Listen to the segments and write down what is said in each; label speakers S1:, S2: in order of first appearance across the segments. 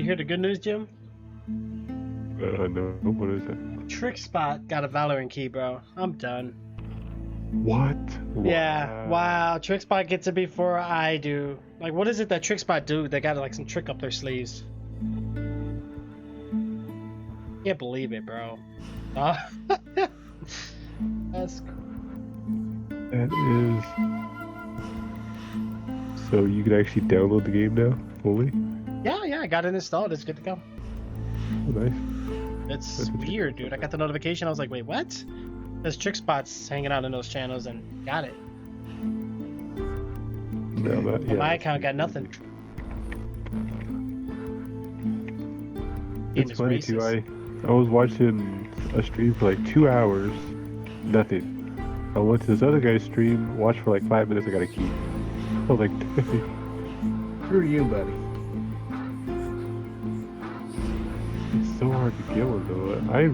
S1: You hear the good news, Jim?
S2: No, what is it?
S1: TrickSpot got a Valorant key, bro. I'm done.
S2: What?
S1: Yeah, wow. TrickSpot gets it before I do. Like, what is it that TrickSpot do? They got like some trick up their sleeves. Can't believe it, bro. That's
S2: That is. So you can actually download the game now, fully?
S1: yeah. I got it installed. It's good to go.
S2: Oh, nice.
S1: It's
S2: That's
S1: weird, dude. I got the notification. I was like, wait, what? There's TrickSpots hanging out in those channels, and got it.
S2: No, that, yeah,
S1: My
S2: that's
S1: account got
S2: pretty
S1: nothing.
S2: crazy.
S1: Game
S2: It's
S1: is
S2: funny
S1: racist.
S2: too. I was watching a stream for like 2 hours, nothing. I went to this other guy's stream, watched for like 5 minutes. I got a key. I was like,
S3: Screw you, buddy.
S2: it's so hard to get one though. I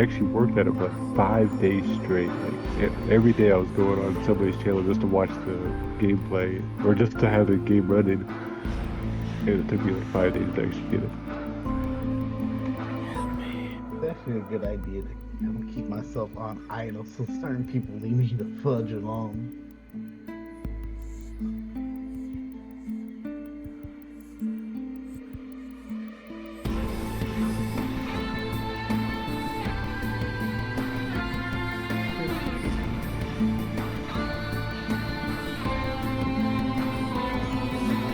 S2: actually worked at it for like 5 days straight. Like every day I was going on somebody's channel just to watch the gameplay or just to have the game running. And it took me like 5 days to actually get it.
S3: Definitely a good idea to keep myself on idle so certain people leave me the fudge alone.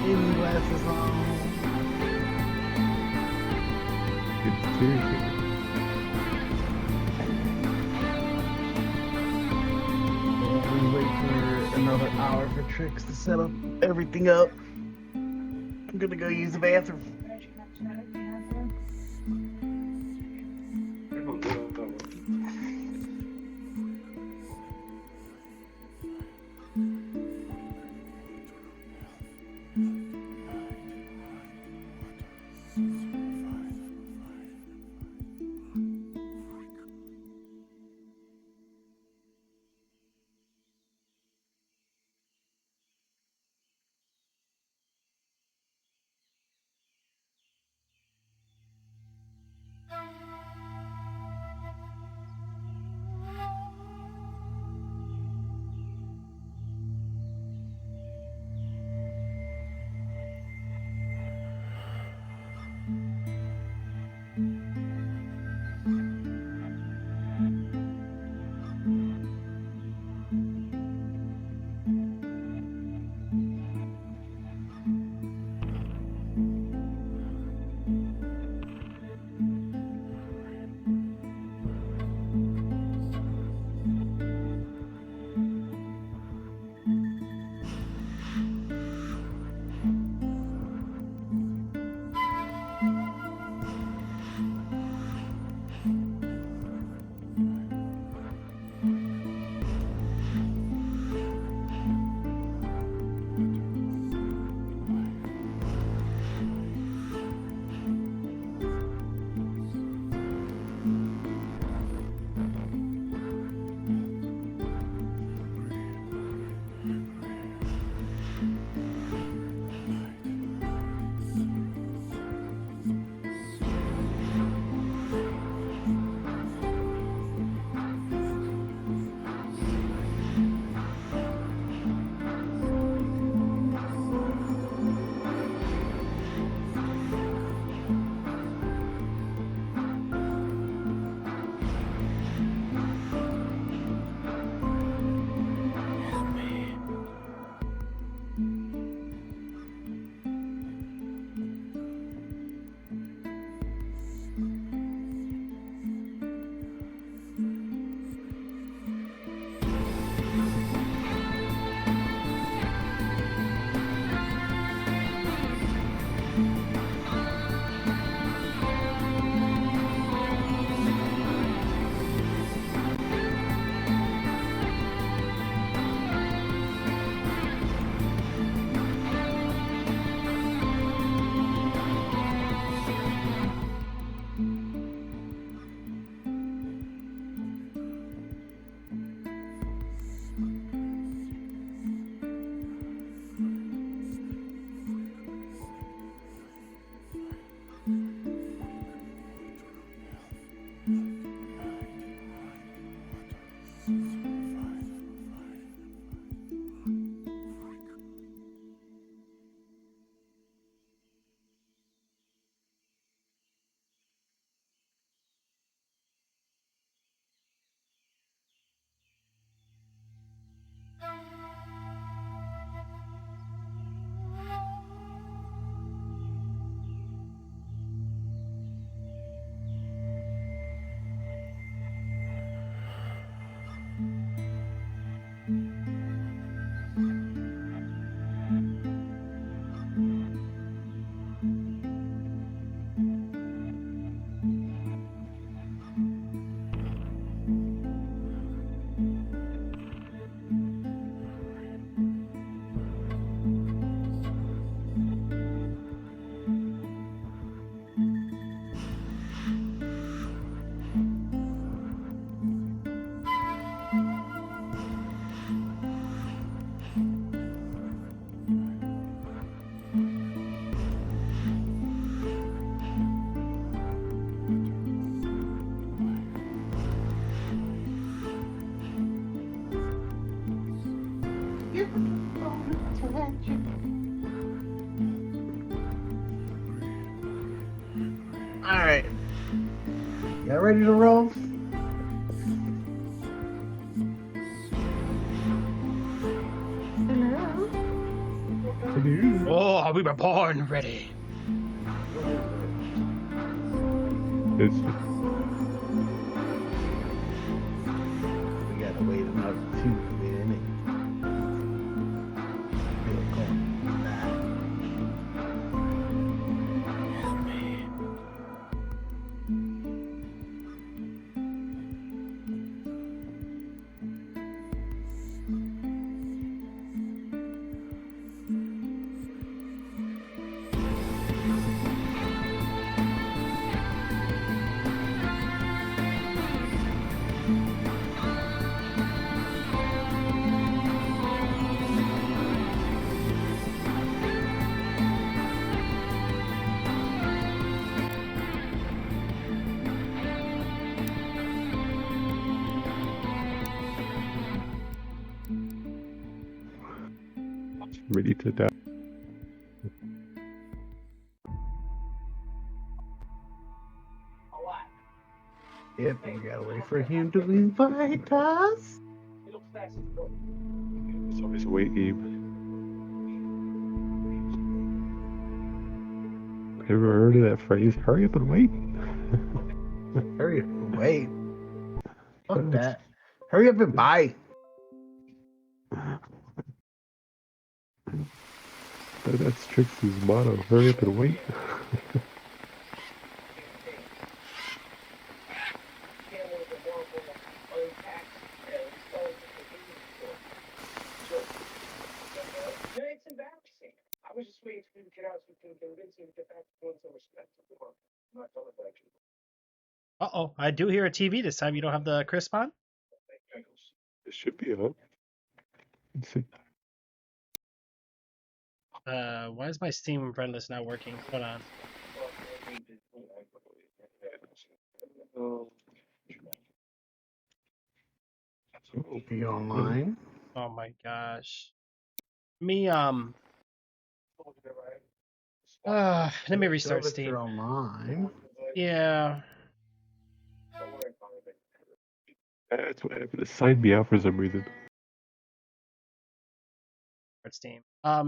S3: Evening glasses on.
S2: It's seriously.
S3: We wait for another hour for Tricks to set up everything up. I'm gonna go use the bathroom. ready to roll?
S1: Oh, we were born ready.
S2: It's
S3: We gotta wait another 2 minutes. We'll call that.
S2: ready to die.
S3: Yep, we gotta wait for him to invite us.
S2: It's always a wait game. Ever heard of that phrase? Hurry up and wait.
S3: Hurry up and wait. Fuck that. Hurry up and buy.
S2: That's Trixie's motto. Hurry up and wait.
S4: It's embarrassing. I was just waiting for him to get out so we can convince him to get back to doing some respect to the work. Not tell it like you.
S1: Uh-oh, I do hear a TV this time. You don't have the crisp on?
S2: It should be on. Let's see.
S1: Why is my Steam friend list not working? Hold on.
S3: Be online.
S1: Oh my gosh. Me, let me restart
S3: Show that
S1: Steam.
S3: you're online.
S1: Yeah.
S2: That's what happened. It signed me out for some reason.
S1: Restart Steam.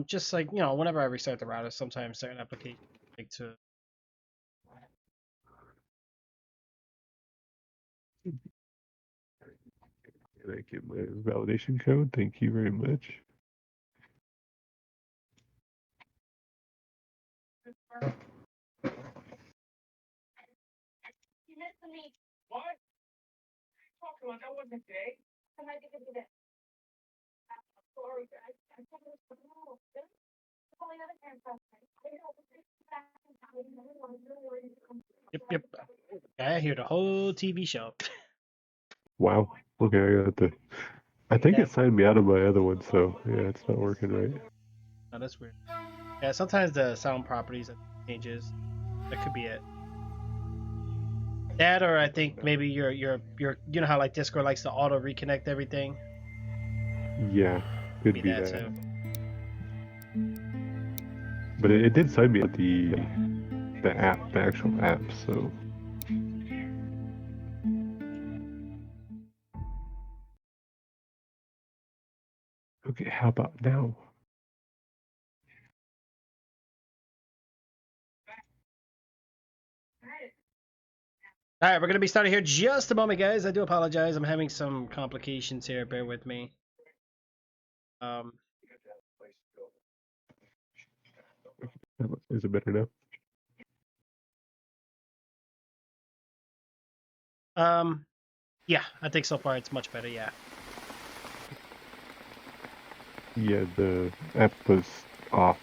S1: Just like, whenever I restart the router, sometimes certain applications like to.
S2: Can I get my validation code? Thank you very much.
S4: You missed me. What? Talking like I wasn't today. Can I give you that? I'm sorry, guys. I thought it was the wrong. The only other time I know back in time.
S1: Yep. I hear the whole TV show.
S2: Wow. Okay, I got the. I think
S1: Yeah.
S2: it signed me out of my other one, so yeah, it's not working right.
S1: Oh, that's weird. Yeah, sometimes the sound properties changes. That could be it. That, or I think maybe your you know how like Discord likes to auto reconnect everything.
S2: Yeah, could
S1: Be
S2: be
S1: that
S2: that.
S1: too.
S2: But it did sign me out the app, the actual app. So okay, how about now?
S1: All right, we're gonna be starting here just a moment, guys. I do apologize. I'm having some complications here. Bear with me.
S2: Is it better now?
S1: Yeah, I think so far it's much better. Yeah.
S2: Yeah, the app was off.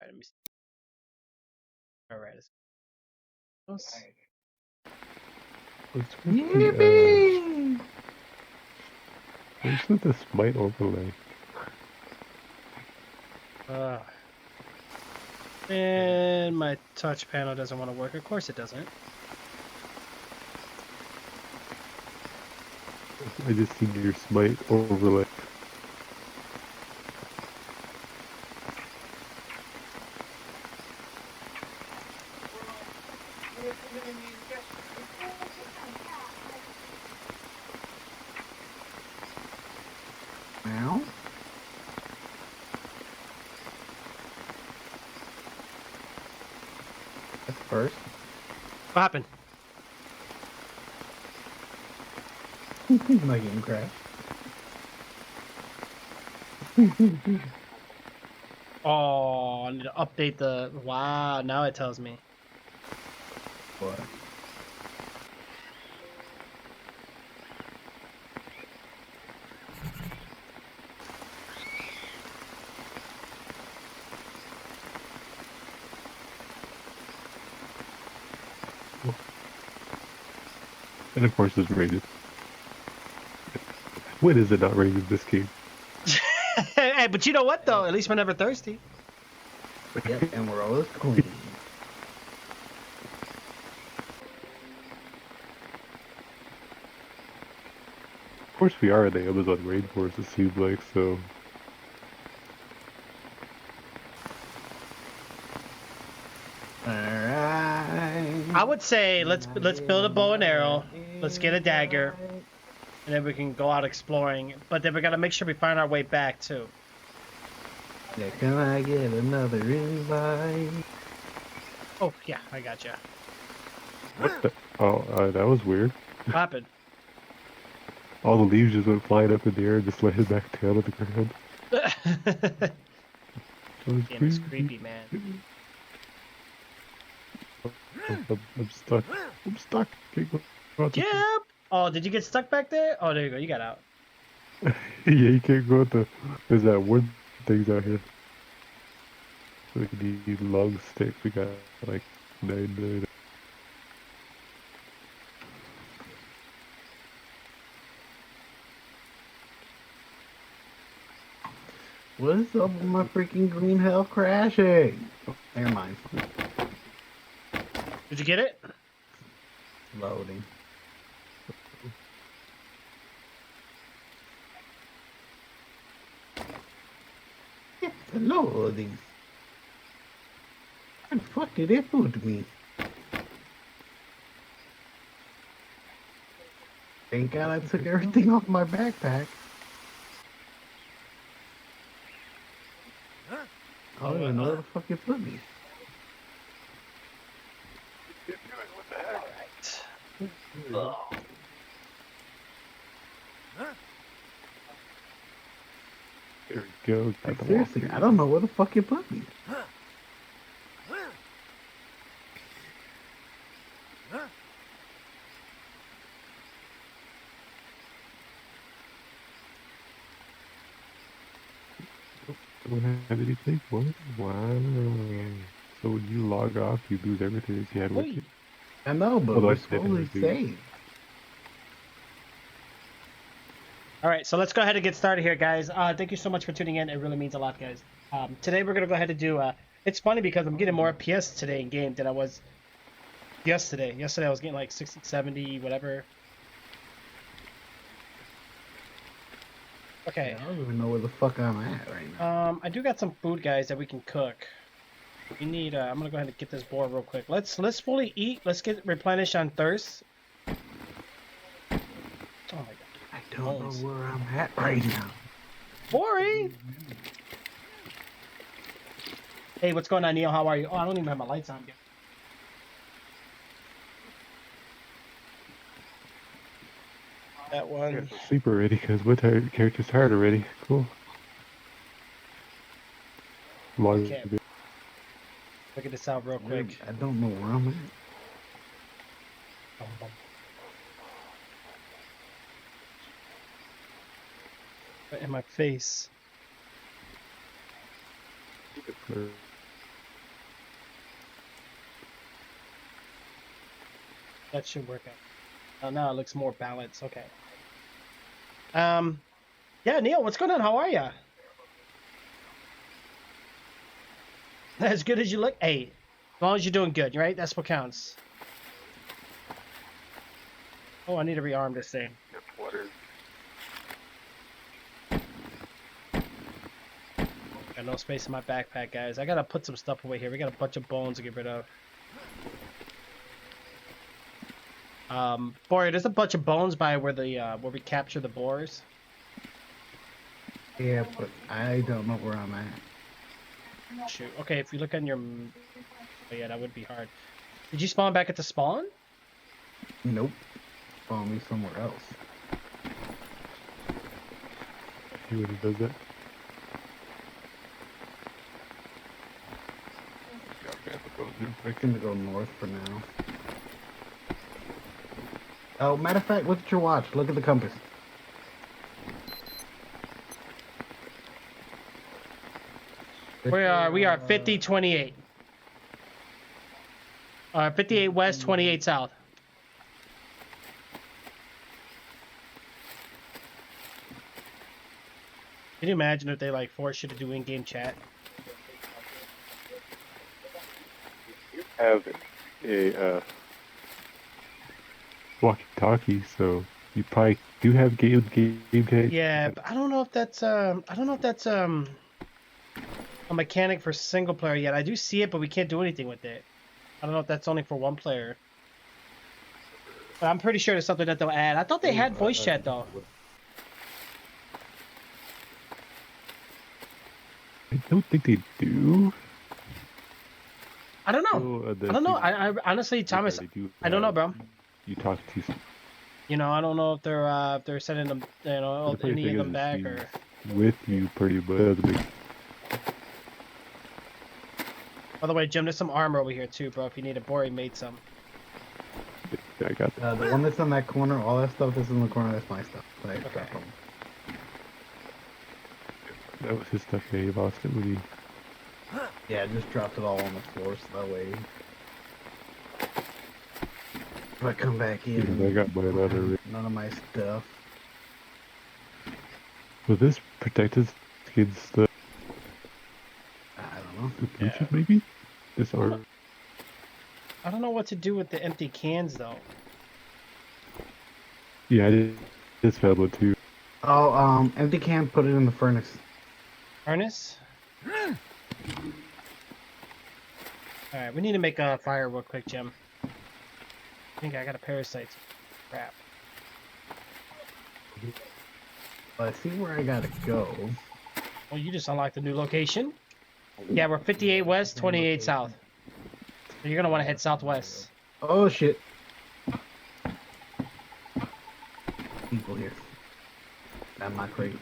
S1: All right, let me see. All right.
S2: What's with
S3: Yippee!
S2: what's with the Smite overlay?
S1: And my touch panel doesn't want to work. Of course it doesn't.
S2: I just seen your Smite overlay.
S1: What happened?
S3: My game crashed.
S1: Oh, I need to update the. Wow, now it tells me.
S3: What?
S2: And of course, it's rated. When is it not rated this game?
S1: Hey, but you know what though? At least we're never thirsty.
S3: Yep, and we're always clean.
S2: Of course, we are in the Amazon rainforest. It seems like so.
S3: Alright.
S1: I would say let's build a bow and arrow. Let's get a dagger, and then we can go out exploring. But then we gotta make sure we find our way back too.
S3: Yeah, can I get another invite?
S1: Oh yeah, I got you.
S2: What the? Oh, that was weird.
S1: What happened?
S2: All the leaves just went flying up in the air and just landed back down on the ground. That was
S1: Damn, it's creepy, man.
S2: I'm stuck. I'm stuck. Can't go out the-
S1: Yep. Oh, did you get stuck back there? Oh, there you go. You got out.
S2: Yeah, you can't go out the. There's that wood things out here. We need long sticks. We got like 9.
S3: What's up with my freaking green hell crashing? Oh, never mind.
S1: Did you get it?
S3: Loading. It's loading. How the fuck did it put me? Thank God I took everything off my backpack. I don't even know where the fuck it put me.
S2: There we go. Got
S3: Like,
S2: the
S3: seriously,
S2: walk.
S3: I don't know where the fuck it put me.
S2: Don't have anything. What? Wow. So when you log off, you lose everything that you had with
S1: Wait.
S2: you.
S3: I know, but
S2: Well,
S3: we're
S2: that's
S3: supposed to
S2: definitely-
S3: save.
S1: All right, so let's go ahead and get started here, guys. Thank you so much for tuning in. It really means a lot, guys. Today we're gonna go ahead and do. It's funny because I'm getting more FPS today in game than I was yesterday. Yesterday I was getting like 60, 70, whatever. Okay.
S3: I don't even know where the fuck I'm at right now.
S1: I do got some food, guys, that we can cook. We need. I'm gonna go ahead and get this board real quick. Let's fully eat. Let's get replenished on thirst. Oh my god.
S3: I don't know where I'm at right now.
S1: Boring. Hey, what's going on, Neil? How are you? Oh, I don't even have my lights on yet. That one.
S2: Sleep already because my character's tired already. Cool. Long
S1: Okay. Look at this out real quick.
S3: I don't know where I'm at.
S1: Right in my face. That should work out. Oh, now it looks more balanced. Okay. Yeah, Neil, what's going on? How are ya? As good as you look. Hey, as long as you're doing good, right? That's what counts. Oh, I need to rearm this thing. Got no space in my backpack, guys. I gotta put some stuff away here. We got a bunch of bones to get rid of. Boy, there's a bunch of bones by where the where we capture the boars.
S3: Yeah, but I don't know where I'm at.
S1: Shoot. Okay, if you look on your... Oh, yeah, that would be hard. Did you spawn back at the spawn?
S3: Nope. Spawn me somewhere else.
S2: See when he does that.
S3: I'm gonna go north for now. Oh, matter of fact, look at your watch. Look at the compass.
S1: We are 50-28. 58 west, 28 south. Can you imagine if they like force you to do in-game chat?
S2: Have a walkie-talkie, so you probably do have game chat.
S1: Yeah, but I don't know if that's a mechanic for single player yet. I do see it, but we can't do anything with it. I don't know if that's only for one player. But I'm pretty sure it's something that they'll add. I thought they had voice chat though.
S2: I don't think they do.
S1: I don't know.
S2: So,
S1: I don't know. I honestly, Thomas,
S2: they do
S1: I don't know,
S2: have-
S1: bro.
S2: You talk to.
S1: You know, I don't know if they're sending them, you know,
S2: The funny
S1: any
S2: thing
S1: of them
S2: is
S1: back
S2: he's
S1: or.
S2: with you pretty much. That's a big.
S1: By the way, Jim, there's some armor over here too, bro. If you need it, Bori made some.
S2: I got that.
S3: The one that's in that corner, all that stuff that's in the corner, that's my stuff. Like,
S1: Okay.
S2: That was his stuff. Yeah, he lost it when he.
S3: Yeah, just dropped it all on the floor so that way. If I come back in,
S2: Because I got my other.
S3: none of my stuff.
S2: Will this protect us against the
S3: I don't know.
S2: pollution, maybe? This or
S1: I don't know what to do with the empty cans though.
S2: yeah, I did. This failed one too.
S3: Oh, empty can, put it in the furnace.
S1: Furnace. All right, we need to make a fire real quick, Jim. I think I got a parasite. Crap.
S3: I see where I gotta go.
S1: Well, you just unlocked a new location. Yeah, we're 58 west, 28 south. So you're gonna want to head southwest.
S3: Oh shit. People here. I'm not crazy.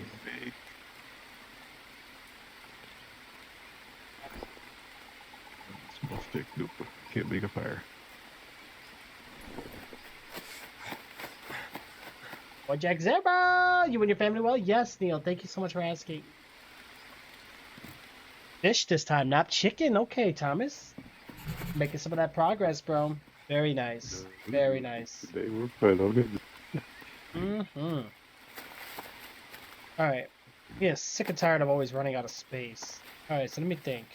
S2: Small stick. Nope. Can't make a fire.
S1: Boy Jack Zebra! You and your family well? Yes, Neil. Thank you so much for asking. Fish this time, not chicken. Okay, Thomas. Making some of that progress, bro. Very nice. Very nice.
S2: They were fun. Okay.
S1: Mm-hmm. Alright. Yeah, sick and tired of always running out of space. Alright, so let me think.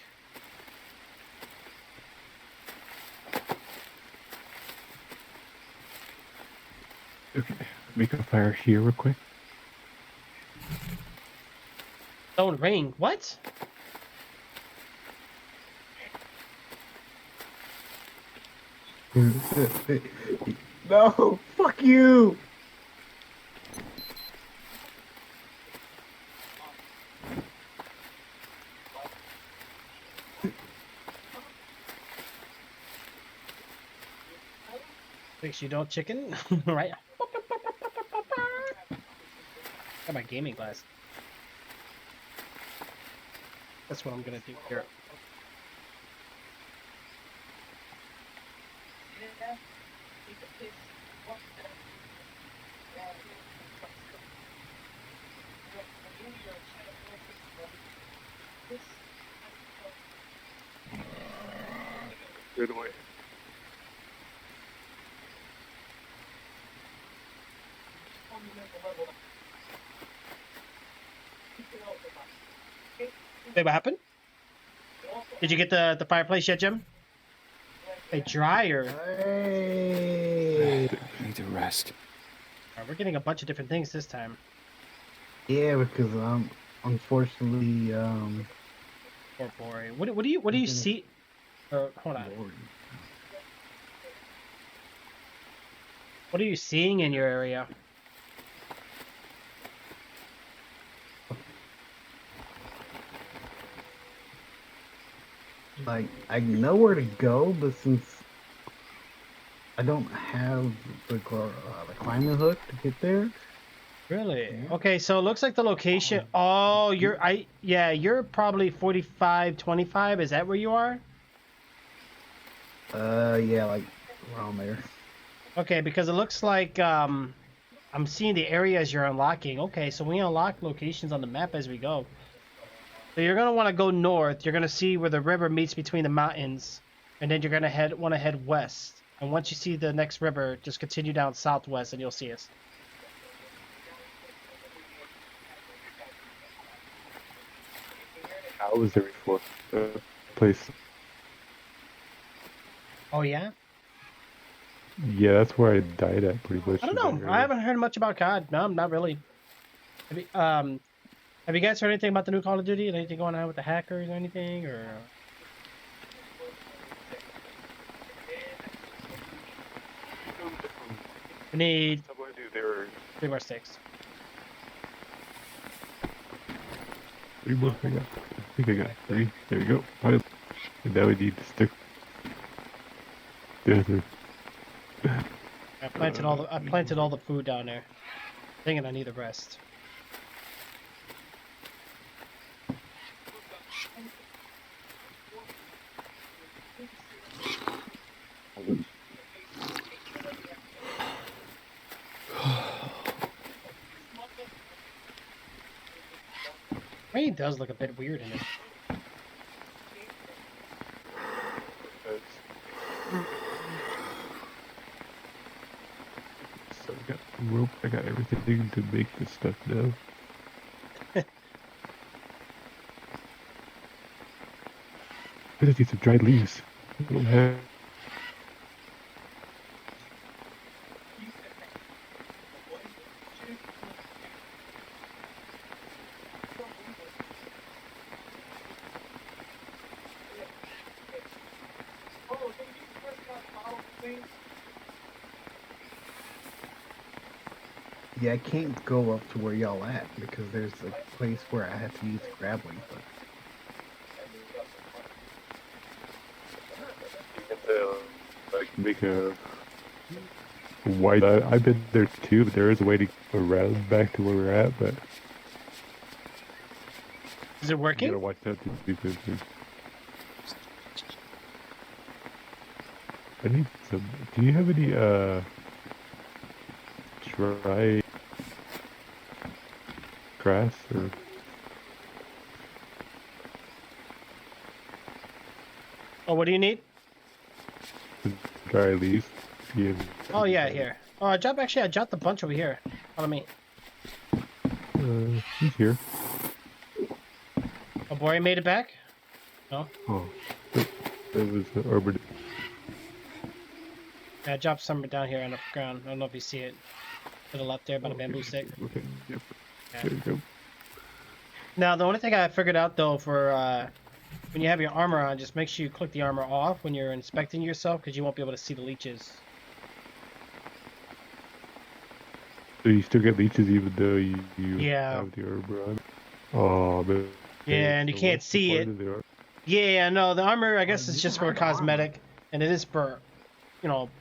S2: Okay. Make a fire here real quick.
S1: Don't ring. What?
S3: No! Fuck you!
S1: Thinks you don't chicken? Right? Got my gaming glass. That's what I'm gonna do here.
S2: Right away.
S1: Wait, what happened? Did you get the fireplace yet, Jim? A dryer.
S3: Hey!
S5: I need to rest.
S1: Alright, we're getting a bunch of different things this time.
S3: Yeah, because unfortunately,
S1: Poor boy. What do you see? Hold on. What are you seeing in your area?
S3: like, I know where to go, but since I don't have the climbing hook to get there.
S1: Really? Okay, so it looks like the location. Oh, yeah, you're probably 45, 25. Is that where you are?
S3: Yeah, like around there.
S1: Okay, because it looks like I'm seeing the areas you're unlocking. Okay, so we unlock locations on the map as we go. So you're gonna want to go north. You're gonna see where the river meets between the mountains, and then you're gonna want to head west. And once you see the next river, just continue down southwest, and you'll see us.
S2: I was there before. The place.
S1: Oh yeah?
S2: Yeah, that's where I died at pretty much.
S1: I don't
S2: in that
S1: know. I
S2: area.
S1: haven't heard much about COD. No, not really. Have you guys heard anything about the new Call of Duty? Anything going on with the hackers or anything? Or we need
S2: Somebody they were
S1: 3 more sticks.
S2: 3 more. I think I got 3. There you go. Finally. And now we need to stick. Together.
S1: I planted all the food down there. Thinking I need the rest. Rain does look a bit weird in it.
S2: So I got rope. I got everything to make this stuff now. I just need some dried leaves. I don't have.
S3: Yeah, I can't go up to where y'all at because there's a place where I have to use the grappling hook.
S2: Like make a wide. I've been there too, but there is a way to go around back to where we're at. But
S1: Is it
S2: you
S1: working?
S2: gotta watch that because I need some. Do you have any dry grass or?
S1: Oh, what do you need?
S2: Dry leaves. Yeah.
S1: Oh yeah, here. Oh, I dropped a bunch over here. Follow me.
S2: He's here.
S1: Oh, Bori made it back? No?
S2: Oh, it was urban.
S1: Yeah, I dropped some down here on the ground. I don't know if you see it. To the left there by the bamboo stick.
S2: Okay. Yep.
S1: Yeah.
S2: There you go.
S1: Now, the only thing I figured out though for when you have your armor on, just make sure you click the armor off when you're inspecting yourself because you won't be able to see the leeches.
S2: So you still get leeches even though you
S1: Yeah.
S2: have the armor on. Oh man.
S1: Yeah, and you
S2: So
S1: can't
S2: what's the
S1: see
S2: point
S1: it.
S2: of the
S1: Yeah, no, the armor I guess
S3: You
S1: is just
S3: can
S1: for
S3: hide the armor.
S1: cosmetic, and it is for,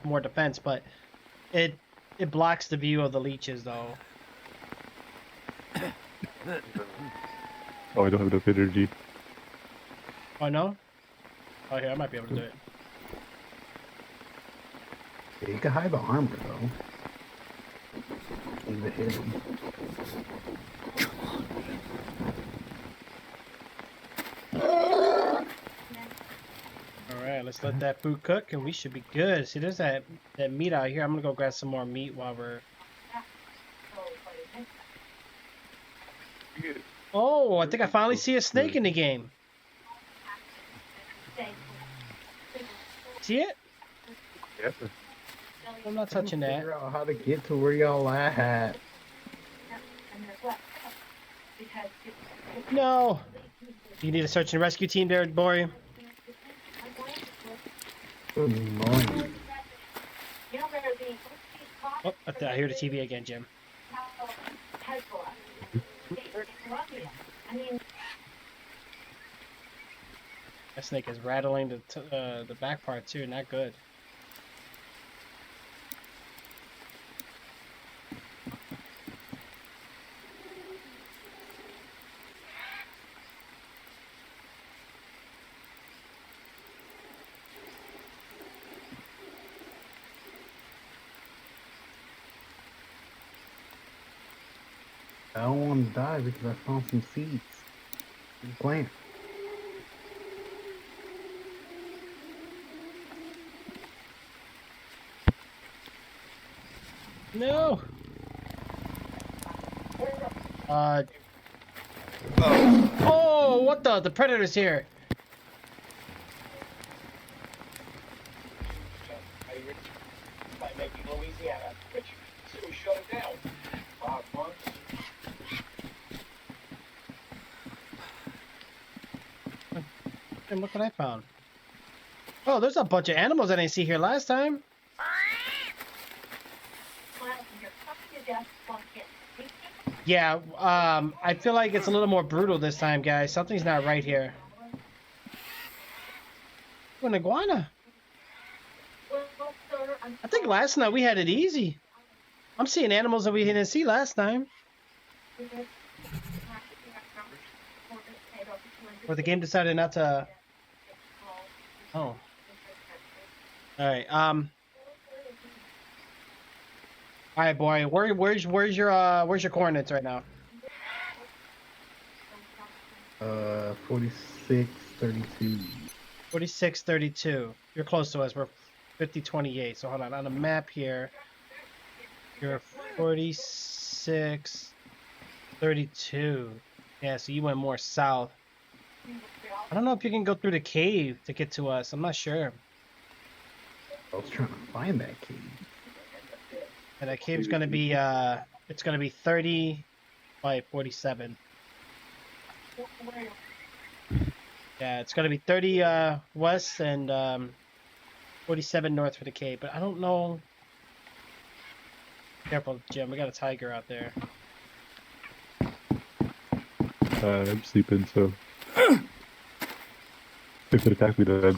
S1: more defense, but it blocks the view of the leeches though.
S2: Oh, I don't have enough energy.
S1: Oh no? Oh here, I might be able to do it.
S3: Yeah, you can hide the armor though. Leave it hidden.
S1: Alright, let's let that food cook and we should be good. See, there's that meat out here. I'm gonna go grab some more meat while we're... Oh, I think I finally see a snake in the game. See it?
S2: Yeah.
S1: I'm not touching that.
S3: Figure out how to get to where y'all at.
S1: No! You need a search and rescue team there, boy.
S3: Good morning.
S1: Oh, I hear the TV again, Jim. That snake is rattling the back part too. Not good.
S3: I don't want to die because I found some seeds. Plant.
S1: No. Oh, what the? The predator's here.
S5: By making Louisiana, but you shut it down. 5 months.
S1: And look what I found. Oh, there's a bunch of animals I didn't see here last time. Yeah, I feel like it's a little more brutal this time, guys. Something's not right here. Oh, an iguana. I think last night we had it easy. I'm seeing animals that we didn't see last time. Or the game decided not to... Oh. Alright, Alright, boy. Where's your coordinates right now?
S3: 46, 32.
S1: 46, 32. You're close to us. We're 50, 28. So hold on. On the map here, you're 46, 32. Yeah, so you went more south. I don't know if you can go through the cave to get to us. I'm not sure.
S3: I was trying to find that key.
S1: And that cave's gonna be it's gonna be 30 by 47. Yeah, it's gonna be 30 west and 47 north for the cave, but I don't know. Careful, Jim, we got a tiger out there.
S2: I'm sleeping, so if it attacks me, then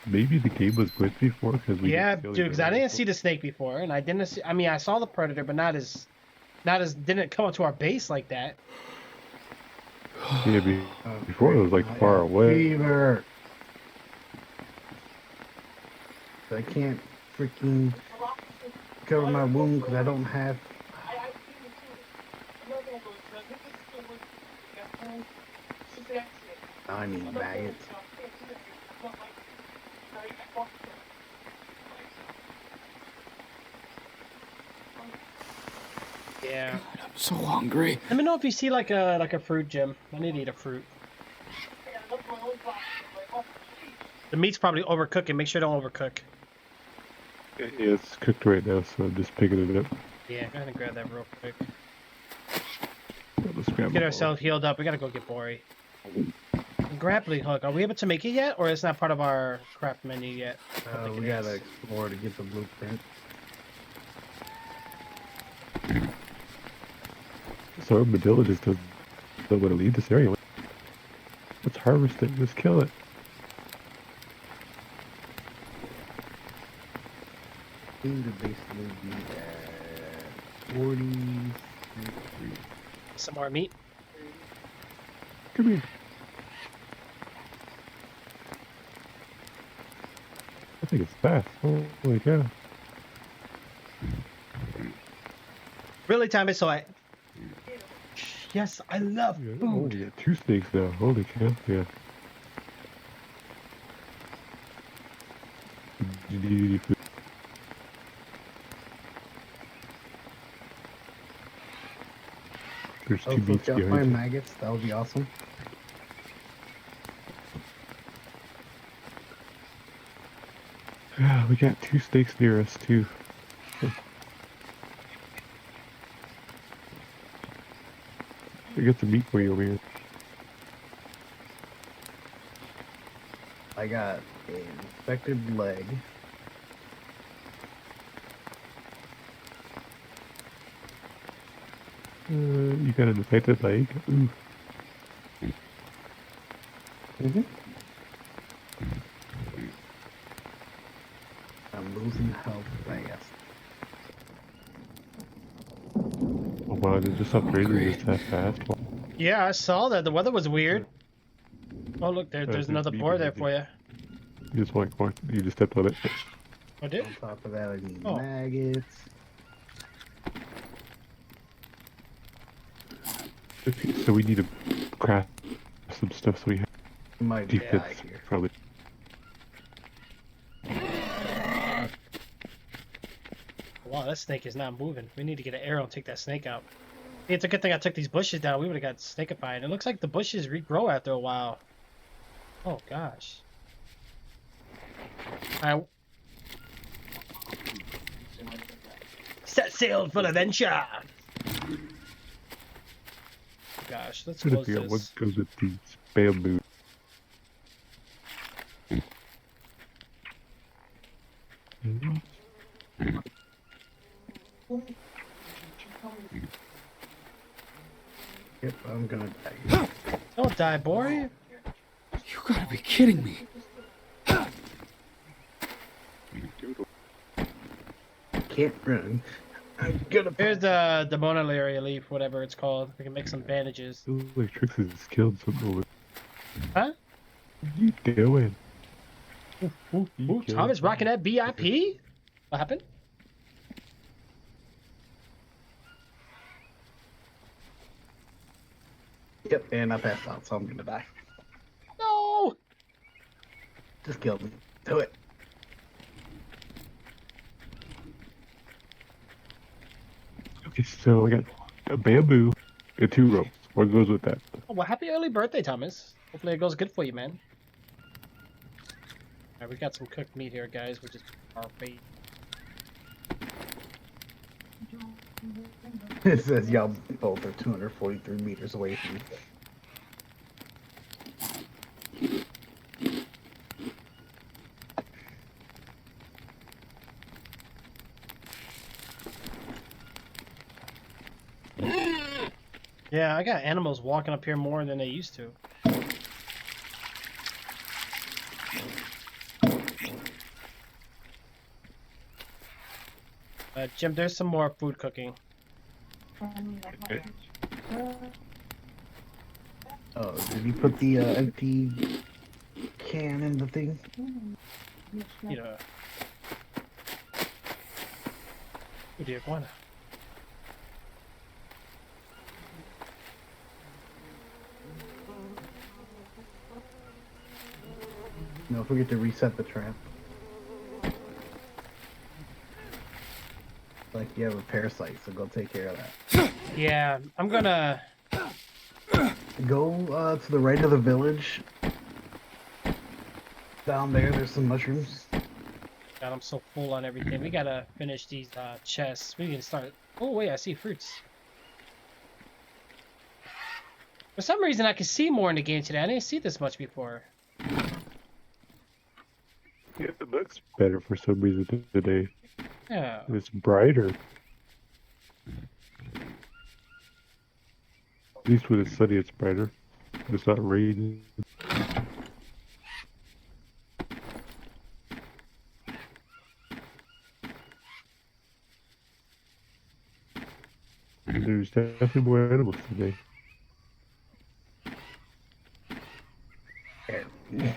S2: maybe the game was glitched before because we
S1: Yeah, dude, because I didn't see the snake before, and I didn't see. I mean, I saw the predator, but not as didn't come up to our base like that.
S2: Yeah, before it was like far away.
S3: Fever. I can't freaking cover my wound because I don't have. I need maggots.
S1: Yeah.
S6: I'm so hungry.
S1: Let me know if you see like a fruit, Jim. I need to eat a fruit. The meat's probably overcooking. Make sure don't overcook.
S2: Yeah, it's cooked right now, so I'm just picking it up.
S1: Yeah, go ahead and grab that real quick.
S2: Let's grab
S1: Get
S2: it all.
S1: ourselves healed up. We gotta go get Bori. Grappling hook. Are we able to make it yet, or it's not part of our craft menu yet? I don't think
S3: We
S1: it
S3: gotta
S1: is.
S3: explore to get the blueprint.
S2: So Medilla just doesn't know where to leave this area. Let's harvest it. Let's kill it.
S3: Seem to basically be at 43.
S1: Some more meat.
S2: Come here. I think it's fast. Holy cow.
S1: Really, Tommy? So I. Yes, I love
S2: Yeah,
S1: food.
S2: oh, yeah, 2 snakes now. Holy cow. Yeah. You need any food? There's 2
S3: Oh, so if
S2: meats
S3: y'all
S2: behind
S3: find
S2: you.
S3: maggots, that would be awesome.
S2: Yeah, we got 2 snakes near us too. We got the meat for you over here.
S3: I got an infected leg.
S2: You got an infected leg? Ooh.
S3: Mm-hmm. I'm losing health fast.
S2: Oh wow, they just upgraded this that fast.
S1: Yeah, I saw that. The weather was weird. Oh, look, there's
S2: there's
S1: another
S2: meat
S1: boar there
S2: behind
S1: for you.
S2: You just want corn. You just stepped on it.
S1: I did?
S3: On top of that, I need
S1: Oh.
S3: maggots.
S2: So we need to craft some stuff so we have
S3: Might die
S2: defense.
S3: here.
S2: Probably.
S1: Wow, that snake is not moving. We need to get an arrow and take that snake out. Hey, it's a good thing I took these bushes down. We would have got snakified. It looks like the bushes regrow after a while. Oh, gosh. Alright. Set sail for adventure! Gosh, let's
S2: Trying to
S1: close
S2: figure out what
S1: this.
S2: goes with these bamboo.
S3: Yep, I'm gonna die.
S1: Don't die, boy.
S6: You gotta be kidding me.
S3: Can't run. I'm gonna.
S1: Here's the monolaria leaf, whatever it's called. We can make some bandages.
S2: Ooh, like Trix has killed something over.
S1: Huh?
S2: What are you doing?
S1: Ooh,
S2: You
S1: Thomas
S2: killed
S1: rocking that BIP? What happened?
S3: Yep, and I passed out, so I'm gonna die.
S1: No!
S3: Just kill me. Do it.
S2: Okay, so I got a bamboo and 2 ropes. What goes with that?
S1: Oh, well, happy early birthday, Thomas. Hopefully it goes good for you, man. Alright, we got some cooked meat here, guys, which is perfect.
S3: It says y'all both are 243 meters away from me.
S1: Yeah, I got animals walking up here more than they used to. Jim, there's some more food cooking.
S2: Okay.
S3: Oh, did you put the empty can in the thing?
S1: You know. Oh dear, iguana.
S3: No, forget to reset the trap. Like you have a parasite, so go take care of that.
S1: Yeah, I'm gonna...
S3: Go to the right of the village. Down there, there's some mushrooms.
S1: God, I'm so full on everything. We gotta finish these chests. We can start... Oh wait, I see fruits. For some reason, I can see more in the game today. I didn't see this much before.
S2: Yeah, it looks better for some reason today.
S1: Yeah.
S2: It's brighter. At least when it's sunny, it's brighter. It's not raining. There's definitely more animals today.
S3: There.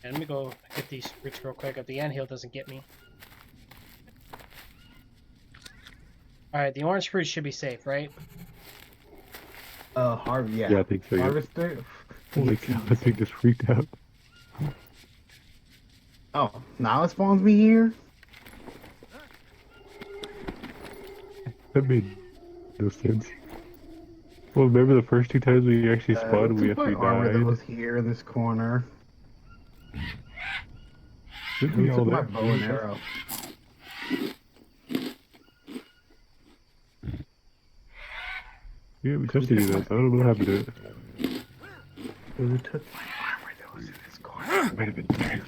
S1: And let me go get these fruits real quick if the anthill doesn't get me. Alright, the orange fruit should be safe, right?
S3: Yeah.
S2: Yeah, I think so. Yeah.
S3: Harvester.
S2: Holy cow, I think this freaked out.
S3: Oh, now it spawns me here?
S2: That made no sense. Well, remember the first 2 times we actually spawned, we
S3: took
S2: actually
S3: my armor that
S2: died?
S3: was here in this corner.
S2: Didn't
S3: Who
S2: we all
S3: took my
S2: there?
S3: bow and arrow?
S2: Yeah, we touched any of that. I don't know what happened to it.
S3: Who took my armor that was in this corner?
S2: Might have been there.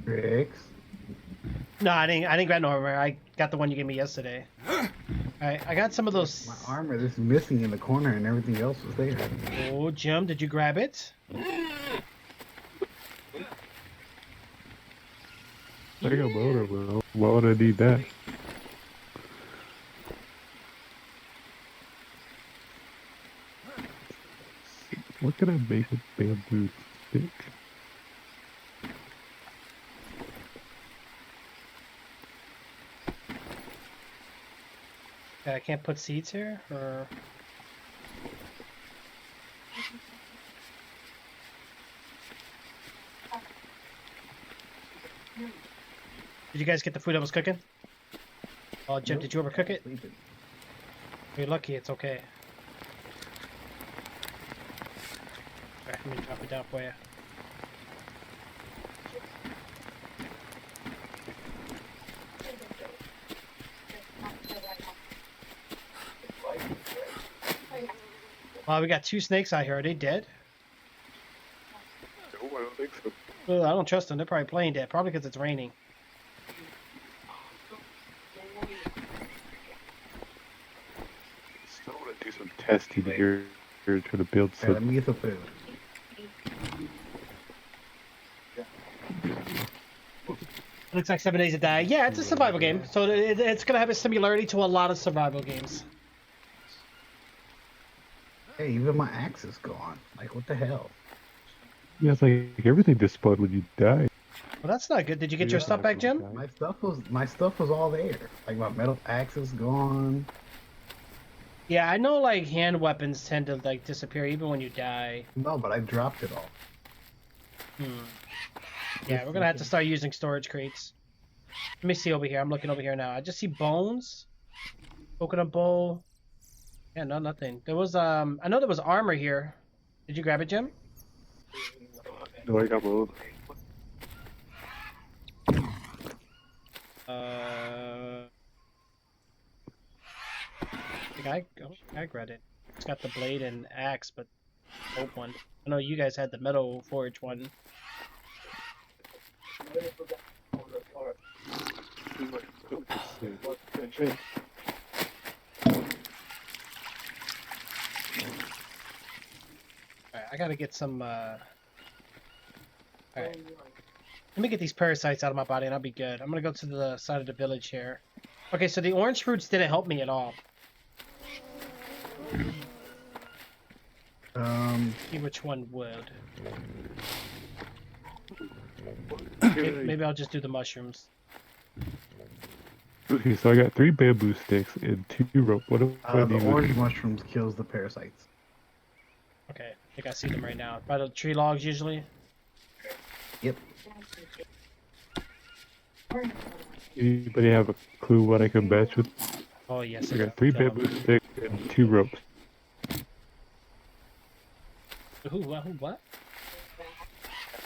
S3: Tricks.
S1: No, I didn't grab no armor. I got the one you gave me yesterday. Alright, I got some of those.
S3: My armor that's missing in the corner and everything else was there.
S1: Oh, Jim, did you grab it?
S2: I got motor, well. Why would I need that? What can I make with bamboo stick?
S1: Okay, I can't put seeds here, or... Did you guys get the food I was cooking? Oh, Jim,
S3: Nope.
S1: did you overcook it?
S3: Sleeping.
S1: You're lucky, it's okay. Alright, let me drop it down for you. Wow, we got 2 snakes out here. Are they dead?
S2: No, I don't think so.
S1: Ugh, I don't trust them. They're probably playing dead. Probably because it's raining.
S2: Still want to do some testing here to build
S3: Hey, let
S2: some.
S3: me get some food.
S1: Looks like 7 Days to Die. Yeah, it's a survival game, so it's gonna have a similarity to a lot of survival games.
S3: Hey, even my axe is gone. Like, what the hell?
S2: Yeah, it's like everything just spawned when you die.
S1: Well, that's not good. Did you get your stuff back, Jim?
S3: My stuff was all there. Like my metal axe is gone.
S1: Yeah, I know. Like hand weapons tend to like disappear even when you die.
S3: No, but I dropped it all.
S1: Yeah, we're gonna have to start using storage crates. Let me see over here. I'm looking over here now. I just see bones, coconut bowl. Yeah, no, nothing. There was I know there was armor here. Did you grab it, Jim?
S2: No, I got my own. I grabbed it. It's got the blade and axe, but old one. I know you guys had the metal forge one. Alright, I gotta get some Alright. Let me get these parasites out of my body and I'll be good. I'm gonna go to the side of the village here. Okay, so the orange fruits didn't help me at all. See which one would. Maybe I'll just do the mushrooms. Okay, so I got 3 bamboo sticks and 2 rope. What do I
S3: The
S2: need?
S3: orange mushrooms kills the parasites.
S1: Okay, I think I see them right now. By the tree logs usually.
S3: Yep.
S2: Anybody have a clue what I can match with?
S1: Oh yes.
S2: I got 3 bamboo sticks and 2 ropes.
S1: Who? What?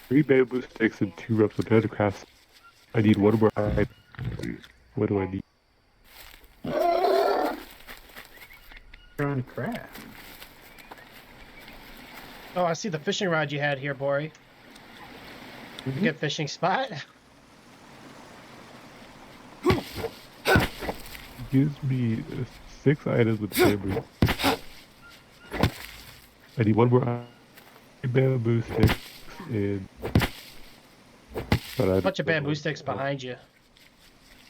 S2: 3 bamboo sticks and 2 ropes. I'm trying to craft. I need 1 more item. What do I need?
S3: Trying to craft.
S1: Oh, I see the fishing rod you had here, Bori. Good fishing spot.
S2: Gives me 6 items with bamboo. I need 1 more item. 3 bamboo sticks and.
S1: A bunch of bamboo sticks behind you.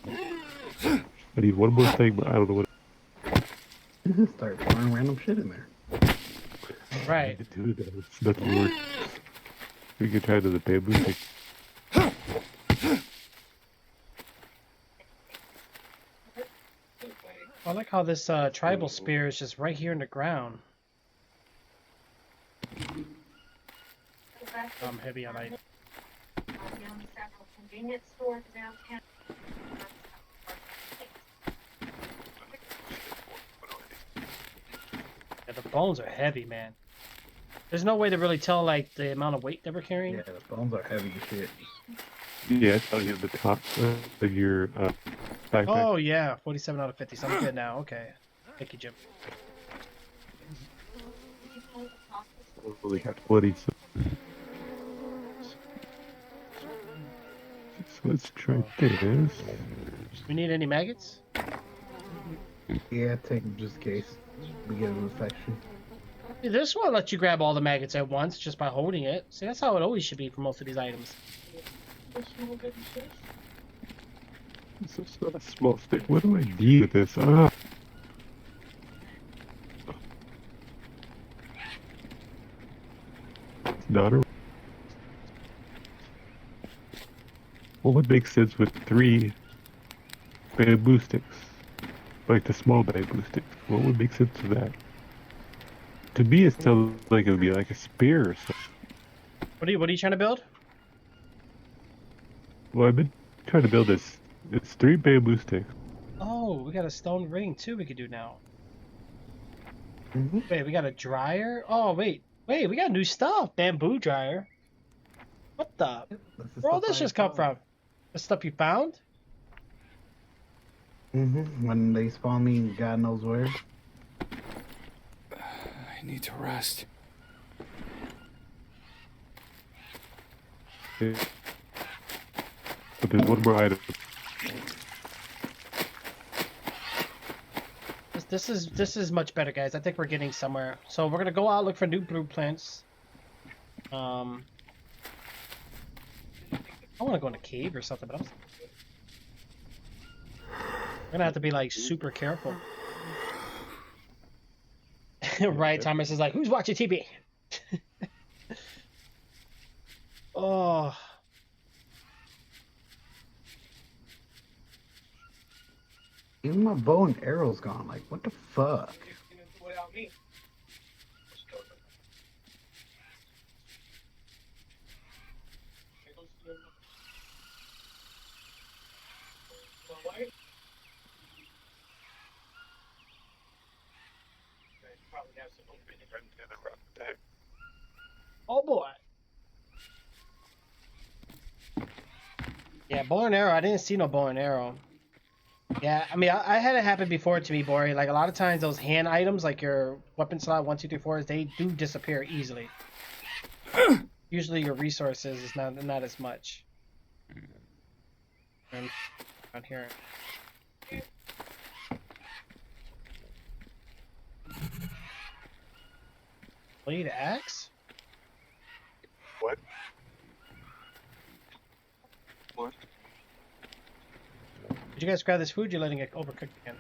S2: I need 1 more thing, but I don't know what.
S3: Start throwing random shit in there.
S1: Right.
S2: to do that. It's nothing works. We can try to the bamboo stick.
S1: I like how this tribal spear is just right here in the ground. I'm heavy on item.
S4: Convenience stores downtown.
S1: Yeah, the bones are heavy, man. There's no way to really tell like the amount of weight that we're carrying.
S3: Yeah, the bones are heavy as shit.
S2: Yeah, it's on the top of your backpack.
S1: Oh yeah, 47 out of 50. So I'm good now. Okay. Thank you, Jim.
S2: Only got 20. So let's try this.
S1: We need any maggots?
S3: Yeah, take them just in case we get an infection.
S1: This one lets you grab all the maggots at once just by holding it. See, that's how it always should be for most of these items.
S2: This is not a small stick. What do I need with this? Ah. Not a... What would make sense with 3 bamboo sticks? Like the small bamboo sticks. What would make sense of that? To me, it sounds like it would be like a spear or something.
S1: What are you trying to build?
S2: Well, I've been trying to build this. It's 3 bamboo sticks.
S1: Oh, we got a stone ring too we could do now.
S3: Mm-hmm.
S1: Wait, we got a dryer? Oh, wait, we got new stuff. Bamboo dryer. What the? Where all this just come from? The stuff you found?
S3: Mm-hmm. When they spawn me, God knows where.
S6: I need to rest.
S2: Yeah. But there's one more item.
S1: This is much better, guys. I think we're getting somewhere. So we're gonna go out look for new blueprints. I want to go in a cave or something, but we're gonna have to be like super careful. Right, Thomas is like, who's watching TV? Oh.
S3: Even my bow and arrow's gone. Like, what the fuck?
S5: Without me.
S1: Oh boy. Yeah, bow and arrow. I didn't see no bow and arrow. Yeah, I mean, I had it happen before to me, Bori. Like, a lot of times those hand items, like your weapon slot 1, 2, 3, 4s, they do disappear easily. Usually your resources is not as much. And around here. Blade axe?
S2: What? What?
S1: Did you guys grab this food? You're letting it overcook again.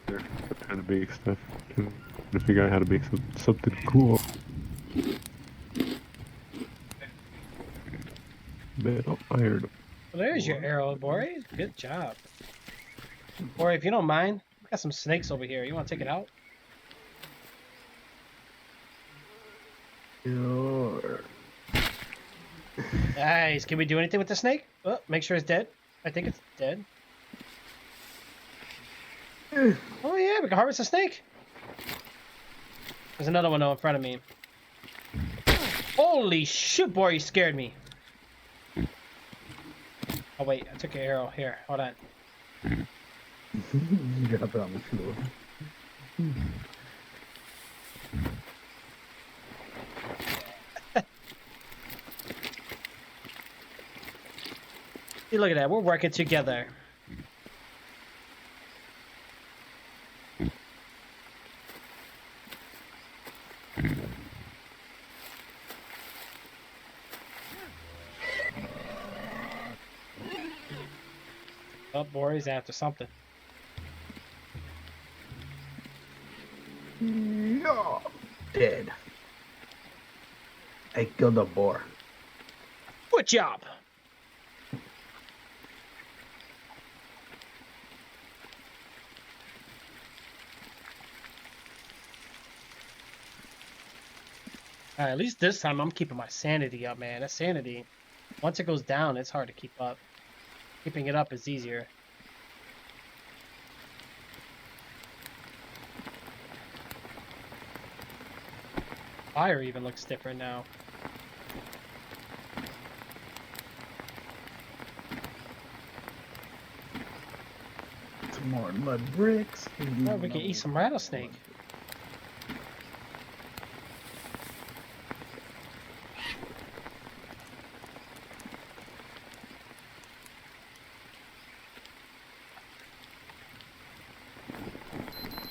S2: They're trying to make stuff. Trying to figure out how to make something cool. Metal iron.
S1: Well, there's your arrow, Bori. Good job. Bori, if you don't mind, we got some snakes over here. You want to take it out?
S3: Sure.
S1: Nice. Can we do anything with the snake? Oh, make sure it's dead. I think it's dead. Oh yeah, we can harvest a snake. There's another one though in front of me. Holy shit, boy, you scared me. Oh wait, I took your arrow. Here, hold on.
S3: Drop it on the floor.
S1: See, look at that. We're working together. Oh, Bori's after something.
S3: Yeah. Dead. I killed a boar.
S1: Good job. At least this time I'm keeping my sanity up, man. That sanity, once it goes down, it's hard to keep up. Keeping it up is easier. Fire even looks different now.
S3: Some more mud bricks.
S1: Oh, we can eat some rattlesnake.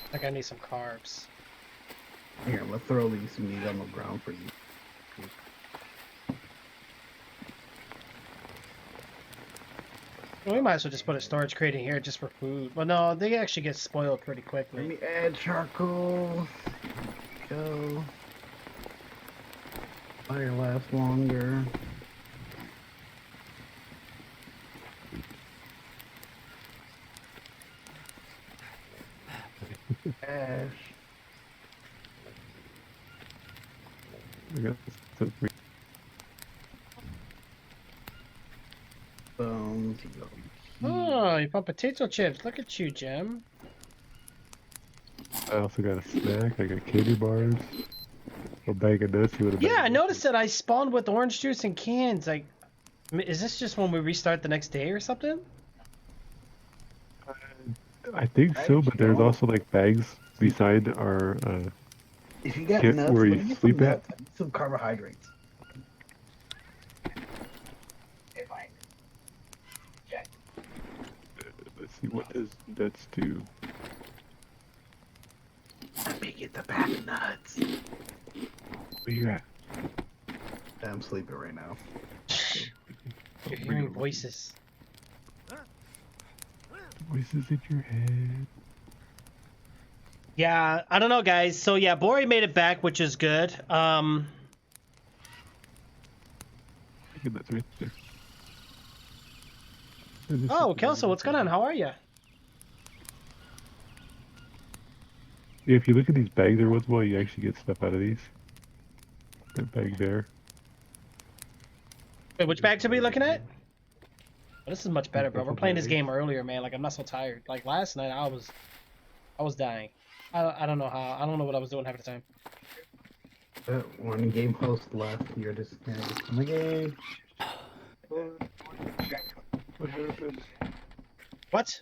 S1: I think I need some carbs.
S3: Here, I'm gonna throw these meat on the ground for you.
S1: Well, we might as well just put a storage crate in here just for food. Well, no, they actually get spoiled pretty
S3: Let
S1: quickly.
S3: me add charcoal. Go. Fire lasts longer. Ash.
S2: I got this.
S3: Bones.
S1: Oh, you found potato chips. Look at you, Jim.
S2: I also got a snack. I got candy bars. A bag of nuts. You want a bag
S1: Yeah,
S2: of
S1: I
S2: nuts?
S1: noticed that I spawned with orange juice and cans. Like, is this just when we restart the next day or something?
S2: I think so, but there's also like bags beside our
S3: If you got
S2: kit
S3: nuts,
S2: where
S3: let
S2: you
S3: me get
S2: sleep
S3: some
S2: at.
S3: nuts. I need some carbohydrates.
S5: If I check.
S2: Let's see, what does nuts do?
S3: Let me get the pack of nuts.
S2: Where you at?
S3: I'm sleeping right now.
S1: You're hearing voices.
S2: Voices in your head.
S1: Yeah, I don't know, guys. So yeah, Bori made it back, which is good.
S2: I think that's right there. There's
S1: Oh,
S2: something
S1: Kelso, what's going on? How are you?
S2: Yeah, if you look at these bags every once in a while, you actually get stuff out of these. That bag there.
S1: Wait, which bags are we looking at? Oh, this is much better, bro. We're
S2: Duffel
S1: playing this
S2: bags.
S1: game earlier, man. Like, I'm not so tired. Like last night, I was dying. I don't know how. I don't know what I was doing half the time.
S3: One game host left. You're disconnected from the game.
S2: What happened?
S1: What?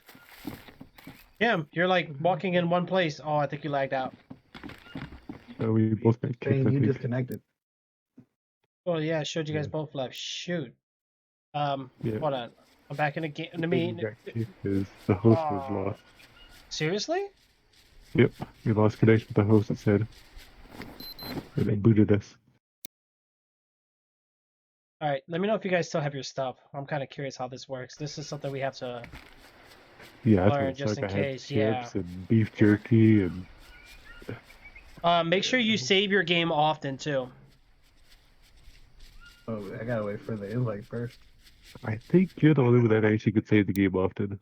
S1: Yeah, you're like walking in one place. Oh, I think you lagged out.
S2: We both got kicked,
S3: Saying
S2: I
S3: you
S2: think.
S3: disconnected.
S1: Oh yeah, I showed you guys
S2: Yeah.
S1: both left. Shoot.
S2: Yeah.
S1: Hold on. I'm back in the game. I
S2: We
S1: mean,
S2: got kicked because the host was
S1: Oh.
S2: lost.
S1: seriously?
S2: Yep, we lost connection with the host, it said. And they booted us.
S1: All right. Let me know if you guys still have your stuff. I'm kind of curious how this works. This is something we have to.
S2: Yeah, that's
S1: Learn
S2: what it's
S1: just
S2: like.
S1: in
S2: I had
S1: case,
S2: chips
S1: yeah.
S2: and beef jerky and
S1: Make sure you save your game often too.
S3: Oh, I gotta wait for the invite first.
S2: I think you're the only one that actually could save the game often.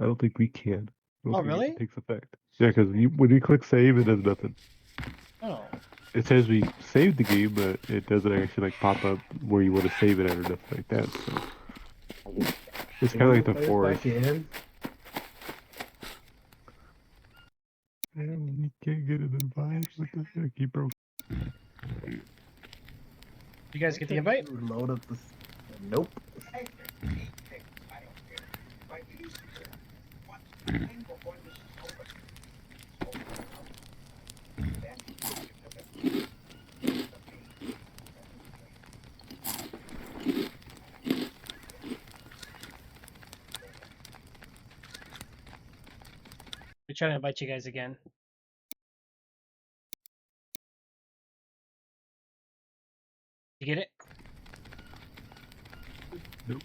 S2: I don't think we can. I don't
S1: Oh,
S2: think
S1: really?
S2: It takes effect. Yeah, because when you click save, it does nothing.
S1: Oh.
S2: It says we saved the game, but it doesn't actually like pop up where you want to save it at or nothing like that. So it's kind of like the
S3: Play us
S2: forest.
S3: back in.
S2: Man, you can't get an invite. What the heck, you broke?
S1: You guys get the invite?
S3: Load up the. Nope.
S5: I don't care. But you used to care. What? And before this is over.
S1: We try to invite you guys again. You get it?
S2: Nope.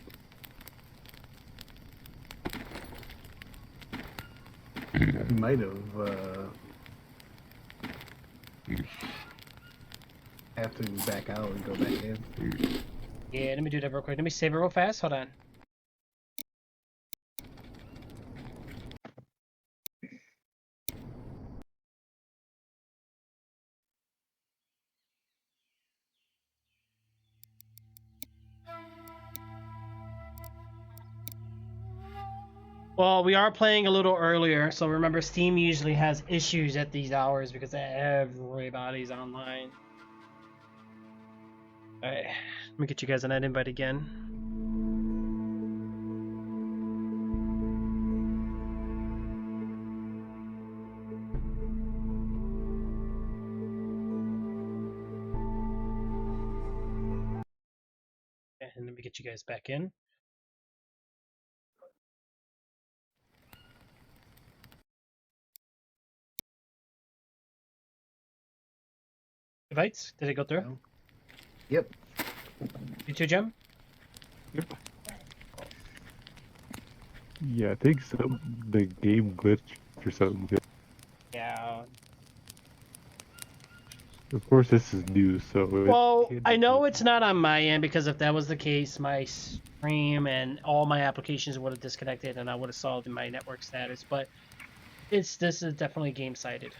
S3: You might have. Have to back out and go back in.
S1: Yeah, let me do that real quick. Let me save it real fast. Hold on. Well, we are playing a little earlier, so remember Steam usually has issues at these hours because everybody's online. Alright, let me get you guys on that invite again. And let me get you guys back in. Invites? Did it go through?
S3: No. Yep.
S1: You too, Jim?
S2: Yep. Yeah, I think the game glitched or something.
S1: Yeah.
S2: Of course, this is new, so it
S1: Well,
S2: can
S1: I
S2: be
S1: know
S2: glitchy.
S1: it's not on my end because if that was the case, my stream and all my applications would have disconnected and I would have solved my network status. But this is definitely game sided.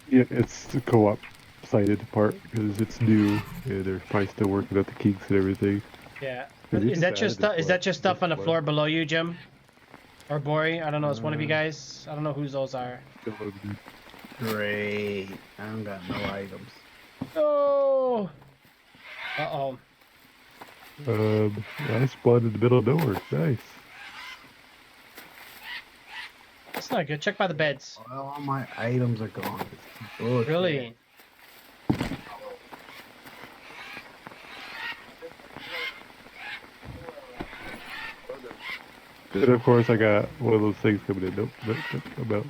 S2: Yeah, it's the co-op sided part because it's new and they're probably still working out the kinks and everything.
S1: Yeah.
S2: 'Cause they
S1: Is
S2: just
S1: that your
S2: added
S1: stuff?
S2: this
S1: Is that your stuff on the
S2: last
S1: floor below you, Jim? Or Bori? I don't know. It's one of you
S2: Uh,
S1: guys. I don't know whose those are.
S3: Great. I don't got no items.
S1: Oh. Uh oh.
S2: I spawned in the middle of nowhere. Nice.
S1: That's not good. Check by the beds.
S3: Well, all my items are gone. Bullshit.
S1: Really?
S2: And of course, I got one of those things coming in. Nope, nope, nope, I'm out.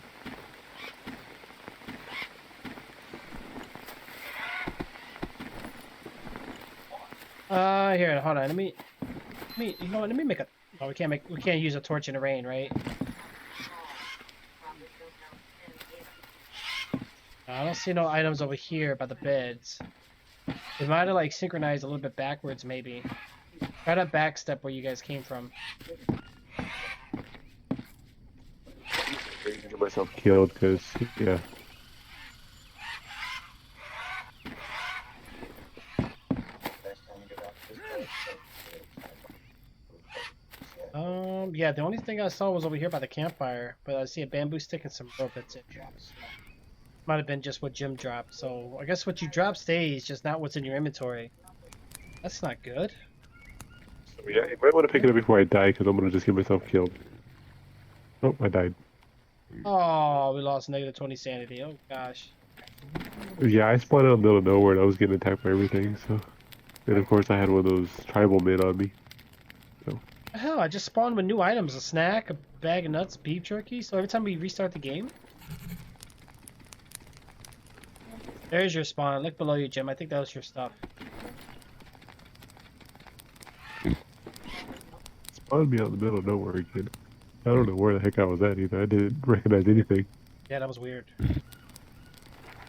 S1: Here, hold on. You know what? Let me make a. Oh, we can't use a torch in the rain, right? I don't see no items over here by the beds. It might have like synchronized a little bit backwards, maybe. Try to backstep where you guys came from.
S2: Get myself killed because, yeah.
S1: Yeah, the only thing I saw was over here by the campfire, but I see a bamboo stick and some rope. That's it. Might have been just what Jim dropped. So I guess what you drop stays, just not what's in your inventory. That's not good.
S2: So, yeah, you might want to pick it up before I die because I'm going to just get myself killed. Oh, I died.
S1: Oh, we lost negative 20 sanity. Oh gosh.
S2: Yeah, I spawned out in the middle of nowhere and I was getting attacked by everything, so. And of course, I had one of those tribal men on me.
S1: Hell, I just spawned with new items: a snack, a bag of nuts, beef jerky. So every time we restart the game, there's your spawn. Look below you, Jim. I think that was your stuff.
S2: Spawned me out in the middle of nowhere again. I don't know where the heck I was at either. I didn't recognize anything.
S1: Yeah, that was weird.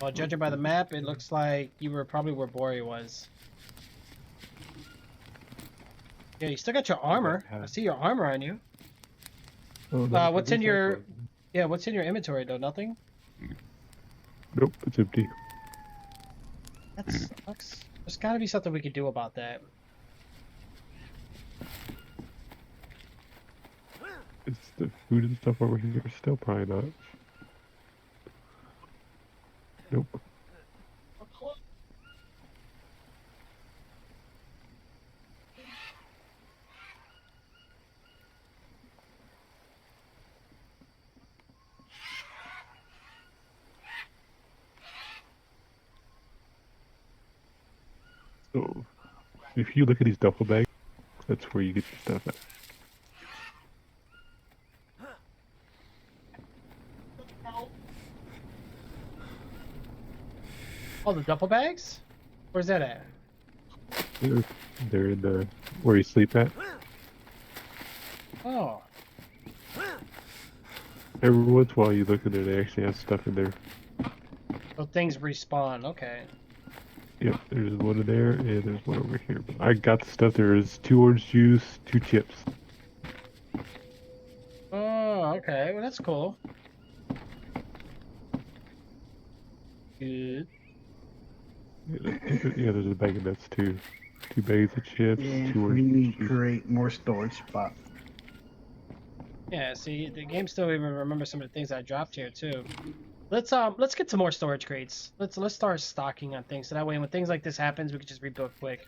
S1: Well, judging by the map, it looks like you were probably where Bori was. Yeah, you still got your armor. I see your armor on you.
S2: Oh, no,
S1: What's in your... Yeah, what's in your inventory, though? Nothing?
S2: Nope, it's empty.
S1: That sucks. There's gotta be something we could do about that.
S2: Is the food and stuff over here still probably not? Nope. So, if you look at these duffel bags, that's where you get your stuff at.
S1: Oh, the duffel bags? Where's that at?
S2: They're in the where you sleep at.
S1: Oh.
S2: Every once in a while you look in there, they actually have stuff in there.
S1: So things respawn. Okay.
S2: Yep, there's one in there, and there's one over here. I got the stuff. There's 2 orange juice, 2 chips.
S1: Oh, okay. Well, that's cool. Good.
S2: Yeah, there's a bag of nuts too. 2 bags of chips,
S3: Yeah,
S2: 2
S3: we
S2: orange
S3: need to
S2: juice.
S3: create more storage spot.
S1: Yeah, see, the game still even remembers some of the things I dropped here too. Let's get some more storage crates. Let's start stocking on things so that way when things like this happens, we can just rebuild quick.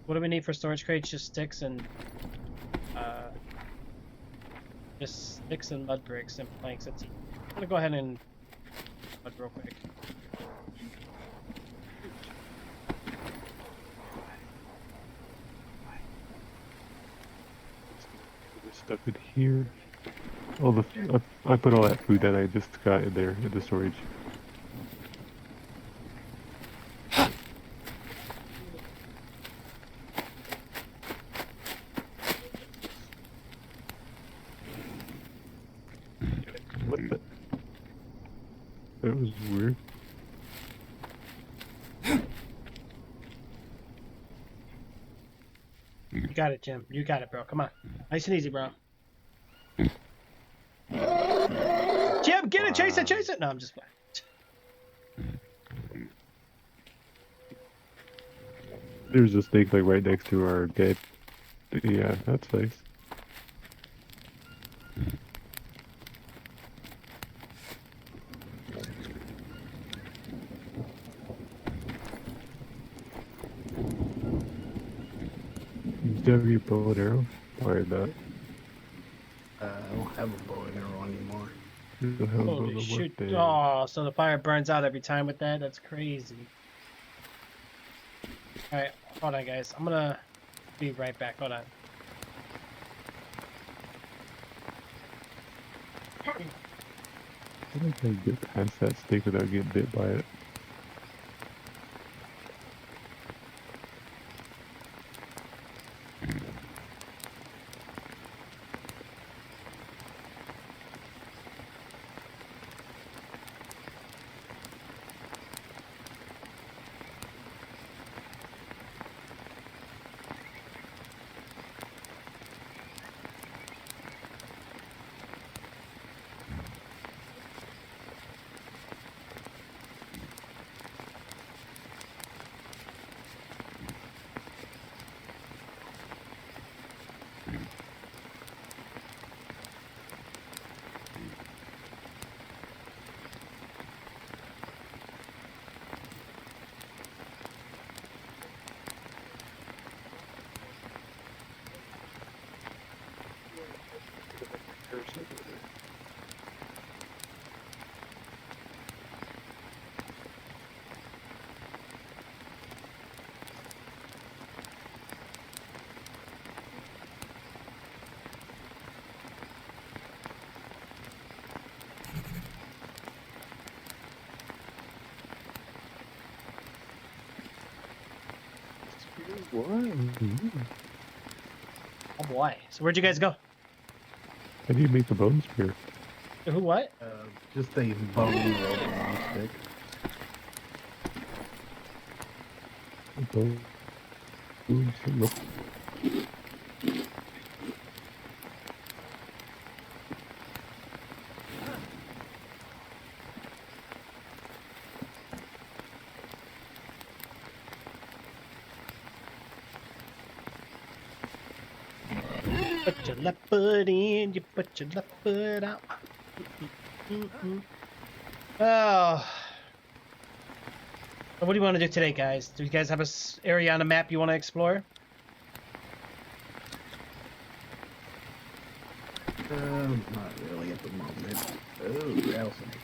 S1: What do we need for storage crates? Just sticks and mud bricks and planks. That's it. I'm gonna go ahead and mud real quick.
S2: There's stuff in here. All the I put all that food that I just got in there in the storage. That was weird.
S1: You got it, Jim. You got it, bro. Come on. Nice and easy, bro. Jim, get it! Chase it! Chase it! No, I'm just playing.
S2: There's a snake like right next to our dead. Yeah, that's nice. You still have your bow and arrow? Or not?
S3: I don't have a bow and arrow anymore.
S2: You don't have a bow
S1: Holy
S2: no more?
S1: shoot.
S2: Damn.
S1: Oh, so the fire burns out every time with that? That's crazy. Alright, hold on, guys. I'm gonna be right back. Hold on.
S2: I don't think I can get past that snake without getting bit by it. What?
S1: Oh boy. So where'd you guys go?
S2: How do you make the bone spear?
S1: Who, what?
S3: Just a bone rope long stick.
S2: Bone. Look.
S1: Put your left foot in, you put your left foot out. Oh. So what do you want to do today, guys? Do you guys have a area on the map you want to explore?
S3: Not really at the moment. Oh, rattlesnake.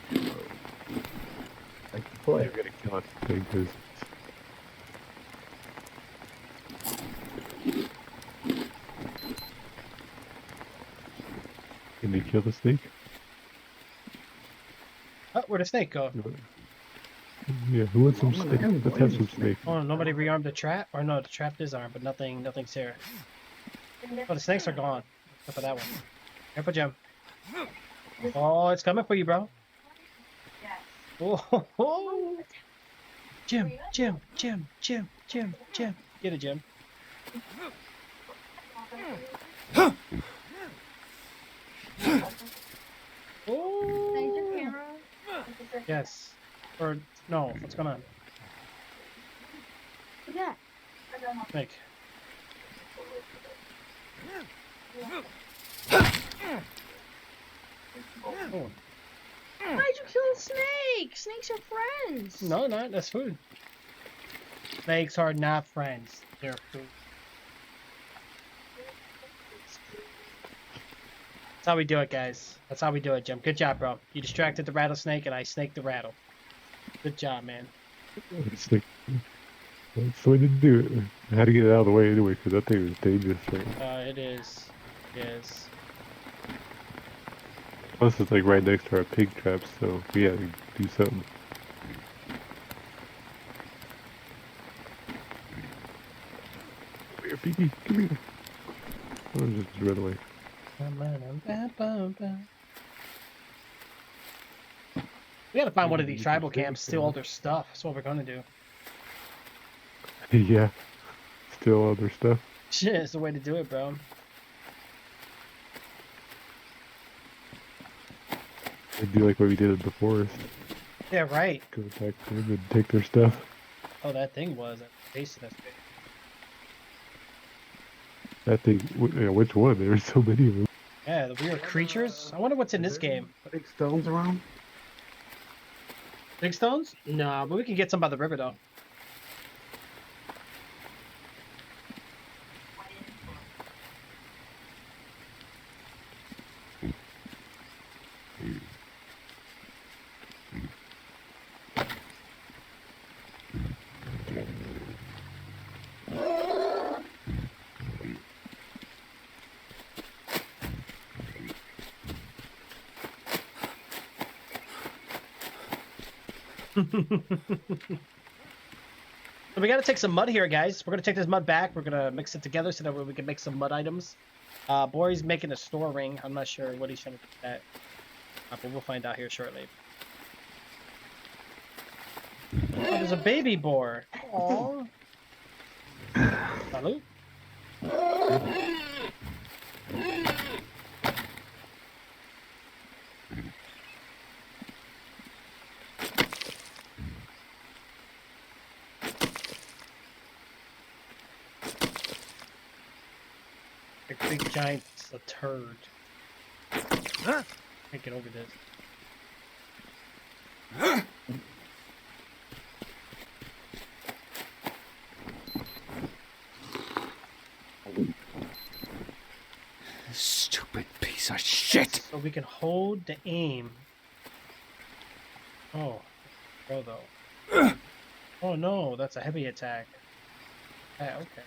S3: Like the play.
S2: You're gonna kill us because can you kill the snake?
S1: Oh, where'd the snake go?
S2: Yeah, who wants some
S3: I'm gonna
S2: snake?
S3: have
S2: Let's have some
S3: snake.
S2: snake.
S1: Oh, nobody rearmed the trap? Or no, the trap is armed, but nothing's here. Oh, the snakes are gone. Except for that one. Careful, Jim. Oh, it's coming for you, bro.
S4: Yes.
S1: Oh, oh. Jim. Get it, Jim. Oh.
S4: Camera.
S1: Yes. Or, no, what's going on?
S4: Yeah.
S1: Snake. Oh.
S4: Why'd you kill a snake? Snakes are friends.
S1: No, not. That's food. Snakes are not friends. They're food. That's how we do it, guys. That's how we do it, Jim. Good job, bro. You distracted the rattlesnake, and I snaked the rattle. Good job, man.
S2: Snake. That's the way to do it. I had to get it out of the way anyway because that thing was dangerous. Right?
S1: It is. It is.
S2: Plus, it's like right next to our pig traps, so we had to do something. Come here, Piggy. Come here. Oh, just run away.
S1: We gotta find one of these tribal camps, steal all their stuff. That's what we're gonna do.
S2: Yeah. Still other stuff.
S1: Shit, it's the way to do it, bro.
S2: I'd do like what we did in the forest.
S1: Yeah, right.
S2: Go back to them and take their stuff.
S1: Oh, that thing was chasing us.
S2: That thing, which one? There were so many of them.
S1: Yeah, the weird creatures. I wonder what's in this game.
S3: Big stones around?
S1: Big stones? No, but we can get some by the river though. So we gotta take some mud here, guys. We're gonna take this mud back. We're gonna mix it together so that we can make some mud items. Bori's making a store ring. I'm not sure what he's trying to do with that. But we'll find out here shortly. Oh, there's a baby boar. Aww. Salud. A big giant a turd. Can't get over this.
S6: Stupid piece of shit.
S1: So we can hold the aim. Oh, throw though. Oh no, that's a heavy attack. Yeah, okay.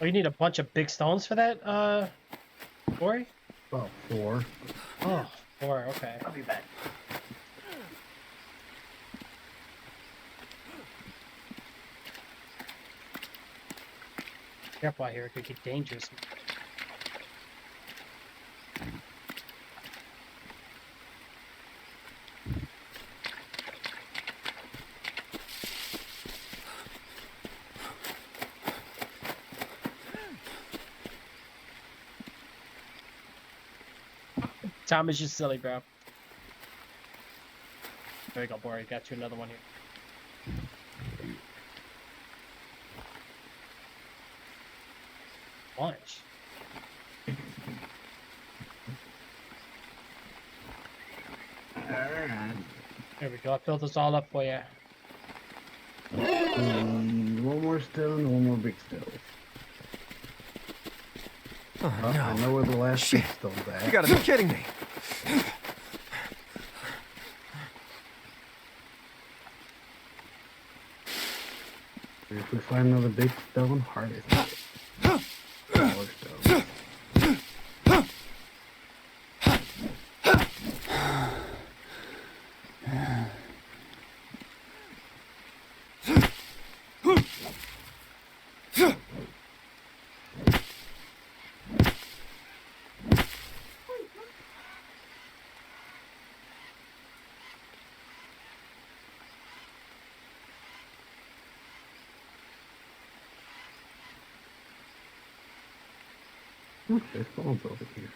S1: Oh, you need a bunch of big stones for that, Corey?
S3: About 4.
S1: Oh, 4, okay.
S3: I'll be back.
S1: Careful out here, it could get dangerous. Tom is just silly, bro. There you go, Bori. Got you another one here. Launch.
S3: Alright.
S1: There we go. I filled this all up for you.
S3: One more stone, one more big stone.
S7: Oh,
S3: I
S7: no.
S3: know where the last
S7: Shit.
S3: big stone's at.
S7: You gotta be kidding me.
S3: If we find another big stone, hard as it. Smaller stone. There's stones over here.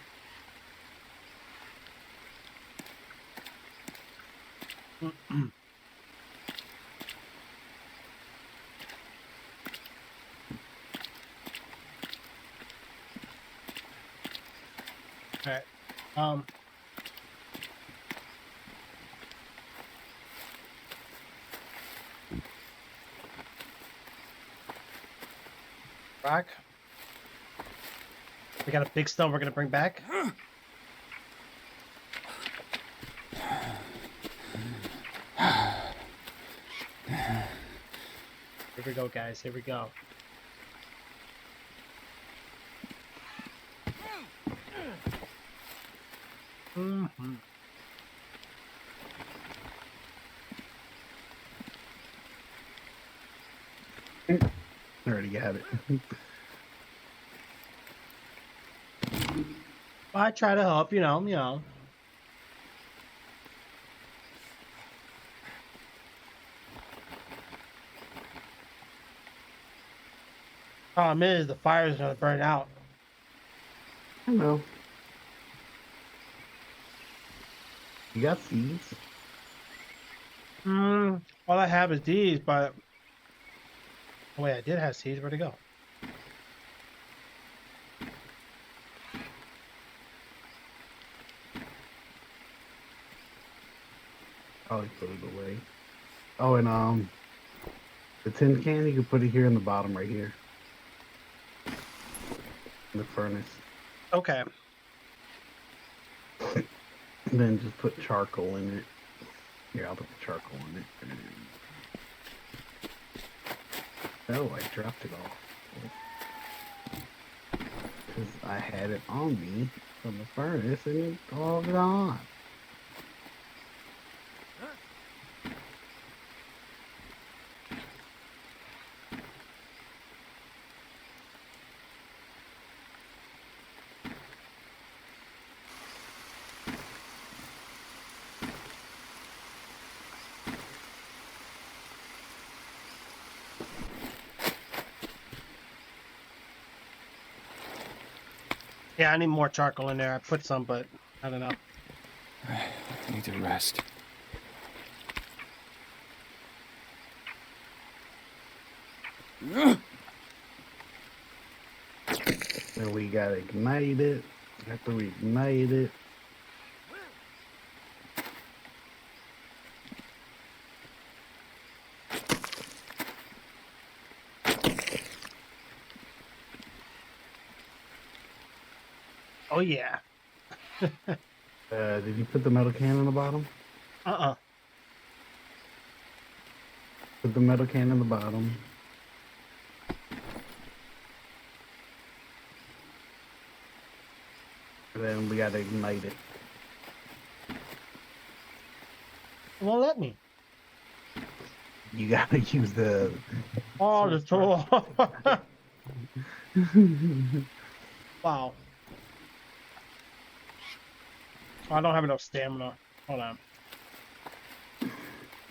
S1: Alright. Rock. We got a big stone we're gonna bring back. Here we go, guys. Here we go.
S3: I already got it.
S1: I try to help, you know. Problem is, the fire's gonna burn out.
S3: I know. You got seeds.
S1: All I have is these, but oh wait, I did have seeds. Where'd it go?
S3: Probably put it away. Oh, and the tin can, you can put it here in the bottom right here. In the furnace.
S1: Okay.
S3: And then just put charcoal in it. Here, I'll put the charcoal in it. Oh, I dropped it all. Because I had it on me from the furnace and it's all gone.
S1: Yeah, I need more charcoal in there. I put some, but I don't know.
S6: I need to rest.
S3: Then we gotta ignite it. After we ignite it,
S1: Oh yeah.
S3: did you put the metal can in the bottom? Put the metal can in the bottom. And then we gotta ignite it.
S1: It won't let me.
S3: You gotta use the.
S1: Oh, the tool. Wow. I don't have enough stamina. Hold on.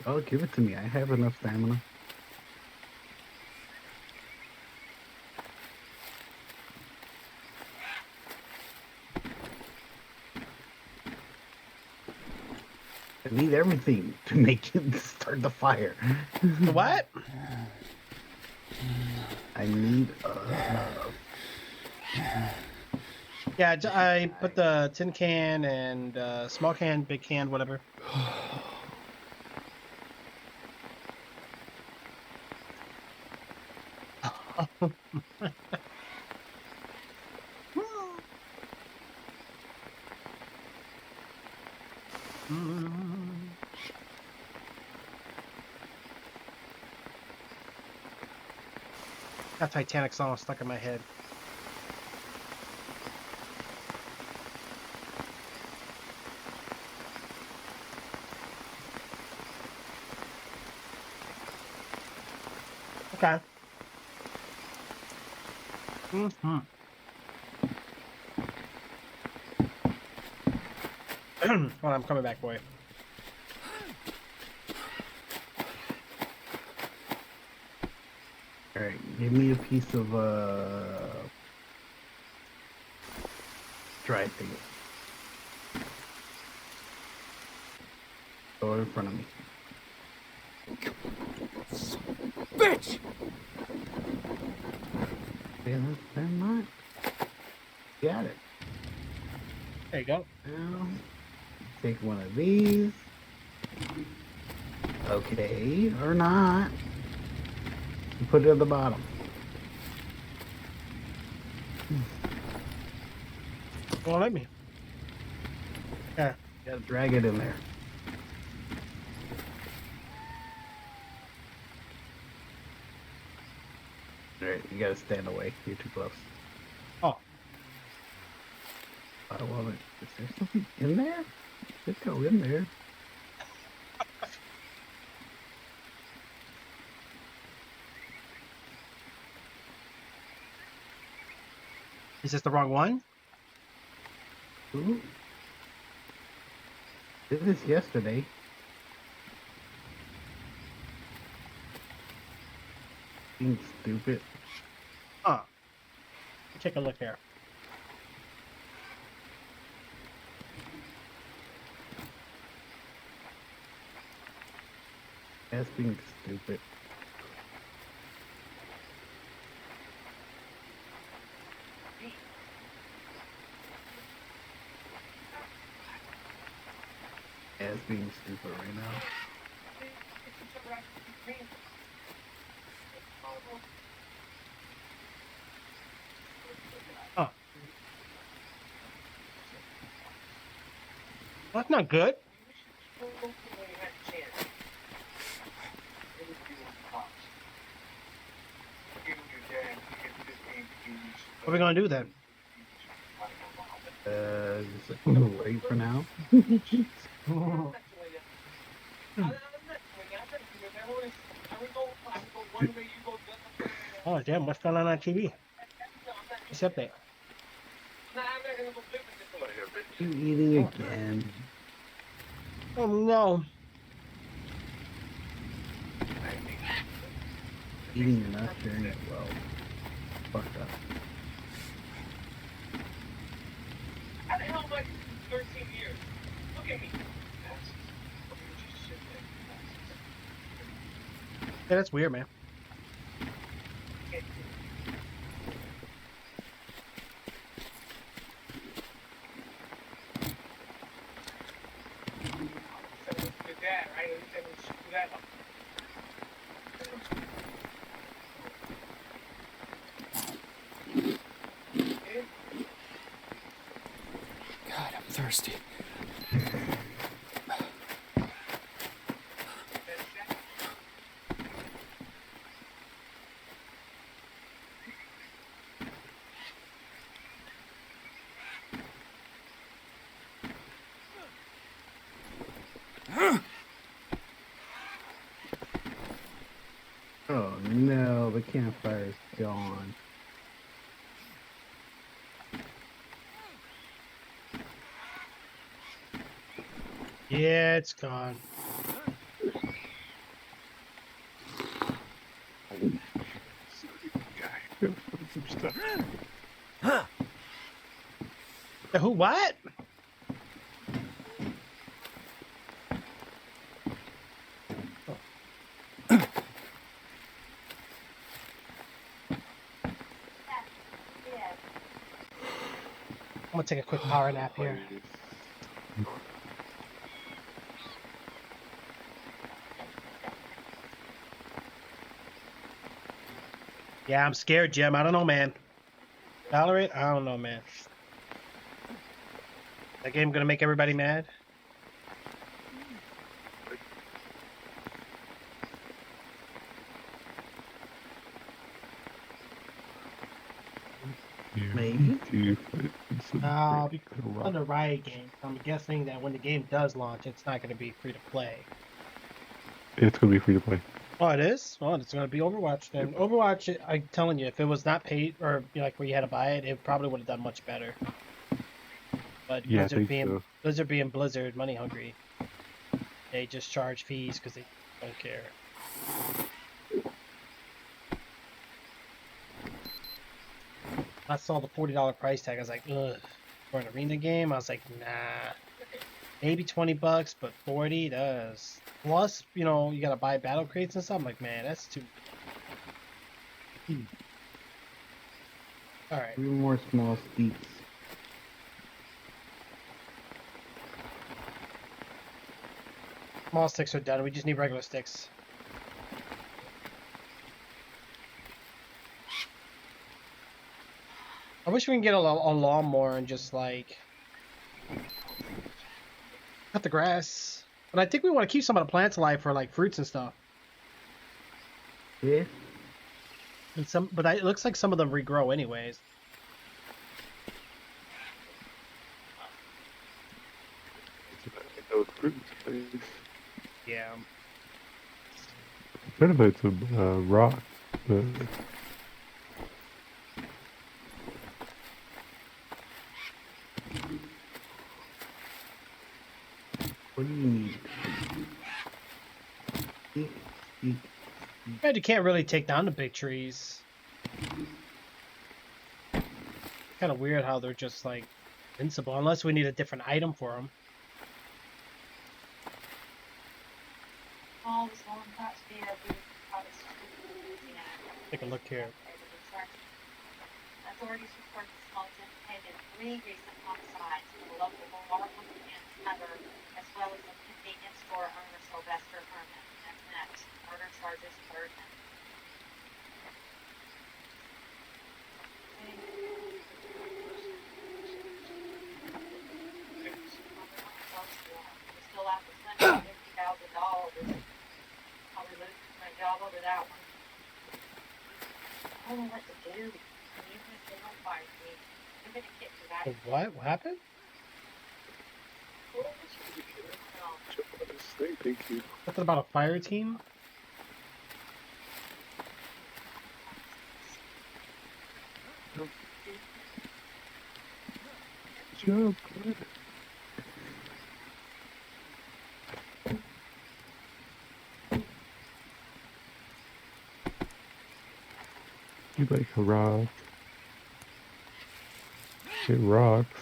S3: Oh, give it to me. I have enough stamina. I need everything to make it start the fire.
S1: The what?
S3: I need.
S1: Yeah, I put the tin can and small can, big can, whatever. That Titanic song stuck in my head. Okay. Mm-hmm. Hold on, I'm coming back, boy.
S3: Alright, give me a piece of dry thing. Throw it in front of me.
S6: Bitch!
S3: Yeah, never mind. Got it.
S1: There you go.
S3: Now, take one of these. Okay, or not. And put it at the bottom.
S1: Won't let me. Yeah.
S3: You gotta drag it in there. Alright, you gotta stand away. You're too close.
S1: Oh.
S3: Oh, well, is there something in there? Just go in there.
S1: Is this the wrong one?
S3: Ooh. Did this yesterday. Being stupid.
S1: Huh. Take a look here.
S3: That's being stupid. That's being stupid right now.
S1: Huh. Well, that's not good. What are we gonna do then?
S3: Just wait for now.
S1: Oh damn, what's going on TV? What's the update?
S3: You eating again?
S1: Oh no.
S3: Eating and not sharing it well. Fucked up.
S5: How the hell am I 13 years? Look at me.
S1: Yeah, that's weird, man.
S5: Your dad, right? He said we'll screw that up.
S6: God, I'm thirsty.
S3: Oh no, the campfire's gone.
S1: Yeah, it's gone.
S2: Some stuff.
S1: Who? What? I'm gonna take a quick power nap here. Yeah, I'm scared, Jim. I don't know, man. Valorant? I don't know, man. That game gonna make everybody mad?
S2: Yeah,
S3: Maybe.
S2: too, but it's
S1: No,
S2: a
S1: because
S2: great
S1: it's
S2: rock.
S1: on the Riot game. I'm guessing that when the game does launch, it's not gonna be free to play.
S2: It's gonna be free to play.
S1: Oh, it is? Well, it's gonna be Overwatch then. Overwatch, I'm telling you, if it was not paid or like where you had to buy it, it probably would have done much better. But
S2: Yeah, I
S1: Blizzard
S2: think
S1: being
S2: so.
S1: Blizzard being Blizzard, money hungry, they just charge fees because they don't care. I saw the $40 price tag. I was like, ugh. For an arena game, I was like, nah. Maybe $20, but 40 does. Plus, you know, you gotta buy battle crates and stuff. I'm like, man, that's too. All right.
S3: 3 more small steaks.
S1: Small sticks are done. We just need regular sticks. I wish we can get a lawnmower and just like cut the grass. But I think we want to keep some of the plants alive for like fruits and stuff.
S3: Yeah.
S1: And some, but it looks like some of them regrow anyways.
S2: Those fruits, please.
S1: Yeah.
S2: I'm trying to find some rock, but
S3: What do you need? Eek, eek.
S1: Right, you can't really take down the big trees. Kind of weird how they're just like invincible, unless we need a different item for them.
S4: All this long thought to be our products.
S1: Take a look here.
S4: Authorities report the Smelton committed 3 recent homicides in the local bar and cover, as well as the convenience store owner Sylvester Herman. Next, murder charges burden. Still out to spend $50,000. Probably lose my job over that one. I don't know what to do. Even if they don't fire me, I'm gonna get to that.
S1: What? What happened?
S4: No.
S2: Thank you.
S1: Something about a fire team?
S2: Job, good. You like hurrah. It rocks.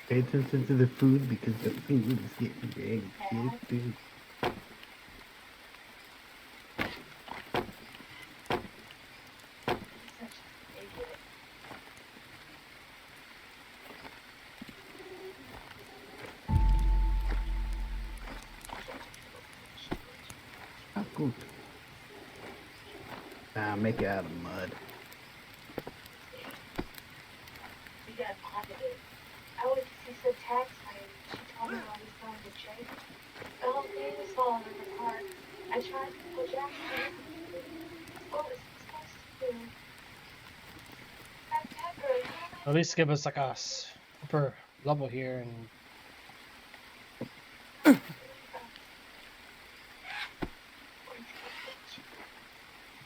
S3: Pay attention to the food because the food is getting big. Good food.
S4: Such an idiot.
S3: Ah, good. Nah, make it out of mud.
S4: You got positive. I went to see some tax lady. She told me I was going to jail. The whole thing was falling apart. I tried to pull Jack in. What was I supposed to do? That pepper.
S1: At least give us like a super level here and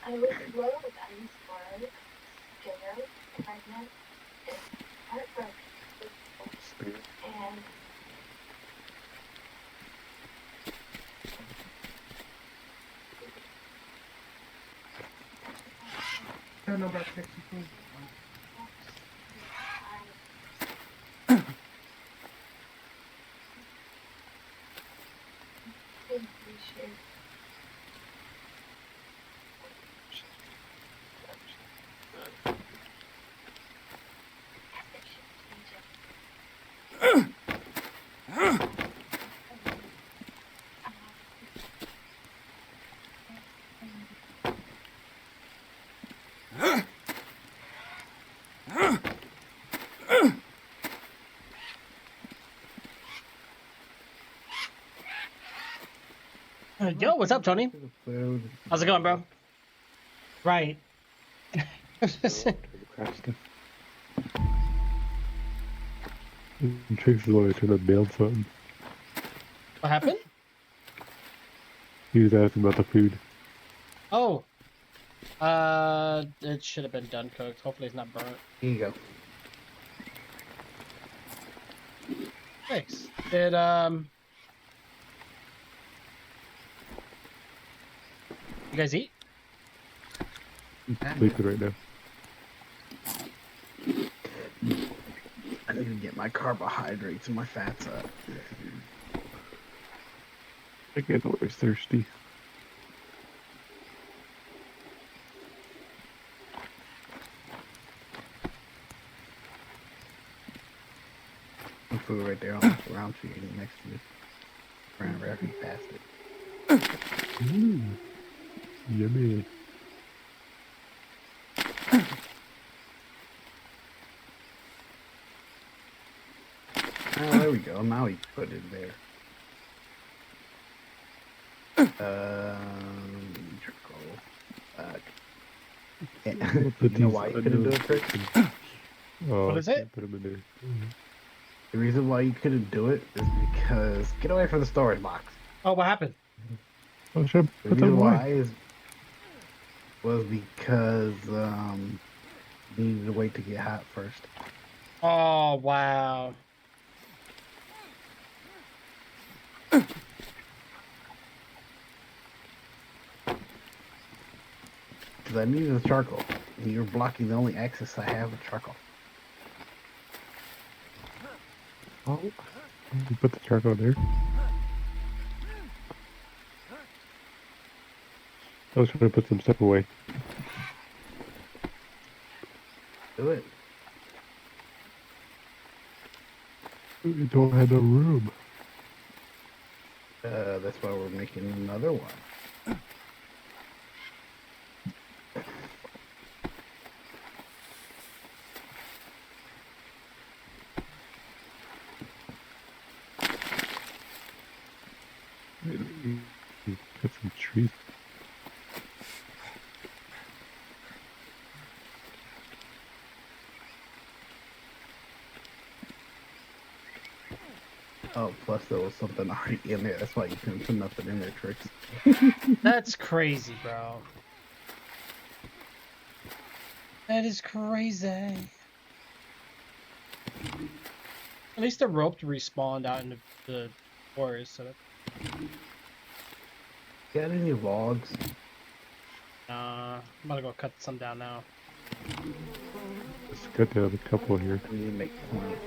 S4: I was low, I was slow, scared, pregnant, and heartbroken. And
S3: I don't know about Texas food.
S4: I think we should. I think we should change it.
S1: Yo, what's up, Tony? How's it going, bro? Right.
S2: Tricks is always trying to mail something.
S1: What happened?
S2: He was asking about the food.
S1: Oh. It should have been done cooked. Hopefully it's not burnt.
S3: Here you go.
S1: Thanks. Did, you guys eat?
S2: Liquid right now.
S3: I need to get my carbohydrates and my fats up.
S2: I get always thirsty.
S3: The food right there on the round tree next to you. Around where you passed it.
S2: Yummy.
S3: Oh, there we go. Now he put it there. You know why you couldn't do it, Chris?
S2: Oh,
S1: What is
S2: I
S1: it?
S2: can't put him in there.
S3: The reason why you couldn't do it is because get away from the storage box.
S1: Oh, what happened?
S2: Oh, should I
S3: The
S2: put them
S3: reason
S2: away?
S3: why was because you needed to wait to get hot first.
S1: Oh, wow.
S3: Because I needed the charcoal. And you're blocking the only access I have with charcoal.
S2: Oh, you put the charcoal there. I was trying to put some stuff away.
S3: Do it.
S2: We don't have no room.
S3: That's why we're making another one.
S2: Got some trees.
S3: Oh, plus there was something already in there. That's why you couldn't put nothing in there, Tricks.
S1: That's crazy, bro. That is crazy. At least the rope respawned out in the forest, so
S3: Got any logs?
S1: I'm gonna go cut some down now.
S2: Let's cut down a couple here.
S3: I need to make planks.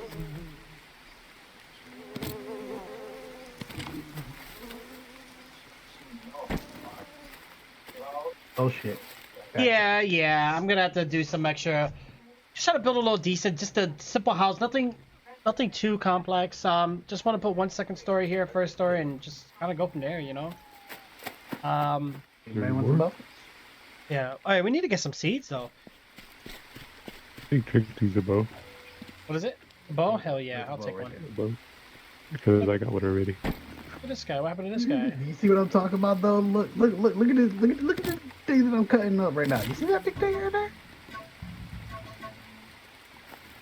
S3: Oh shit. Gotcha.
S1: Yeah, I'm gonna have to do some extra. Just try to build a little decent, just a simple house, nothing too complex. Just want to put 1 second story here, first story, and just kind of go from there, you know.
S3: Anybody want some buffalo?
S1: Yeah. All right, we need to get some seeds though.
S2: I think Trick needs a bow.
S1: What is it? A bow? Hell yeah,
S3: There's a
S1: I'll
S3: bow
S1: take
S3: right
S1: one.
S3: there.
S2: A bow. Because I got one already.
S1: Look at this guy. What happened to this guy?
S3: You see what I'm talking about though? Look at this. Look at this thing that I'm cutting up right now. You see that big thing right there?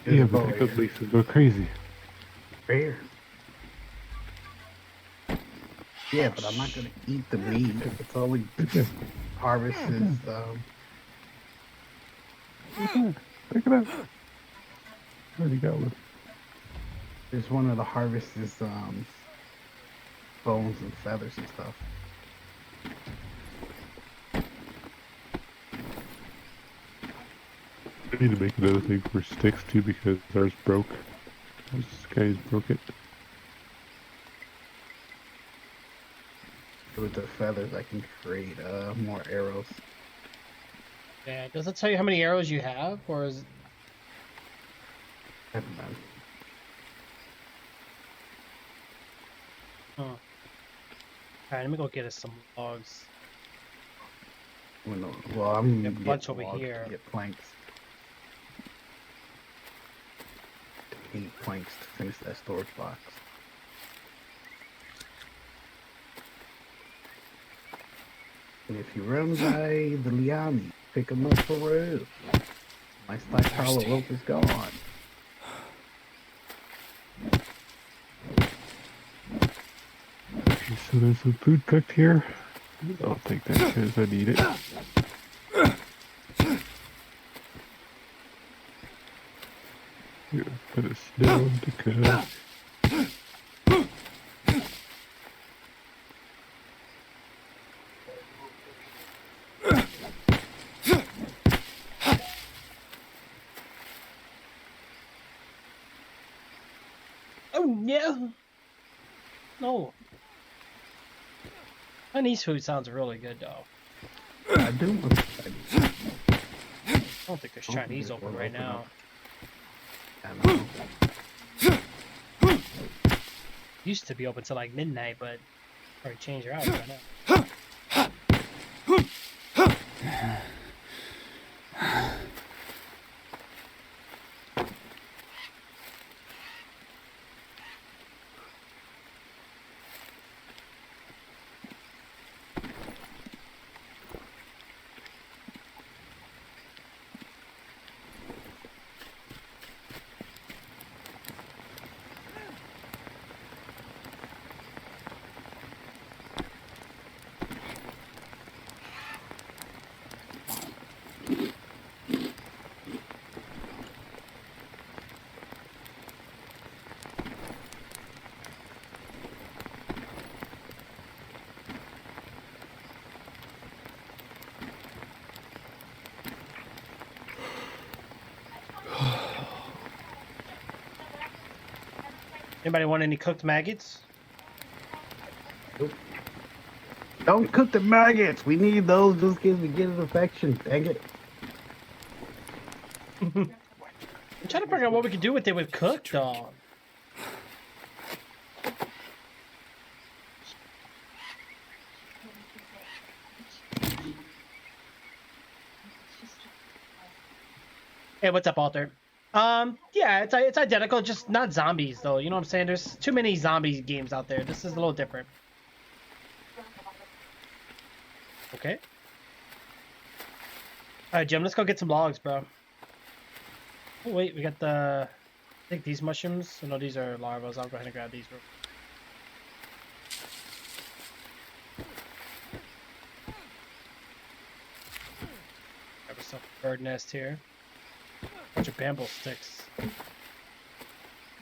S3: There's
S2: Yeah,
S3: a
S2: but
S3: bow
S2: that
S3: right
S2: good
S3: here.
S2: leases go crazy.
S3: Right here. Yeah, but I'm not gonna eat the meat if it's only harvest is
S2: Pick it up. Already got one.
S3: there's one of the harvests is bones and feathers and stuff.
S2: I need to make another thing for sticks too because ours broke. This guy's broke it.
S3: With the feathers I can create more arrows.
S1: Yeah. Does it tell you how many arrows you have, or is?
S3: Haven't done.
S1: Oh. All right, let me go get us some logs.
S3: Well, I'm
S1: Got a
S3: gonna
S1: bunch
S3: get
S1: over
S3: logs to
S1: here.
S3: Get planks. 8 planks to finish that storage box. And if you run by the liani, pick them up for rope. My stockpile of rope is gone.
S2: Okay, so there's some food cooked here. I'll take that because I need it. Here, put a stone to cook.
S1: Oh no! No. Chinese food sounds really good though.
S3: I do want Chinese.
S1: I don't think there's
S3: I don't think
S1: Chinese
S3: there's
S1: open
S3: one
S1: right
S3: open
S1: now.
S3: up. I know.
S1: Used to be open till like midnight, but probably changed their hours by now. Anybody want any cooked maggots?
S3: Don't cook the maggots. We need those just in case we get an infection. Dang it.
S1: I'm trying to figure out what we could do with it with cooked, though. Hey, what's up, Alter? Yeah, it's identical, just not zombies, though. You know what I'm saying? There's too many zombie games out there. This is a little different. Okay. Alright, Jim, let's go get some logs, bro. Oh, wait, we got the... I think these mushrooms... Oh, no, these are larvas. I'll go ahead and grab these, bro. Grab yourself a bird nest here. Bunch of bamboo sticks.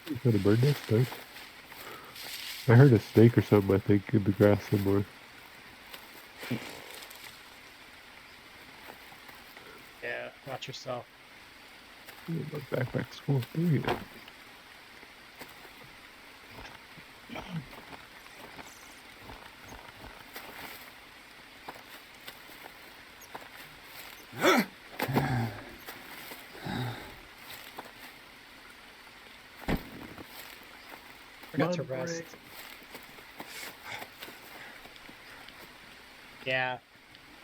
S2: Is that a bird nest? Nice. I heard a snake or something, I think, in the grass somewhere.
S1: Yeah, watch yourself.
S2: Ooh, my backpack's full. Dang it.
S1: Forgot to rest. Yeah.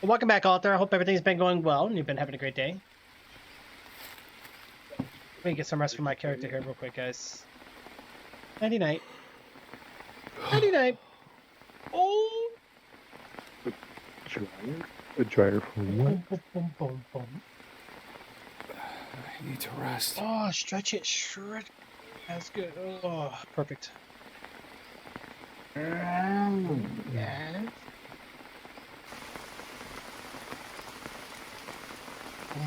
S1: Well, welcome back, Alter. I hope everything's been going well and you've been having a great day. Let me get some rest for my character here real quick, guys. Nighty night. Nighty night. Oh.
S2: Dryer? A dryer for what?
S1: Boom, boom, boom, boom, boom.
S6: I need to rest.
S1: Oh, stretch it, shred. That's good. Oh, perfect.
S3: Yeah.
S1: Boom,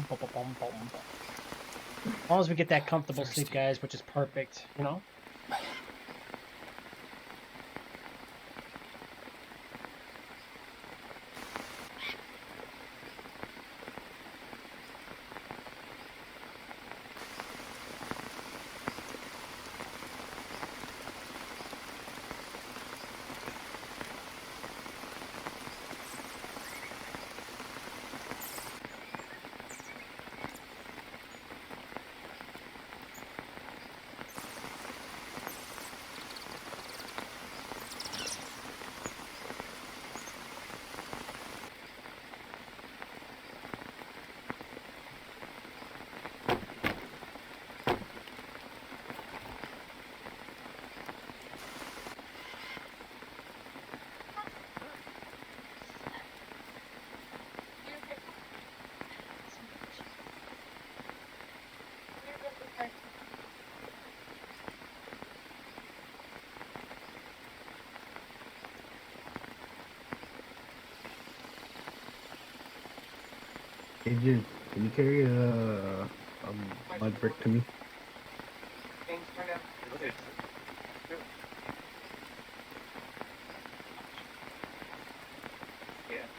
S1: boom, boom, boom, boom, boom. As long as we get that comfortable sleep, guys, which is perfect, you know?
S3: Agent, can you carry a mud brick to me?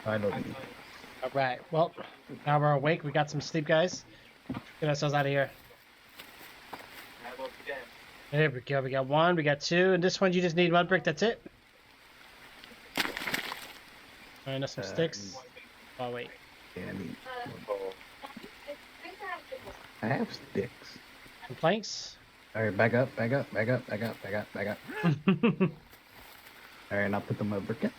S3: I don't need.
S1: All right. Well, now we're awake. We got some sleep, guys. Get ourselves out of here. There we go. We got one. We got two. And this one, you just need one brick. That's it. All right, now some sticks. Oh, wait.
S3: Yeah, I have sticks.
S1: Some planks.
S3: Alright, back up. Alright, I'll put the mud brick in.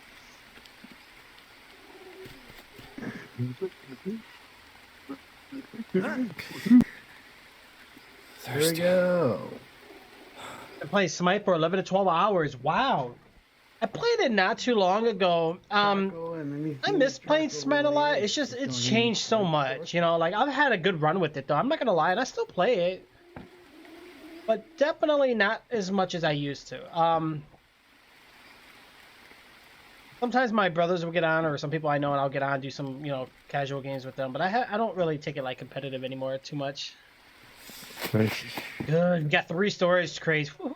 S3: There we go.
S1: I played Smite for 11 to 12 hours. Wow. I played it not too long ago. I miss playing Smite a lot. It's just, it's changed so much. You know, like, I've had a good run with it, though. I'm not going to lie, and I still play it. But definitely not as much as I used to. Sometimes my brothers will get on, or some people I know, and I'll get on, do some, you know, casual games with them. But I don't really take it, like, competitive anymore too much.
S2: Nice.
S1: Good. We got 3 stories. Crazy. Woo.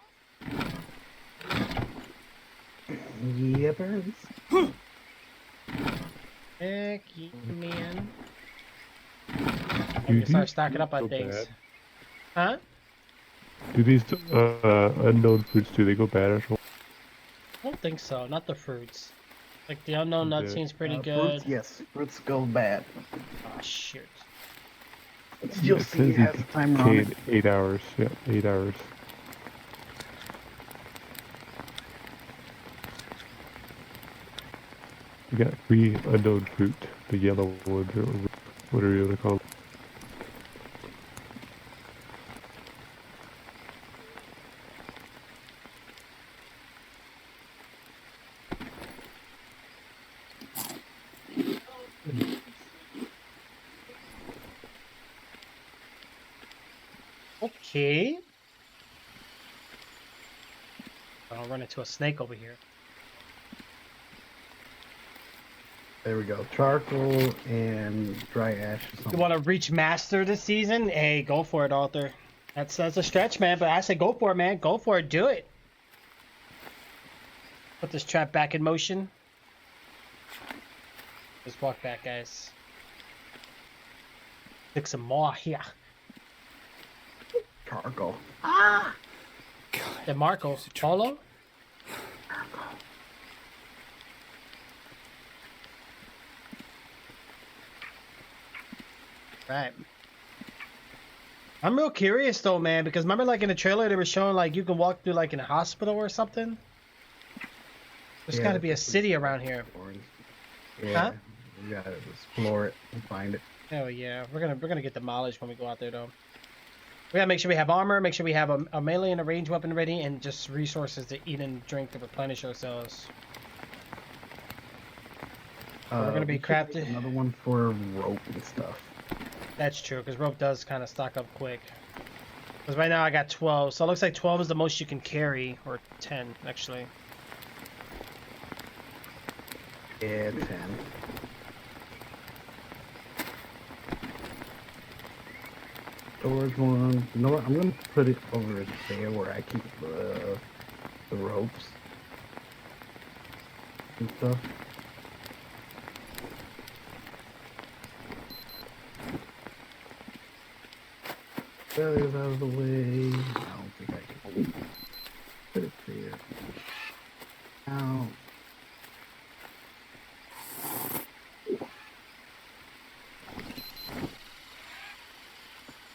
S3: Yippers.
S1: Heck yeah, man.
S2: You
S1: Start stocking up on
S2: so
S1: things.
S2: bad.
S1: Huh?
S2: Do these unknown fruits, do they go bad at all?
S1: I don't think so. Not the fruits. Like the unknown nut
S2: Okay.
S1: seems pretty
S3: Fruits,
S1: good.
S3: yes, fruits go bad.
S1: Oh shoot.
S3: You'll
S2: It
S3: see
S2: says
S3: it has a timer on
S2: decay
S3: it.
S2: in 8 hours. Yeah, 8 hours. We got 3 unknown fruit, the yellow ones, or whatever you want to call them.
S1: Okay. I'll run into a snake over here.
S3: There we go. Charcoal and dry ash or
S1: You
S3: something.
S1: want to reach master this season? Hey, go for it, Arthur. That's a stretch, man. But I say go for it, man. Go for it. Do it. Put this trap back in motion. Just walk back, guys. Take some more here.
S3: Charcoal.
S6: God.
S1: The Marco. Polo? Right. I'm real curious though, man, because remember like in the trailer they were showing like you can walk through like in a hospital or something? There's
S3: Yeah,
S1: gotta be a
S3: it's
S1: city around here.
S3: Yeah.
S1: Huh?
S3: You gotta explore it and find it.
S1: Oh yeah, we're gonna get demolished when we go out there though. We gotta make sure we have armor, make sure we have a melee and a ranged weapon ready, and just resources to eat and drink to replenish ourselves. We're gonna be
S3: we should make
S1: crafted.
S3: Another one for rope and stuff.
S1: That's true, because rope does kind of stock up quick. Because right now I got 12, so it looks like 12 is the most you can carry, or 10 actually.
S3: Yeah, 10. Storage one. You know what? I'm gonna put it over there where I keep the ropes and stuff. Failures out of the way. I don't think I can put it there. Now.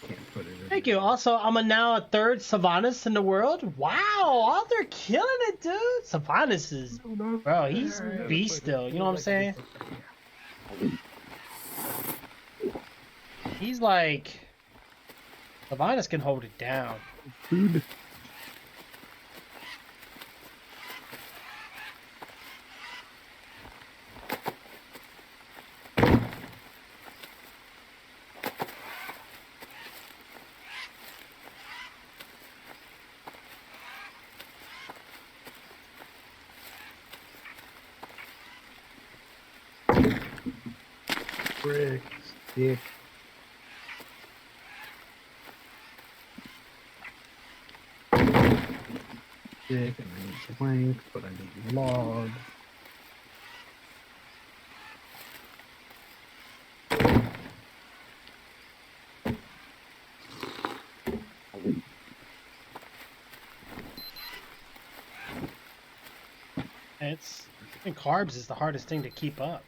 S3: Can't put it in
S1: Thank
S3: there.
S1: you. Also, I'm now a third Sylvanas in the world. Wow, they're killing it, dude. Sylvanas is, bro, he's beast still. You know what I'm saying? He's like, Sylvanas can hold it down.
S2: Food.
S3: Brick, stick. Stick, and I need planks, but I need logs.
S1: I think carbs is the hardest thing to keep up.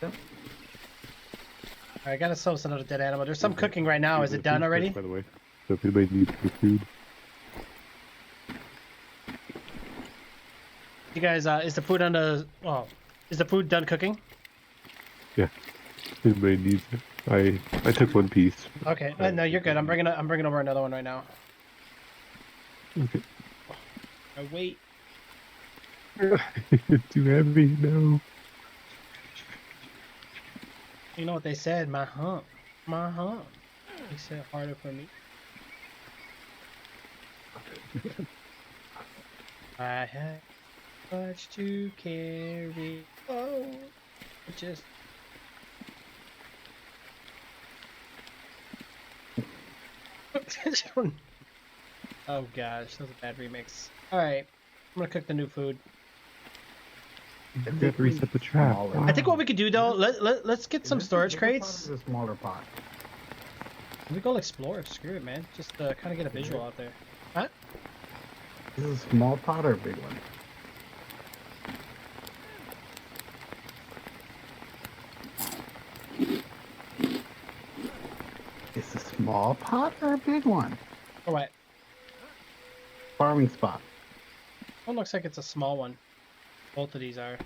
S3: Yep.
S1: I gotta sell another dead animal. There's some cooking right now. Is it done already?
S2: By the way, so if anybody needs the food,
S1: You guys, is the food on the? Oh, is the food done cooking?
S2: yeah, if anybody needs it. I took one piece.
S1: Okay, no, you're good. I'm bringing over another one right now.
S2: Okay.
S1: Wait.
S2: Too heavy, no.
S1: You know what they said? My hump. They said harder for me. I had much to carry. Oh, just. Oh gosh, that was a bad remix. All right, I'm gonna cook the new food.
S2: You have to reset the trap.
S3: Smaller.
S1: I think what we could do though, let's get some storage crates.
S3: A smaller pot.
S1: We go explore. Screw it, man. Just kind of get a visual out there. Huh?
S3: Is this a small pot or a big one? Is a small pot or a big one?
S1: Oh, wait.
S3: Farming spot.
S1: One looks like it's a small one. Both of these are.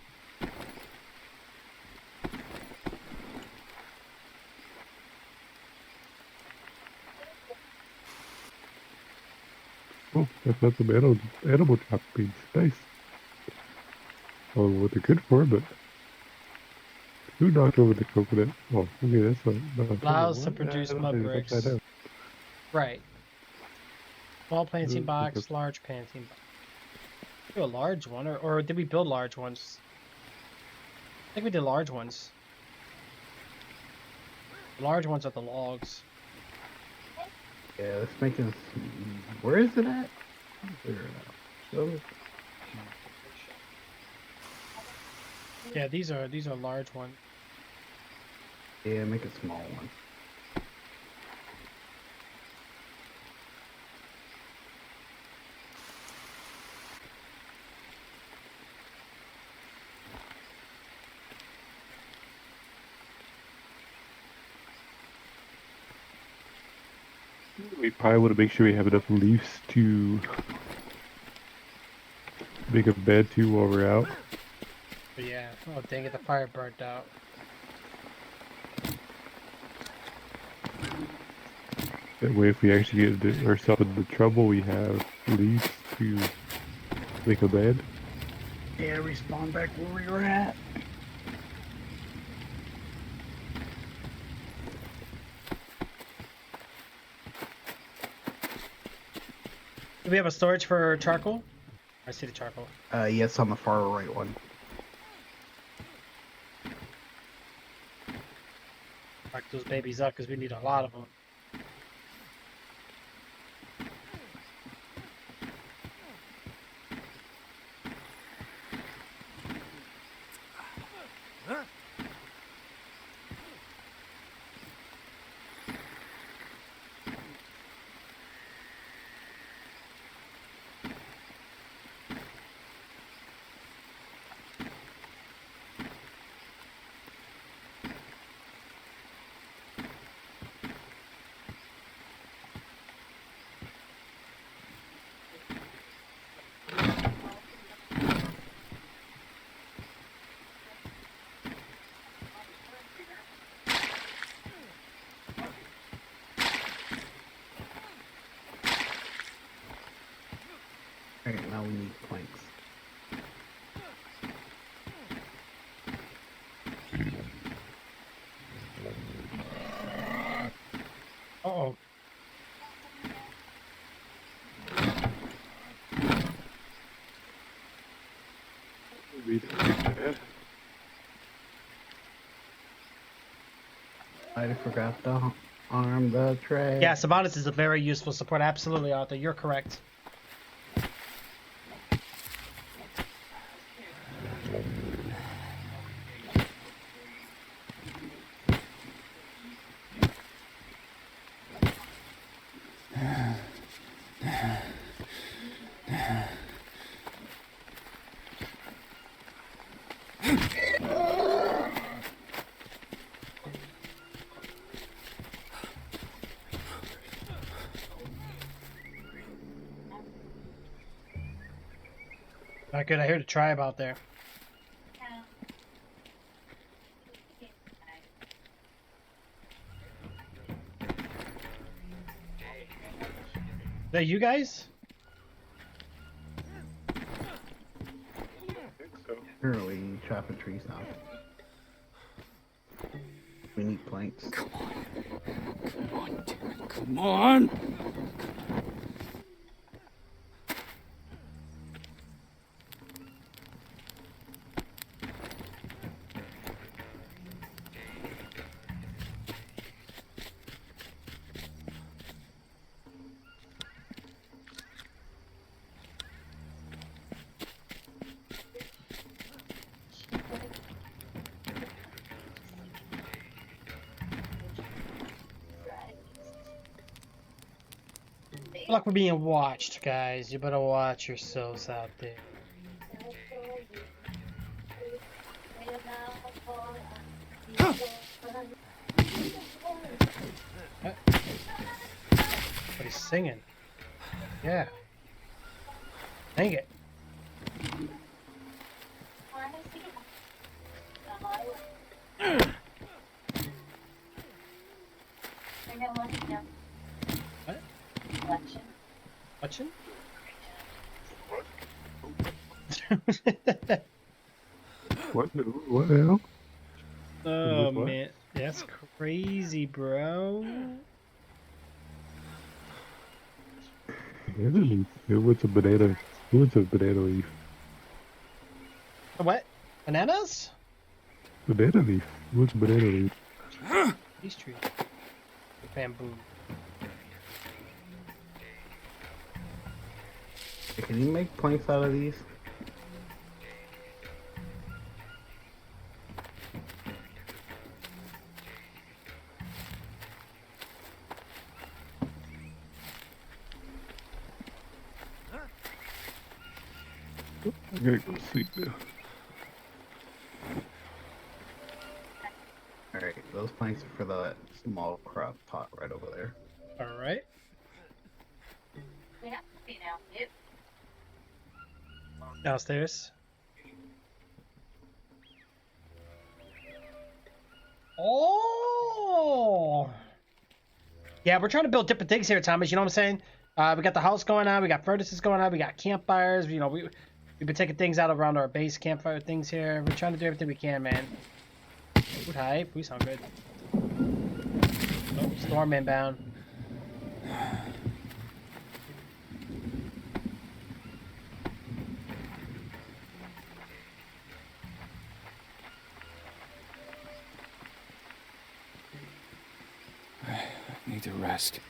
S2: Oh, that's some animal droppings. Nice. I don't know what they're good for, but who knocked over the coconut? Oh, okay, that's not.
S1: Allows to produce mud bricks. Right. Small planting box, large planting box. Do a large one, or did we build large ones? I think we did large ones. The large ones are the logs.
S3: Yeah, let's make it. Where is it at? Figure it out. Show me.
S1: Yeah, these are large ones.
S3: Yeah, make a small one.
S2: We probably want to make sure we have enough leaves to make a bed too while we're out.
S1: But yeah. Oh dang it, the fire burnt out.
S2: That way, if we actually get ourselves into trouble, we have leaves to make a bed.
S3: Yeah, respawn back where we were at.
S1: Do we have a storage for charcoal? I see the charcoal.
S3: Yes, on the far right one.
S1: Mark those babies up because we need a lot of them.
S3: Alright, now we need planks.
S1: Uh-oh.
S3: I forgot to arm the tray.
S1: Yeah, Sabonis is a very useful support. Absolutely, Arthur. You're correct. Not good. I heard a tribe out there. Is that you guys?
S3: Apparently, chopping trees now. We need planks.
S6: Come on. Come on, damn it. Come on.
S1: like we're being watched, guys. You better watch yourselves out there. What? But he's singing. Yeah. Dang it. What? Watching?
S2: What the hell?
S1: Oh
S2: What?
S1: man, that's crazy, bro.
S2: Banana leaf. It was a banana. It was a banana leaf.
S1: What? Bananas?
S2: Banana leaf. It was a banana leaf.
S1: These trees. Bamboo.
S3: Can you make planks out of these?
S2: I gotta go to sleep now.
S3: Alright, those planks are for the small crop pot right over there.
S1: All right. Downstairs. Oh. Yeah, we're trying to build different things here, Thomas. You know what I'm saying? We got the house going on. We got furnaces going on. We got campfires. You know, we've been taking things out around our base campfire things here. We're trying to do everything we can, man. Food hype. We sound good. Oh, storm inbound.
S6: I need to rest.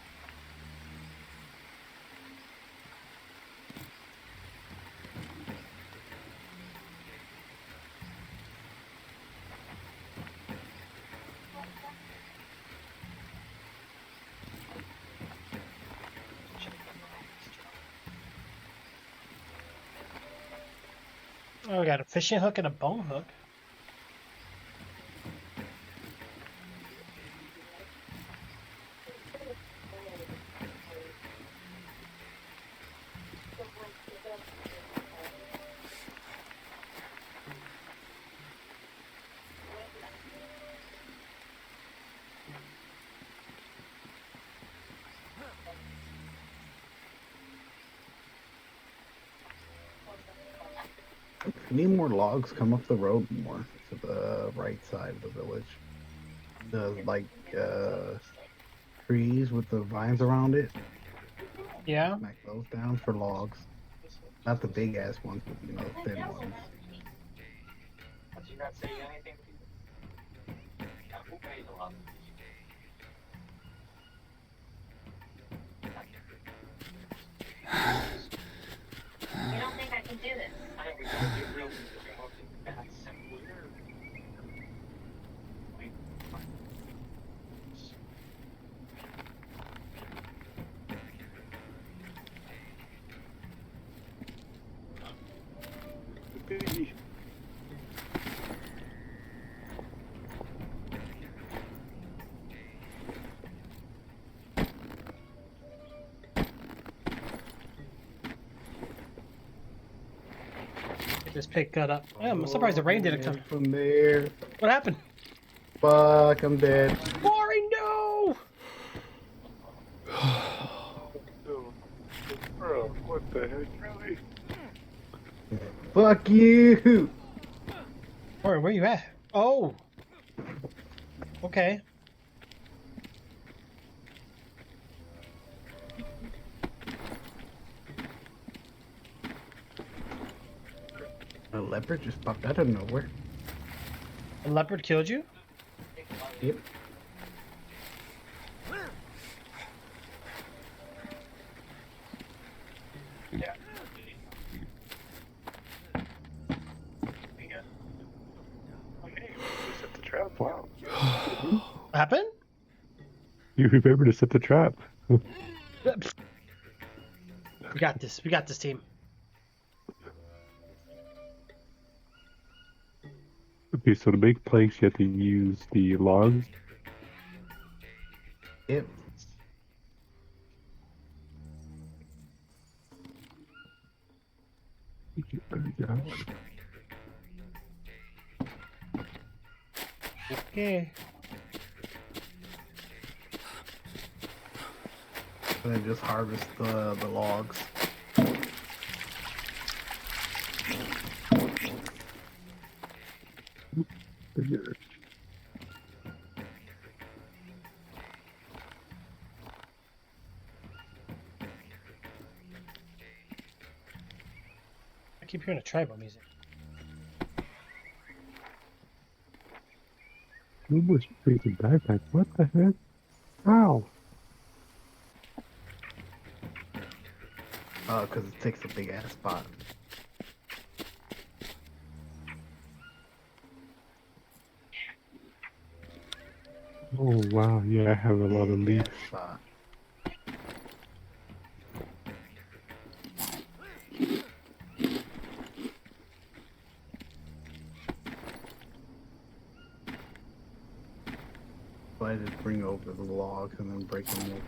S1: Oh, we got a fishing hook and a bone hook.
S3: We need more logs. Come up the road more to the right side of the village. The trees with the vines around it.
S1: Yeah.
S3: Smack those down for logs. Not the big ass ones, but you know, the thin ones.
S5: You not saying anything? Yeah, who pays a lot?
S4: You don't think I can do this?
S5: I think we gotta get real that's weird.
S1: Get this pig cut up. Yeah, I'm surprised the rain didn't come.
S3: From there.
S1: What happened?
S3: Fuck, I'm dead.
S1: Boring, no!
S2: Bro, what the heck, really?
S3: Fuck you!
S1: Boring, where you at? Oh. Okay.
S3: A leopard just popped out of nowhere.
S1: A leopard killed you?
S3: Yep.
S5: Yeah.
S2: Okay, set the trap. Wow.
S1: What happened?
S2: You remember to set the trap.
S1: We got this. We got this, team.
S2: Okay, so to make planks, you have to use the logs.
S3: Yep.
S1: Okay.
S3: And then just harvest the logs.
S1: I keep hearing a tribal music.
S2: Almost freaking backpack. What the heck? Ow!
S3: Because it takes a big ass spot.
S2: Oh wow, yeah, I have a lot of
S3: Big
S2: leaves.
S3: ass spot. So I just bring over the logs and then break them over.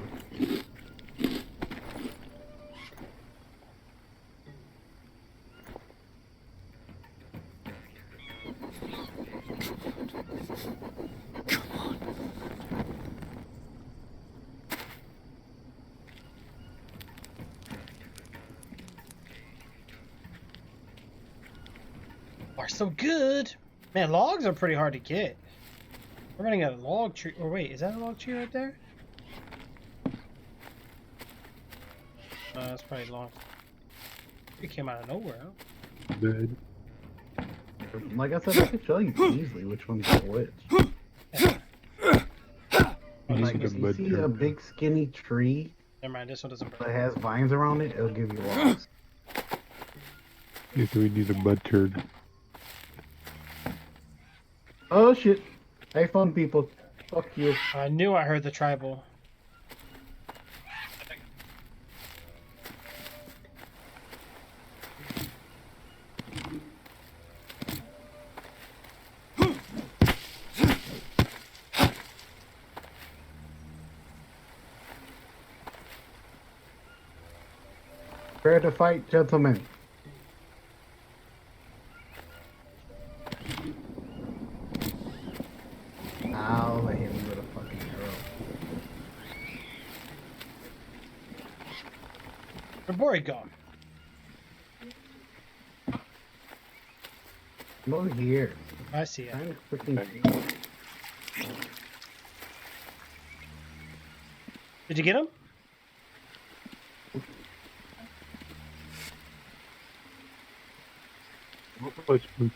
S1: Are so good. Man, logs are pretty hard to get. We're running out of log tree. Or wait, is that a log tree right there? That's probably long. It came out of nowhere. Huh?
S2: Good.
S3: Like I said, I can show you easily which one's which.
S1: Yeah.
S2: These
S3: Like
S2: are the
S3: if you
S2: mud
S3: see a
S2: turtles.
S3: big skinny tree
S1: Never mind, this one doesn't
S3: that
S1: burn.
S3: has vines around it, it'll give you logs.
S2: Yeah, so we need a mud turd.
S3: Oh shit! Hey, fun people, fuck you.
S1: I knew I heard the tribal.
S3: Prepare to fight, gentlemen. Ow, I hit him with a fucking arrow.
S1: Where'd Bori go?
S3: Come over here.
S1: I see it.
S3: Trying to freaking.
S1: Did you get him?
S2: Let's move.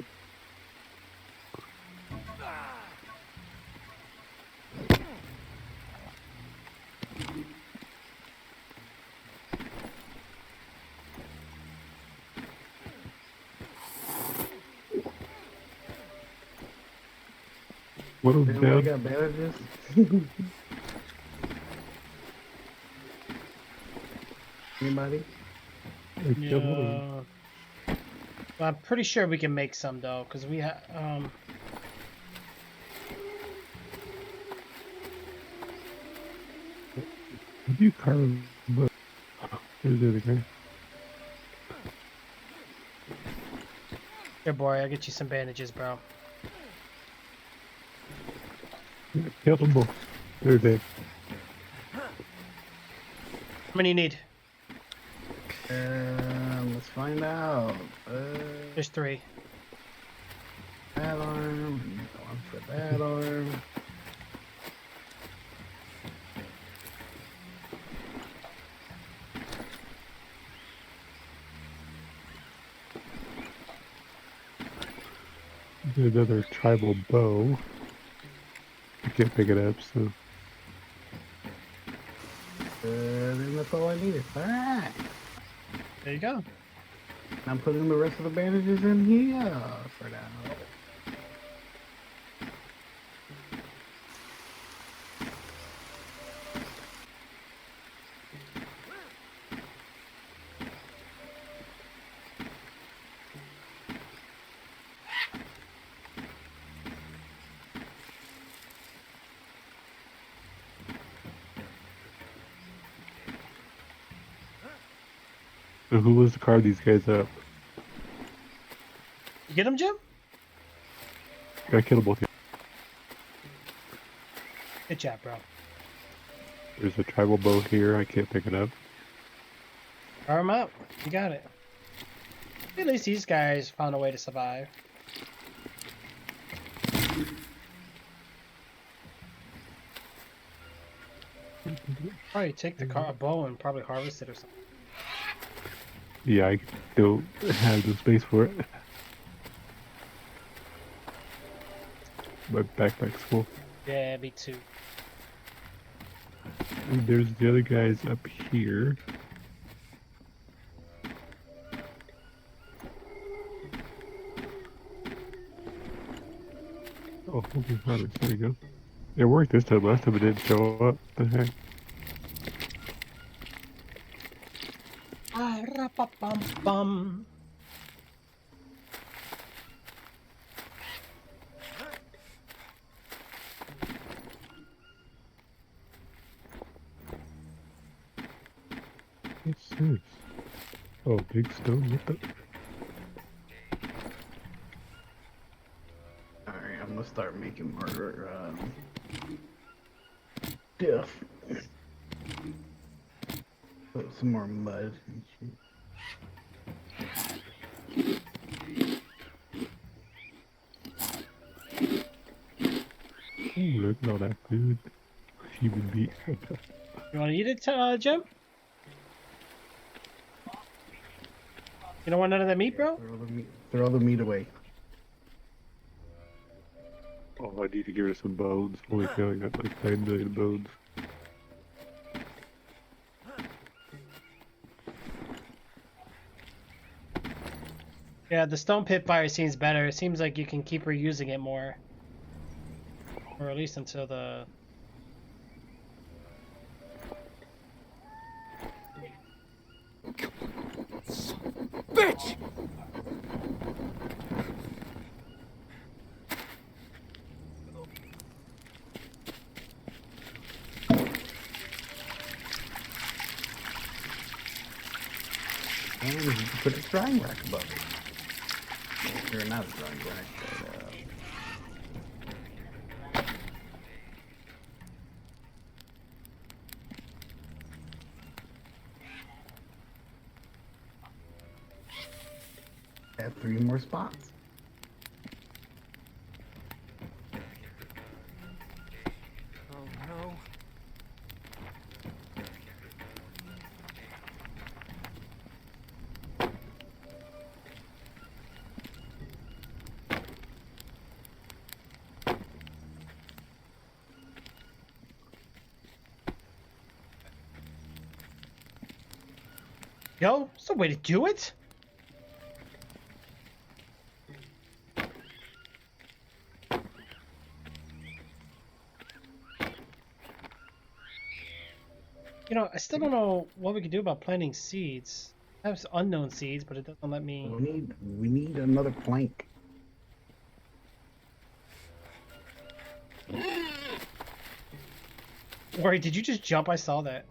S2: What was
S3: Anybody
S2: down?
S3: got bandages? Anybody?
S1: Yeah. Well, I'm pretty sure we can make some though, because we have.
S2: Did you carve? Look. There's the other guy.
S1: Here, Bori, I'll get you some bandages, bro.
S2: Yeah, kill them both. They're dead.
S1: How many you need?
S3: Let's find out.
S1: There's 3.
S3: Bad arm. One for bad arm.
S2: There's another tribal bow. I can't pick it up, so.
S3: Then that's all I needed. Alright.
S1: There you go.
S3: I'm putting the rest of the bandages in here for now.
S2: So who was to carve these guys up?
S1: You get him, Jim?
S2: I killed them both.
S1: Good job, bro.
S2: There's a tribal bow here. I can't pick it up.
S1: Fire him up. You got it. At least these guys found a way to survive. Probably take the bow and probably harvest it or something.
S2: Yeah, I don't have the space for it. My backpack's full.
S1: Yeah, me too.
S2: And there's the other guys up here. Oh, okay, got it. There you go. It worked this time. Last time it didn't show up. The heck?
S1: Ra-pa-bum-bum.
S2: What's this? Oh, big stone. What the?
S3: Alright, I'm gonna start making more stuff. Put some more mud and shit.
S2: Ooh, look at all that food. Human meat.
S1: You want to eat it, Jim? You don't want none of that meat, bro?
S3: Throw the meat away.
S2: Oh, I need to get rid of some bones. Holy cow, I got like 9 million bones.
S1: Yeah, the stone pit fire seems better. It seems like you can keep reusing it more. Or at least until the...
S6: Bitch!
S3: And you can put a drying rack above it. Or not a drying rack, but add 3 more spots.
S6: Oh no.
S1: Yo, it's the way to do it. You know, I still don't know what we can do about planting seeds. I have unknown seeds, but it doesn't let me...
S3: We need another plank.
S1: Wait, did you just jump? I saw that.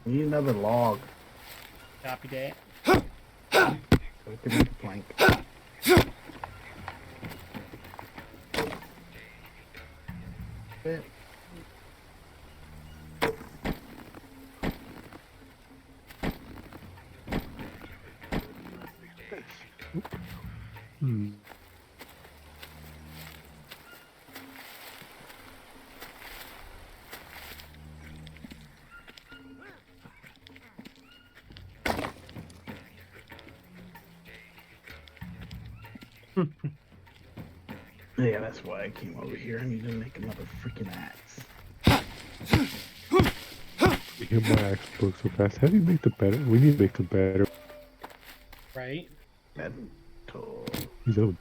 S3: We need another log.
S1: Copy that.
S3: So we can make a plank. Yeah.
S2: Hmm.
S3: Yeah, that's why I came over here. I need to make another freaking axe.
S2: You get my axe broke so fast. How do you make the better? We need to make them better.
S1: Right?
S3: Metal.
S2: He's old.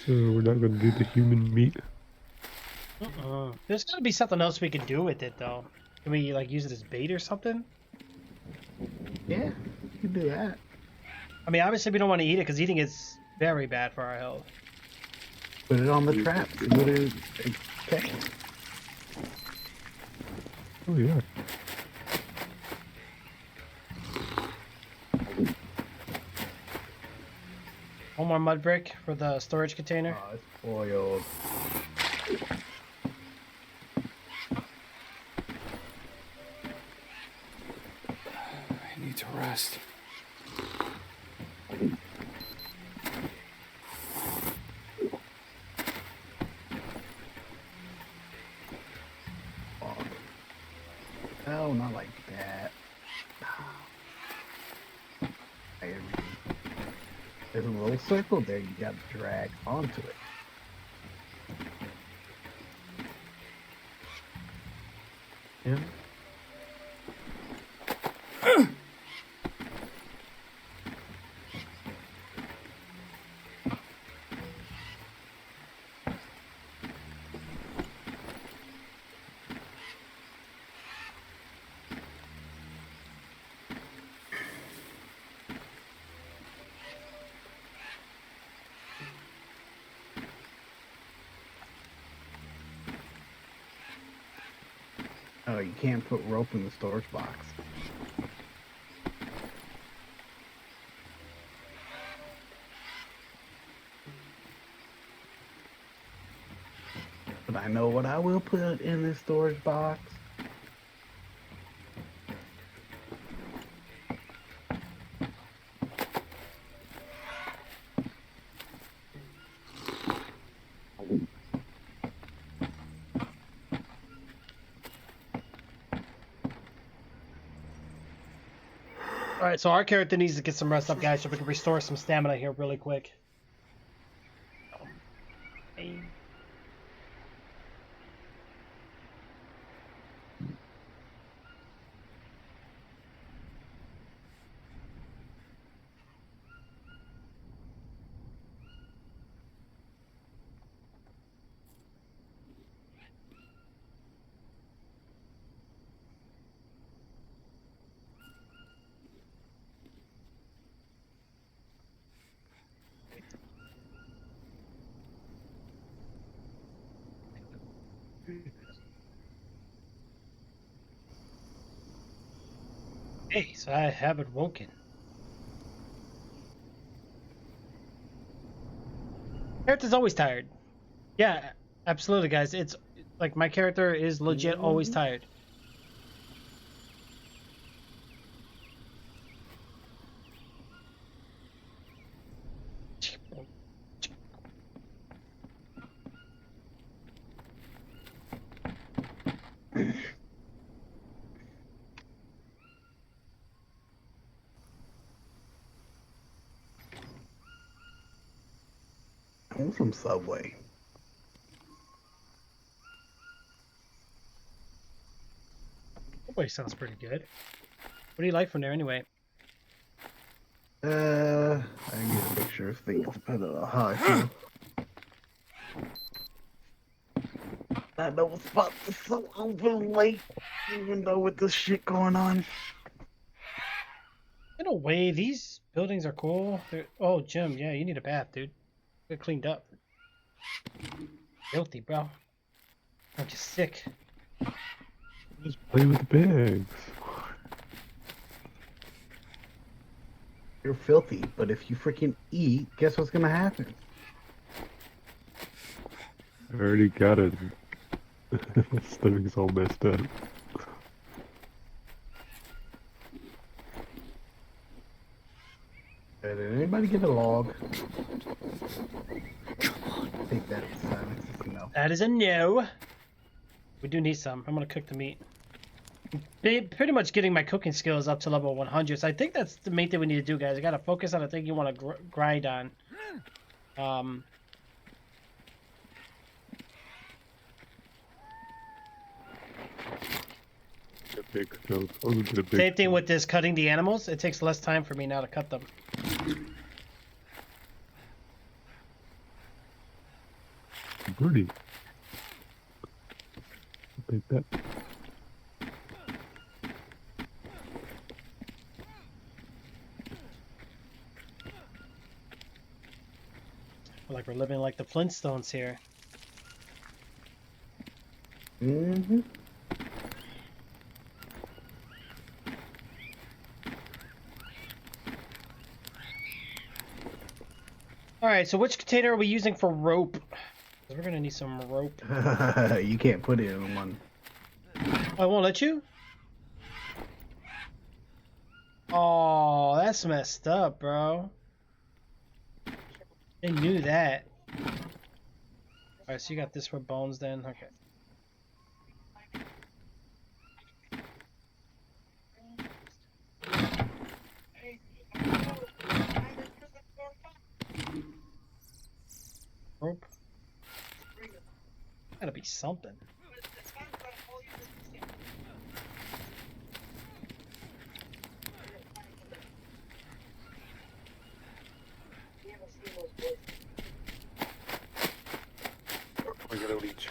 S2: So we're not gonna do the human meat.
S1: There's gotta be something else we can do with it, though. Can we, like, use it as bait or something?
S3: Yeah, you can do that.
S1: I mean, obviously we don't want to eat it because eating is very bad for our health.
S3: Put it on the trap. See what it okay.
S2: Oh yeah.
S1: One more mud brick for the storage container.
S3: Oh, it's spoiled.
S6: I need to rest.
S3: No, not like that. Everything. There's a little circle there you got to drag onto it. Yeah. Oh, you can't put rope in the storage box. But I know what I will put in this storage box.
S1: All right, so our character needs to get some rest up, guys, so we can restore some stamina here really quick. Hey, so I haven't woken. Character's always tired. Yeah, absolutely, guys. It's like my character is legit always tired.
S3: I want some Subway.
S1: Subway sounds pretty good. What do you like from there anyway?
S3: I can get a picture of things depending on how I feel. I know spots are so open late, even though with this shit going on.
S1: In a way, these buildings are cool. Oh, Jim, yeah, you need a bath, dude. Get cleaned up. Filthy, bro. Aren't you sick?
S2: Just play with the bags.
S3: You're filthy, but if you freaking eat, guess what's gonna happen?
S2: I already got it. My stomach's all messed up.
S3: Did anybody get a log? Take that as silence. No.
S1: That is a no. We do need some. I'm gonna cook the meat. Pretty much getting my cooking skills up to level 100. So I think that's the main thing we need to do, guys. I gotta focus on the thing you want to grind on. Same thing with this cutting the animals. It takes less time for me now to cut them.
S2: Birdie. I'll take that.
S1: Feel like we're living like the Flintstones here.
S3: Mm-hmm.
S1: Alright, so which container are we using for rope? 'Cause we're gonna need some rope.
S3: You can't put it in one.
S1: Oh, I won't let you? Oh, that's messed up, bro. I knew that. Alright, so you got this for bones then? Okay. Rope. Gotta be something.
S2: I gotta reach.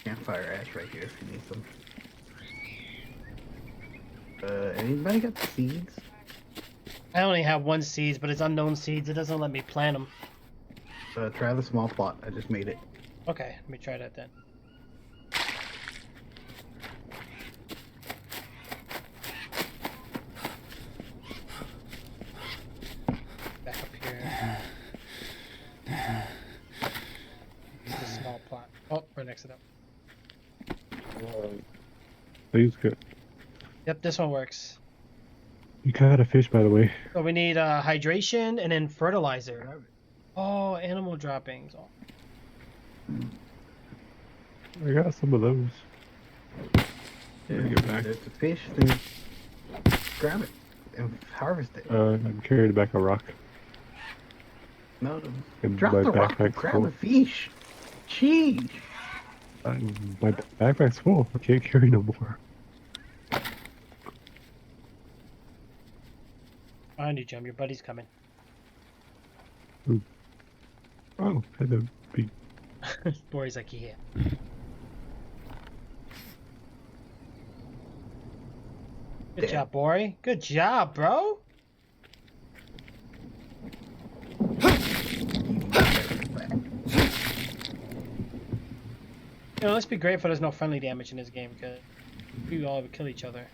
S3: Campfire ash right here if you need some. Anybody got the seeds?
S1: I only have one seeds, but it's unknown seeds. It doesn't let me plant them.
S3: Try the small plot. I just made it.
S1: Okay, let me try that then. Back up here. This is a small plot. Oh, right next to them.
S2: Please good.
S1: Yep, this one works.
S2: You caught a fish, by the way.
S1: So we need hydration and then fertilizer. Oh, animal droppings. Oh.
S2: I got some of those. Let me get back.
S3: There's a fish. Then grab it and harvest it.
S2: I'm carrying back a rock.
S3: No,
S2: And
S3: drop
S2: my
S3: the rock and
S2: backpack's
S3: grab
S2: full.
S3: the fish. Jeez.
S2: My backpack's full. I can't carry no more.
S1: Behind you, Jim. Your buddy's coming.
S2: Oh, had to be.
S1: Bory's like, yeah. Good
S3: Damn.
S1: job, Bory. Good job, bro. You know, let's be grateful there's no friendly damage in this game, because we all would kill each other.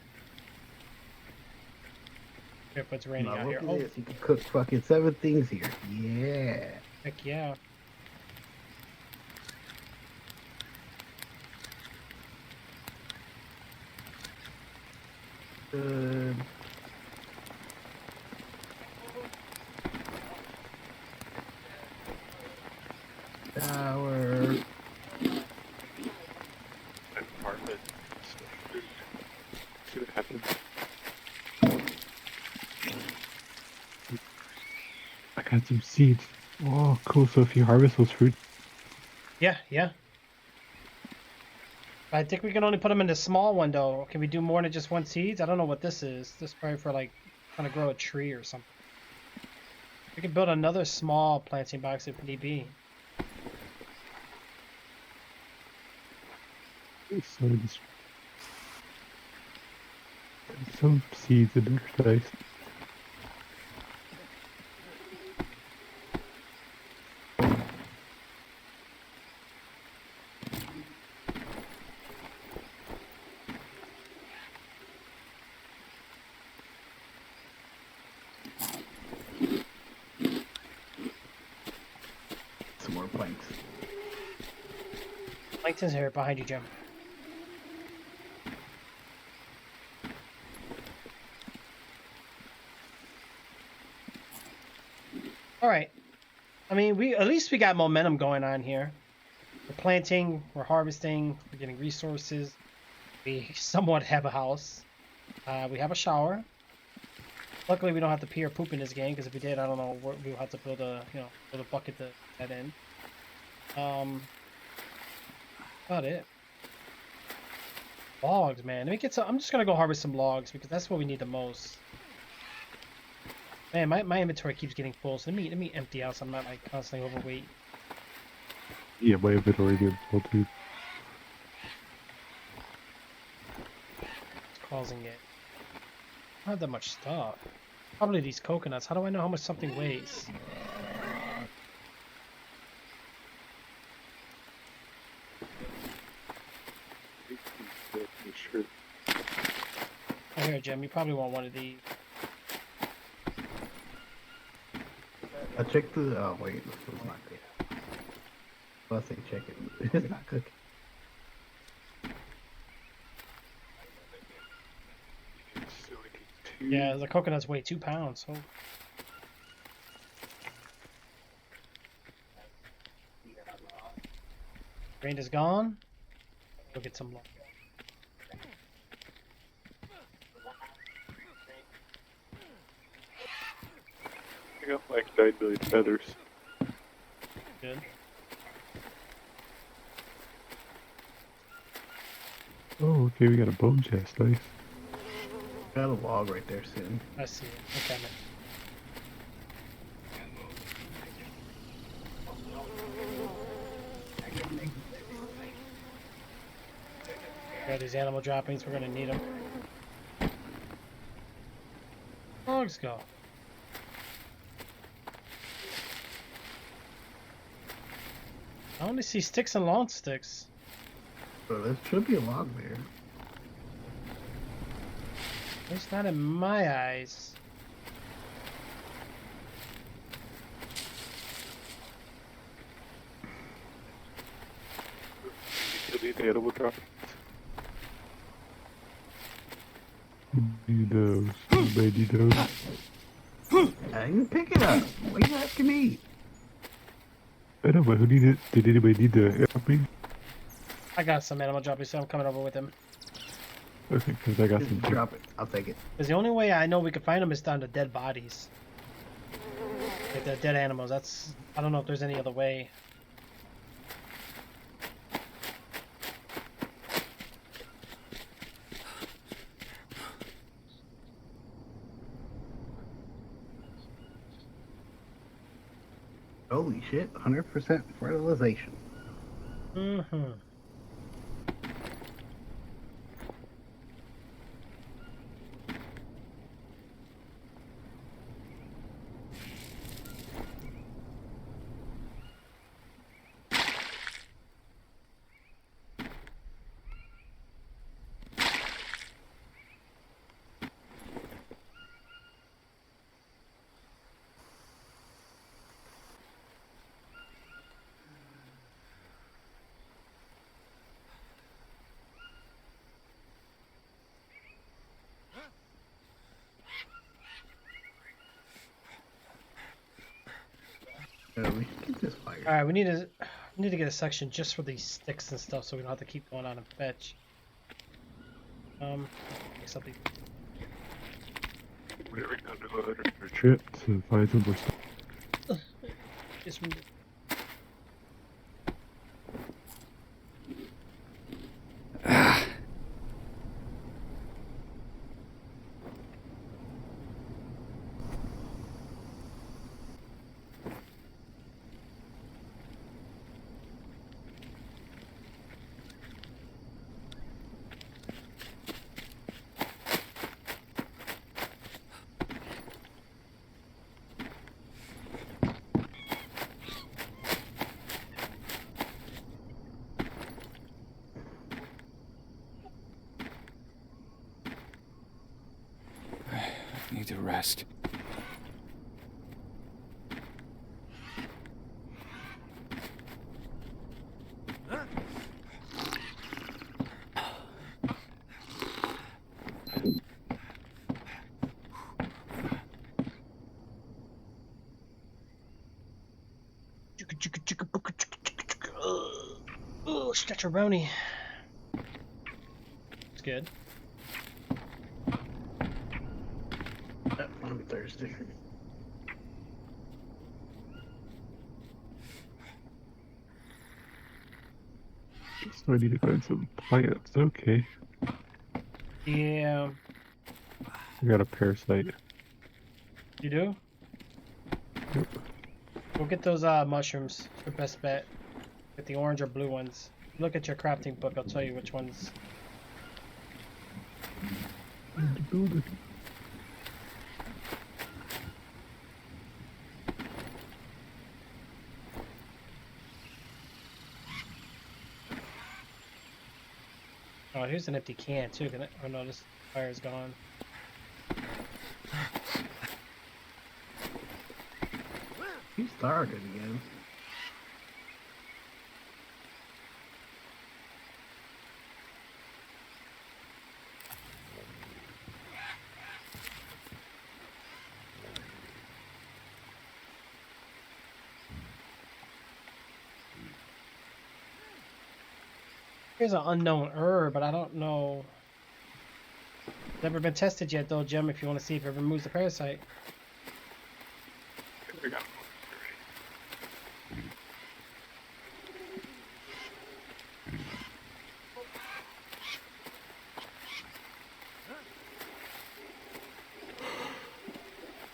S1: If it's raining
S3: Now
S1: out
S3: look
S1: here.
S3: at
S1: Oh,
S3: this. You can cook fucking 7 things here. Yeah.
S1: heck yeah.
S3: Good. Tower.
S2: See what happens. I got some seeds. Oh, cool. So if you harvest those fruit,
S1: Yeah, yeah. I think we can only put them in the small one, though. Can we do more than just one seeds? I don't know what this is. This is probably for, like, trying to grow a tree or something. We can build another small planting box if need be.
S2: some seeds in there. Nice.
S3: Some more planks.
S1: Plankton's here behind you, Jim. Alright. I mean, at least we got momentum going on here. We're planting, we're harvesting, we're getting resources. We somewhat have a house. We have a shower. Luckily, we don't have to pee or poop in this game, because if we did, I don't know, we'll have to build a, build a bucket to that in. About it. Logs, man. Let me get some. I'm just gonna go harvest some logs because that's what we need the most. Man, my inventory keeps getting full, so let me empty out so I'm not like constantly overweight.
S2: Yeah, my inventory getting full too.
S1: It's causing it. I don't have that much stuff. Probably these coconuts. How do I know how much something weighs?
S2: Sure.
S1: Oh, here, Jim. You probably want one of these.
S3: I checked the. Oh wait, this was not good. Well, I say check it. It's not cooking.
S1: Yeah, the coconuts weigh 2 pounds. So. Rain is gone. Go get some logs.
S2: I got like 9 million feathers.
S1: Good.
S2: Oh, okay, we got a bone chest, nice.
S3: Got a log right there sitting.
S1: I see it. Okay, man. Got these animal droppings. We're gonna need them. Logs go. I only see sticks and long sticks.
S3: So there should be a log there.
S1: It's not in my eyes.
S2: You need animal drop. Need those. Anybody need those?
S3: I didn't pick it up. What are you asking me?
S2: I know, but who needed? Did anybody need to help me?
S1: I got some animal droppings, so I'm coming over with them.
S2: Okay, because I got some.
S3: Just drop it. I'll take it.
S1: Because the only way I know we can find them is down to dead bodies. Like the dead animals. That's. I don't know if there's any other way.
S3: Holy shit! 100% fertilization.
S1: Mm-hmm.
S3: We should get this fire.
S1: All right, we need to get a section just for these sticks and stuff, so we don't have to keep going on and fetch. Something.
S2: We're going to go on a trip to find some more stuff.
S1: Just move it.
S6: Need to rest.
S1: Oh, stretcheroni. It's good.
S3: I'm thirsty.
S2: So I need to find some plants. Okay.
S1: Yeah,
S2: I got a parasite.
S1: you do?
S2: Yep.
S1: We'll get those mushrooms. It's your best bet. Get the orange or blue ones. Look at your crafting book. I'll tell you which ones.
S2: In the building.
S1: Oh, here's an empty can too. Can I... Oh no, this fire's gone.
S3: He started again.
S1: Here's an unknown herb, but I don't know. Never been tested yet though, Jim, if you want to see if it removes the parasite.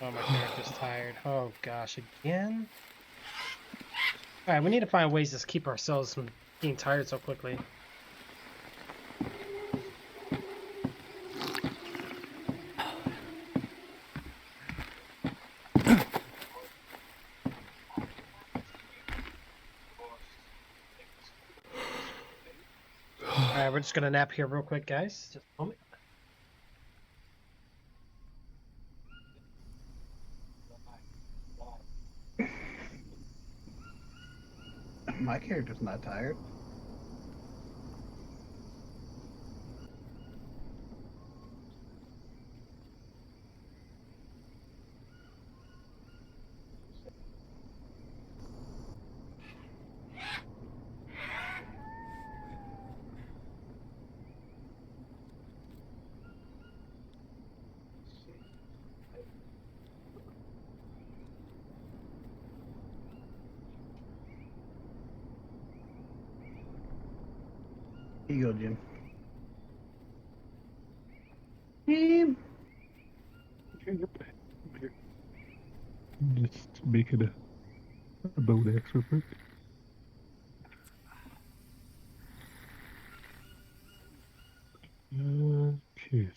S1: Oh, my character's tired. Oh gosh, again? Alright, we need to find ways to keep ourselves from being tired so quickly. Alright, we're just gonna nap here real quick, guys. Just a moment.
S3: My character's not tired. Here you go, Jim. Jim.
S2: Just making a bone axe real quick. Okay.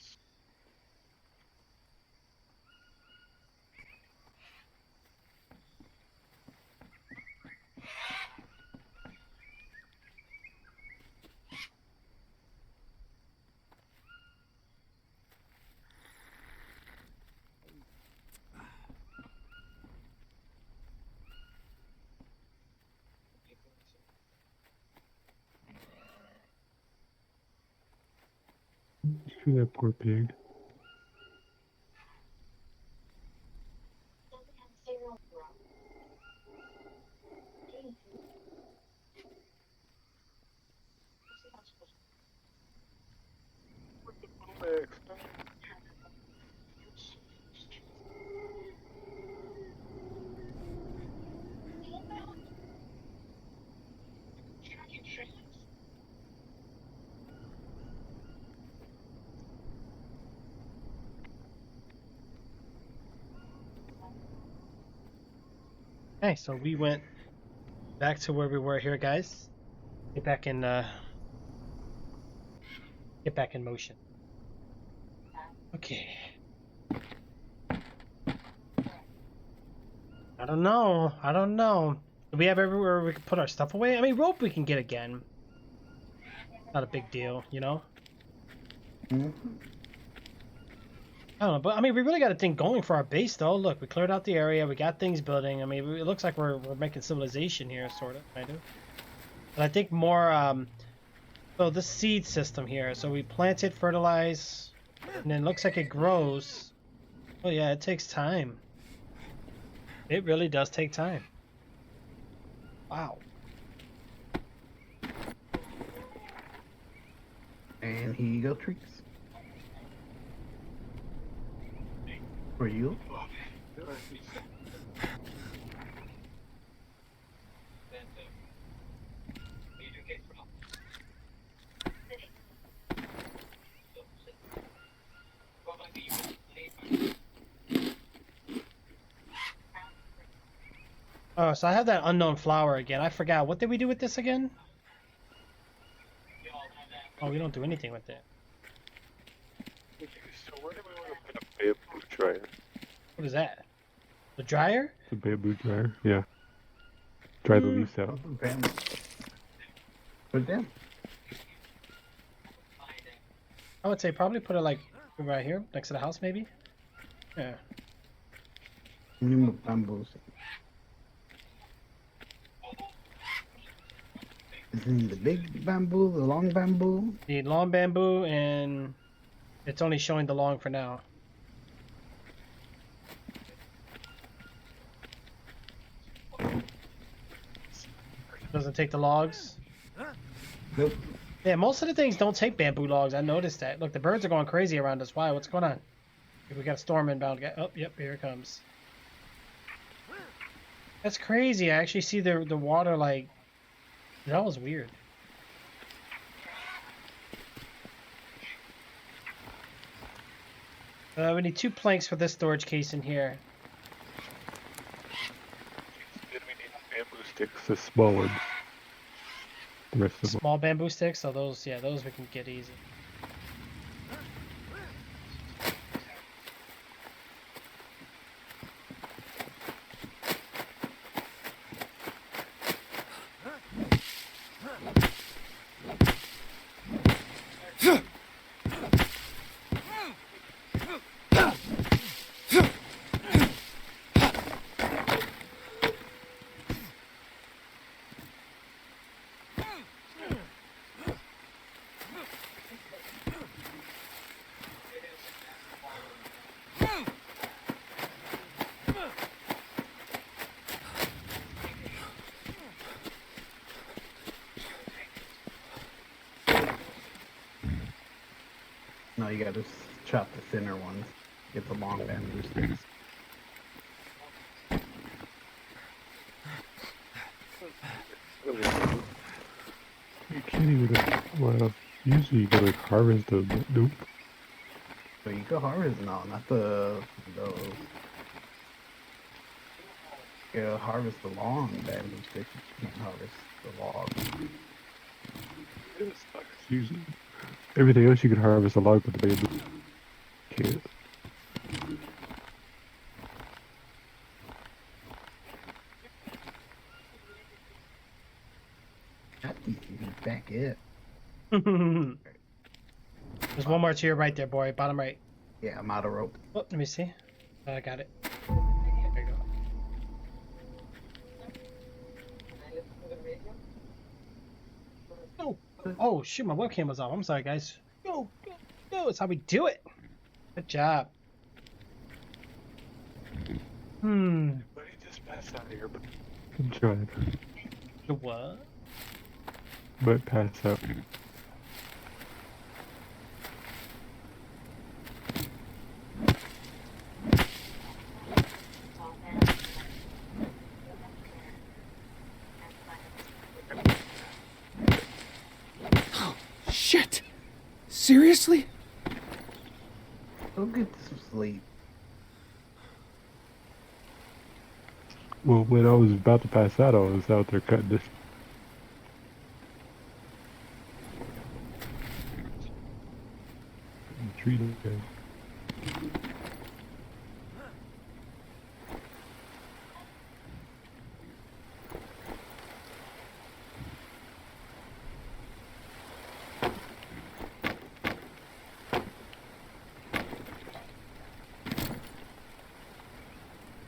S2: Screw that poor pig.
S1: Okay, so we went back to where we were here, guys. Get back in motion. Okay. I don't know. Do we have everywhere we can put our stuff away? I mean, rope we can get again. Not a big deal, you know?
S3: Mm-hmm.
S1: I don't know, but I mean, we really got a thing going for our base, though. Look, we cleared out the area, we got things building. I mean, it looks like we're making civilization here, sort of, kind of. But I think more, so this seed system here. So we plant it, fertilize, and then it looks like it grows. Oh yeah, it takes time. It really does take time. Wow.
S3: And here you go, trees. For you.
S1: Oh, so I have that unknown flower again. I forgot. What did we do with this again? Oh, we don't do anything with it.
S2: So where do we want to put a bamboo dryer?
S1: What is that? The dryer?
S2: The bamboo dryer? Yeah. Dry the leaves out.
S3: Bamboo. Put it down.
S1: I would say probably put it like right here, next to the house, maybe. Yeah.
S3: Minimum bamboos. Is it the big bamboo, the long bamboo?
S1: The long bamboo, and it's only showing the long for now. Doesn't take the logs.
S3: Nope.
S1: Yeah, most of the things don't take bamboo logs. I noticed that. Look, the birds are going crazy around us. Why? What's going on? We got a storm inbound. Oh, yep, here it comes. That's crazy. I actually see the water like. That was weird. We need 2 planks for this storage case in here.
S2: Then we need bamboo sticks, the small ones. The rest of them.
S1: Small bamboo sticks. So those, yeah, those we can get easy.
S3: No, you gotta chop the thinner ones. Get the long bamboo sticks.
S2: You can't even. Well, usually you gotta harvest them. But nope.
S3: So you go harvest no, not those. You gotta harvest the long bamboo sticks. You can't harvest the log.
S2: Usually, everything else you can harvest a log with the bamboo. Can't.
S3: That easy to back it.
S1: There's one more to your right there, boy. Bottom right.
S3: Yeah, I'm out of rope.
S1: Oh, let me see. I got it. There you go. Oh, shoot, my webcam was off. I'm sorry, guys. Go. That's how we do it. Good job.
S2: But he just passed out here. But I'm trying.
S1: The what?
S2: But pass out.
S6: Shit! Seriously?
S3: Go get some sleep.
S2: Well, when I was about to pass out, I was out there cutting this. Tree guy.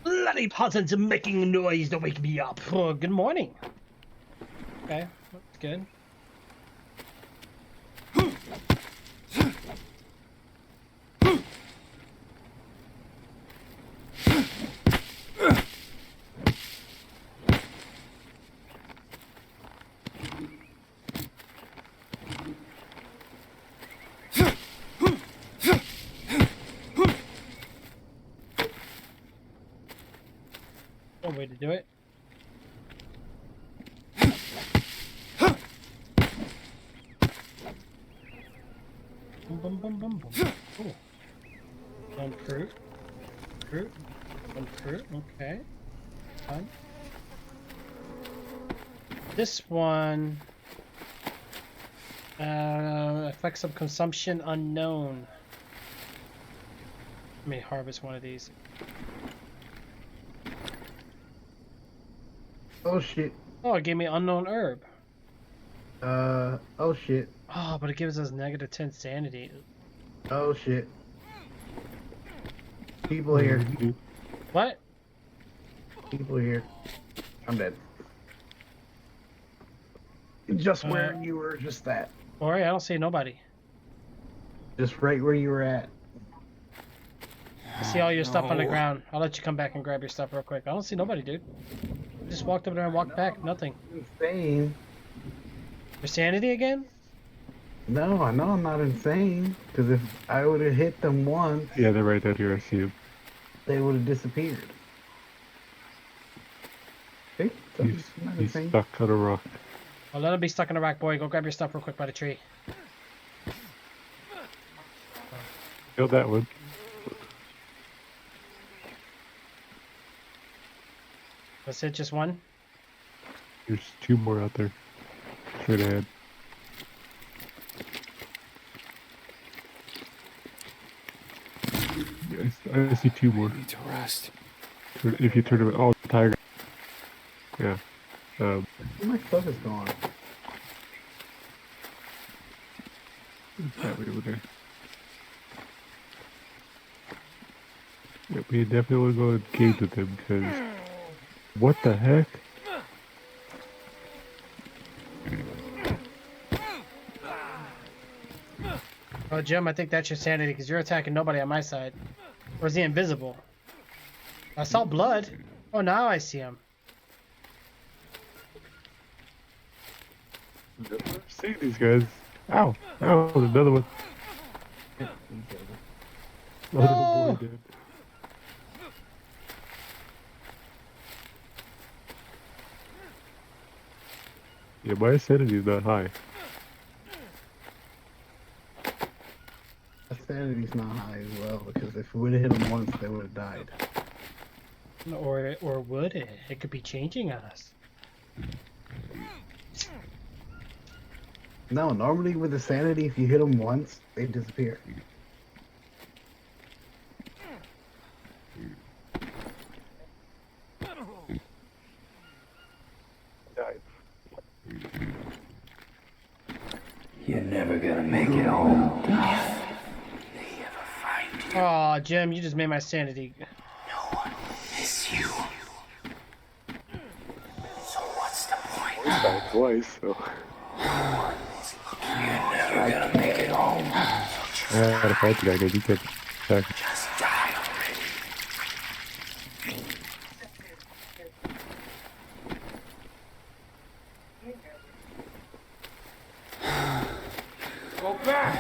S1: Bloody Pottins are making a noise to wake me up. Oh, good morning. Okay, that's good. One way to do it. Boom, boom, boom, boom, boom. Cool. One fruit. One fruit, okay. Fun. This one effects of consumption unknown. Let me harvest one of these.
S3: Oh shit.
S1: Oh, it gave me unknown herb.
S3: Oh shit.
S1: Oh, but it gives us -10 sanity.
S3: Oh shit. People here.
S1: What?
S3: People here. I'm dead. Just where you were, just that.
S1: Ori, I don't see nobody.
S3: Just right where you were at.
S1: I see all your stuff on the
S6: No.
S1: ground. I'll let you come back and grab your stuff real quick. I don't see nobody, dude. I just walked over there and walked back. Nothing.
S3: Insane.
S1: Your sanity again?
S3: No, I know I'm not insane. Because if I would have hit them once,
S2: Yeah, they're right down here. I see them.
S3: they would have disappeared. See? So
S2: He's,
S3: I'm not
S2: he's
S3: insane.
S2: stuck on a rock.
S1: Well, let him be stuck in a rock, boy. Go grab your stuff real quick by the tree.
S2: Killed that one.
S1: That's it, just one?
S2: There's 2 more out there. Straight ahead. Yes, I see 2 more.
S6: Need to rest.
S2: If you turn them, oh, tiger. Yeah.
S3: My stuff is gone.
S2: That way over there. Yeah, we definitely want to go in caves with him because what the heck?
S1: Oh, Jim, I think that's your sanity because you're attacking nobody on my side. Or is he invisible? I saw blood. Oh, now I see him.
S2: I've seen these guys. Ow! Ow! There's another one. Oh,
S1: No!
S2: boy, dude. Yeah, my sanity's not high.
S3: My sanity's not high as well because if we would have hit them once, they would have died.
S1: Or would it? It could be changing on us.
S3: No, normally with the sanity, if you hit them once, they disappear.
S6: You're never gonna make it home. They ever find you.
S1: Oh, Jim, you just made my sanity.
S6: No one will miss you. So what's the point?
S2: Died twice, so
S6: You're never gonna make it home.
S2: I had to fight the guy because he kept attacking.
S6: Just die already. Go back.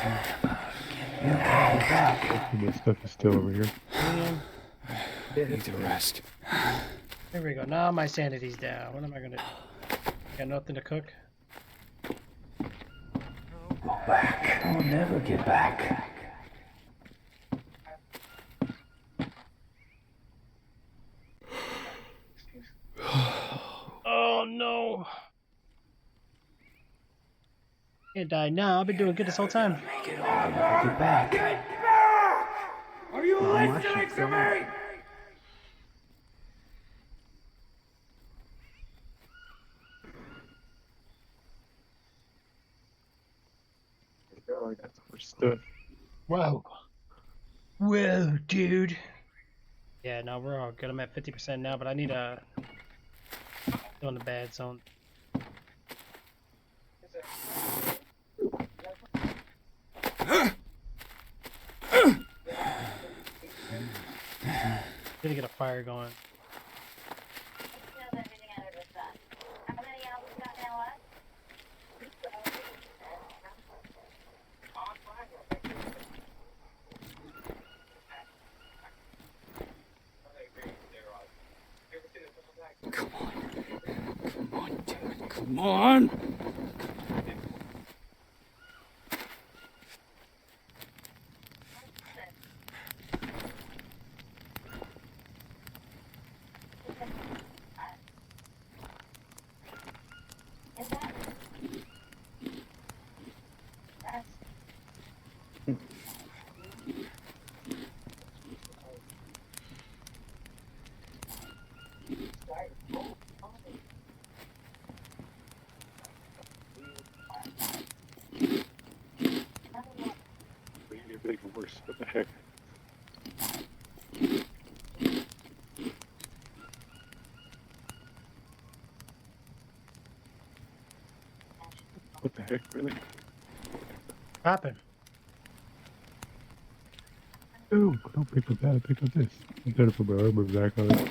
S2: My stuff is still over here.
S6: Need to rest.
S1: There we go. Now my sanity's down. What am I gonna do? Got nothing to cook?
S6: Go back. I'll never get back.
S1: Oh no! Can't die now. I've been doing good this whole time.
S6: Make it home. I'll never get back.
S5: Are you
S3: my
S5: listening
S3: shit's
S5: to
S3: gone.
S5: me?
S2: We're stuck.
S1: Whoa. Whoa, dude. Yeah, no, we're all good. I'm at 50% now, but I need a... Still in the bad zone. Gonna get a fire going.
S6: Come on. Come on, damn it. Come on.
S2: first. What the heck? What the heck, really?
S1: Happen.
S2: Oh, don't pick up that, pick up this. I'm trying to put my armor back on it.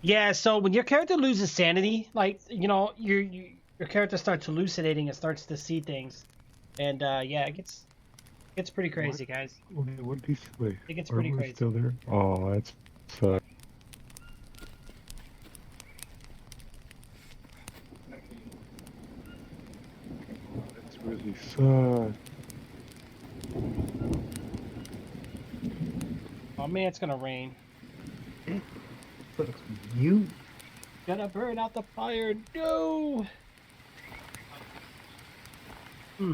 S1: Yeah, so when your character loses sanity, like, you know, your character starts hallucinating and starts to see things. And yeah, it gets pretty crazy, guys.
S2: What piece? Wait,
S1: It gets pretty
S2: armor's
S1: crazy.
S2: still there? Oh, that's sucks. That's really sucks.
S1: Oh man, it's gonna rain.
S3: Sucks for you.
S1: Gotta burn out the fire. No. Hmm.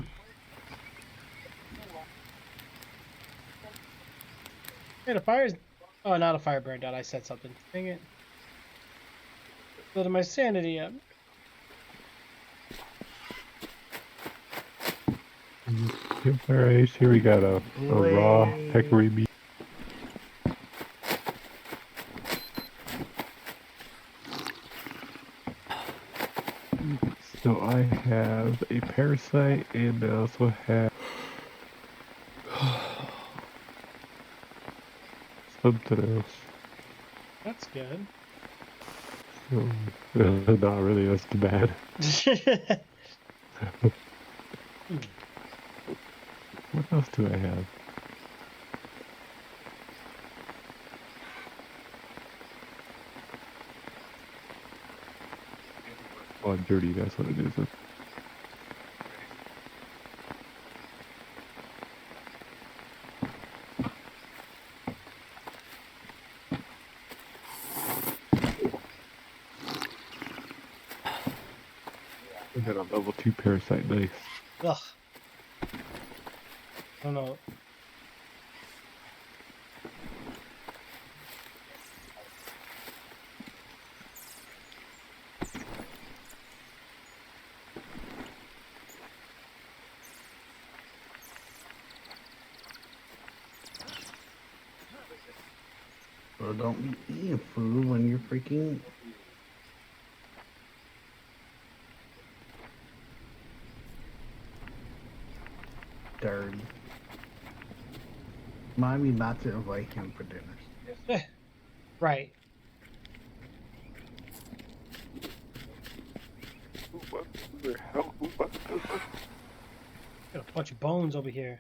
S1: Hey, the fire's. Oh, not a fire burned out. I said something. Dang it. Building my sanity up.
S2: Campfire Ace, here we got a raw peccary meat. So I have a parasite and I also have something else.
S1: That's good.
S2: Not really, that's too bad. What else do I have? Oh, dirty, that's what it is. I got a level 2 parasite, nice.
S1: Ugh. I don't know.
S3: Bro, don't be eating food when you're freaking. Dirty. Remind me not to invite him for dinners.
S1: Right. Got a bunch of bones over here.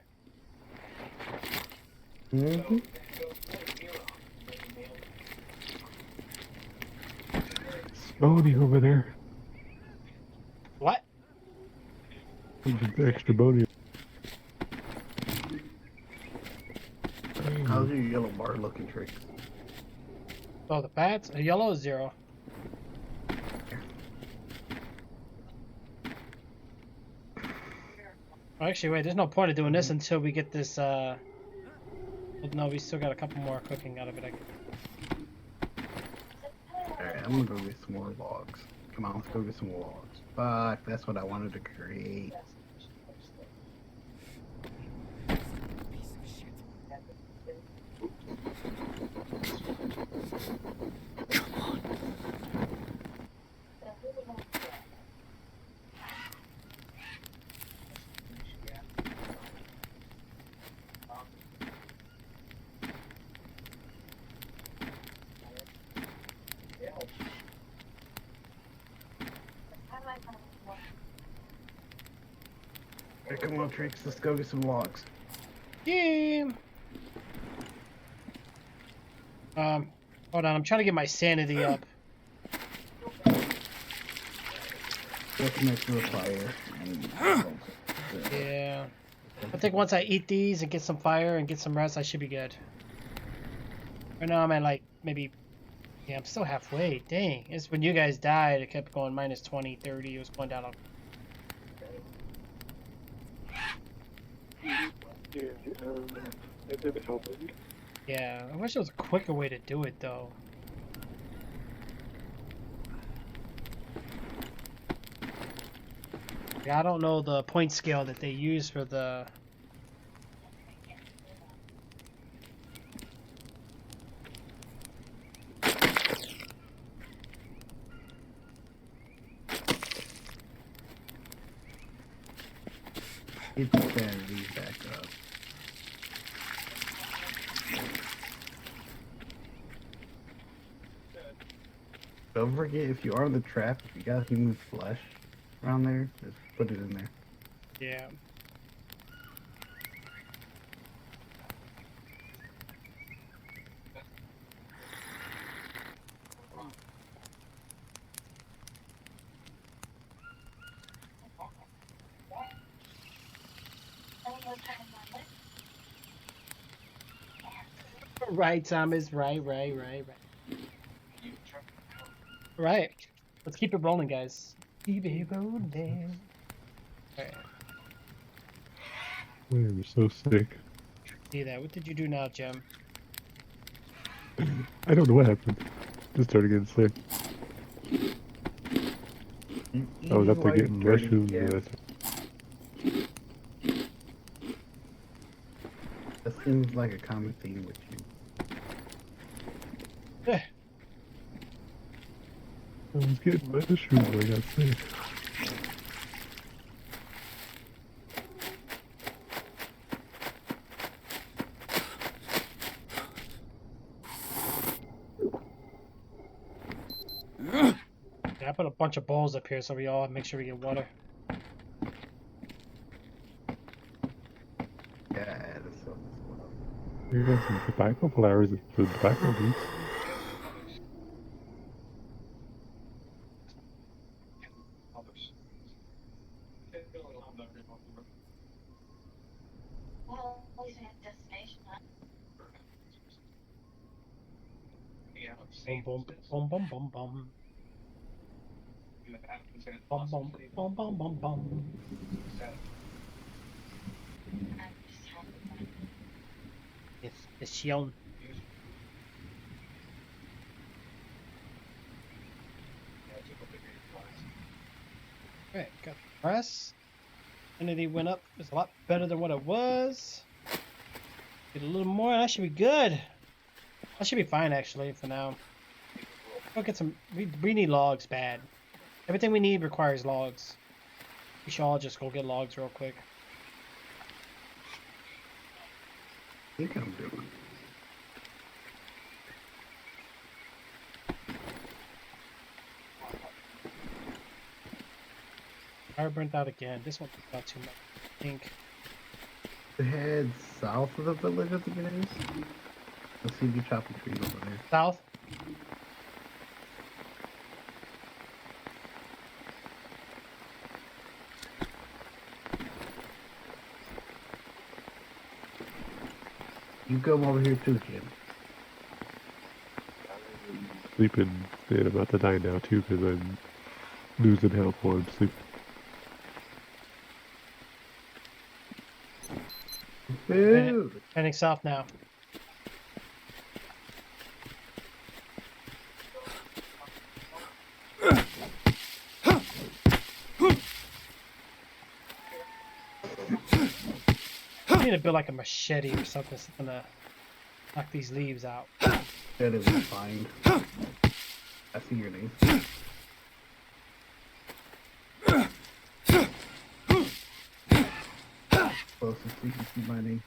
S3: Mm-hmm.
S2: Bony over there.
S1: What?
S2: There's extra bony.
S3: How's your yellow bar looking, Trick?
S1: Oh, the bats? A yellow is 0. Oh, actually, wait, there's no point of doing this until we get this, well, no, we still got a couple more cooking out of it, I guess.
S3: Alright, I'm gonna go get some more logs. Come on, let's go get some more logs. Fuck, that's what I wanted to create. Hey, come on, Tricks, let's go get some logs.
S1: Game! Hold on, I'm trying to get my sanity up.
S3: Let's connect to a fire.
S1: Yeah. I think once I eat these and get some fire and get some rest, I should be good. Right now I'm at like, maybe... Yeah, I'm still halfway. Dang. It's when you guys died, it kept going minus 20, 30. It was going down.
S2: That didn't help me.
S1: Yeah, I wish there was a quicker way to do it, though. I don't know the point scale that they use for the.
S3: Get the sanity back up. Don't forget, if you are in the trap, if you got human flesh around there, just put it in there.
S1: Yeah. Right, Thomas. Right. Right. Let's keep it rolling, guys. Keep it rolling. Alright.
S2: I am so sick.
S1: See that. What did you do now, Jim?
S2: I don't know what happened. Just started getting sick. I was up there getting mushrooms.
S3: Yeah. That seems like a common theme with you.
S1: Eh,
S2: I was getting mushrooms when I got sick.
S1: yeah, I put a bunch of bowls up here so we all make sure we get water.
S3: Yeah, that's so.
S2: You got some tobacco flowers and some tobacco leaves.
S4: Well, at least we have a destination, huh?
S1: Boom, boom, boom, boom, boom, boom. Boom, boom, boom, boom, boom, boom.
S4: I'm just happy.
S1: It's Shion. Alright, got the press. Energy went up. It's a lot better than what it was. Get a little more, and that should be good. That should be fine, actually, for now. Go get some. We need logs bad. Everything we need requires logs. We should all just go get logs real quick.
S3: I think I'm doing.
S1: Fire burnt out again. This one burnt out too much. I think.
S3: Head south of the village, I think it is. Let's see if you chop the trees over there.
S1: South.
S3: You come over here too, Jim.
S2: Sleeping, and I'm about to die now too because I'm losing health while I'm sleeping.
S3: Dude!
S1: Heading south now. I need to build like a machete or something, something to knock these leaves out.
S3: That is fine. I see your name. Closest so you can see my name.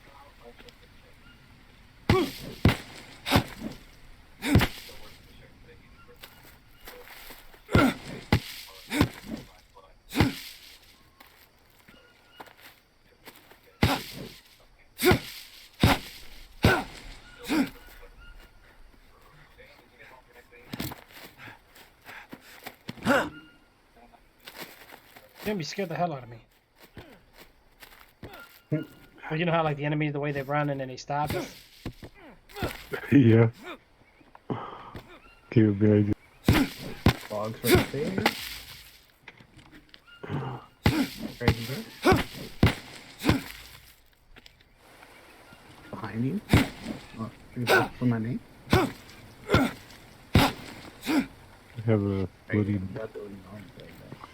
S1: You're gonna be scared the hell out of me. Well, you know how like the enemy, the way they run and then they stop us.
S2: Yeah. Can't imagine.
S3: Logs right there. Right here. Behind you. Oh, you can look for my name.
S2: I have a
S3: Right here.
S2: bloody.
S3: Not doing arms like that.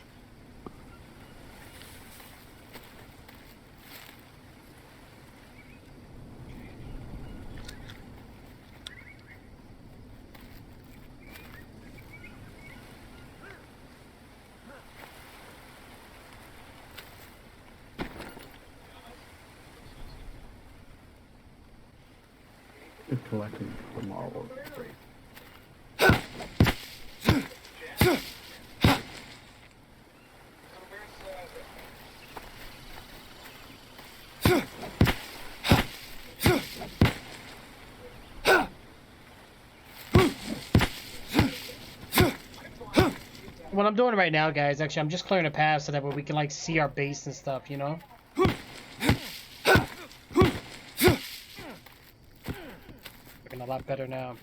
S3: Just collecting them all over the place.
S1: What I'm doing right now, guys, actually, I'm just clearing a path so that way we can like see our base and stuff, you know. Looking a lot better now.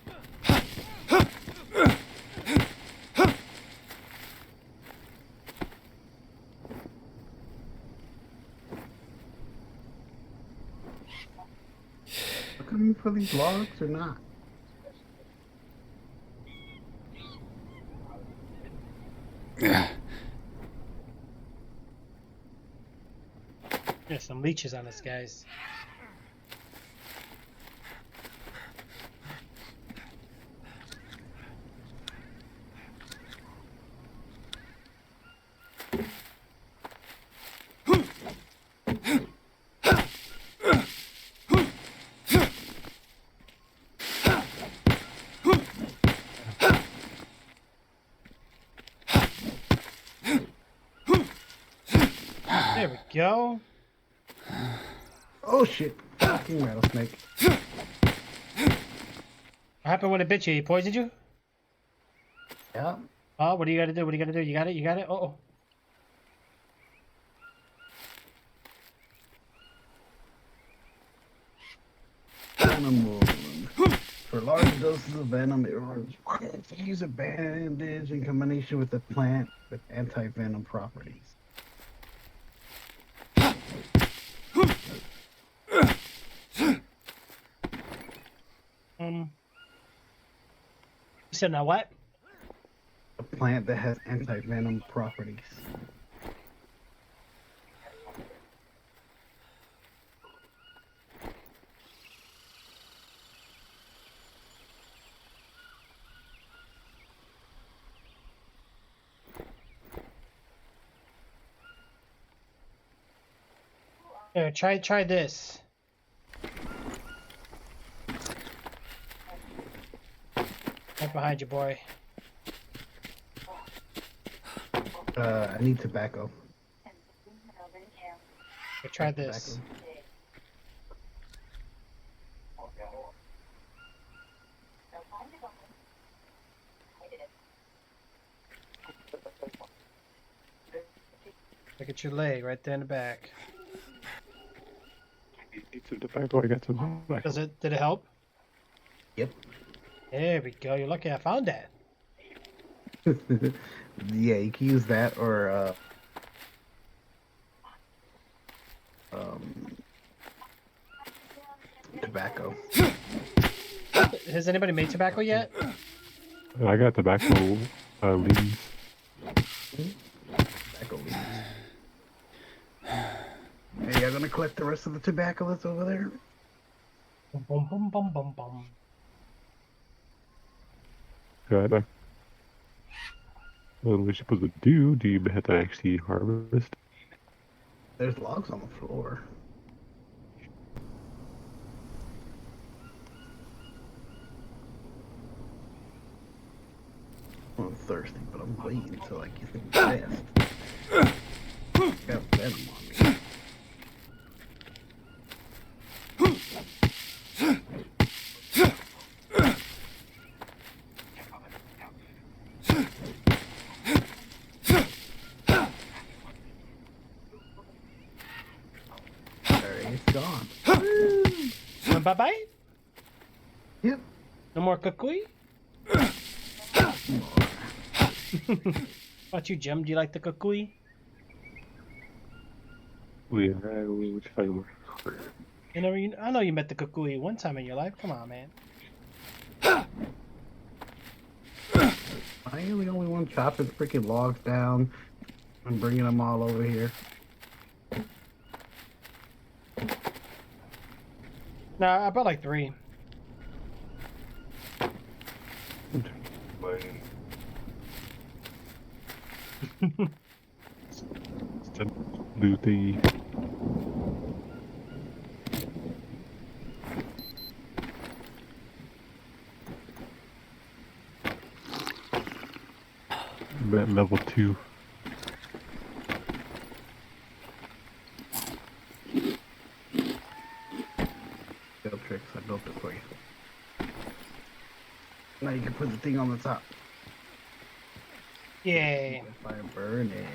S3: Looking for these logs or not?
S1: There's some leeches on us, guys. There we go.
S3: Oh shit! Fucking rattlesnake.
S1: What happened when it bit you? He poisoned you?
S3: Yeah.
S1: Oh, what do you gotta do? What do you gotta do? You got it? You got it? Uh-oh.
S3: Venom. For large doses of venom, it requires to use a bandage in combination with a plant with anti-venom properties.
S1: You said now what?
S3: A plant that has anti-venom properties.
S1: Here, try this. Right behind you, boy.
S3: I need tobacco.
S1: Here, try this.
S3: Tobacco.
S1: Look at your leg right there in the back.
S2: Need some tobacco. I got some tobacco.
S1: Did it help?
S3: Yep.
S1: There we go. You're lucky I found that.
S3: Yeah, you can use that or tobacco.
S1: Has anybody made tobacco yet?
S2: I got tobacco leaves.
S3: Tobacco leaves. Hey, y'all gonna collect the rest of the tobacco that's over there?
S1: Bum, bum, bum, bum, bum, bum.
S2: Got what we're supposed to do? Do you have to actually harvest?
S3: There's logs on the floor. I'm thirsty, but I'm waiting until I get some rest. Got venom on me. Alright, it's gone.
S1: Bye bye.
S3: Yep.
S1: No more kukui. About you, Jim? Do you like the kukui?
S2: Yeah, which flavor?
S1: You know, I know you met the kukui one time in your life. Come on, man.
S3: I am the only one chopping freaking logs down and bringing them all over here.
S1: Nah, I brought like 3.
S2: It's a new thingy. at level 2.
S3: Build tricks. I built it for you. Now you can put the thing on the top.
S1: Yay.
S3: Fire burn it.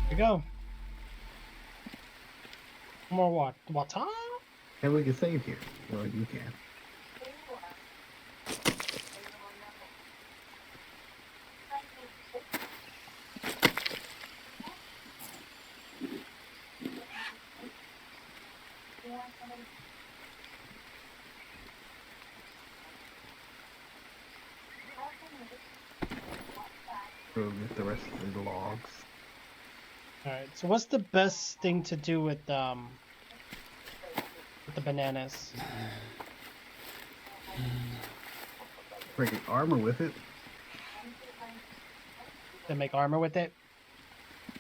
S1: Here we go. More water?
S3: And we can save here. Well, you can. Go get the rest of the logs.
S1: Alright, so what's the best thing to do with the bananas?
S3: Break armor with it.
S1: To make armor with it?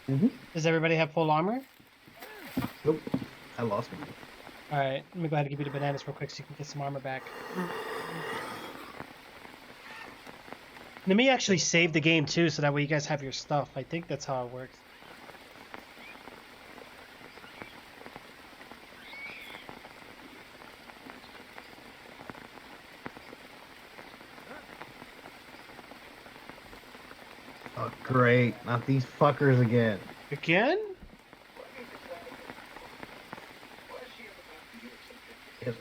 S3: Mm-hmm.
S1: Does everybody have full armor?
S3: Nope. I lost one.
S1: Alright, let me go ahead and give you the bananas real quick so you can get some armor back. Let me actually save the game too, so that way you guys have your stuff. I think that's how it works.
S3: Oh, great. Not these fuckers again.
S1: Again?
S3: Yes.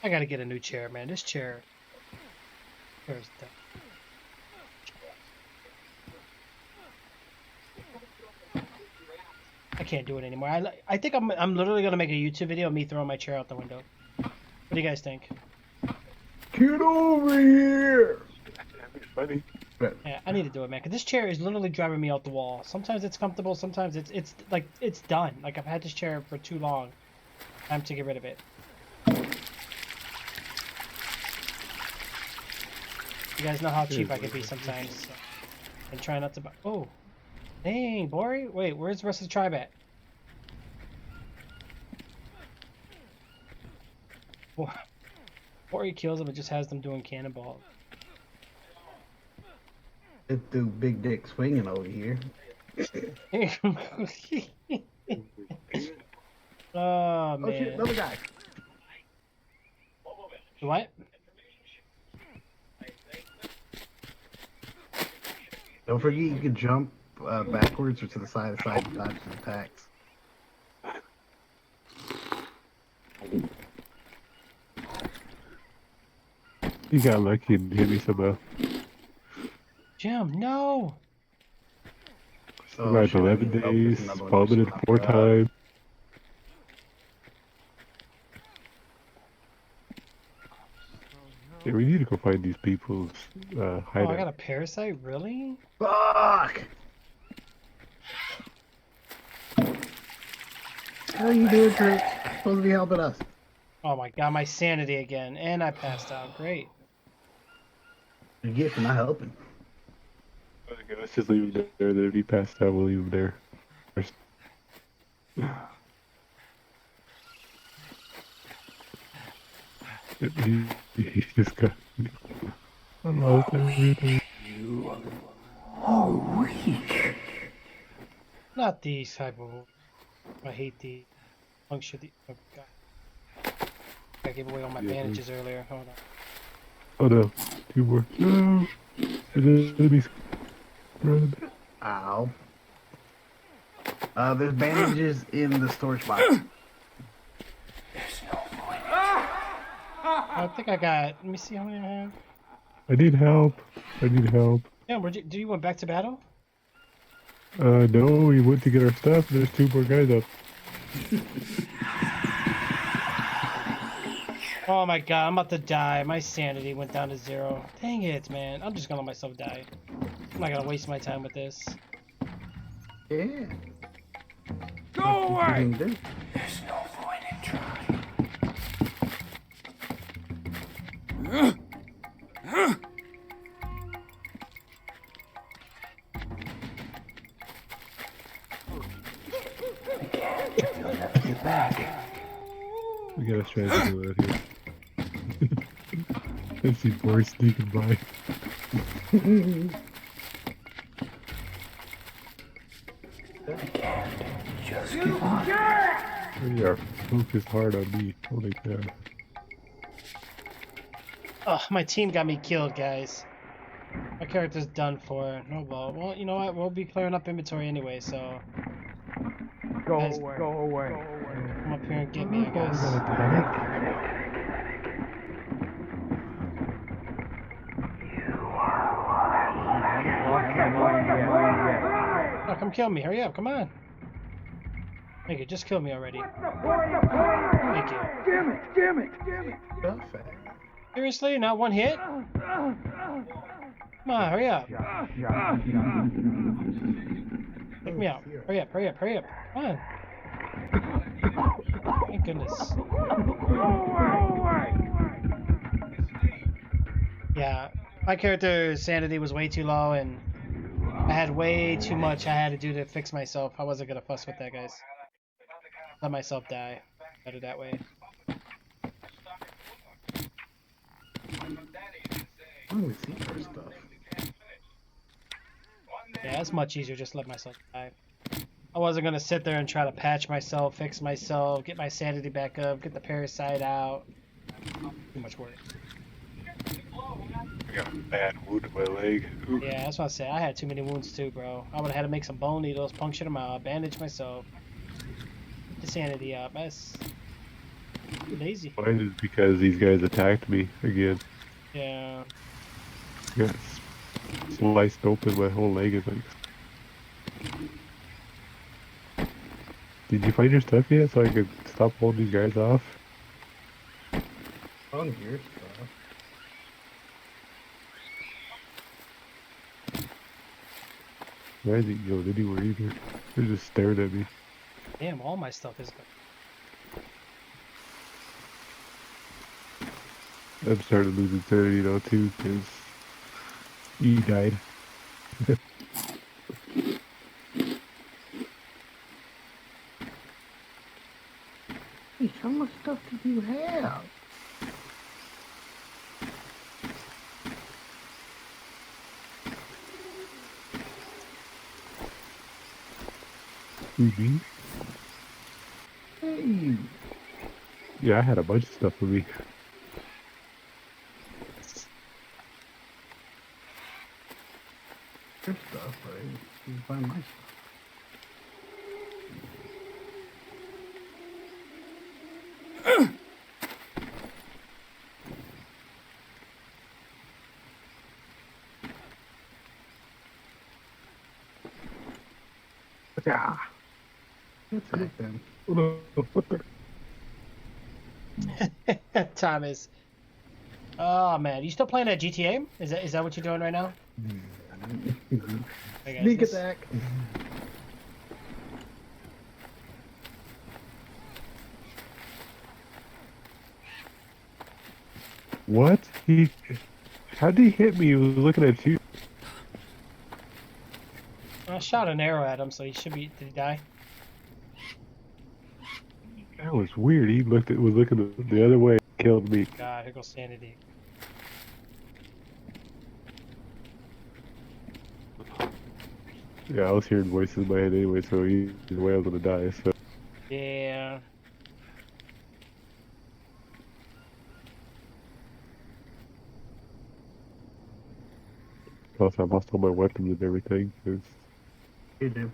S1: I gotta get a new chair, man. This chair... Where's that? I can't do it anymore. I think I'm literally gonna make a YouTube video of me throwing my chair out the window. What do you guys think?
S3: Get over here!
S2: That'd be funny.
S1: Yeah, I need to do it, man. Cause this chair is literally driving me out the wall. Sometimes it's comfortable, sometimes it's like it's done. Like I've had this chair for too long. Time to get rid of it. You guys know how cheap I can be sometimes. So. And try not to buy. Oh, dang, Bori. Wait, where's the rest of the tribe at? Bori kills them and just has them doing cannonballs.
S3: This dude big dick swinging over here.
S1: Oh
S3: Oh
S1: man.
S3: shit, another guy.
S1: What?
S3: Don't forget you can jump backwards or to the side to dodge his attacks.
S2: You got lucky and hit me somehow.
S1: Jim, no!
S3: So
S2: About
S3: shit, I
S2: 11
S3: need help with
S2: days,
S3: another one.
S2: followed it 4 times. Yeah, we need to go find these people's
S1: Oh,
S2: hideout.
S1: I got a parasite? Really?
S3: Fuck! How are you doing, Trip? Supposed to be helping us.
S1: Oh my god, my sanity again. And I passed out. Great.
S3: You get for not helping.
S2: Okay, let's just leave him there. Then if he passed out, we'll leave him there. First. He just got. I lost everything.
S6: You are weak.
S1: Not these type of... I hate the... function. Oh god. I gave away all my
S2: Yeah,
S1: bandages earlier. Hold on.
S2: Oh no, 2 more. No! There's enemies. Run.
S3: Ow. There's bandages in the storage box.
S6: There's no point.
S1: I think I got. Let me see how many I have.
S2: I need help. I need help.
S1: Yeah, do you went back to battle?
S2: No, we went to get our stuff. There's 2 more guys up.
S1: Oh my god, I'm about to die. My sanity went down to 0. Dang it, man. I'm just gonna let myself die. I'm not gonna waste my time with this.
S3: Yeah.
S6: Go
S3: What you
S6: away!
S3: can do.
S6: There's no point in trying. You'll never get back.
S2: We got a strategy out here. I see boys sneaking by.
S6: Just give up.
S2: They are focused hard on me. Holy cow.
S1: Oh, my team got me killed, guys. My character's done for. No ball. Well, you know what? We'll be clearing up inventory anyway, so
S7: Go
S1: Guys,
S7: away. Go away.
S1: come up here and get me, I guess. Oh, come kill me. Hurry up. Come on. Thank you. Just kill me already. Thank you.
S3: Perfect.
S1: Seriously? Not one hit? Come on, hurry up. Pick me out. Hurry up, hurry up, hurry up. Come on. Thank goodness. Yeah, my character's sanity was way too low, and I had way too much I had to do to fix myself. I wasn't gonna fuss with that, guys. Let myself die. Better that way.
S3: I don't see her stuff.
S1: Yeah, it's much easier just let myself die. I wasn't gonna sit there and try to patch myself, fix myself, get my sanity back up, get the parasite out. Too much work.
S2: I got a bad wound in my leg. Ooh.
S1: Yeah, that's what I said. I had too many wounds too, bro. I would've had to make some bone needles, puncture them out, bandage myself, get the sanity up. That's lazy.
S2: Mine is because these guys attacked me again.
S1: Yeah.
S2: Got sliced open. My whole leg is like. Did you find your stuff yet so I could stop holding these guys off?
S3: On your stuff.
S2: Why is it going anywhere either? They're just staring at me.
S1: Damn, all my stuff is good.
S2: I'm starting to lose insanity now too, because he died.
S3: Hey, how much stuff did you have?
S2: Who, me?
S3: Hey,
S2: Yeah, I had a bunch of stuff with me.
S3: your stuff, right? You can find my stuff. Yeah. Attack them.
S1: Thomas. Oh man, you still playing at GTA? Is that what you're doing right now? Hey, guys,
S3: Sneak
S1: this-
S3: attack.
S2: What? How did he hit me? He was looking at you.
S1: I shot an arrow at him, so he should be. Did he die?
S2: That was weird. He was looking the other way. Killed me.
S1: God, here goes sanity.
S2: Yeah, I was hearing voices in my head anyway, so either way I was gonna die. So
S1: Yeah.
S2: plus I lost all my weapons and everything. 'Cause-
S3: You do.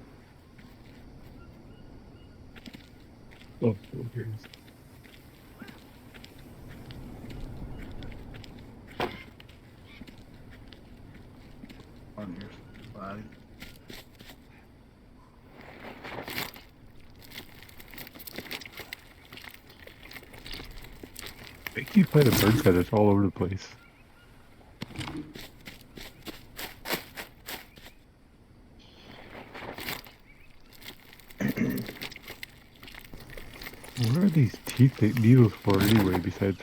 S2: Oh, here's.
S3: on your body.
S2: They keep playing the bird feathers all over the place. What are these teeth needles for anyway, besides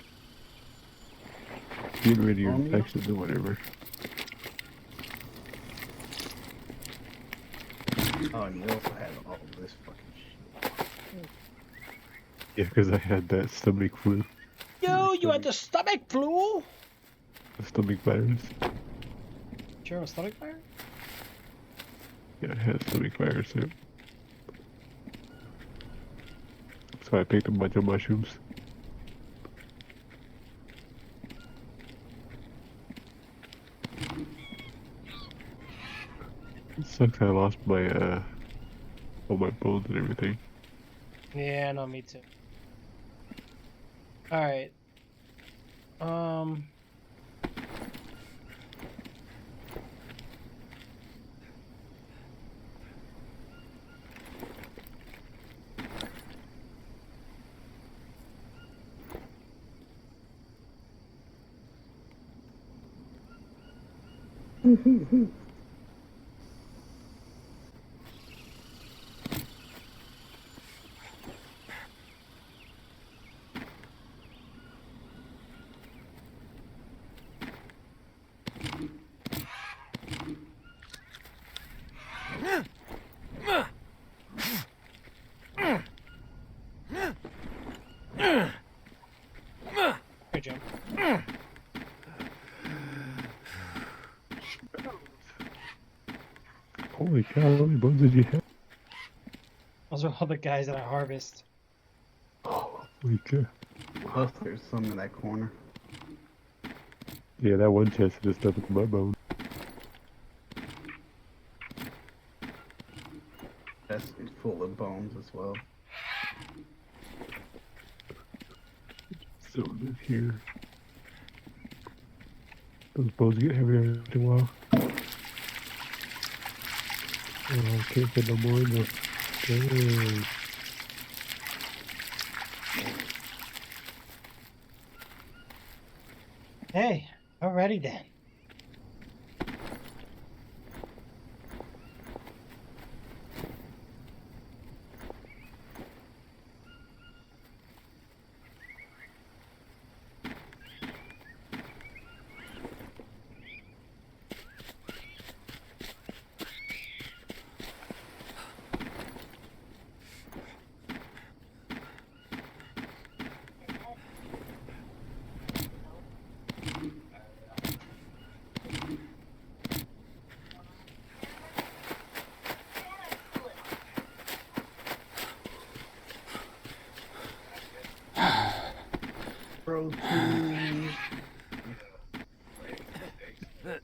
S2: getting rid of your infections or whatever?
S3: Oh, and you also had all this fucking shit.
S2: Yeah, because I had that stomach flu,
S1: Yo, you had the stomach flu?
S2: the stomach virus.
S1: Sure, a stomach fire?
S2: Yeah, I had stomach virus too. So I picked a bunch of mushrooms. It sucks I lost my all my bones and everything.
S1: Yeah, no, me too. Alright. Here, Jim.
S2: Holy cow, how many bones did you have?
S1: Those are all the guys that I harvest.
S2: Holy cow.
S3: Plus, there's some in that corner.
S2: Yeah, that one chest is just nothing but bone.
S3: That's full of bones as well.
S2: So in here. Those bones get heavier after a while. Oh, I can't fit no more in there. Dang.
S1: Hey, alrighty then.
S3: Protein.
S2: I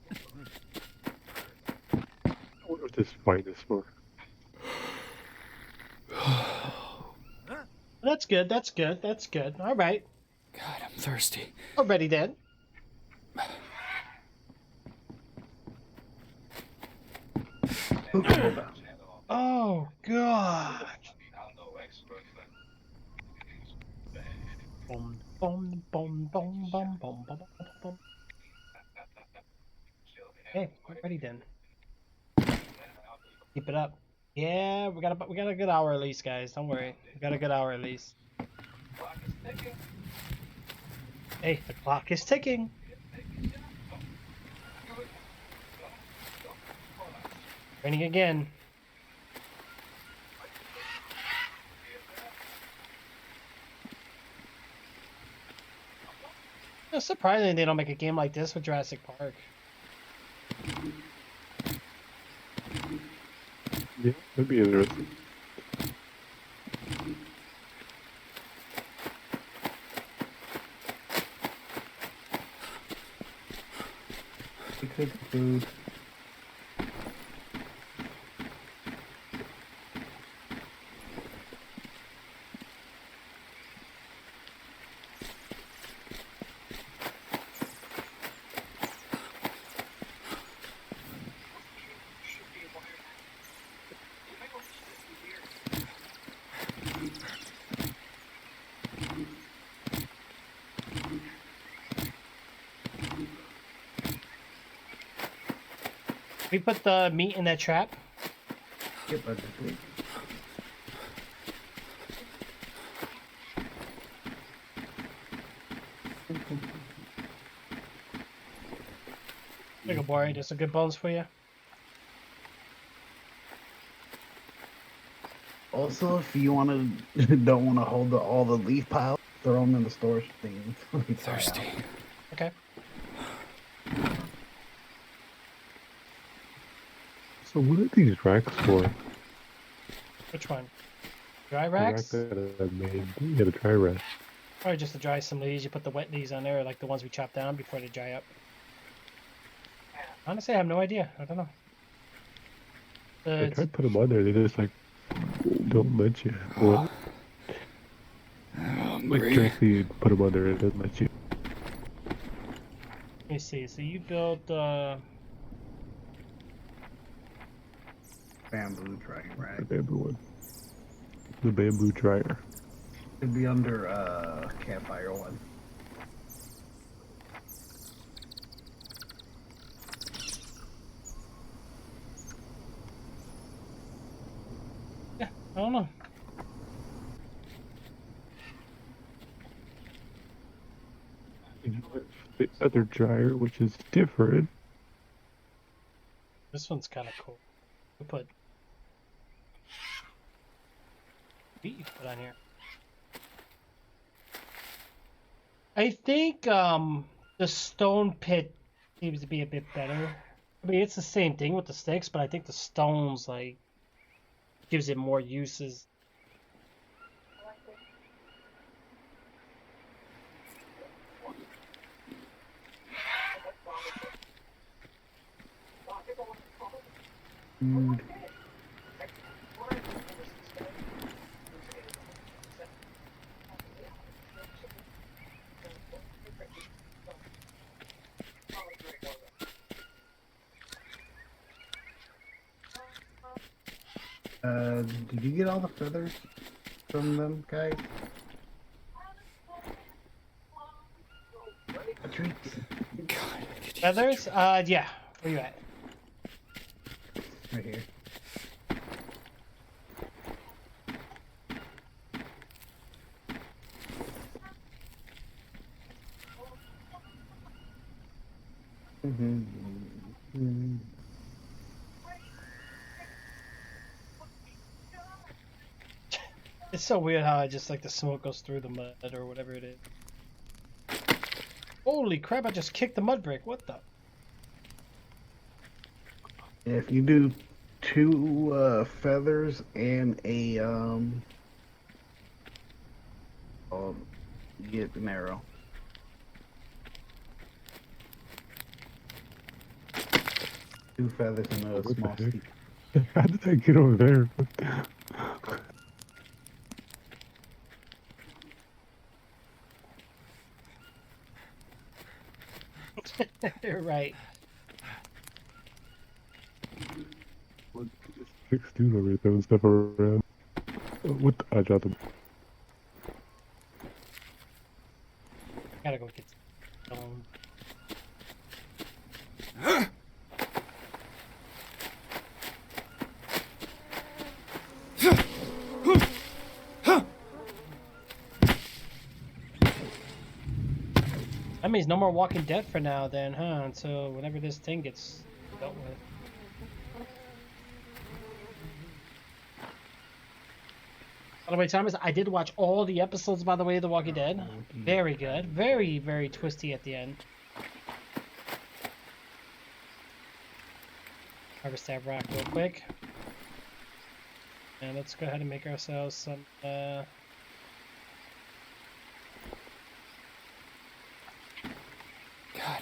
S2: wonder what this fight is for.
S1: That's good, that's good, that's good. Alright.
S6: God, I'm thirsty.
S1: Already then. Oh, God. Boom, boom, boom, boom, boom, boom, boom, boom, boom. Hey, ready then. Keep it up. Yeah, we got a good hour at least, guys. Don't worry. We got a good hour at least. Hey, the clock is ticking. Raining again. It's surprising they don't make a game like this with Jurassic Park.
S2: Yeah, that'd be interesting.
S3: Cook food.
S1: We put the meat in that trap.
S3: Yep, I just did.
S1: There you go, boy. There's some good bones for you.
S3: Also, if you don't want to hold all the leaf piles, throw them in the storage thing.
S6: Thirsty.
S1: Okay.
S2: So what are these racks for?
S1: Which one? Dry
S2: The rack
S1: racks?
S2: that I made. Yeah, the dry rack.
S1: Probably just to dry some leaves. You put the wet leaves on there, like the ones we chopped down before they dry up. Honestly, I have no idea. I don't know.
S2: I tried to put them on there. They just like don't let you. Well, like directly put them on there. It doesn't let you.
S1: Let me see. So you built.
S3: Bamboo drying
S2: The
S3: rack.
S2: bamboo one. The bamboo dryer.
S3: It'd be under campfire one.
S1: I don't know.
S2: You know what? The other dryer, which is different.
S1: This one's kind of cool. We put. Meat you put on here. I think the stone pit seems to be a bit better. I mean, it's the same thing with the sticks, but I think the stones like gives it more uses.
S3: Food. Did you get all the feathers from them guys? A treat.
S6: God, I could use a
S1: Feathers?
S6: drink.
S1: Yeah. Where you at?
S3: Right here. Mm-hmm.
S1: It's so weird how I just like the smoke goes through the mud or whatever it is. Holy crap! I just kicked the mud brick. What the?
S3: If you do 2 feathers and a you get an arrow. Two feathers and a
S2: What the
S3: small
S2: heck?
S3: stick.
S2: How did I get over there?
S1: You're right.
S2: What? Six dude over there throwing stuff around. What? I dropped them.
S1: Gotta go get some stone. That means no more Walking Dead for now, then, huh? Until whenever this thing gets dealt with. By the way, Thomas, I did watch all the episodes, by the way, of The Walking Dead. Very good. Very, very twisty at the end. Harvest that rock real quick. And let's go ahead and make ourselves some,
S6: God,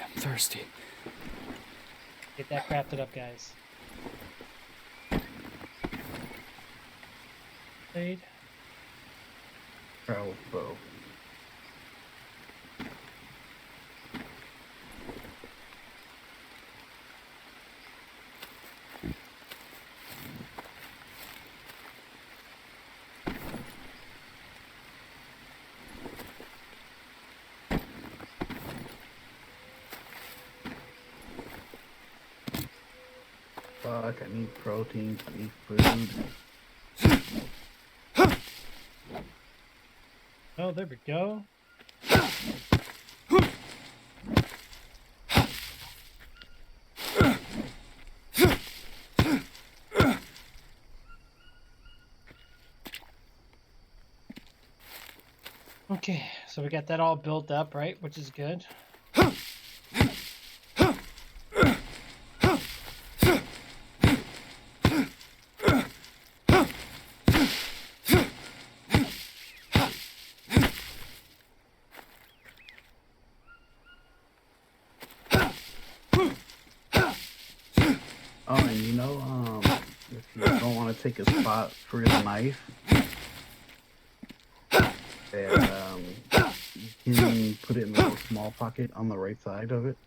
S6: I'm thirsty.
S1: get that crafted up, guys. Blade.
S3: Try with bow. Fuck, I need protein, I need food.
S1: Oh, there we go. Okay, so we got that all built up, right? Which is good.
S3: Oh, and you know, if you don't want to take a spot for your knife, and you can put it in a little small pocket on the right side of it.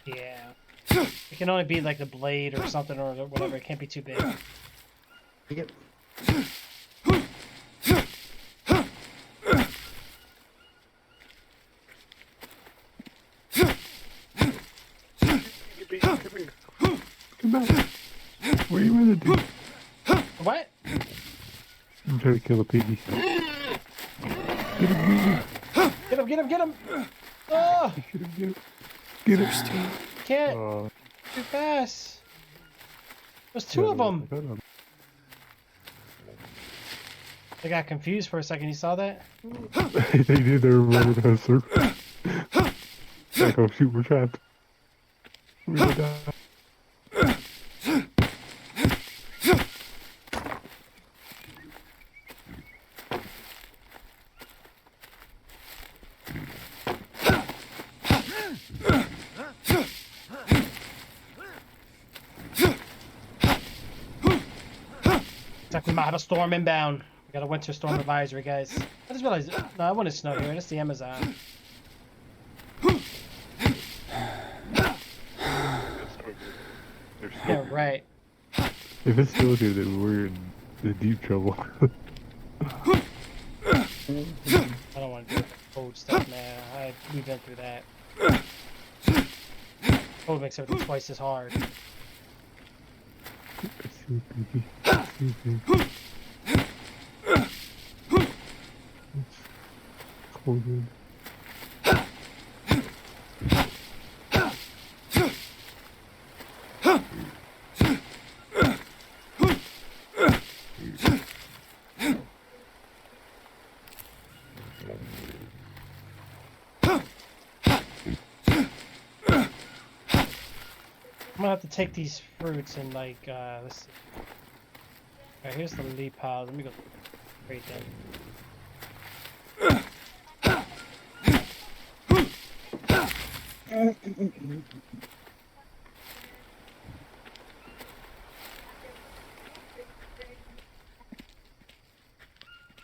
S1: Yeah. It can only be like the blade or something or whatever. It can't be too big.
S3: Yep.
S2: Come back. What are you gonna do?
S1: What?
S2: I'm trying to kill a piggy. Get him,
S1: Get him, get him, get him! Oh!
S2: get him, get him. Get him.
S1: Can't!
S2: Oh,
S1: Too fast! There's two of them!
S2: hold on.
S1: I got confused for a second. You saw that?
S2: They did. They were running in a circle. Like, oh shoot, we're trapped. We're gonna die.
S1: It's like we might have a storm inbound. We got a winter storm advisory, guys. I just realized. No, I want to snow here. That's the Amazon. Yeah, right.
S2: If it's still here, then we're in deep trouble.
S1: I don't want to do the cold stuff, man. We've been through that. Cold makes everything twice as hard.
S2: Cold in.
S1: I'm gonna have to take these fruits and like let's see. Alright, here's the leaf pile. Let me go straight then.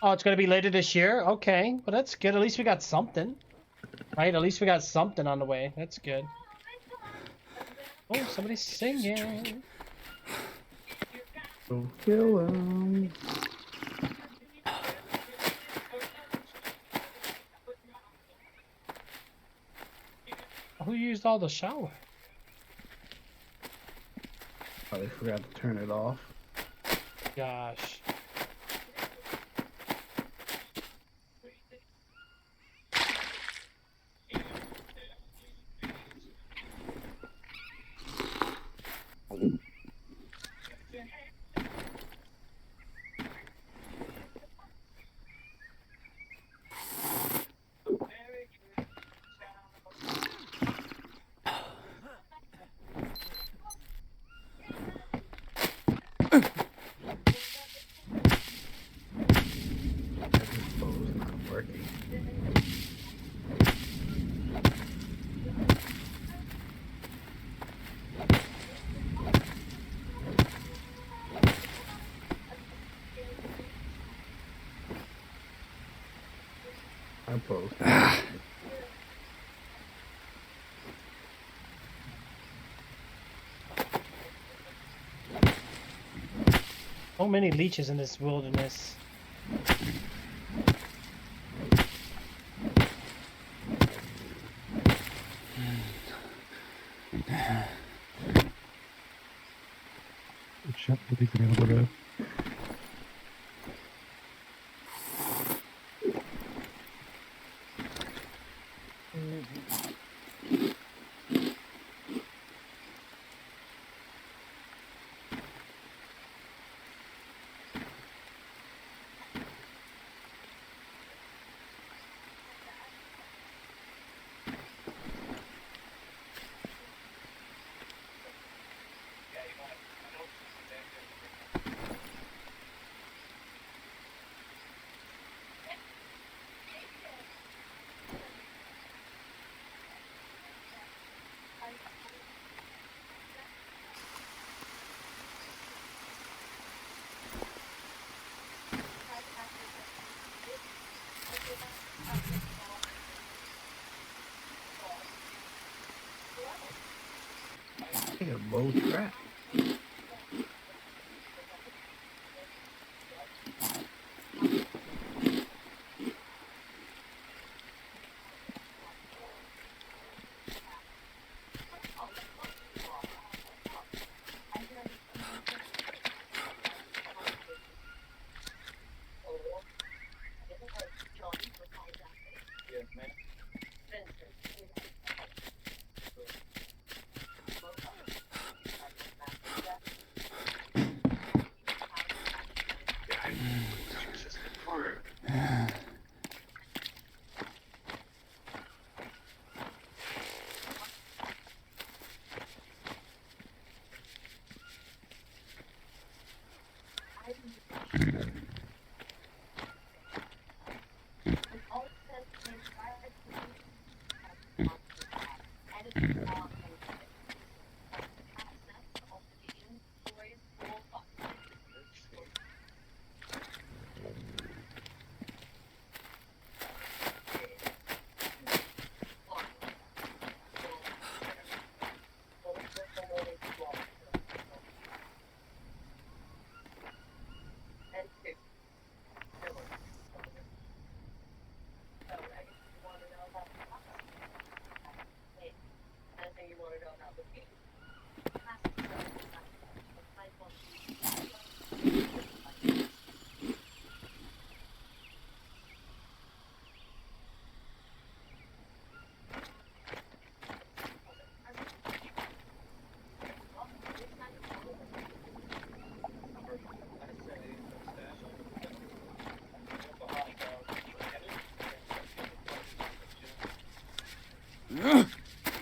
S1: Oh, it's gonna be later this year? Okay. Well, that's good. At least we got something. Right? At least we got something on the way. That's good. Oh, somebody's singing.
S3: Go kill him.
S1: Who used all the shower?
S3: Probably forgot to turn it off.
S1: Gosh.
S3: This bow's not working. My bow's not working.
S1: So many leeches in this wilderness.
S2: Shut up, he's available now.
S3: They got a bow strap.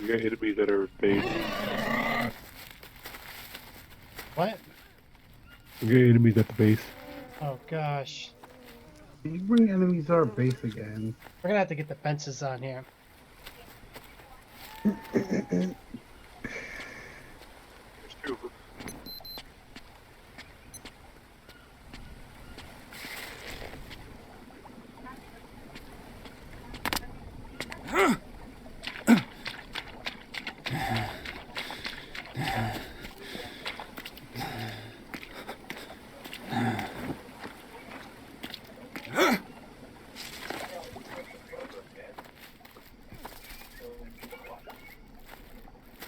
S2: You got enemies that are base.
S1: What?
S2: You got enemies at the base.
S1: Oh gosh.
S3: You bring enemies to our base again.
S1: We're gonna have to get the fences on here.
S2: There's two of them.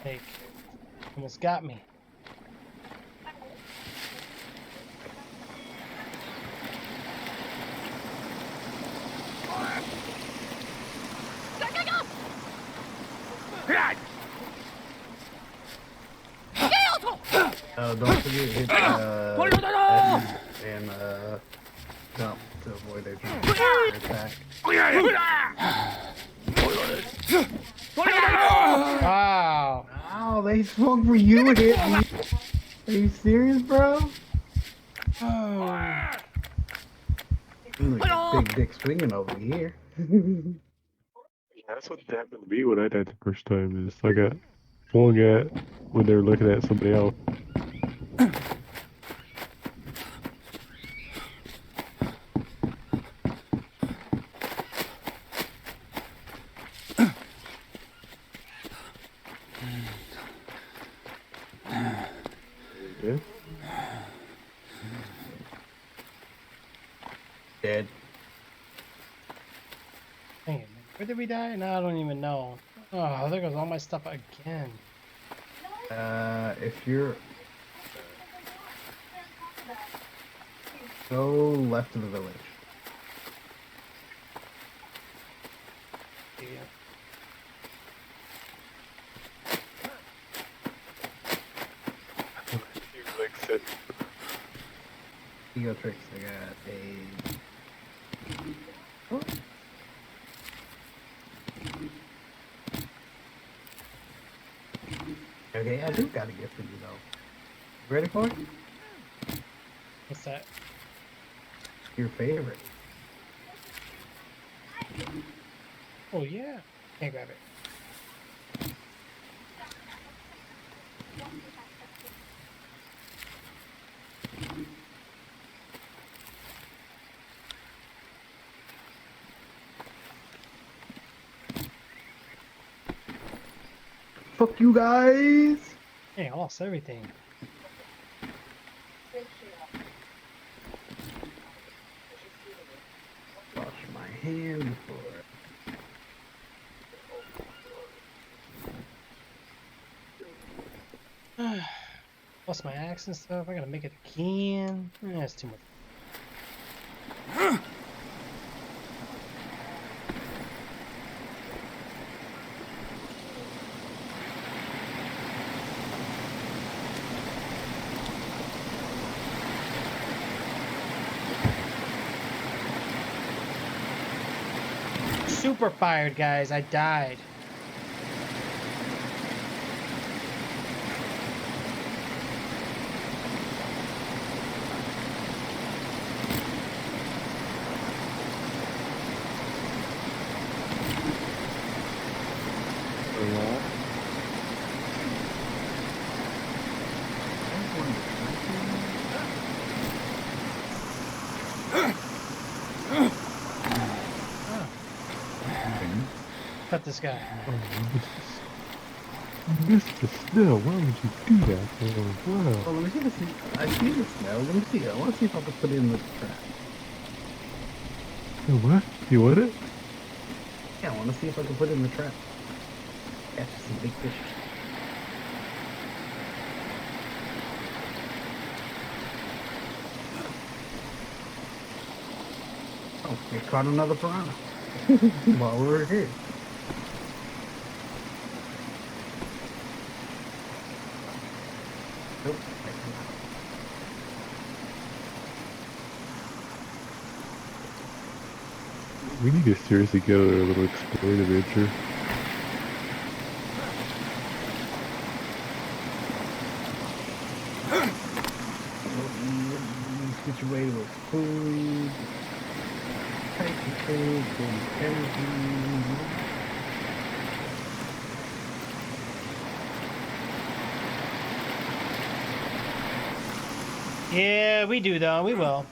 S1: Like, almost got me.
S3: Don't forget hit Edmund and jump to avoid their attack.
S1: Wow.
S3: Wow, they swung for you and hit me. Are you serious, bro? Big dick swinging over here.
S2: That's what happened to me when I died the first time. Is I got swung at when they were looking at somebody else. Yeah.
S3: Dead.
S1: Dang it, man. Where did we die? No, I don't even know. Oh, there goes all my stuff again.
S3: If you're Go left of the village.
S1: Yeah.
S3: Ego tricks. I got a. Oh. Okay, I do got a gift for you though. Ready for it?
S1: What's that?
S3: Your favorite.
S1: Oh yeah. Can't grab it.
S3: Fuck you guys!
S1: Hey, I lost everything.
S3: Wash my hands before.
S1: Lost my axe and stuff. I gotta make it again. That's too much. Super fired, guys. I died. Cut this guy.
S2: Mr. Snell, why would you do that? Oh, wow.
S3: Oh, let me see the see. I see the smell. Let me see. I want to see if I can put it in the trap.
S2: Oh, what? You want it?
S3: Yeah, I want to see if I can put it in the trap. Catch some big fish. Oh, we caught another piranha while we were here. Nope.
S2: We need to seriously go to a little exploring adventure.
S3: Situated with food, type of food, energy.
S1: Yeah, we do though. We will.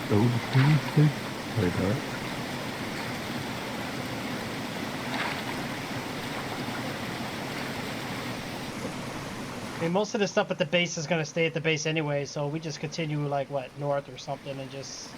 S2: Those things, like that.
S1: I mean, most of the stuff at the base is gonna stay at the base anyway, so we just continue like what, north or something, and just.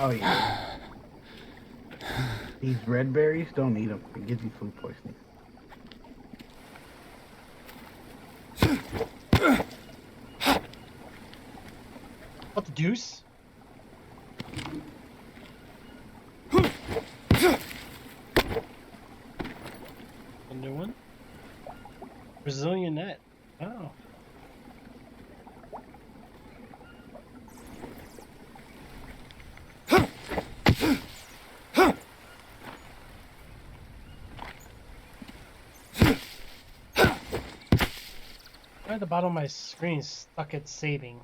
S3: Oh yeah. These red berries, don't eat them. It gives you food poisoning.
S1: What the deuce? A new one? Brazilian net. Oh. At the bottom of my screen is stuck at saving.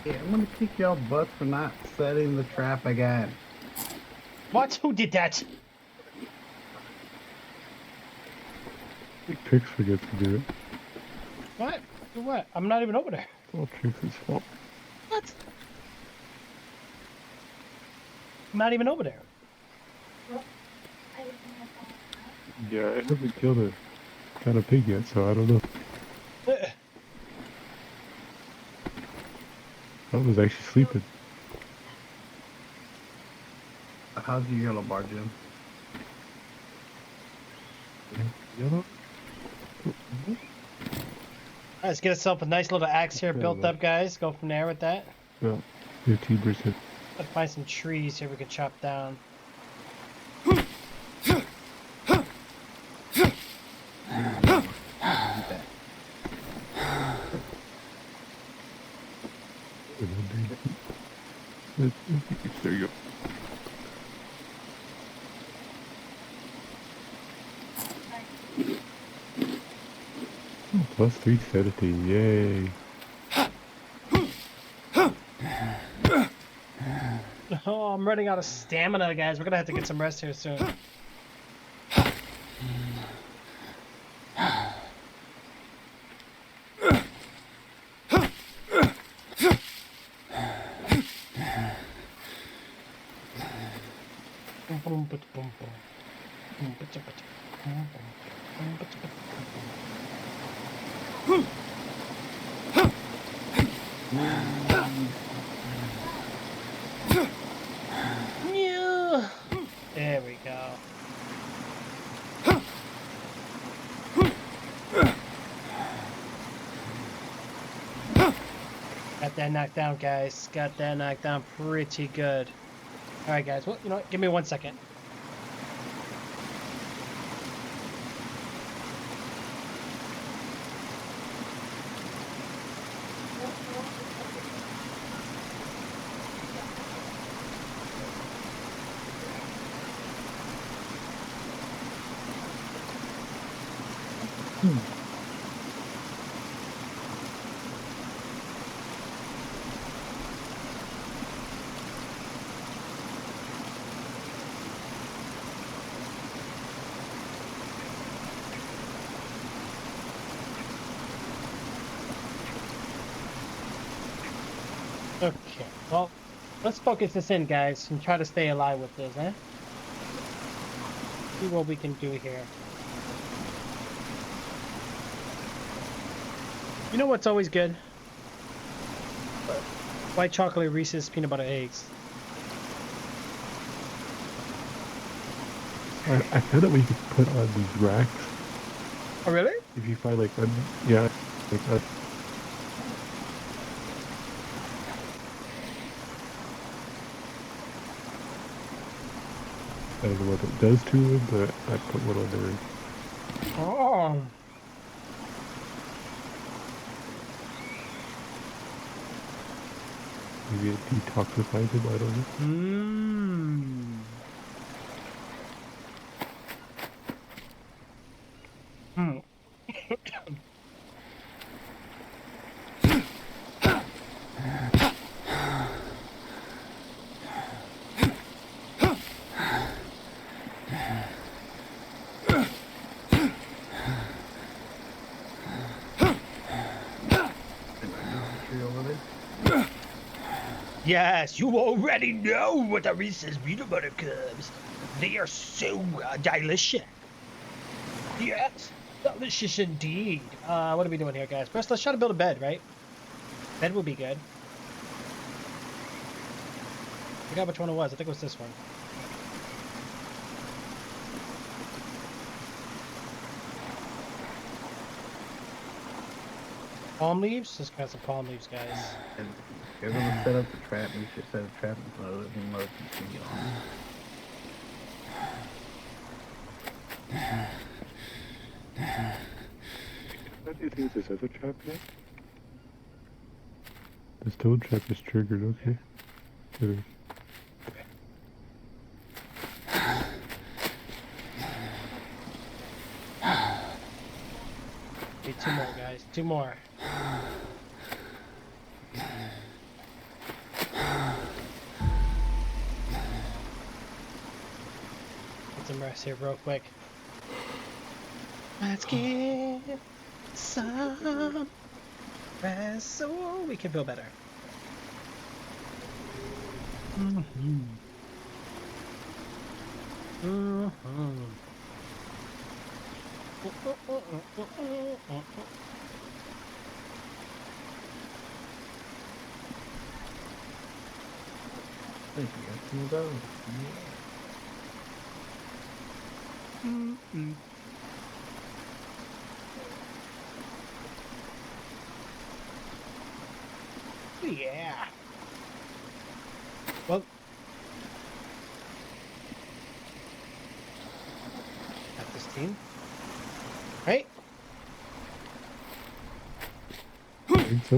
S3: Yeah, I'm gonna kick y'all butt for not setting the trap again.
S1: What? Who did that?
S2: I think Trix forgets to do it.
S1: What? Do what? I'm not even over there.
S2: Well, Trix's fault.
S1: What? I'm not even over there.
S2: Yeah, I haven't killed a kind of pig yet, so I don't know. I was actually sleeping.
S3: How's your yellow bar, Jim?
S2: Yellow?
S1: Let's get ourselves a nice little axe here
S2: Okay,
S1: built
S2: well.
S1: up, guys. Go from there with that.
S2: Yeah, 15%.
S1: Let's find some trees here we can chop down.
S2: There you go. Oh, plus 3 sanity, yay.
S1: Oh, I'm running out of stamina, guys. We're gonna have to get some rest here soon. There we go. Got that knocked down, guys. Got that knocked down pretty good. Alright, guys. Well, you know what? Give me 1 second. Okay, well, let's focus this in, guys, and try to stay alive with this, eh? See what we can do here. You know what's always good? White chocolate Reese's peanut butter eggs.
S2: I feel that we could put on these racks
S1: Oh, really?
S2: if you find like yeah, like I don't know what it does to it, but I put one on there.
S1: Oh.
S2: Maybe it detoxifies him, I don't know.
S1: Mmm. Hmm.
S3: Tree over there.
S5: Yes, you already know what the Reese's peanut butter cups. They are so delicious.
S1: Yes. Delicious indeed. What are we doing here, guys? First, let's try to build a bed, right? Bed will be good. I forgot which one it was. I think it was this one. Palm leaves? Let's grab some palm leaves, guys.
S3: And if you're gonna set up the trap, you should set a trap mode and emergency on.
S2: What do you think this other trap yet? The stone trap is triggered, okay. Good.
S1: Okay, two more, guys. Two more. Get some rest here real quick. Let's get some rest so we can feel better. Mm-hmm. Mm-hmm.
S3: Thank you guys. Some of those.
S1: Mm-hmm. Yeah. Well, got this team. Right?
S2: I think so.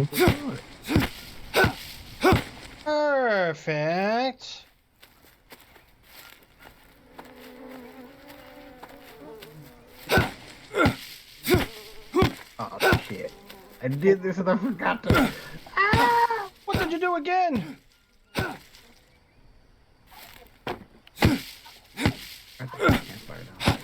S1: Perfect.
S3: Oh shit! I did this and I forgot to.
S1: What did you do again?
S3: I think I can't fire down.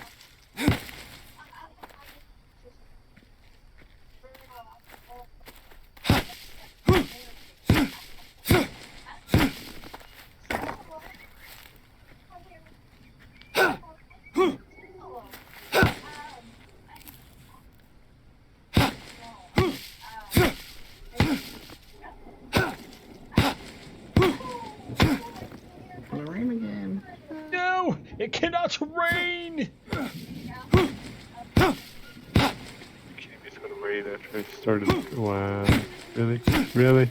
S3: It's gonna rain again.
S1: No, it cannot rain.
S2: It's gonna rain after I started. Wow. Really? Really?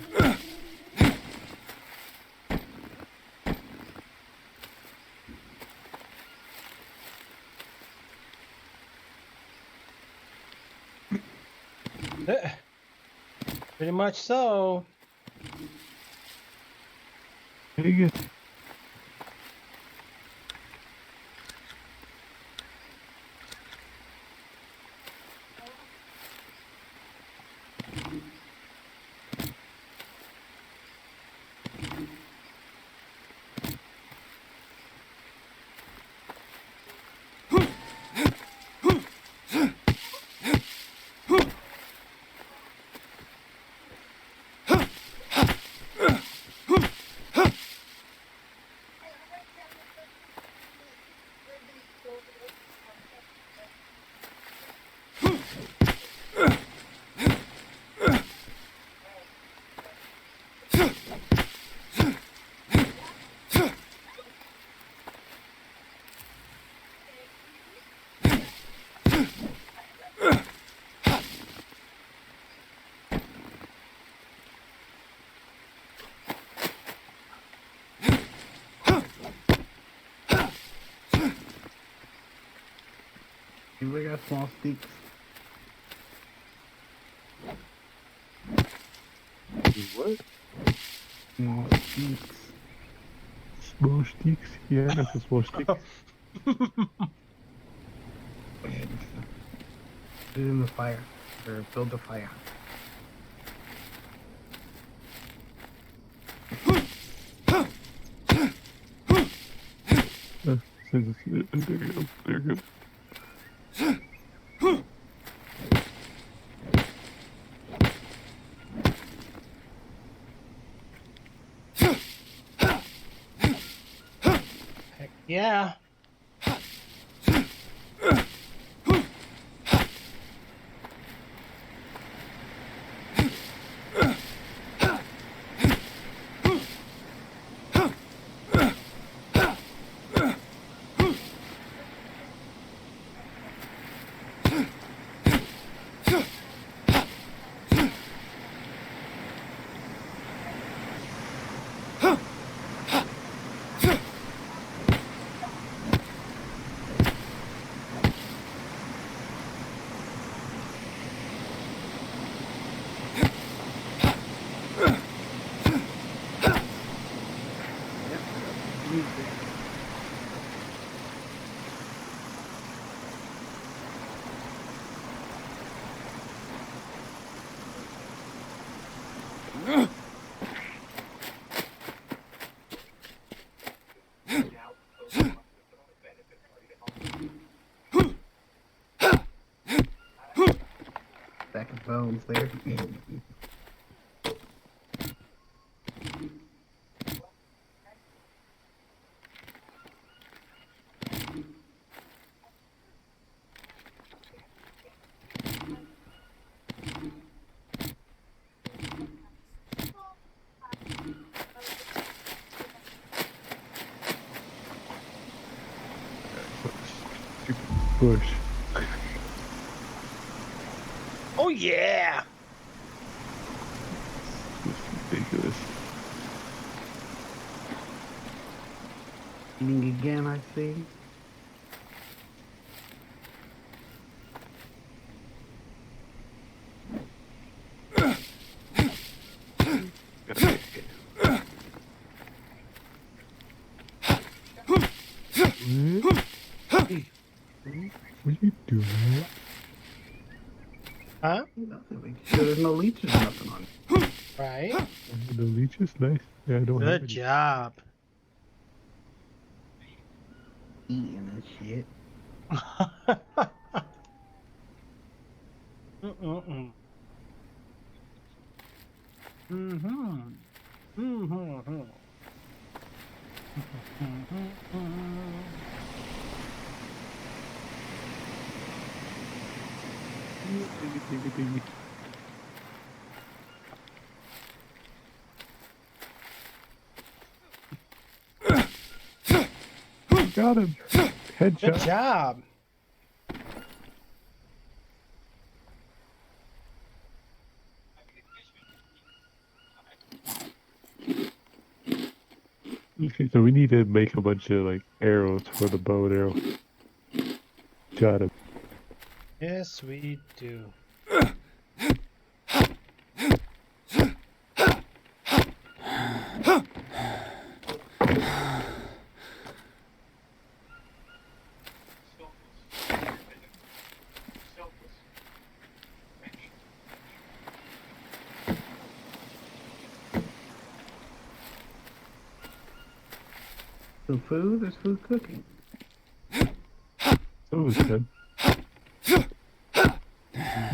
S1: Pretty much so.
S2: Dang it.
S3: We got small sticks.
S2: What?
S3: Small sticks.
S2: Small sticks? Yeah, I know some small sticks.
S3: Put it in the fire. Or build the fire.
S2: There you go. There you go.
S1: Heck yeah.
S3: Stack of bones there.
S2: Stupid bush.
S1: Oh yeah.
S2: It's ridiculous.
S3: Eating again, I see.
S2: What are you doing?
S1: Huh?
S3: Nothing. There's no leeches, nothing on it.
S1: Right.
S2: The leeches? Nice. Yeah, I don't have
S1: Good
S2: any.
S1: job.
S3: Eating and shit.
S1: Mm-mm-mm. Mm-hmm. Mm-hmm.
S2: Got him.
S1: Good
S2: Headshot.
S1: job.
S2: Okay, so we need to make a bunch of like arrows for the bow and arrow. Got him.
S1: Yes, we do.
S3: Some food? There's food cooking.
S2: So it was good.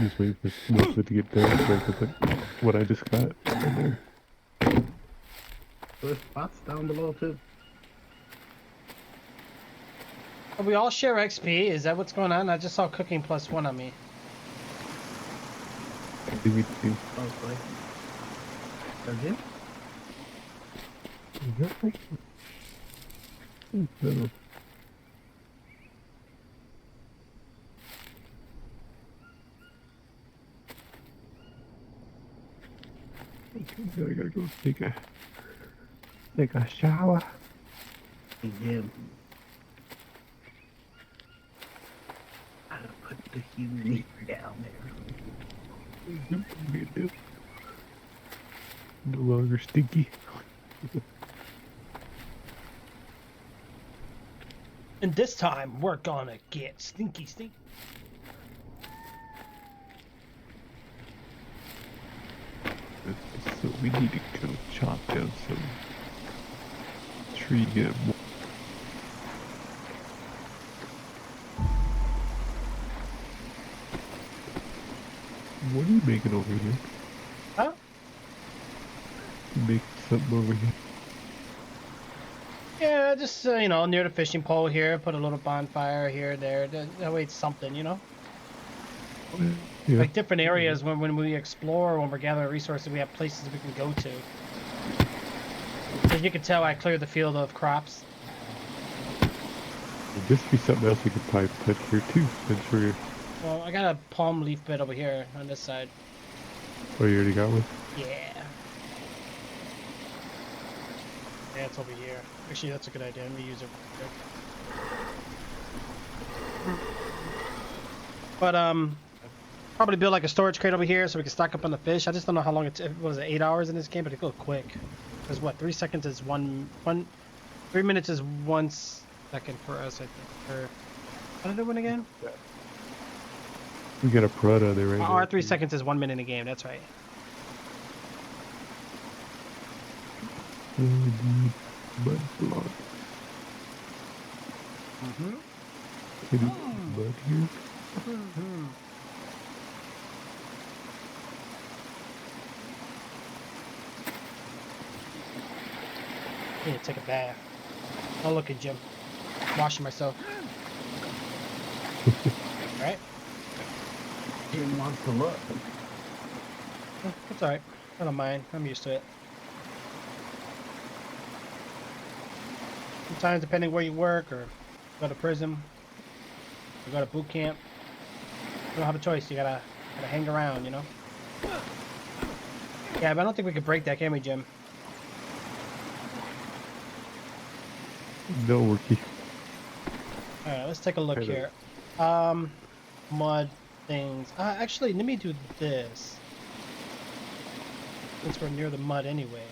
S2: Just wait for most of it to get done so I can put what I just got in there.
S3: There's spots down below too.
S1: Are we all share XP? Is that what's going on? I just saw cooking +1 on me.
S2: Give me two.
S3: Oh, like. Again?
S2: Is that right? No. Okay, I gotta go take a shower.
S3: Again. I don't the human down there.
S2: No longer stinky.
S1: And this time, we're gonna get stinky stink.
S2: So we need to go chop down some tree, get more. What are you making over here?
S1: Huh?
S2: You making something over here?
S1: Yeah, just, you know, near the fishing pole here, put a little bonfire here, there. That way it's something, you know?
S2: Yeah.
S1: Like different areas when we explore, when we're gathering resources, we have places we can go to. As you can tell, I cleared the field of crops.
S2: This would be something else we could probably put here too, since we're...
S1: Well, I got a palm leaf bed over here on this side.
S2: Oh, you already got one?
S1: Yeah. Yeah, it's over here. Actually, that's a good idea. Let me use it real quick. But, probably build like a storage crate over here so we can stock up on the fish. I just don't know how long it's, what is it, 8 hours in this game, but it goes quick. Because what, 3 seconds is 3 minutes is 1 second for us, I think. Or, how did it win again?
S2: We got a Prada there right now.
S1: Our 3 seconds is 1 minute in a game, that's right.
S2: Mud block. Can you put mud here?
S1: I need to take a bath. Oh, look at Jim. Washing myself. Alright?
S3: Jim wants to look.
S1: That's alright. I don't mind. I'm used to it. Sometimes, depending where you work or go to prison or go to boot camp, you don't have a choice. You gotta hang around, you know? Yeah, but I don't think we could break that, can we, Jim?
S2: No, Worky.
S1: Alright, let's take a look
S2: Hello.
S1: here. Mud things. Actually, let me do this. Since we're near the mud anyway.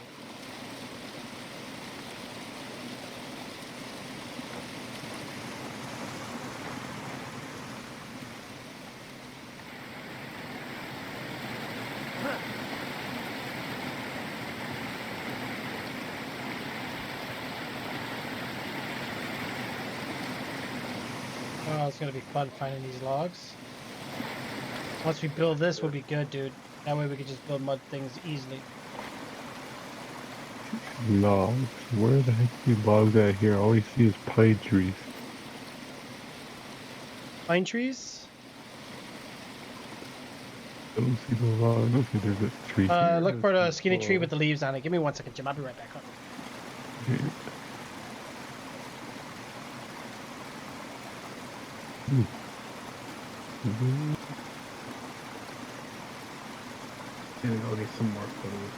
S1: Oh, it's gonna be fun finding these logs. Once we build this, we'll be good, dude. That way we can just build mud things easily.
S2: Logs. Where the heck are these logs at here? All I see is pine trees.
S1: Pine trees?
S2: I don't see no logs. Okay, there's a tree here.
S1: Look for the
S2: There's
S1: skinny tree
S2: log.
S1: with the leaves on it. Give me 1 second, Jim. I'll be right back.
S2: Here. Hmm.
S3: Gonna go get some more food.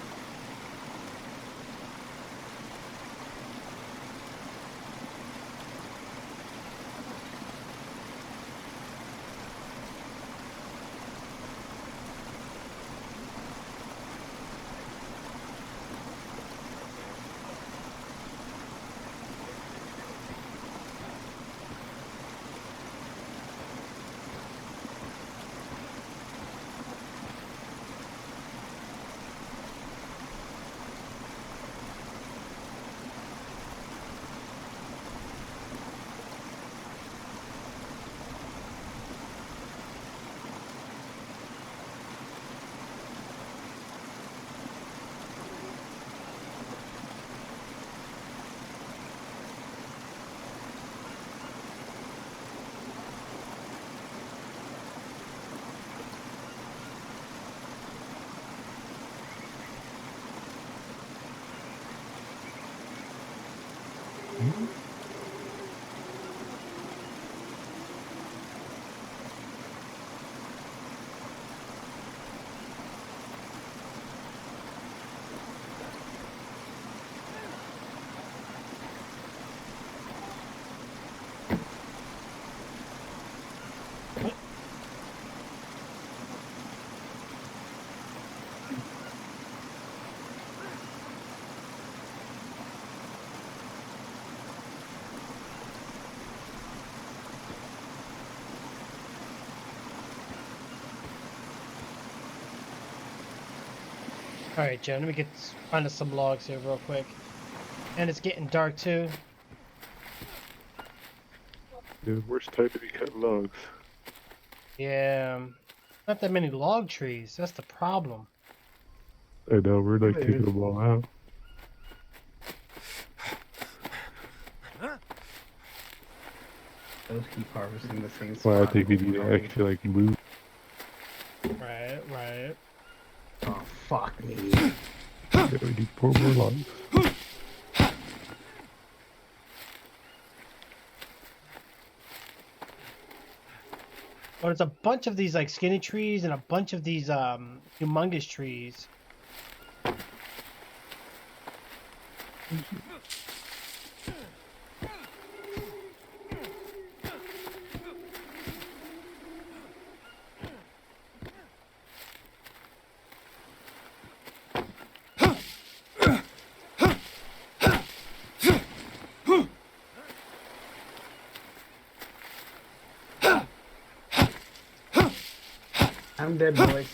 S1: Alright, Jen, let me find us some logs here real quick. And it's getting dark too.
S2: The worst time to be cutting logs.
S1: Yeah. Not that many log trees. That's the problem.
S2: I know, we're like
S3: There
S2: taking
S3: is.
S2: them all out.
S3: Let's keep harvesting the same spot.
S2: Well, I think we
S3: over
S2: need
S3: and
S2: to
S3: over.
S2: actually like move.
S1: Right, right.
S3: Oh, fuck me.
S2: Yeah, we need 4 more logs.
S1: But there's a bunch of these like skinny trees and a bunch of these humongous trees.
S3: I'm dead, boys.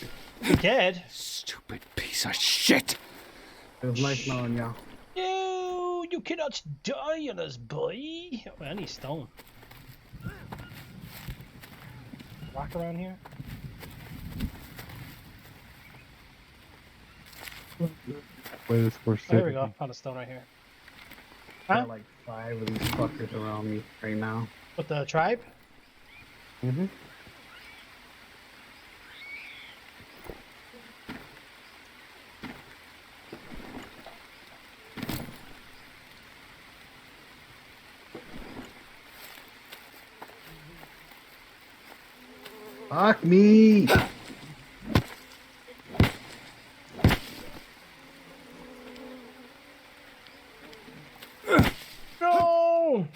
S1: You're dead?
S6: Stupid piece of shit!
S3: It was nice knowing y'all.
S1: No, you cannot die on us, boy. Oh, I need stone. Rock around here?
S2: Wait, it's more
S1: Oh, there we go.
S2: sanity.
S1: Found a stone right here.
S3: Got
S1: Huh?
S3: like 5 of these fuckers around me right now.
S1: With the tribe?
S3: Mm-hmm. Fuck me!
S1: No!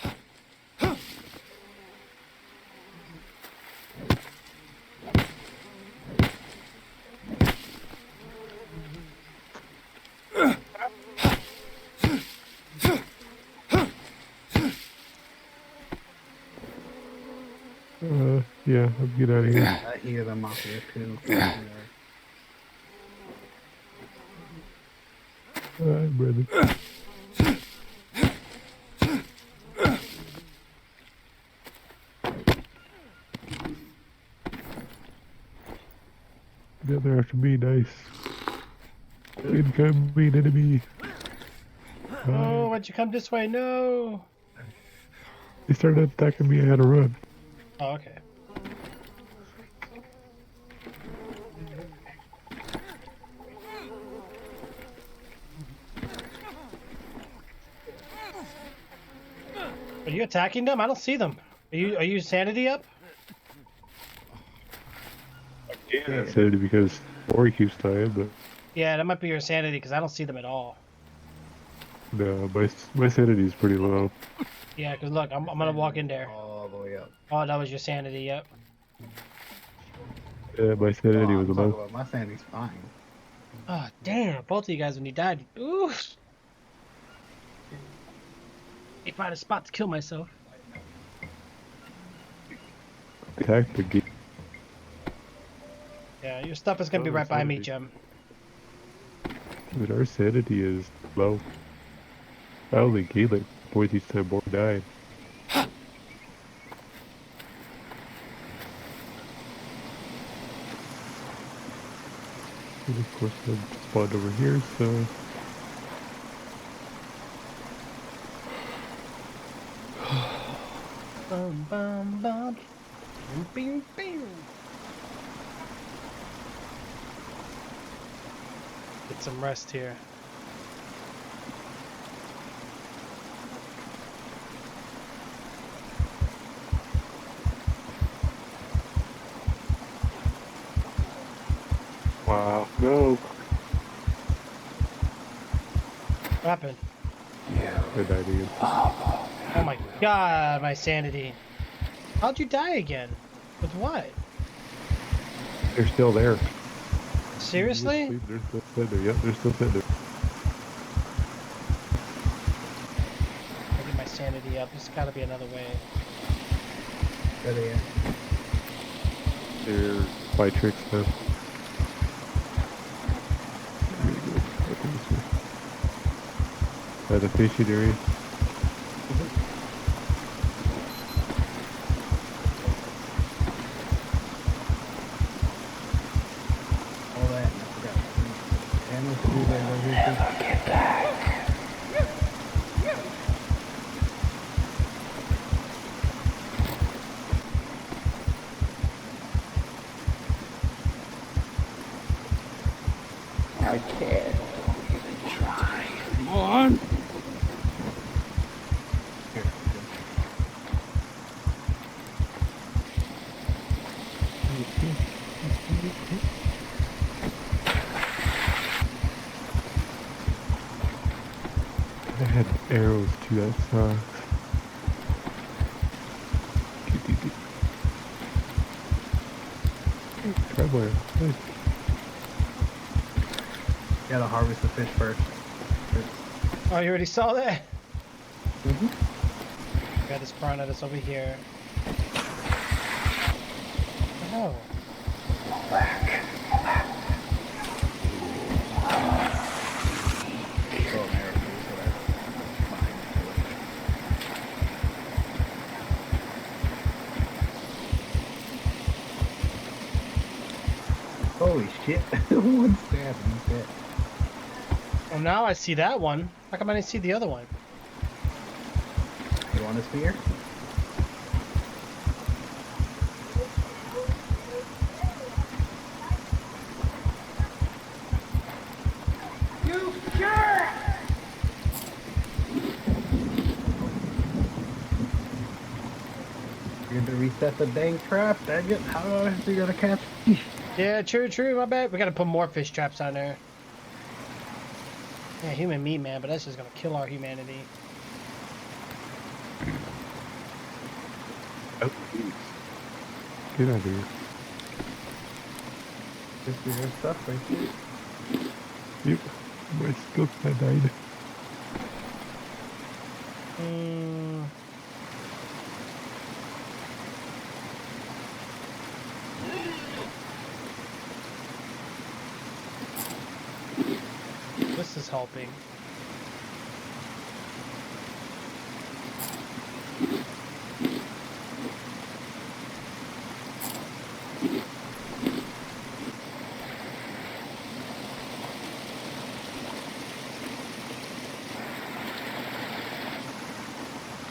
S2: Yeah, I'll get out of here.
S3: I hear them out here too.
S2: Alright, brother. Yeah, they're after me, nice. Incoming enemy.
S1: Oh, why'd you come this way? No!
S2: They started attacking me, I had to run.
S1: Oh, okay. Are you attacking them? I don't see them. Are you sanity up?
S2: Yeah, I said it because Ori keeps dying, but
S1: Yeah, that might be your sanity because I don't see them at all.
S2: no, my sanity is pretty low.
S1: Yeah, because look, I'm gonna walk in there.
S3: All the way up.
S1: Oh, that was your sanity, yep.
S2: Yeah, my sanity was
S3: I'm talking
S2: low.
S3: about my sanity's fine.
S1: Oh, damn, both of you guys when you died. Oof. I find a spot to kill myself.
S2: Attack the gate.
S1: Yeah, your stuff is gonna be
S2: Oh,
S1: right by me,
S2: sanity.
S1: Jim.
S2: But our sanity is low. I only gained like points each time Ori died. And of course I'm spawned over here, so
S1: Bum, bum, bum. Bing, bing, bing. Get some rest here.
S2: wow, no.
S1: What happened?
S2: I died again.
S1: Oh my god, my sanity. How'd you die again? With what?
S2: They're still there.
S1: Seriously?
S2: They're still sitting there. Yep, they're still sitting there.
S1: I'll get my sanity up. There's gotta be another way.
S3: Good idea.
S2: They're by tricks now. I'm gonna go The fishing area.
S3: All that. And I forgot. Animals to do there. Over here, too.
S6: Get back. I can't. Don't even try.
S3: Come on. Here.
S2: I had arrows too, that sucks. Tribal. Nice.
S3: Gotta harvest the fish first.
S1: Oh, you already saw that?
S3: Mm-hmm.
S1: Got this piranha that's over here. Oh.
S6: Back.
S3: Holy shit. One stab and he's dead.
S1: Oh, now I see that one. How come I didn't see the other one?
S3: You want a spear?
S5: You jerk!
S3: You're gonna reset the dang trap, dang it. How else are you gonna catch fish?
S1: Yeah, true, my bad. We gotta put more fish traps on there. Yeah, human meat, man, but that's just gonna kill our humanity.
S2: Oh, jeez. Get out of here.
S3: This is your stuff right here.
S2: Yep. My scope I died.
S1: Hmm. This is helping.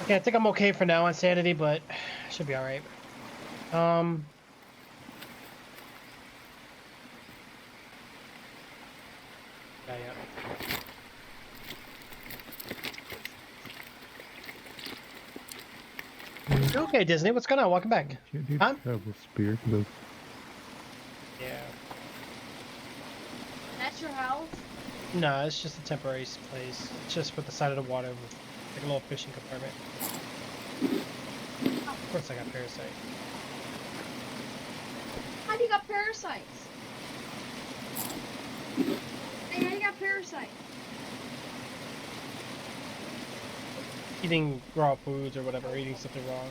S1: Okay, I think I'm okay for now on sanity, but should be alright. Yeah. Okay, Disney, what's going on? Welcome back.
S2: Can't do
S1: Huh?
S2: tribal spear. No.
S1: Yeah.
S4: That's your house?
S1: No, it's just a temporary place. It's just with the side of the water with like a little fishing compartment. Of course I got parasite.
S4: How do you got parasites? Hey, how do you got parasites?
S1: Eating raw foods or whatever, eating something wrong.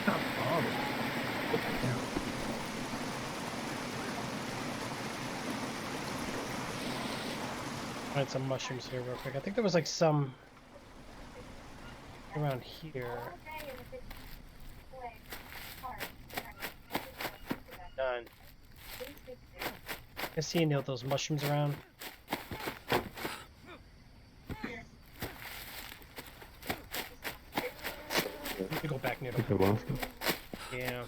S3: Stop bothering.
S1: Find some mushrooms here real quick. I think there was like some around here. Done. I see any of those mushrooms around. Let me go back near
S2: I
S1: the
S2: think I lost it.
S1: yeah.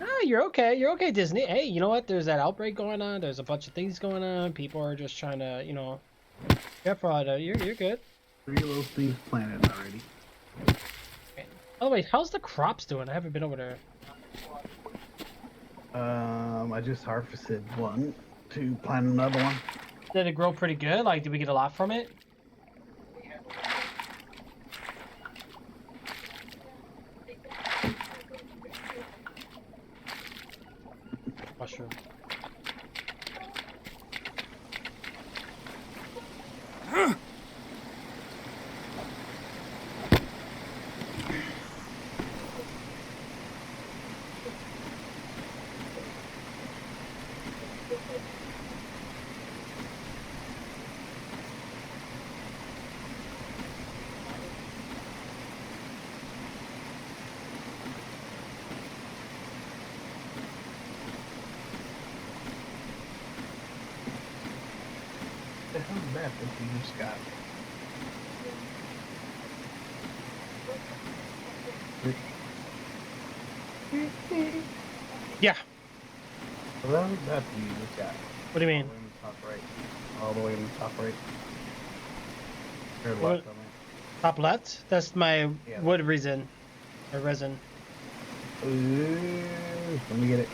S1: Ah, you're okay. You're okay, Disney. Hey, you know what? There's that outbreak going on. There's a bunch of things going on. People are just trying to, you know, careful out there. You're good.
S3: 3 of those things planted already.
S1: By the way, how's the crops doing? I haven't been over there.
S3: I just harvested one to plant another one.
S1: Did it grow pretty good? Like, did we get a lot from it? Mushroom.
S3: that you just got?
S1: Yeah.
S3: What was that you just got?
S1: What do you
S3: All
S1: mean?
S3: the way in the top right. All the way in the top right. Or
S1: What?
S3: left, I mean.
S1: Top left? That's my
S3: Yeah.
S1: wood resin. Or resin.
S3: Ooh, let me get it.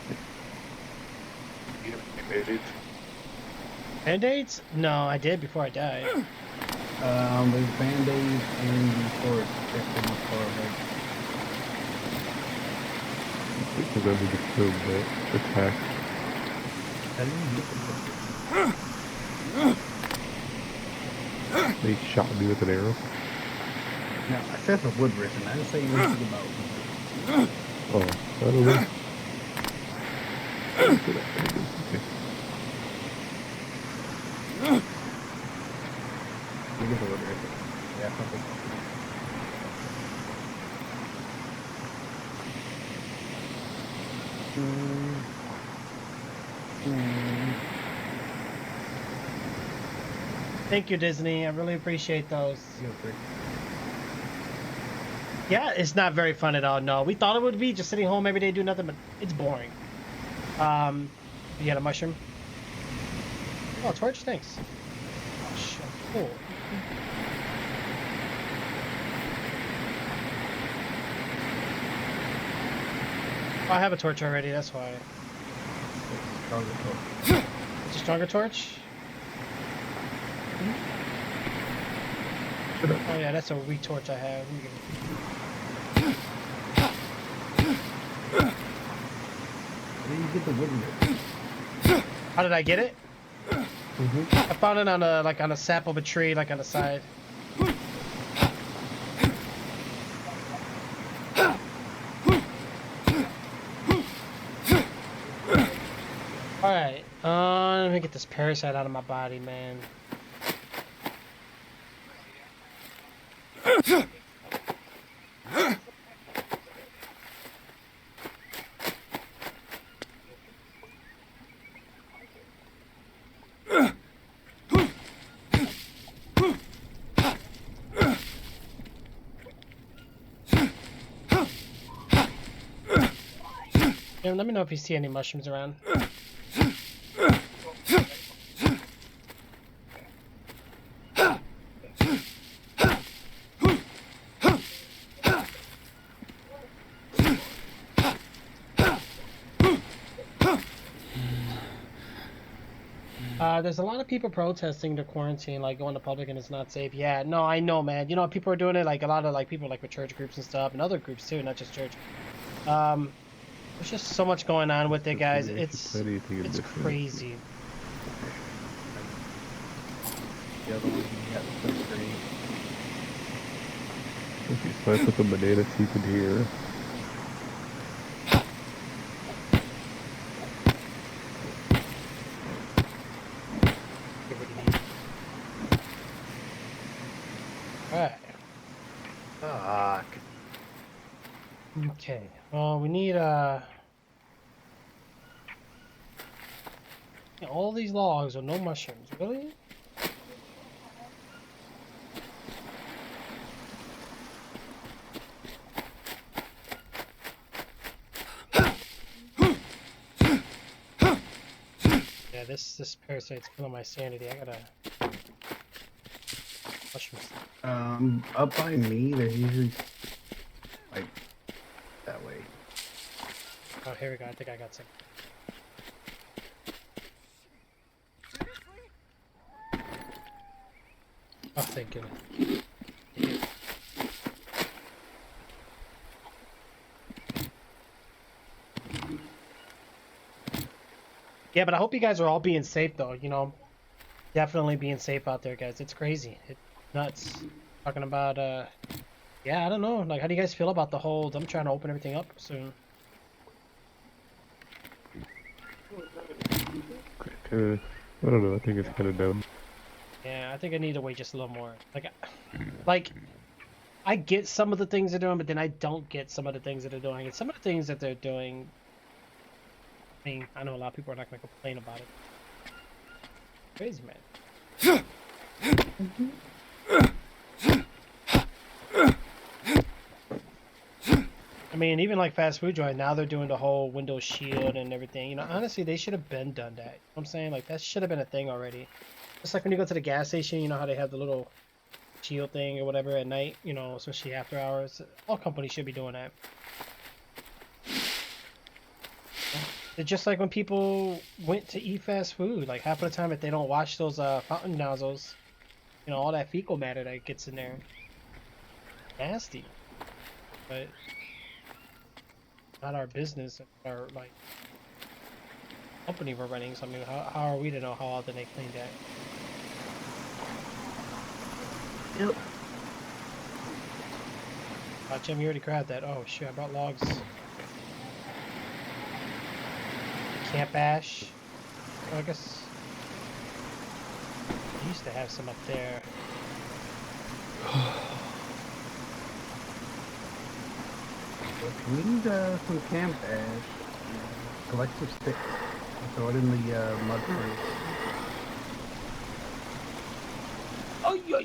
S1: Band-aids? No, I did before I died.
S3: There's band-aids and the sword. Check in the sword, right?
S2: Because I need to kill that attack.
S3: How do you get the
S2: They shot me with an arrow.
S3: No, I said the wood resin. I didn't say anything about
S2: Oh, I don't know. Okay.
S3: you get the wood resin. Yeah, something.
S1: Thank you, Disney. I really appreciate those.
S3: Feel free.
S1: Yeah, it's not very fun at all. No, we thought it would be just sitting home every day doing nothing, but it's boring. You got a mushroom? Oh, torch, thanks. Oh, shit, cool. Oh, I have a torch already. That's why.
S3: Stronger torch.
S1: It's a stronger torch.
S2: Shut up.
S1: Oh yeah, that's a weak torch I have. Let me get it.
S3: Where do you get the wood resin?
S1: How did I get it?
S3: Mm-hmm.
S1: I found it on a on a sap of a tree, like on the side. All right, let me get this parasite out of my body, man. Yeah, let me know if you see any mushrooms around. There's a lot of people protesting the quarantine, like going to public and it's not safe. Yeah, no, I know, man. You know, people are doing it, like a lot of like people like with church groups and stuff, and other groups too, not just church. There's just so much going on with it, guys. It's crazy.
S3: The other one you got the sunscreen.
S2: Okay, so I put the banana seeds in here.
S1: Alright.
S3: Fuck.
S1: Okay. Well, we need yeah, all these logs with no mushrooms. Really? Yeah, this parasite's killing my sanity. I gotta mushrooms.
S3: Up by me, they're usually like that way.
S1: Oh, here we go. I think I got some. Oh, thank goodness. Yeah, but I hope you guys are all being safe, though. You know, definitely being safe out there, guys. It's crazy. It's nuts. Talking about, yeah, I don't know. Like, how do you guys feel about the whole? I'm trying to open everything up soon.
S2: I don't know. I think it's kind of dumb.
S1: Yeah, I think I need to wait just a little more. Like, I get some of the things they're doing, but then I don't get some of the things that they're doing. And some of the things that they're doing, I mean, I know a lot of people are not going to complain about it. Crazy, man. I mean, even like fast food joint, now they're doing the whole window shield and everything. You know, honestly, they should have been done that. You know what I'm saying? Like, that should have been a thing already. Just like when you go to the gas station, you know how they have the little shield thing or whatever at night, you know, especially after hours. All companies should be doing that. It's just like when people went to eat fast food. Like, half of the time, if they don't wash those fountain nozzles, you know, all that fecal matter that gets in there. Nasty. But not our business, our, like, company we're running. So, I mean, how are we to know how often they clean that?
S3: Yep.
S1: Jim, you already grabbed that. Oh, shit, I brought logs. Camp ash. Oh, I guess I used to have some up there.
S3: We need some camp ash. Collect some sticks. And throw it in the mud furnace.
S1: Oh, yeah.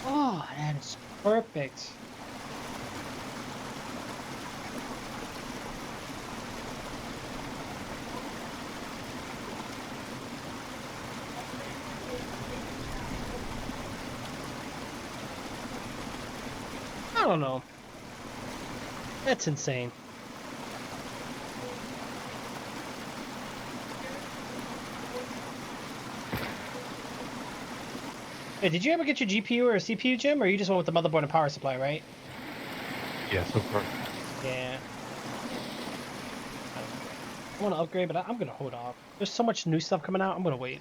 S1: Oh, that is perfect. I don't know. That's insane. Hey, did you ever get your GPU or a CPU, Jim, or you just went with the motherboard and power supply, right?
S2: Yeah, so far.
S1: Yeah. I want to upgrade, but I'm going to hold off. There's so much new stuff coming out, I'm going to wait.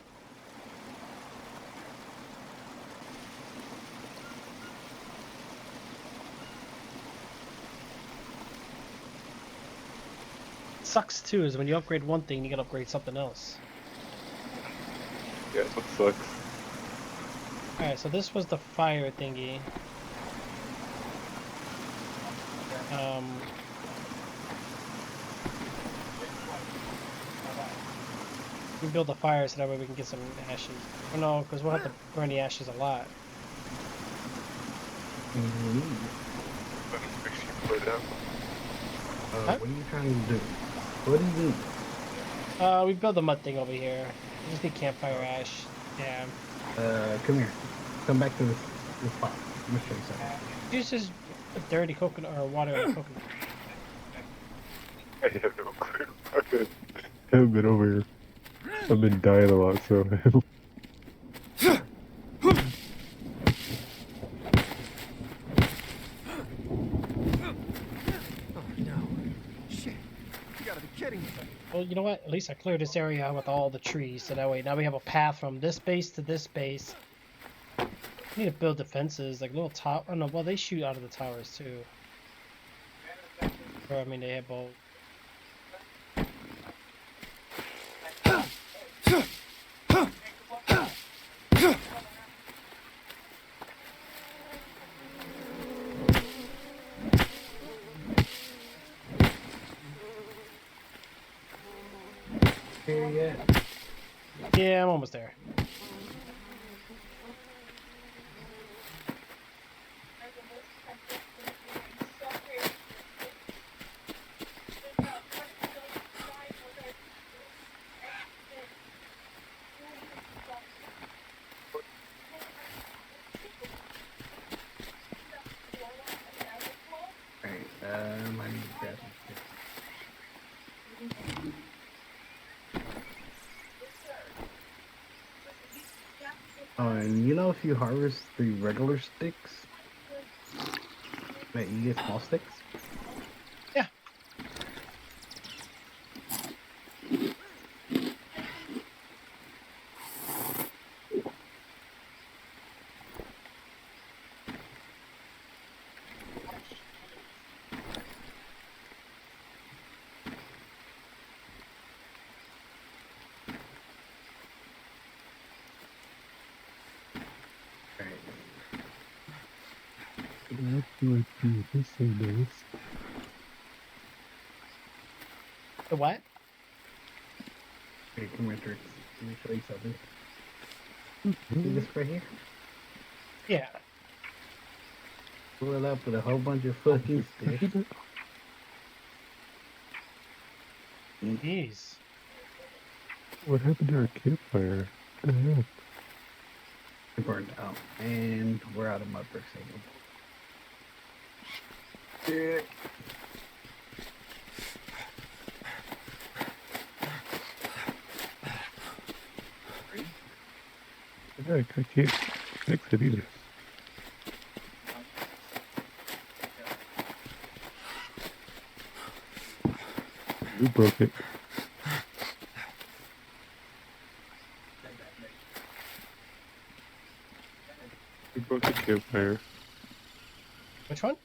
S1: Sucks too is when you upgrade one thing, you gotta upgrade something else.
S2: Yeah, that's what sucks.
S1: Alright, so this was the fire thingy. We build the fire so that way we can get some ashes. Oh no, because we'll have to burn the ashes a lot.
S2: Let me make sure you put it out.
S3: What are you trying to do? What do you need?
S1: We build the mud thing over here. We just need campfire ash. Yeah.
S3: Come here. Come back to this spot. I'm gonna show you something.
S1: Use this dirty coconut or water and coconut.
S2: I have no clue. I haven't been over here. I've been dying a lot, so.
S1: Well, you know what? At least I cleared this area with all the trees, so that way now we have a path from this base to this base. We need to build defenses, like little tower. Oh no, well they shoot out of the towers too. Or I mean they have both.
S3: Here yet?
S1: Yeah, I'm almost there.
S3: Alright, I need to grab some sticks. Oh, and you know if you harvest the regular sticks, that you get small sticks?
S1: Yeah.
S2: What do I do? This so nice.
S1: The what?
S3: Hey, come here, Trix. Let me show you something. See this right here?
S1: Yeah.
S3: Pull it up with a whole bunch of fucking sticks.
S1: Jeez.
S2: What happened to our campfire? What the hell?
S3: It burned out. And we're out of mud bricks anymore. Yeah.
S2: Yeah, I can't fix it either. You broke it. You broke the campfire.
S1: Which one?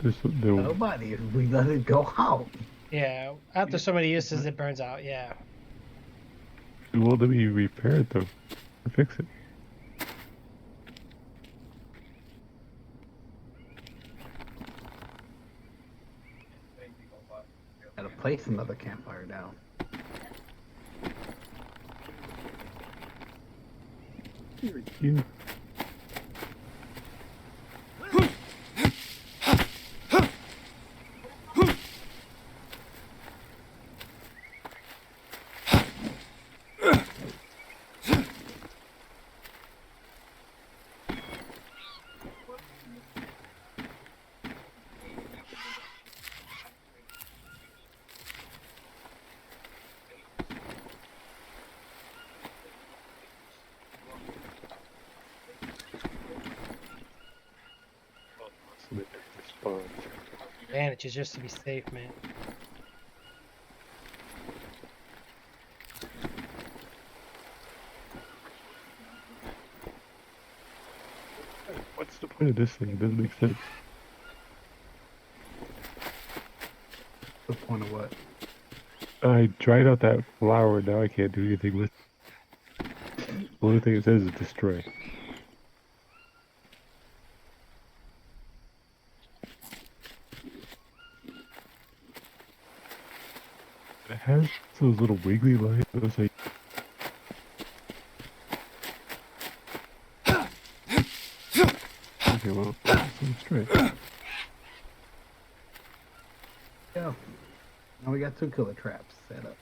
S2: This the
S3: Nobody, if we let it go out.
S1: Yeah. After so many uses, it burns out. Yeah.
S2: it won't let me repair it though. Or fix it.
S3: Gotta place another campfire down.
S2: You.
S1: Advantage is just to be safe, man.
S2: What's the point of this thing? It doesn't make sense.
S3: The point of what?
S2: I dried out that flower, now I can't do anything with it. The only thing it says is destroy. It has those little wiggly lines. Those like. Okay, well, it's straight.
S3: Yeah. Now we got 2 killer traps set up.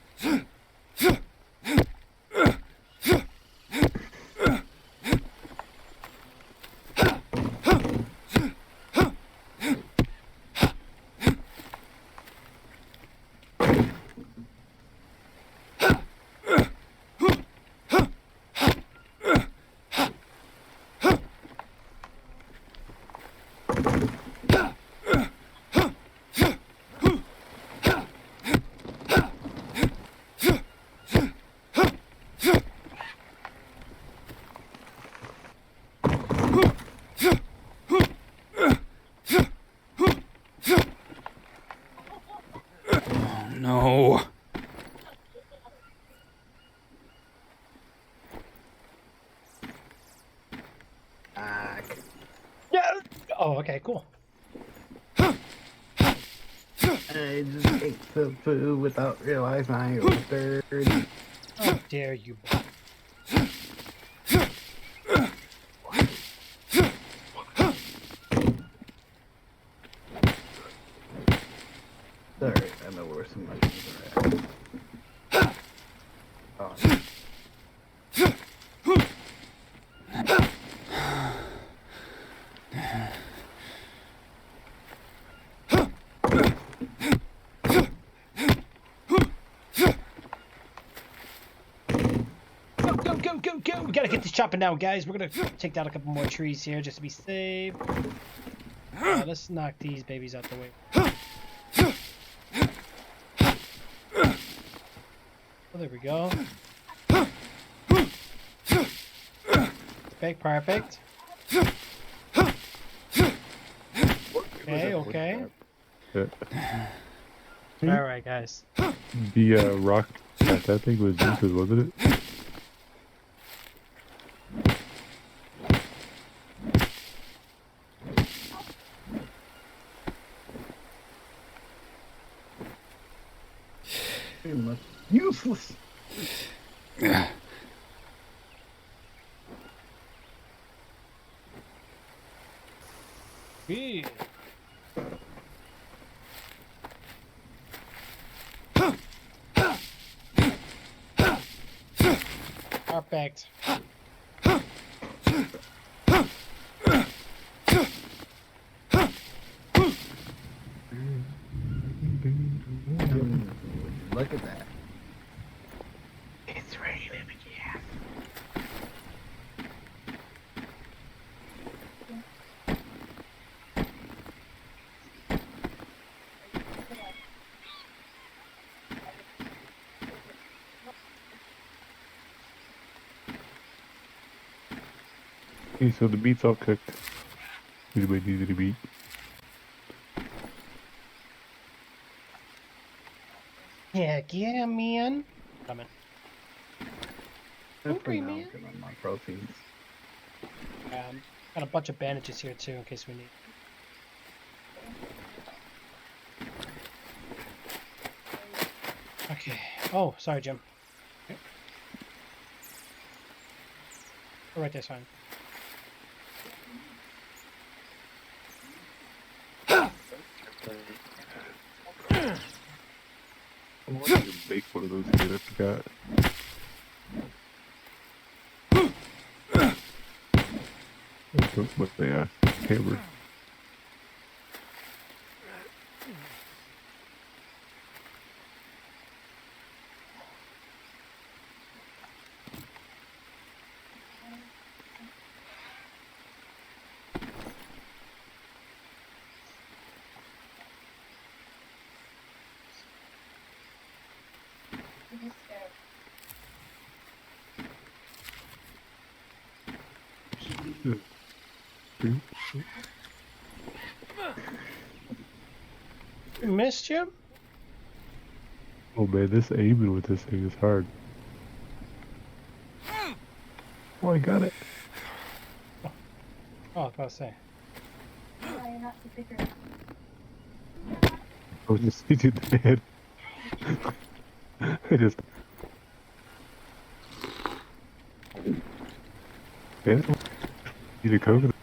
S6: No.
S1: Yeah. Oh, okay, cool.
S3: I just ate some food without realizing I was dirty.
S1: How dare you?
S3: Sorry, I know where some mushrooms are at. Oh,
S1: Go, go, go, go, go! We gotta get this chopping down, guys. We're gonna take down a couple more trees here just to be safe. Let's knock these babies out the way. Oh, there we go. Perfect, perfect. Okay, okay.
S2: Yeah.
S1: Alright, guys.
S2: The rock that thing was useless, wasn't it?
S3: pretty much useless.
S1: Yeah. Perfect.
S3: Look at that. It's raining again.
S2: Okay, so the meat's all cooked. Anybody needs any meat?
S1: Heck yeah, man. Coming.
S3: Hopefully
S1: man.
S3: now I'm good on my proteins.
S1: Got a bunch of bandages here too in case we need. Okay. Oh, sorry, Jim. Okay. Oh, right there's fine.
S2: I want to make one of those again, I forgot. What they hammer.
S1: Missed you?
S2: Oh man, this aiming with this thing is hard. Oh, I got it.
S1: Oh, I was about to say.
S2: I was just hitting the head. I just. Man, need a coconut.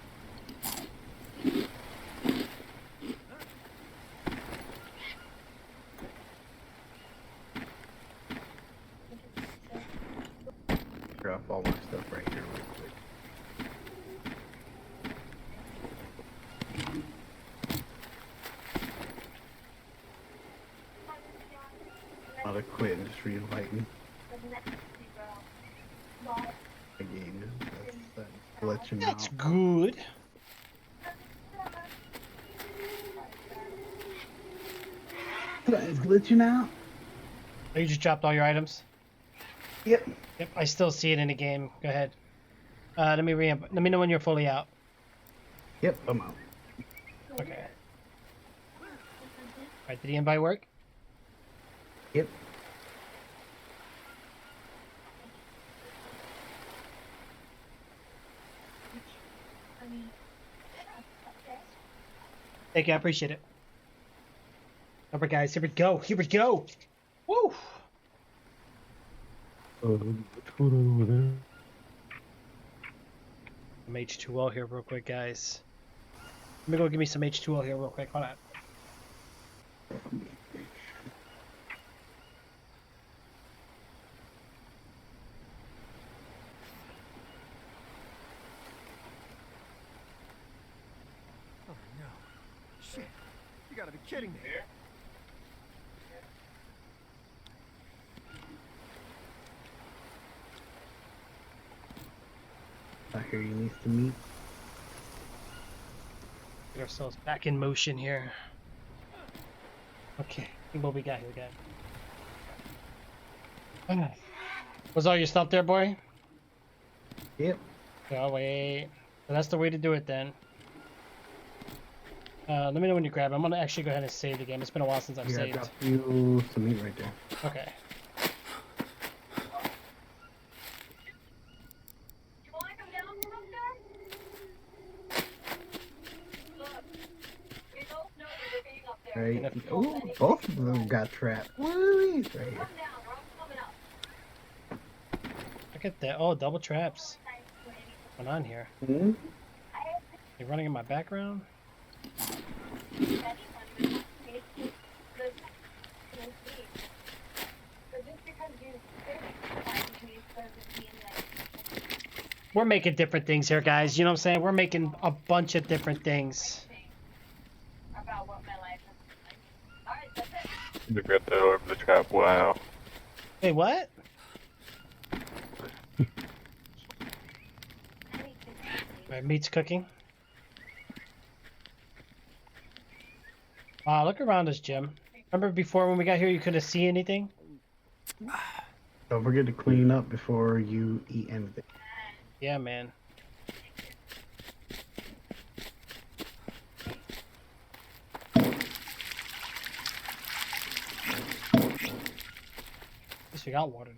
S3: Drop all my stuff right here real quick. Not a quit, just re-inviting again. That's let you know.
S1: That's good.
S3: That's glitching out.
S1: Oh, you just dropped all your items?
S3: Yep.
S1: Yep, I still see it in the game. Go ahead. Let me know when you're fully out.
S3: Yep, I'm out.
S1: Okay. Alright, did the invite work?
S3: Yep.
S1: Thank you, I appreciate it. Alright guys, here we go. Here we go. Woo!
S2: What's going on over there?
S1: Some H2O here real quick, guys. Let me go give me some H2O here real quick. Hold on.
S7: Oh no. Shit. You gotta be kidding me.
S3: I hear you needs to meet.
S1: Get ourselves back in motion here. Okay, what we got here, guys? Was all your stuff there, boy?
S3: Yep.
S1: Oh, wait. So that's the way to do it then. Let me know when you grab it. I'm gonna actually go ahead and save the game. It's been a while since I've
S3: Here, I
S1: saved.
S3: dropped you some meat right there.
S1: Okay.
S4: You wanna come down from up there? Look, we both know that we're being up there.
S3: Right. Ooh, both of them got trapped. Woo! Right here.
S4: Come down, or I'm coming up.
S1: Look at that. Oh, double traps. What's going on here?
S3: Hmm?
S1: You running in my background? We're making different things here, guys. You know what I'm saying? We're making a bunch of different things.
S4: About what my life has been like. Alright, that's it.
S2: They got that over the trap. Wow.
S1: Hey, what? Alright, meat's cooking. Wow, look around us, Jim. Remember before when we got here you couldn't see anything?
S3: Don't forget to clean up before you eat anything.
S1: Yeah, man. At least we got water.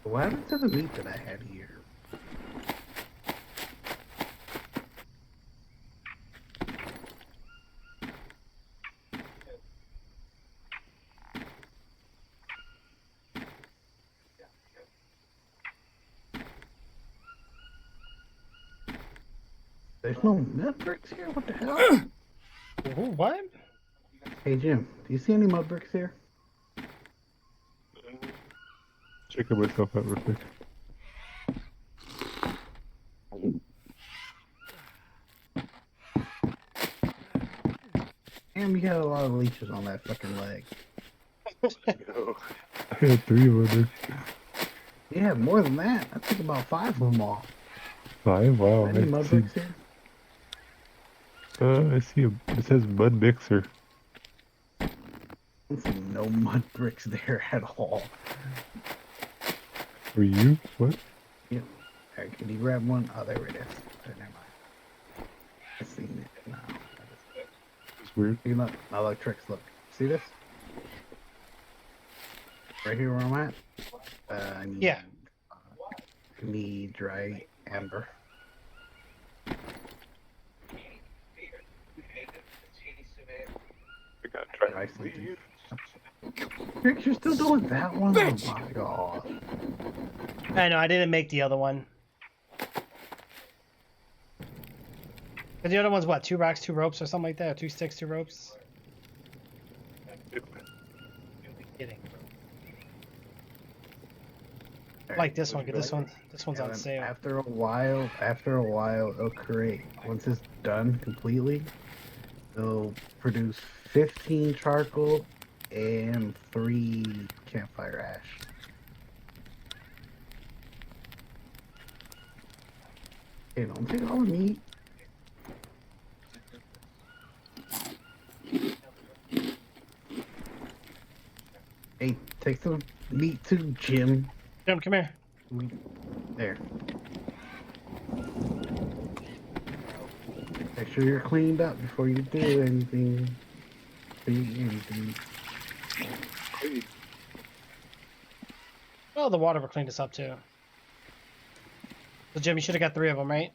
S3: What happened to the meat that I had here? There's no mud bricks here? What the hell?
S1: Ooh, what?
S3: Hey Jim, do you see any mud bricks here?
S2: Checking myself out real quick.
S3: Damn, you got a lot of leeches on that fucking leg.
S2: I had 3 of them.
S3: You have more than that. I took about 5 of them off.
S2: 5? Wow.
S3: Any mud bricks here?
S2: I see it says mud mixer.
S3: I see no mud bricks there at all.
S2: For you? What?
S3: Yep. Alright, can you grab one? Oh, there it is. Oh, never mind. I seen it now.
S2: It's weird.
S3: You look, my electrics, look. See this? Right here where I'm at? I need,
S1: Yeah.
S3: I need dry amber.
S2: I got dry
S3: Dry
S2: leaf.
S3: something. Rick, you're still doing that one?
S7: Bitch!
S3: Oh my god.
S1: I know, I didn't make the other one. But the other one's what? 2 rocks, 2 ropes or something like that? Or 2 sticks, 2 ropes? Kidding. I like this one, 'cause this one. This one's
S3: And
S1: on
S3: then
S1: sale.
S3: After a while, it'll create. Once it's done completely, it'll produce 15 charcoal and 3 campfire ash. Hey, don't take all the meat. Hey, take some meat too, Jim.
S1: Jim, come here.
S3: There. Make sure you're cleaned up before you do anything.
S1: Oh, the water will clean this up too. So Jim, you should have got 3 of them, right?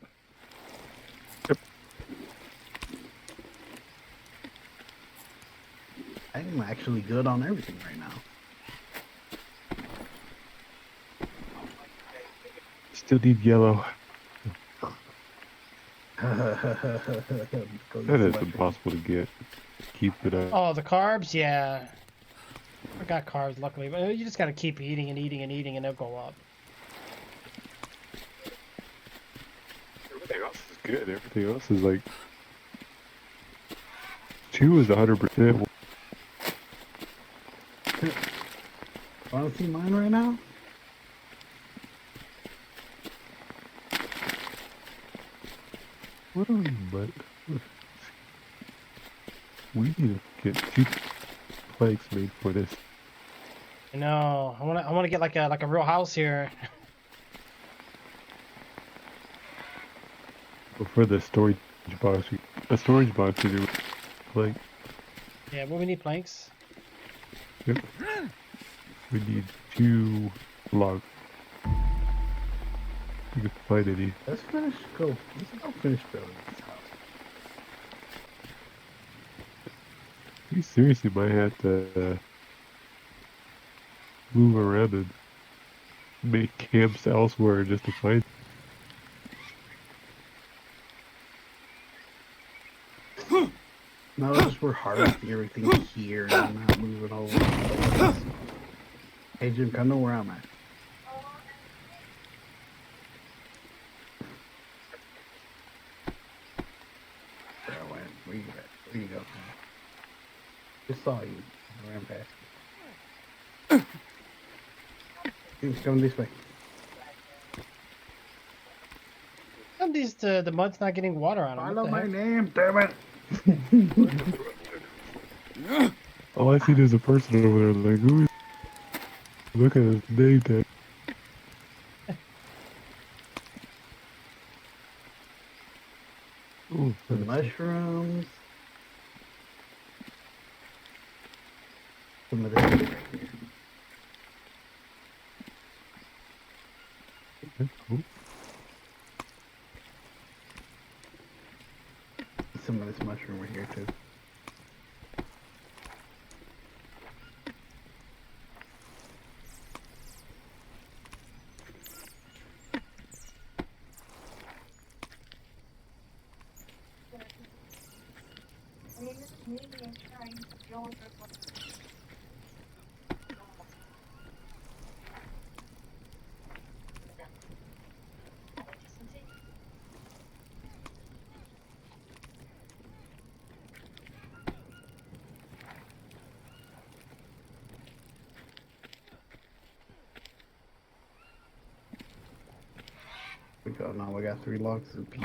S3: I'm actually good on everything right now.
S2: Still need yellow.
S3: Go
S2: That
S3: use
S2: is
S3: electric.
S2: impossible to get. Keep it up.
S1: Oh, the carbs? Yeah. I got carbs, luckily. But you just gotta keep eating and eating and eating and they'll go up.
S2: Everything else is good. Everything else is like 2 is 100%.
S3: Wanna see mine right now?
S2: What are we? But we need to get 2 planks made for this.
S1: I know. I wanna get like a real house here.
S2: But for the storage box, a storage box to do plank.
S1: Yeah, well, we need planks.
S2: Yep. We need 2 logs. You can find any.
S3: Let's go finish building this house.
S2: We seriously might have to move around and make camps elsewhere just to find.
S3: No, just we're harvesting everything here and not moving over. Hey Jim, come know where I'm at. Where I went. Where you at? Where you go? Just saw you. I ran past you. Dude, come this way.
S1: And the mud's not getting water on them.
S3: Follow my name, damn it.
S2: All I see is a person over there. Like, who is? Look at his name tag. Ooh,
S3: The mushrooms. Some of this right here.
S2: that's cool.
S3: Some of this mushroom right here too. We go now. We got 3 logs of peach.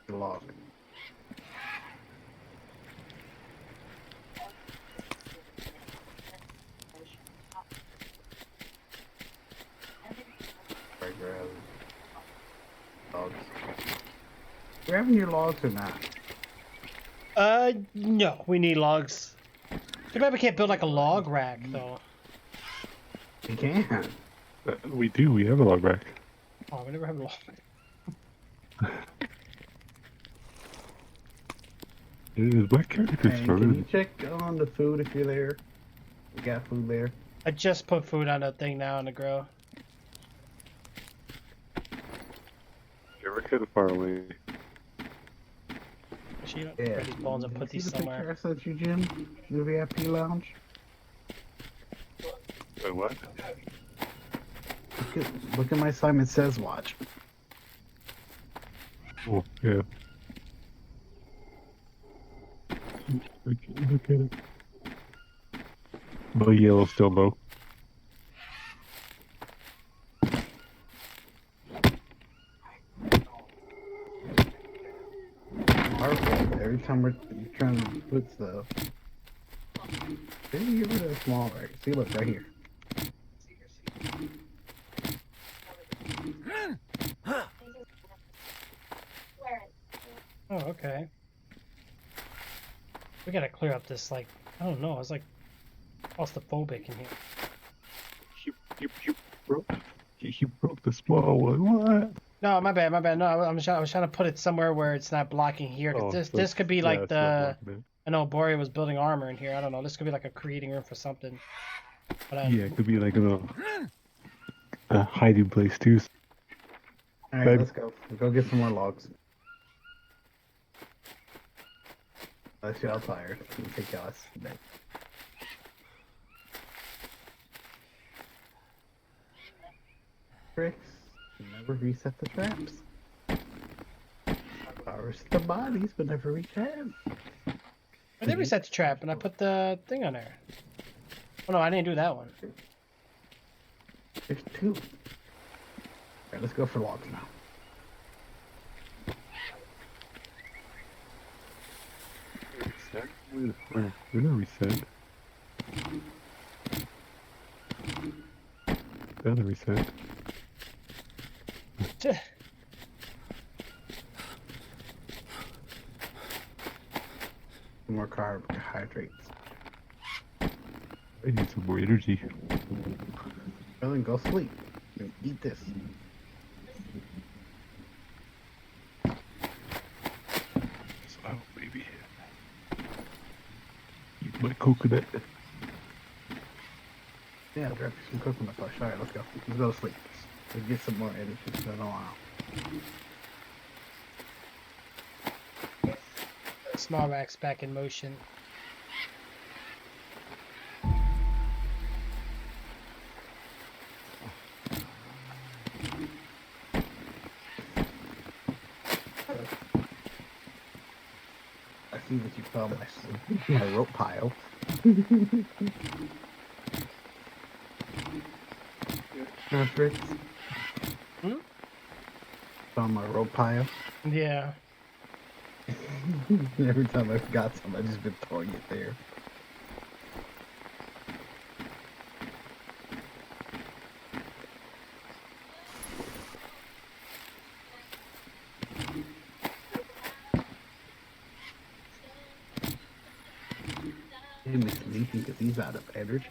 S3: Log. Right, grab logs. Grabbing your logs or not?
S1: No, we need logs. Too bad we can't build like a log rack though.
S3: You can.
S2: We do. We have a log rack.
S1: Oh, we never have a log.
S2: Is my character's
S3: Hey,
S2: from
S3: can you
S2: it?
S3: check on the food if you're there? We got food there.
S1: I just put food on that thing now on the grill.
S2: You're kind of far away.
S1: Actually, you don't
S3: Yeah.
S1: grab these bones and
S3: Did
S1: put
S3: you see
S1: these
S3: the picture
S1: somewhere.
S3: I sent you, Jim? The VIP lounge.
S2: Wait, what?
S3: Look at my Simon Says watch.
S2: Oh, yeah. Look at it. My yellow's still low.
S3: Perfect. Every time we're trying to put stuff. Maybe get rid of the small right. See, look right here.
S1: Oh, okay. We gotta clear up this, like, I don't know, it's like claustrophobic in here.
S2: You broke the small one. What?
S1: No, my bad, my bad. No, I was trying to put it somewhere where it's not blocking here. 'Cause this could be like
S2: it's not
S1: the.
S2: blocking
S1: I know Boria was building armor in here. I don't know. This could be like a creating room for something. But
S2: it. Yeah, it could be like a hiding place too.
S3: Alright,
S2: Babe.
S3: let's go. We'll go get some more logs. Unless y'all tired. We'll take y'all to bed. Tricks. Never reset the traps. Powers the bodies, but never reset.
S1: I did reset the trap and I put the thing on there. Oh no, I didn't do that one.
S3: There's 2. Alright, let's go for logs now.
S2: Reset? Where? We're not reset. Down reset.
S3: More carbohydrates.
S2: I need some more energy.
S3: Well, then go sleep. And eat this.
S2: So, maybe. Eat my coconut.
S3: Yeah, grab some coconut flesh. Alright, let's go. Let's go to sleep. Let's get some more energy going on.
S1: Snorlax back in motion.
S3: I see that you found my rope pile. Fritz?
S1: Hmm?
S3: Found my rope pile.
S1: Yeah.
S3: Every time I've got some, I've just been throwing it there. Him is sleeping because he's out of energy.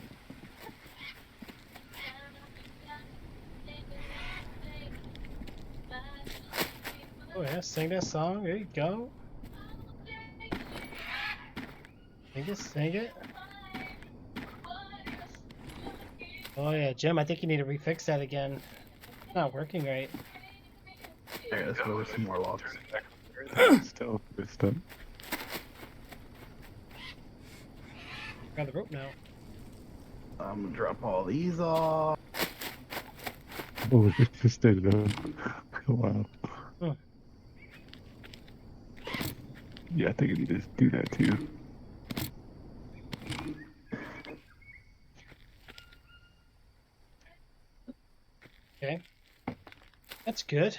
S1: Oh yeah, sing that song. There you go. Sing it, sing it. Oh yeah, Jim, I think you need to refix that again. It's not working right.
S3: There, let's go with some more logs.
S2: Still, good stuff.
S1: Grab the rope now.
S3: I'm gonna drop all these off.
S2: Oh, it just stayed up. Wow.
S1: Hmm.
S2: Yeah, I think I need to do that too.
S1: Okay. That's good.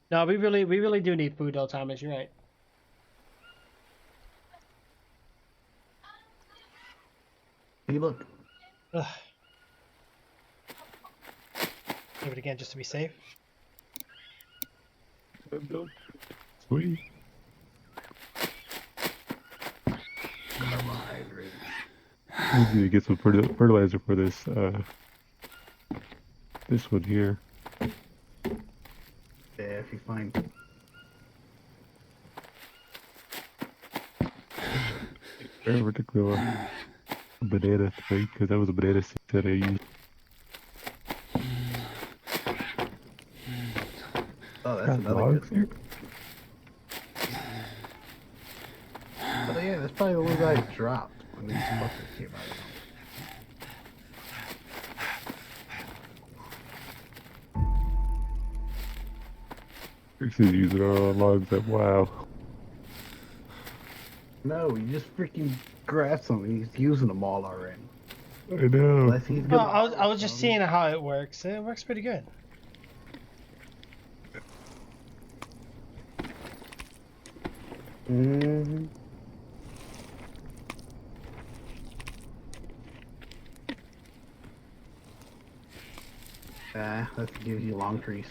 S1: No, we really do need food though, Thomas, you're right.
S3: Hey, look.
S1: Ugh. Give it again just to be safe.
S2: Sweet.
S3: Carbohydrates.
S2: We need to get some fertilizer for this, this one here.
S3: Yeah, if you find.
S2: Forever to grow a banana thing, because that was a banana seed that I used.
S3: Oh, that's
S2: Got
S3: another
S2: logs
S3: good
S2: here.
S3: Oh yeah, that's probably the ones I dropped when these fuckers came out.
S2: This is using our own logs. Like, wow.
S3: No, you just freaking grab some. He's using them all already.
S2: I know.
S3: Unless he's
S1: Oh,
S3: gonna.
S1: I was just seeing how it works. It works pretty good.
S3: Mm-hmm. That gives you long trees.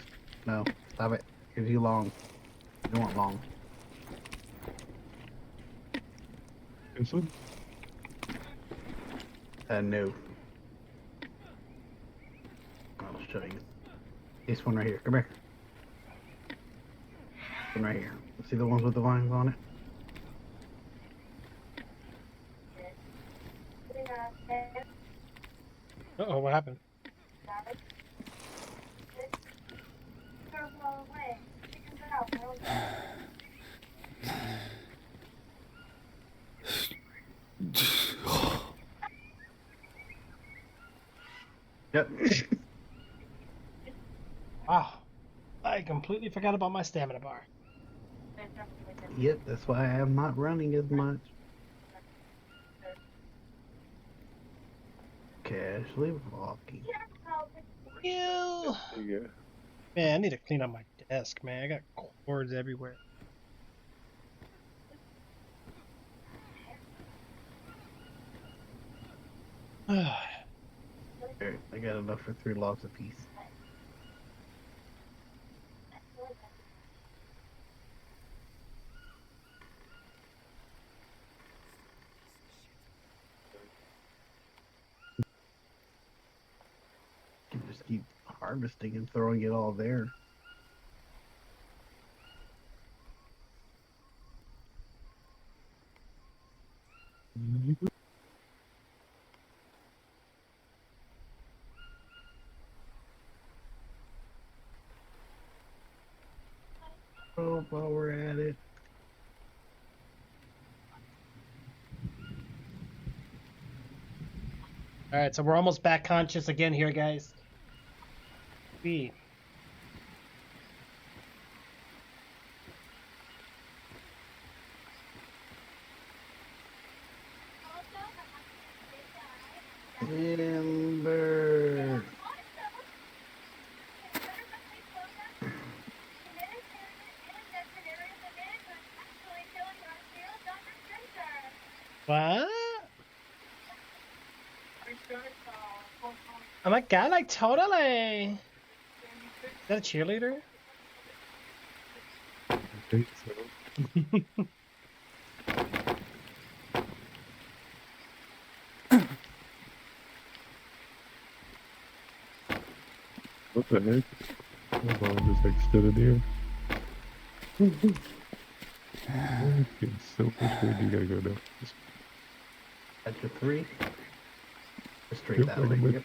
S3: No, stop it. Gives you long. You want long.
S2: This one?
S3: No. I'll show you. This one right here. Come here. This one right here. See the ones with the vines on it?
S1: Uh-oh, what happened?
S3: Yep.
S1: Wow. I completely forgot about my stamina bar.
S3: Yep, that's why I'm not running as much. Casually walking.
S1: Ew.
S2: Yeah.
S1: Man, I need to clean up my desk, man. I got cords everywhere.
S3: There, I got enough for 3 logs apiece. harvesting and throwing it all there. Oh, while we're at it.
S1: All right, so we're almost back conscious again here, guys. We.
S3: Timber.
S1: What? Oh my god, like totally. Is that a cheerleader?
S2: I think so. What the heck? Hold on, just like stood in here. Okay, so which way do you gotta go now? Just
S3: Sector 3. Straight
S2: Yep,
S3: that
S2: right
S3: way.
S2: in
S3: Yep.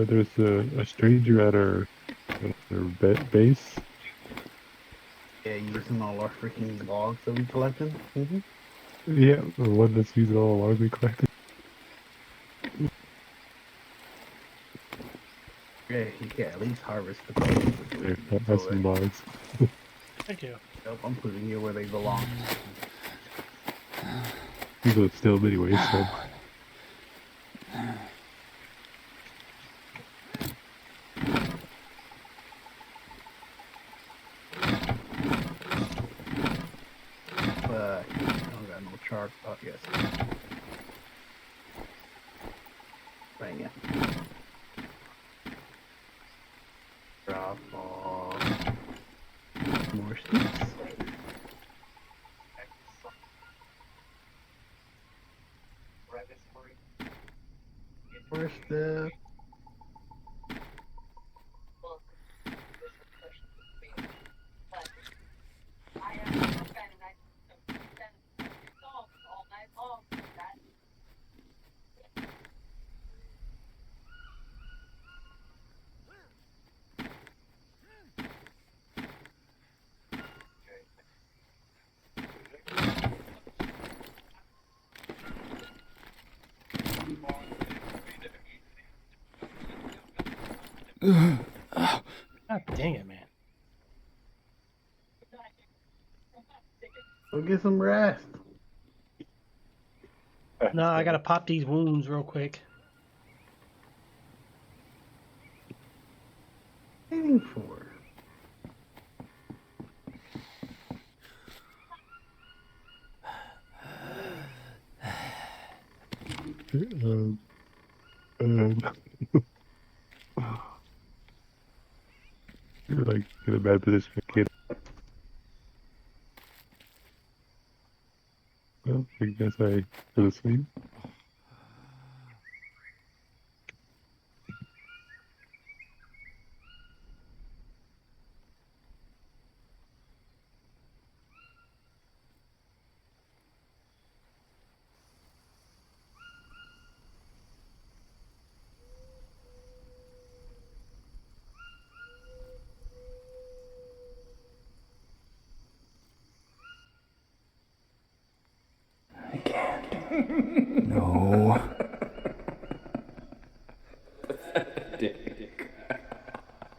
S2: there's a stranger at our base.
S3: Yeah, using all our freaking logs that we collected. Mm-hmm.
S2: Yeah, the one that's using all the logs we collected.
S3: Yeah, you can at least harvest the coal.
S2: There, that's some logs.
S1: Thank you.
S3: Nope, I'm putting you where they belong.
S2: These are still anyways, so.
S3: But I don't got no chart. Oh, yes. Bang it. Drop off more sticks. Where's the...
S1: God dang it, man.
S3: Go get some rest.
S1: No, I gotta pop these wounds real quick.
S3: Waiting for.
S2: Um, you're like in a bad position, kid. Well, I guess I fell asleep.
S6: I can't. No.
S1: Here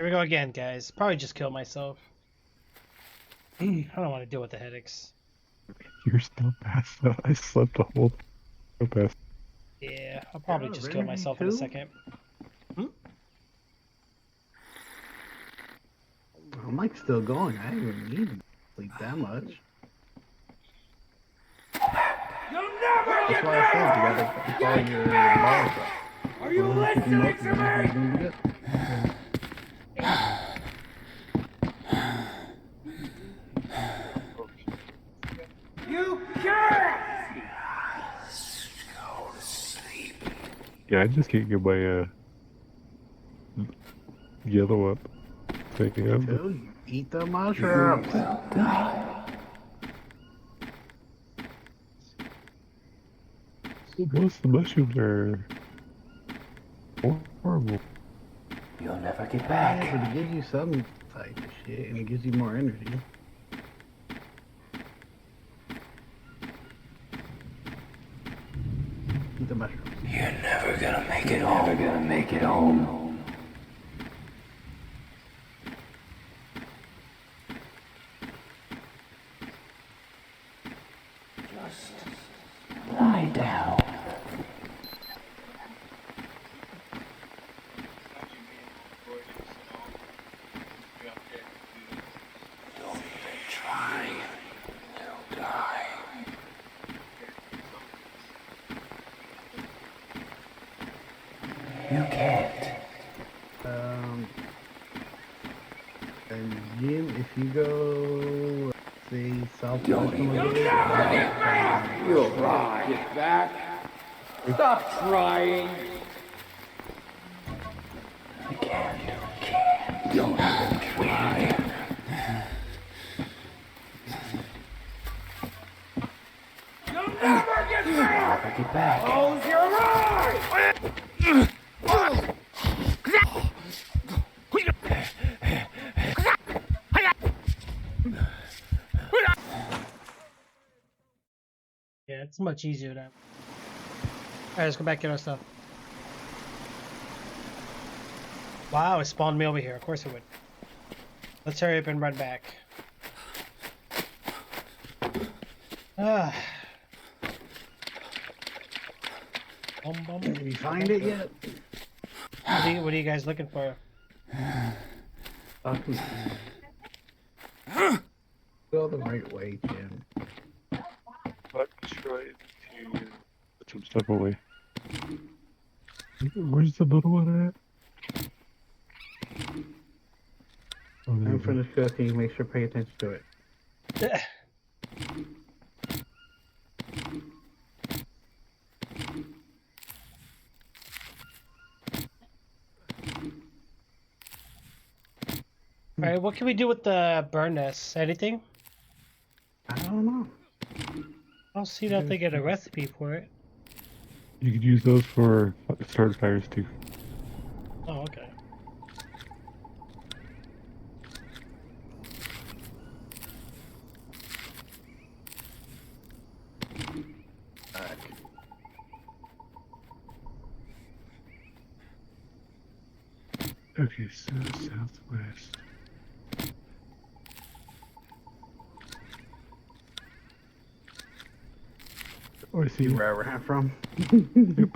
S1: we go again, guys. Probably just kill myself. I don't want to deal with the headaches.
S2: You're still past that. I slept the whole time past.
S1: Yeah, I'll probably
S3: Yeah,
S1: just kill
S3: Renegade
S1: myself in a
S3: too?
S1: second.
S3: Mike's still going. I didn't even need to sleep that much. That's why I said you gotta keep all your balls up. Are you listening to me?
S2: Yeah, I just can't get my yellow up. Thinking of
S3: Dude, eat the mushrooms.
S6: Will die.
S2: most of the mushrooms are horrible.
S6: You'll never get
S3: Yeah,
S6: back.
S3: but it gives you some type of shit, and it gives you more energy. Eat the mushrooms.
S6: You're never gonna make it home. Never gonna make it home. Just lie down. Don't even try. You'll die. You can't.
S3: And Jim, if you go, say, southwest
S6: Don't
S3: a
S6: even
S3: little bit,
S6: You'll get back. Stop trying. You can't. Don't even try. You'll never get back. Close your eyes.
S1: Yeah, it's much easier now. Alright, let's go back get our stuff. Wow, it spawned me over here. Of course it would. Let's hurry up and run back. Ah.
S3: Did you find it yet?
S1: What are you guys looking for?
S3: Go the right way, Jim.
S2: But try to put some stuff away. Where's the little one at? Oh, there you
S3: I'm
S2: go.
S3: finished cooking. Make sure to pay attention to it.
S1: Alright, what can we do with the burn nest? Anything?
S3: I don't know.
S1: I don't see that they get a recipe for it.
S2: You could use those for starting fires too.
S1: Oh, okay.
S2: Okay, so southwest. Oh, I see.
S3: See where I ran from?
S2: Yep.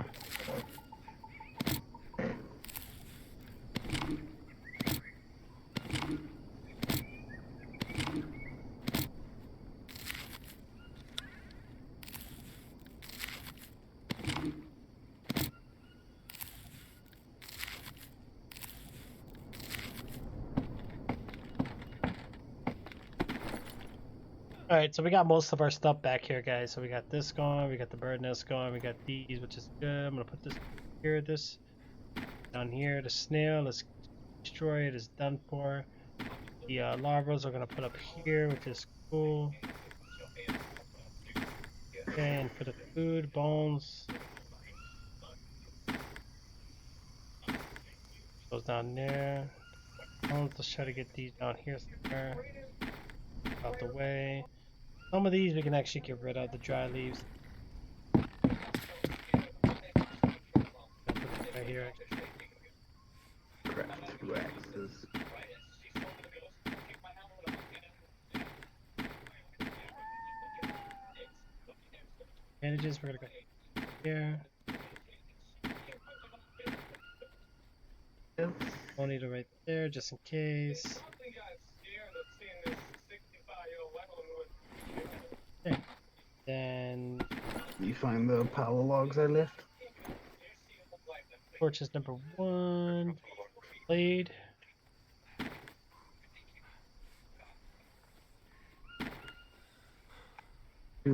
S1: Alright, so we got most of our stuff back here, guys. So we got this going, we got the bird nest going, we got these, which is good. I'm gonna put this here, this down here. The snail, let's destroy it, it's done for. The larvas are gonna put up here, which is cool. Okay, and for the food, bones. Goes down there. Bones, let's try to get these down here somewhere. Out the way. Some of these we can actually get rid of, the dry leaves. Right here.
S3: Craft 2 axes.
S1: Bandages, we're gonna go here.
S3: Yep.
S1: We'll need it right there, just in case. Okay. Then
S3: You find the pile of logs I left?
S1: torch is number 1. Blade.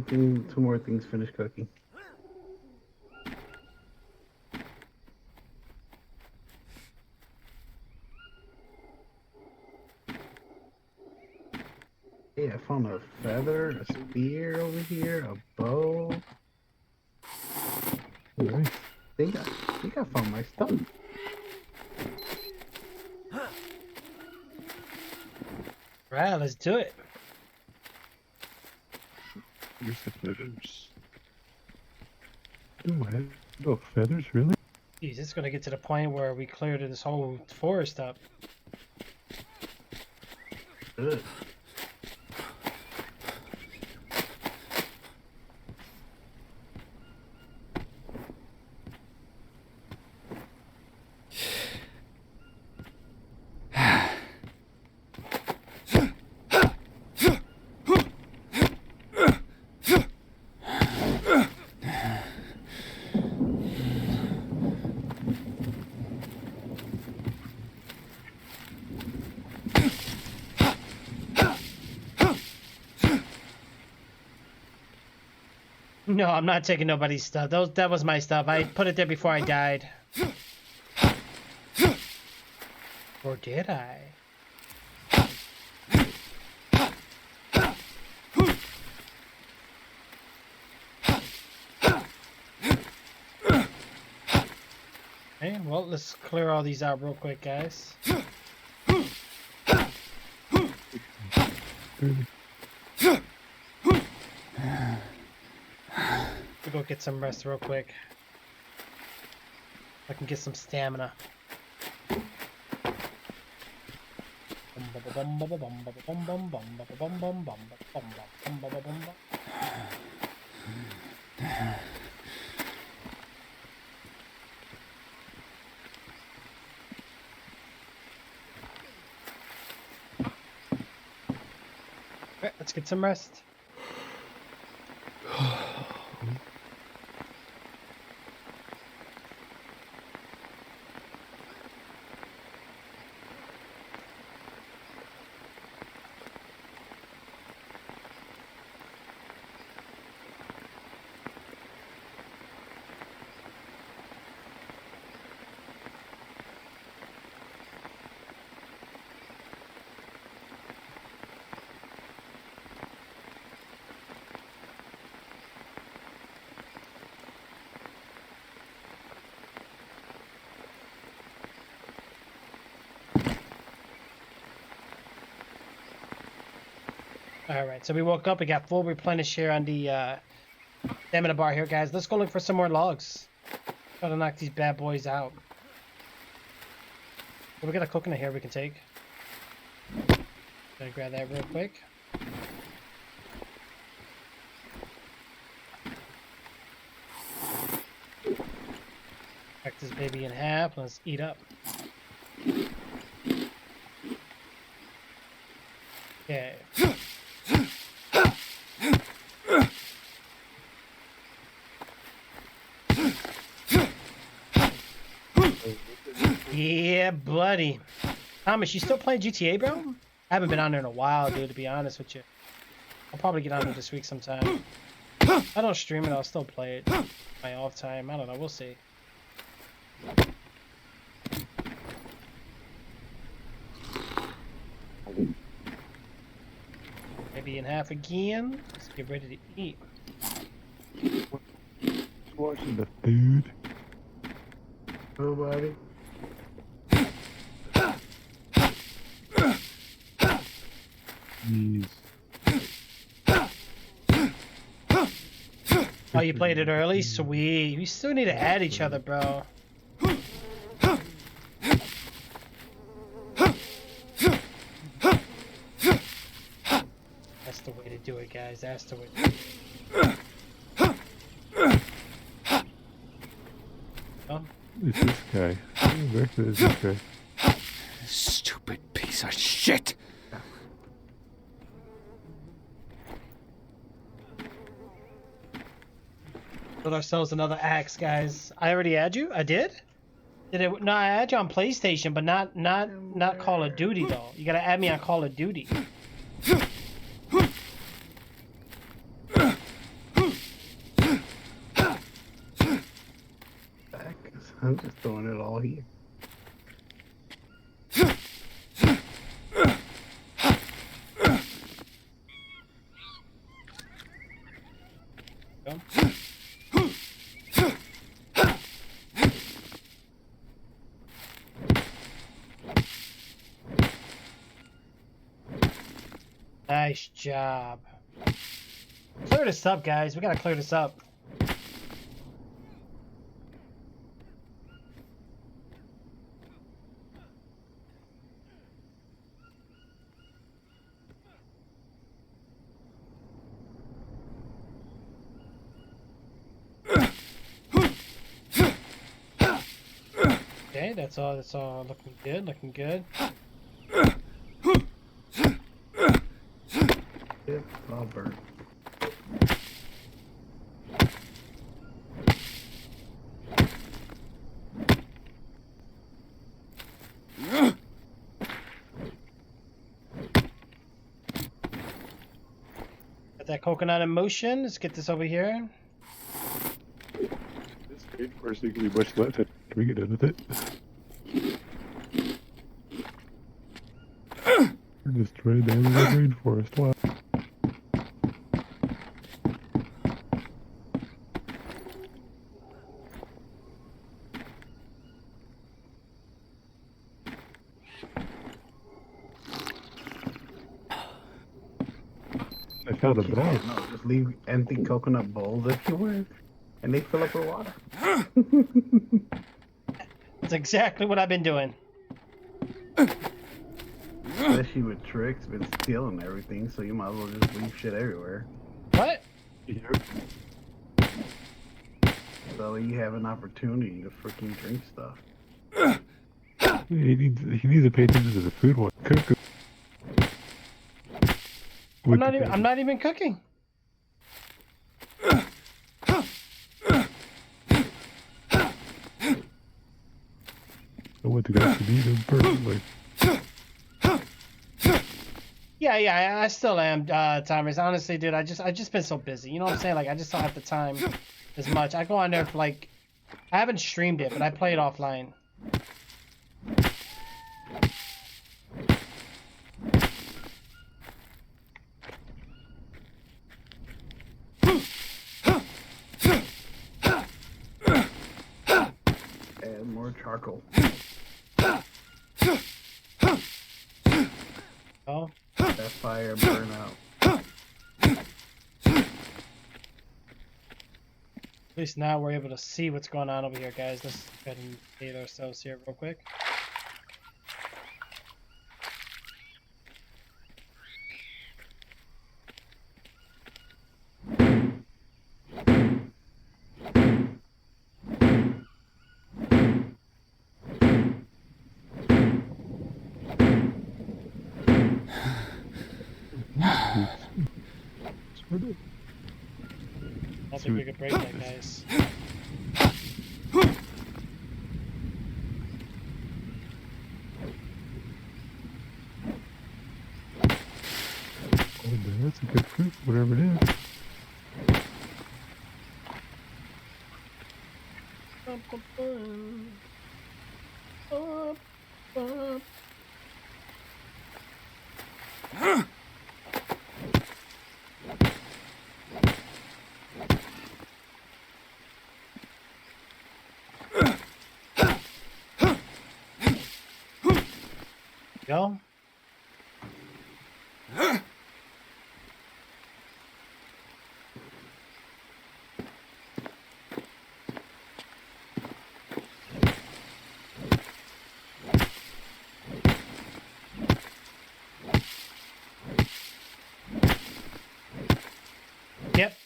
S3: Two more things finished cooking. Hey, I found a feather, a spear over here, a bow.
S2: Nice.
S3: I think I found my stuff.
S1: Right, let's do it.
S2: Here's the feathers. Oh, I have no feathers, really?
S1: Jeez, it's gonna get to the point where we cleared this whole forest up.
S3: Good.
S1: No, I'm not taking nobody's stuff. That was my stuff. I put it there before I died. Or did I? Okay, well, let's clear all these out real quick, guys. We'll go get some rest real quick. I can get some stamina. Okay, let's get some rest. Alright, so we woke up, we got full replenish here on the stamina bar here, guys. Let's go look for some more logs. Gotta knock these bad boys out. So we got a coconut here we can take. Gotta grab that real quick. Crack this baby in half, let's eat up. Okay. Yeah, buddy. Thomas, you still playing GTA, bro? I haven't been on there in a while, dude, to be honest with you. I'll probably get on there this week sometime. I don't stream it, I'll still play it. My off time, I don't know, we'll see. Maybe in half again. Let's get ready to eat.
S2: Watching the food.
S3: Nobody.
S2: Jeez.
S1: Oh, you played it early? Sweet. We still need to add each other, bro. That's the way to do it, guys. That's the way to do it. Oh.
S2: Who's this guy? Where is this guy?
S6: Stupid piece of shit!
S1: Build ourselves another axe, guys. I already add you? I did? Did it? No, I add you on PlayStation, but not Call of Duty though. You gotta add me on Call of Duty.
S3: I'm just throwing it all here.
S1: go. Nice job. Clear this up, guys. We gotta clear this up. Okay, that's all. That's all looking good. Looking good.
S3: Yep, all burnt.
S1: Got that coconut in motion. Let's get this over here.
S2: This rainforest ain't gonna be much left after we get done with it. We're destroying the Amazon rainforest. Wow. I found a bag.
S3: No, just leave empty coconut bowls everywhere, and they fill up with water.
S1: That's exactly what I've been doing.
S3: Especially with Tricks been stealing everything, so you might as well just leave shit everywhere.
S1: What?
S2: Yep.
S3: So you have an opportunity to freaking drink stuff.
S2: He needs to pay attention to the food one. Cook.
S1: I'm not even cooking.
S2: I want the guys to eat them perfectly.
S1: Yeah, I still am, Thomas. Honestly, dude, I just been so busy. You know what I'm saying? Like, I just don't have the time as much. I go on there for like, I haven't streamed it, but I play it offline.
S3: Add more charcoal.
S1: Oh,
S3: That fire burn out.
S1: at least now we're able to see what's going on over here, guys. Let's go ahead and update ourselves here real quick. I don't think we could break that, guys.
S2: Oh man, that's a good fruit, whatever it is.
S1: Go.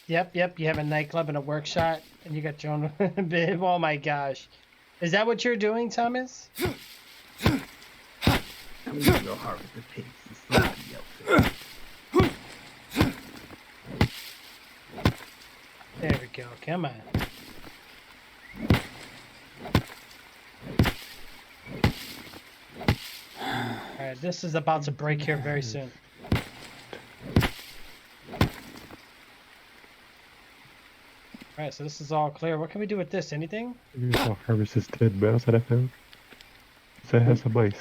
S1: Yep. You have a nightclub and a workshop, and you got your own bib. Oh my gosh. Is that what you're doing, Thomas?
S3: I'm gonna go harvest the pigs and somebody else.
S1: There we go. Come on. Alright, this is about to break here very soon. Alright, so this is all clear. What can we do with this? Anything?
S2: Maybe I'll harvest this dead mouse that I found. So it has some mice.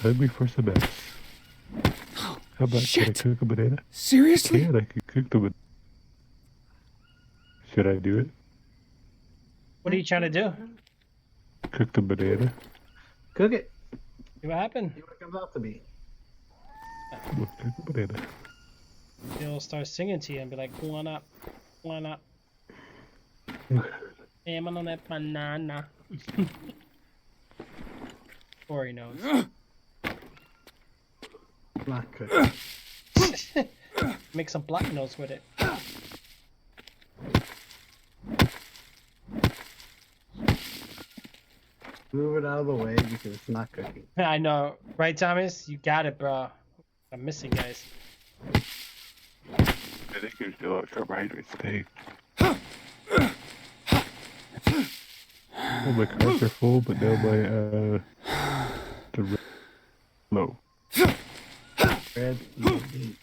S2: hungry for some mess. How about can I cook a banana?
S6: Seriously?
S2: Yeah, I could cook the banana. Should I do it?
S1: What are you trying to do?
S2: Cook the banana?
S3: Cook it.
S1: See what happened?
S3: See what it comes out to be.
S2: We'll cook the banana.
S1: He'll start singing to you and be like, "One up, one up." I'm on that banana. Or he knows.
S3: Not cooking.
S1: Make some black notes with it.
S3: Move it out of the way because it's not cooking.
S1: I know, right, Thomas? You got it, bro. I'm missing, guys.
S2: I think there's still a carbohydrates today. Oh, my carbs are full, but now my the low.
S3: Red, eat.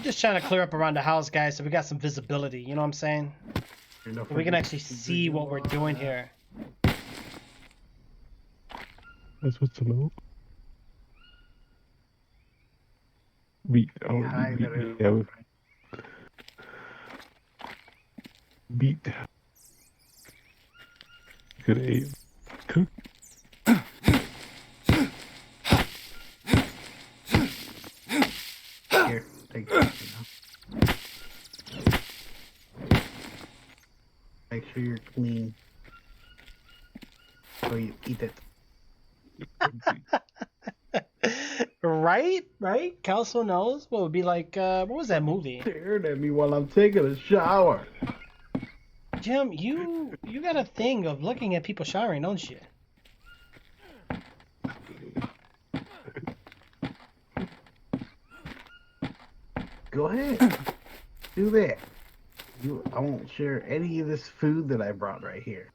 S1: Just trying to clear up around the house, guys, so we got some visibility. You know what I'm saying? So we can actually see what we're doing here.
S2: That's what's the low. Meat. Oh,
S3: High
S2: meat.
S3: that is-
S2: Yeah. Meat. Could eat. Cook.
S3: Here, take this. Make sure you're clean. So you eat it.
S1: Right? Right? Kelso knows. What would be like, what was that movie?
S3: Staring at me while I'm taking a shower.
S1: Jim, you got a thing of looking at people showering, don't you?
S3: Go ahead. Do that. I won't share any of this food that I brought right here.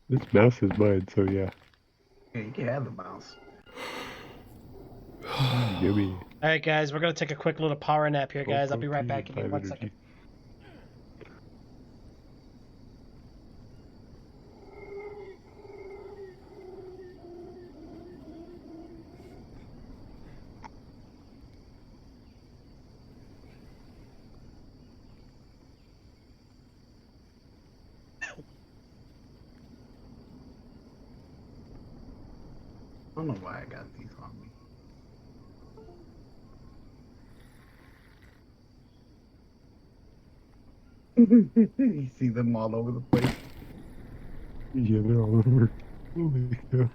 S2: This mouse is mine, so yeah.
S3: Yeah, you can have the mouse.
S2: Yummy.
S1: Alright, guys, we're going to take a quick little power nap here, guys. I'll be right back. Give me 1 second.
S3: I don't know why I got these on me. You see them all over the place.
S2: Yeah, they're all over. Oh my god.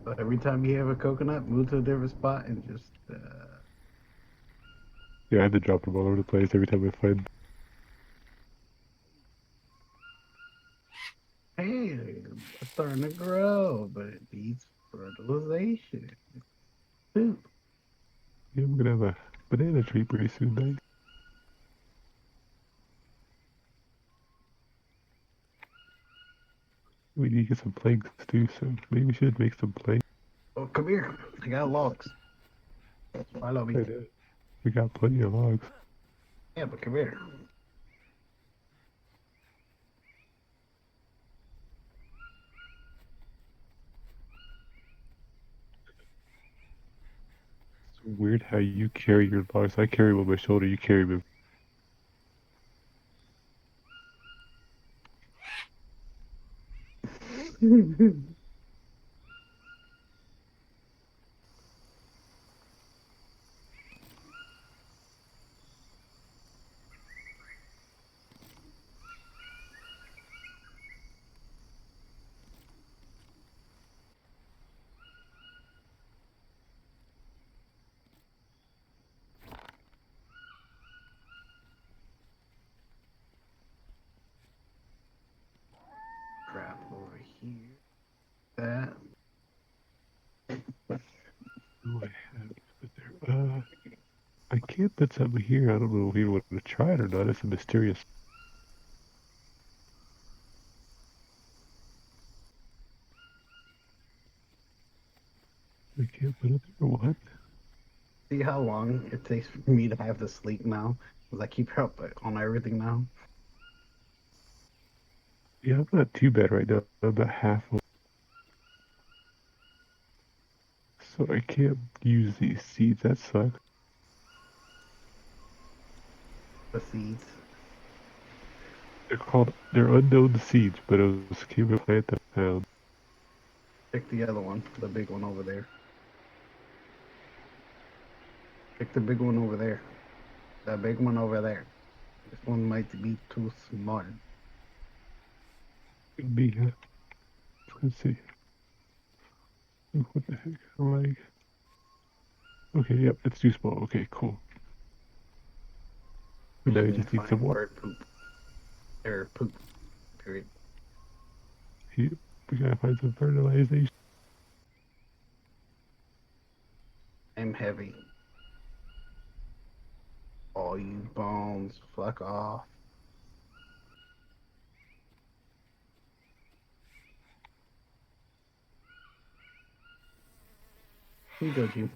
S3: So every time you have a coconut, move to a different spot and just.
S2: Yeah, I had to drop them all over the place every time I find.
S3: Hey, it's starting to grow, but it needs fertilization. Food.
S2: Yeah, I'm gonna have a banana tree pretty soon, guys. We need to get some planks too, so maybe we should make some planks.
S3: Oh, come here. I got logs. Follow me.
S2: We got plenty of logs.
S3: Yeah, but come here.
S2: It's weird how you carry your logs. I carry them on my shoulder, you carry them.
S3: Crap over here. That.
S2: Oh, I have put there. I can't put something here. I don't know if you want to try it or not. It's a mysterious. I can't put it there. What?
S3: See how long it takes for me to have to sleep now? Because I keep up on everything now.
S2: Yeah, I'm not too bad right now. I'm about half. So I can't use these seeds. That sucks.
S3: The seeds.
S2: They're unknown seeds, but it was came a plant that I found.
S3: Pick the other one, the big one over there. Pick the big one over there. The big one over there. This one might be too small.
S2: Could be. Let's see. What the heck? I'm like. Okay, yep, it's too small. Okay, cool. Now you
S3: And
S2: just need
S3: find
S2: some water.
S3: bird poop. Or poop. Period.
S2: Yep, we gotta find some fertilization.
S3: I'm heavy. All you bones, fuck off. You go, Jim.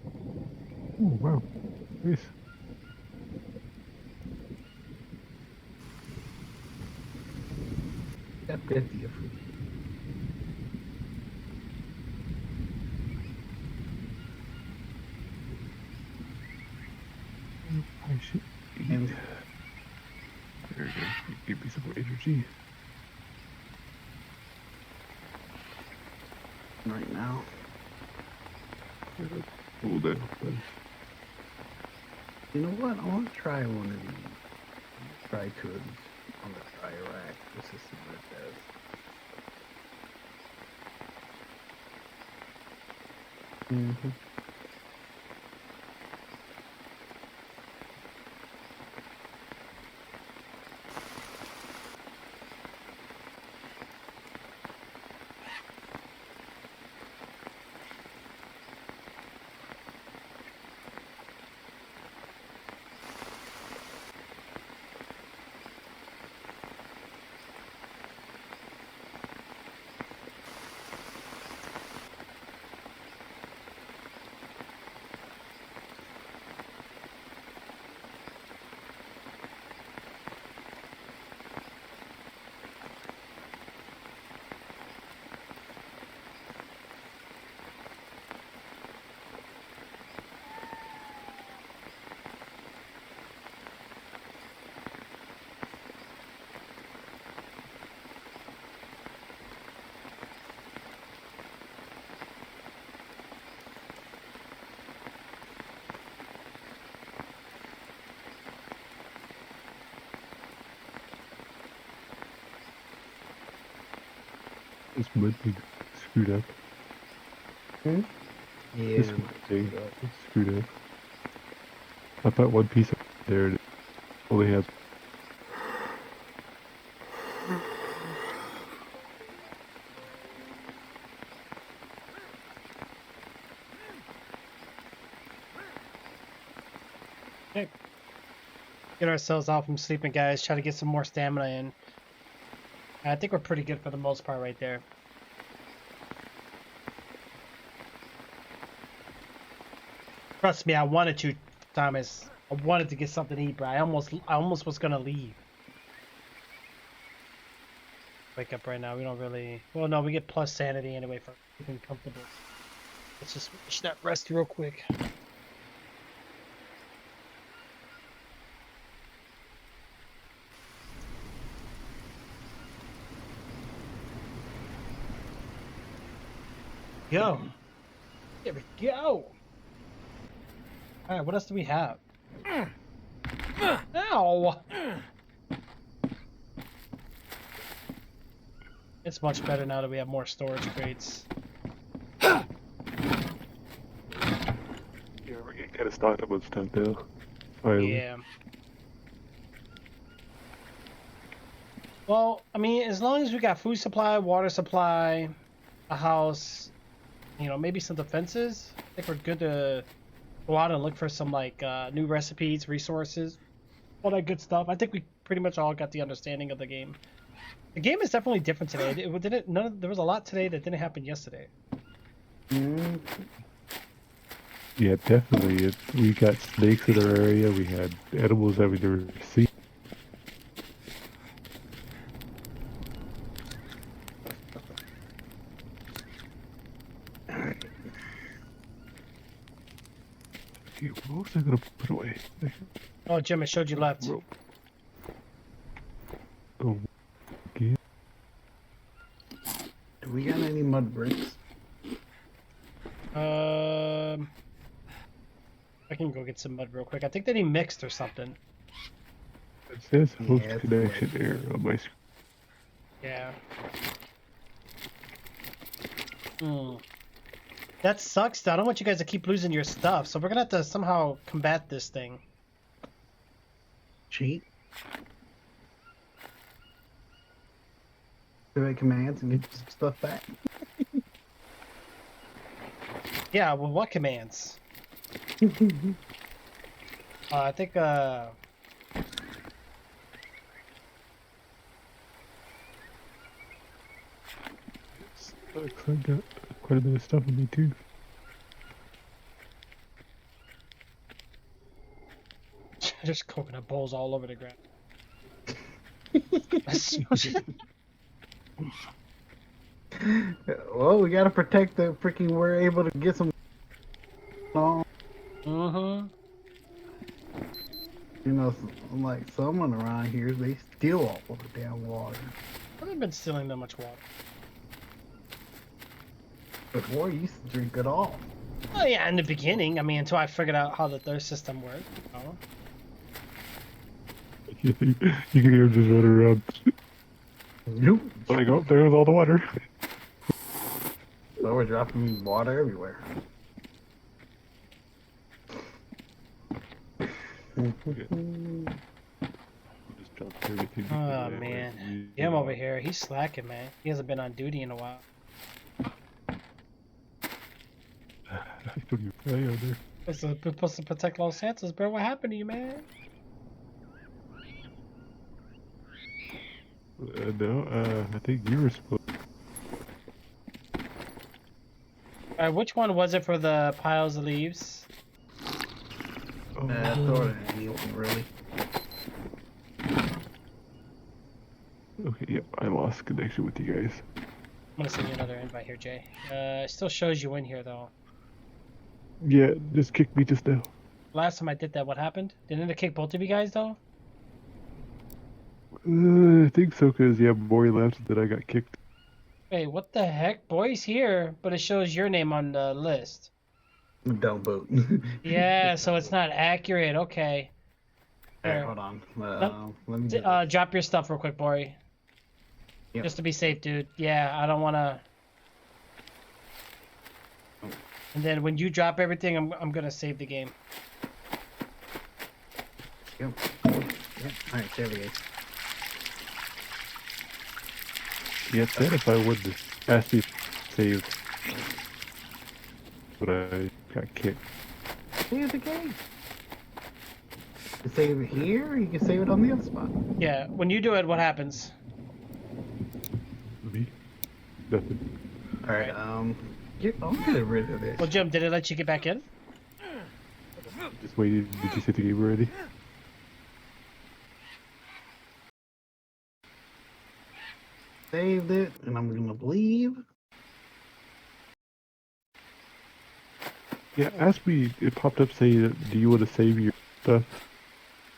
S2: Oh, wow. Nice.
S3: Got 50 of food.
S2: I should eat.
S3: And
S2: There we go. Give me some more energy.
S3: right now.
S2: Hold on.
S3: You know what? I want to try one of these. Try two of these on the fire rack just to see what it does. Mm-hmm.
S2: This mud thing screwed up.
S3: Yeah.
S2: This mud thing screwed up. I put one piece up there and it only has.
S1: Okay. Get ourselves off from sleeping, guys. Try to get some more stamina in. I think we're pretty good for the most part right there. Trust me, I wanted to, Thomas. I wanted to get something to eat, bro. I almost was gonna leave. Wake up right now. We don't really. Well, no, we get plus sanity anyway for keeping comfortable. Let's just finish that rest real quick. Go. There we go. All right, what else do we have? Ow! It's much better now that we have more storage crates.
S2: Yeah, we're getting kind of stocked up on stuff now. Finally.
S1: Yeah. Well, I mean, as long as we got food supply, water supply, a house, you know, maybe some defenses, I think we're good to go out and look for some like new recipes, resources, all that good stuff. I think we pretty much all got the understanding of the game. The game is definitely different today. It didn't. There was a lot today that didn't happen yesterday.
S3: Mm.
S2: Yeah, definitely. We got snakes in our area. We had animals that we never seen. still gonna put away.
S1: Oh, Jim, I showed you left.
S2: Rope. Oh, again.
S3: Do we got any mud bricks?
S1: I can go get some mud real quick. I think they need mixed or something.
S2: It says host
S3: Yeah, it's
S2: connection
S3: like-
S2: error on my screen.
S1: Yeah. That sucks, though. I don't want you guys to keep losing your stuff, so we're gonna have to somehow combat this thing.
S3: Cheat. Activate commands and get some stuff back.
S1: Yeah, well, what commands? I think,
S2: Craig got quite a bit of stuff with me too.
S1: There's coconut bowls all over the ground.
S3: Well, we gotta protect the freaking. We're able to get some. Oh,
S1: Mm-hmm.
S3: you know, like someone around here, they steal all of the damn water.
S1: I haven't been stealing that much water.
S3: Before, you used to drink it all.
S1: Oh yeah, in the beginning. I mean, until I figured out how the thirst system worked. You know?
S2: You can hear him just running around.
S3: Nope.
S2: Like, oh, there's all the water.
S3: So we're dropping water everywhere.
S2: Just dropped everything.
S1: Oh man, Jim over here, he's slacking, man. He hasn't been on duty in a while.
S2: I don't even play on there.
S1: Supposed to protect Los Santos, bro. What happened to you, man?
S2: No, I think you were supposed.
S1: Alright, which one was it for the piles of leaves?
S2: Oh,
S3: Throw it at anyone, really.
S2: okay, yep, I lost connection with you guys.
S1: I'm gonna send you another invite here, Jay. It still shows you in here, though.
S2: Yeah, just kicked me just now.
S1: Last time I did that, what happened? Didn't it kick both of you guys, though?
S2: I think so, cause yeah, Maury left, then I got kicked.
S1: Wait, what the heck? Boy's here, but it shows your name on the list.
S3: Don't boot.
S1: Yeah, so it's not accurate. Okay.
S3: Hey,
S1: Here.
S3: hold on.
S1: Nope.
S3: Let me. Do this.
S1: Drop your stuff real quick, Bori.
S3: Yep.
S1: Just to be safe, dude. Yeah, I don't want to. And then when you drop everything, I'm gonna save the game.
S3: Yep. Yep. All right, there we go.
S2: Yeah, it said if I would ask me to save, but I got kicked.
S3: Save the game. You can save it here, or you can save it on the other spot.
S1: Yeah, when you do it, what happens?
S2: Me? Nothing.
S3: All right. I'm getting rid of this.
S1: Well, Jim, did it let you get back in?
S2: Just waited. Did you set the game already?
S3: Saved it, and I'm gonna leave.
S2: Yeah, ask me. It popped up saying, "Do you want to save your stuff?"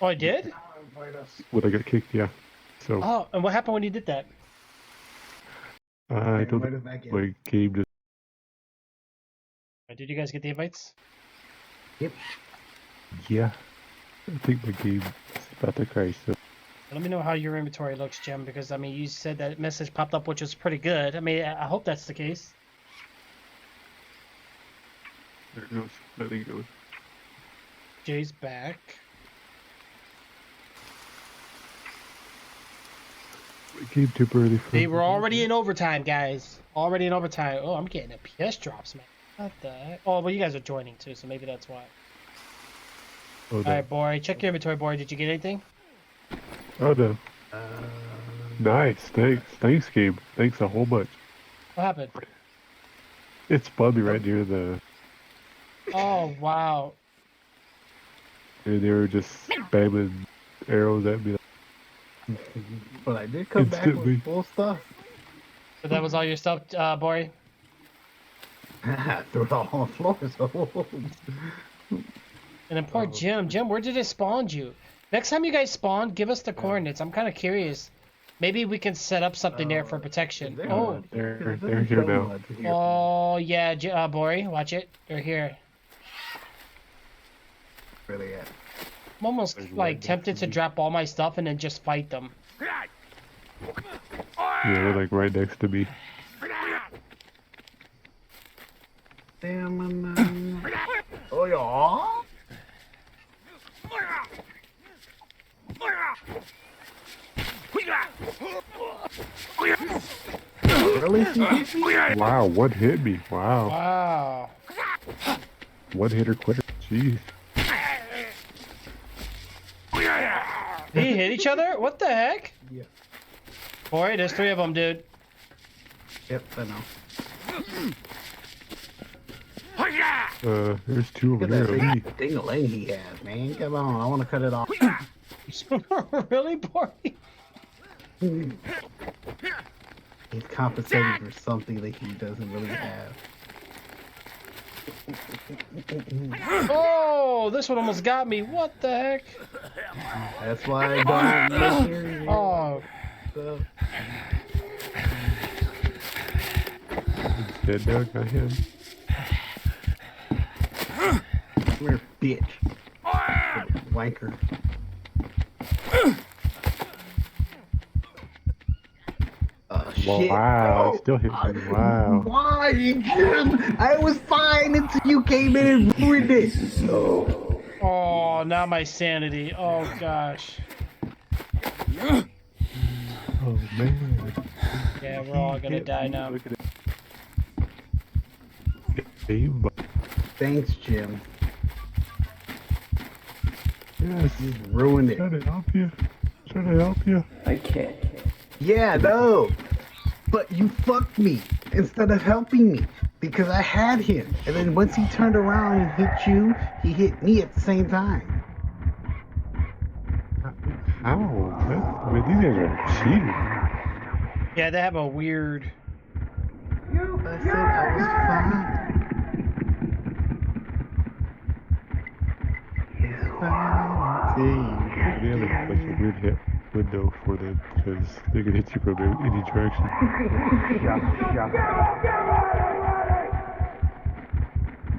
S1: Oh, I did?
S2: When I got kicked, yeah. So
S1: Oh, and what happened when you did that?
S2: I don't
S3: Invite
S2: know.
S3: us back in.
S2: My game just.
S1: Did you guys get the invites?
S3: Yep.
S2: Yeah. I think my game is about to crash. So
S1: Let me know how your inventory looks, Jim, because, I mean, you said that message popped up, which was pretty good. I mean, I hope that's the case.
S2: there it goes. Nothing goes.
S1: Jay's back.
S2: My game temporarily.
S1: They were already in overtime, guys. Already in overtime. Oh, I'm getting FPS drops, man. What the heck? Oh, well, you guys are joining, too, so maybe that's why.
S2: Oh no.
S1: Alright, boy. Check your inventory, boy. Did you get anything?
S2: Oh no.
S3: Uh,
S2: Nice. Thanks, game. Thanks a whole bunch.
S1: What happened?
S2: It spawned me right near the.
S1: Oh, wow.
S2: And they were just spamming arrows at me.
S3: but I did come back
S2: Instantly.
S3: with full stuff.
S1: So that was all your stuff, boy?
S3: I threw it all on the floor. So
S1: And then poor Jim. Jim, where did it spawn you? Next time you guys spawn, give us the coordinates. I'm kind of curious. Maybe we can set up something there for protection. Oh,
S2: They're here now.
S1: oh yeah, Bori, watch it. They're here.
S3: Where they at?
S1: I'm almost like tempted to drop all my stuff and then just fight them.
S2: Yeah, they're like right next to me.
S3: Damn. Oh yeah. Really?
S2: Wow, what hit me? Wow.
S1: Wow.
S2: One hitter quitter. Jeez.
S1: They hit each other? What the heck?
S3: Yeah.
S1: Bori, there's 3 of them, dude.
S3: Yep, I know.
S2: There's 2 over
S3: Look at
S2: here.
S3: that
S2: Me.
S3: big ding-a-ling he has, man. Come on, I want to cut it off.
S1: Really, Bori?
S3: He's compensating for something that he doesn't really have.
S1: Oh, this one almost got me. What the heck?
S3: That's why I don't make your
S1: Oh,
S3: stuff.
S2: He's dead now. Got him.
S3: Come here, bitch. Wanker. Shit.
S2: Wow,
S3: Oh,
S2: still hitting me. Wow.
S3: Why, Jim? I was fine until you came in and ruined it.
S1: oh, now my sanity. Oh gosh.
S2: Oh man.
S1: Yeah, we're all gonna die now.
S2: Look at it. Aim.
S3: Thanks, Jim.
S2: Yes.
S3: You ruined it.
S2: Trying to help you. Trying to help you.
S6: I can't.
S3: Yeah, no. But you fucked me instead of helping me because I had him. And then once he turned around and hit you, he hit me at the same time.
S2: How? I mean, these guys are cheating.
S1: Yeah, they have a weird.
S3: I said I was fine. It's fine.
S2: They have like a weird hit window for them because they can hit you from any direction.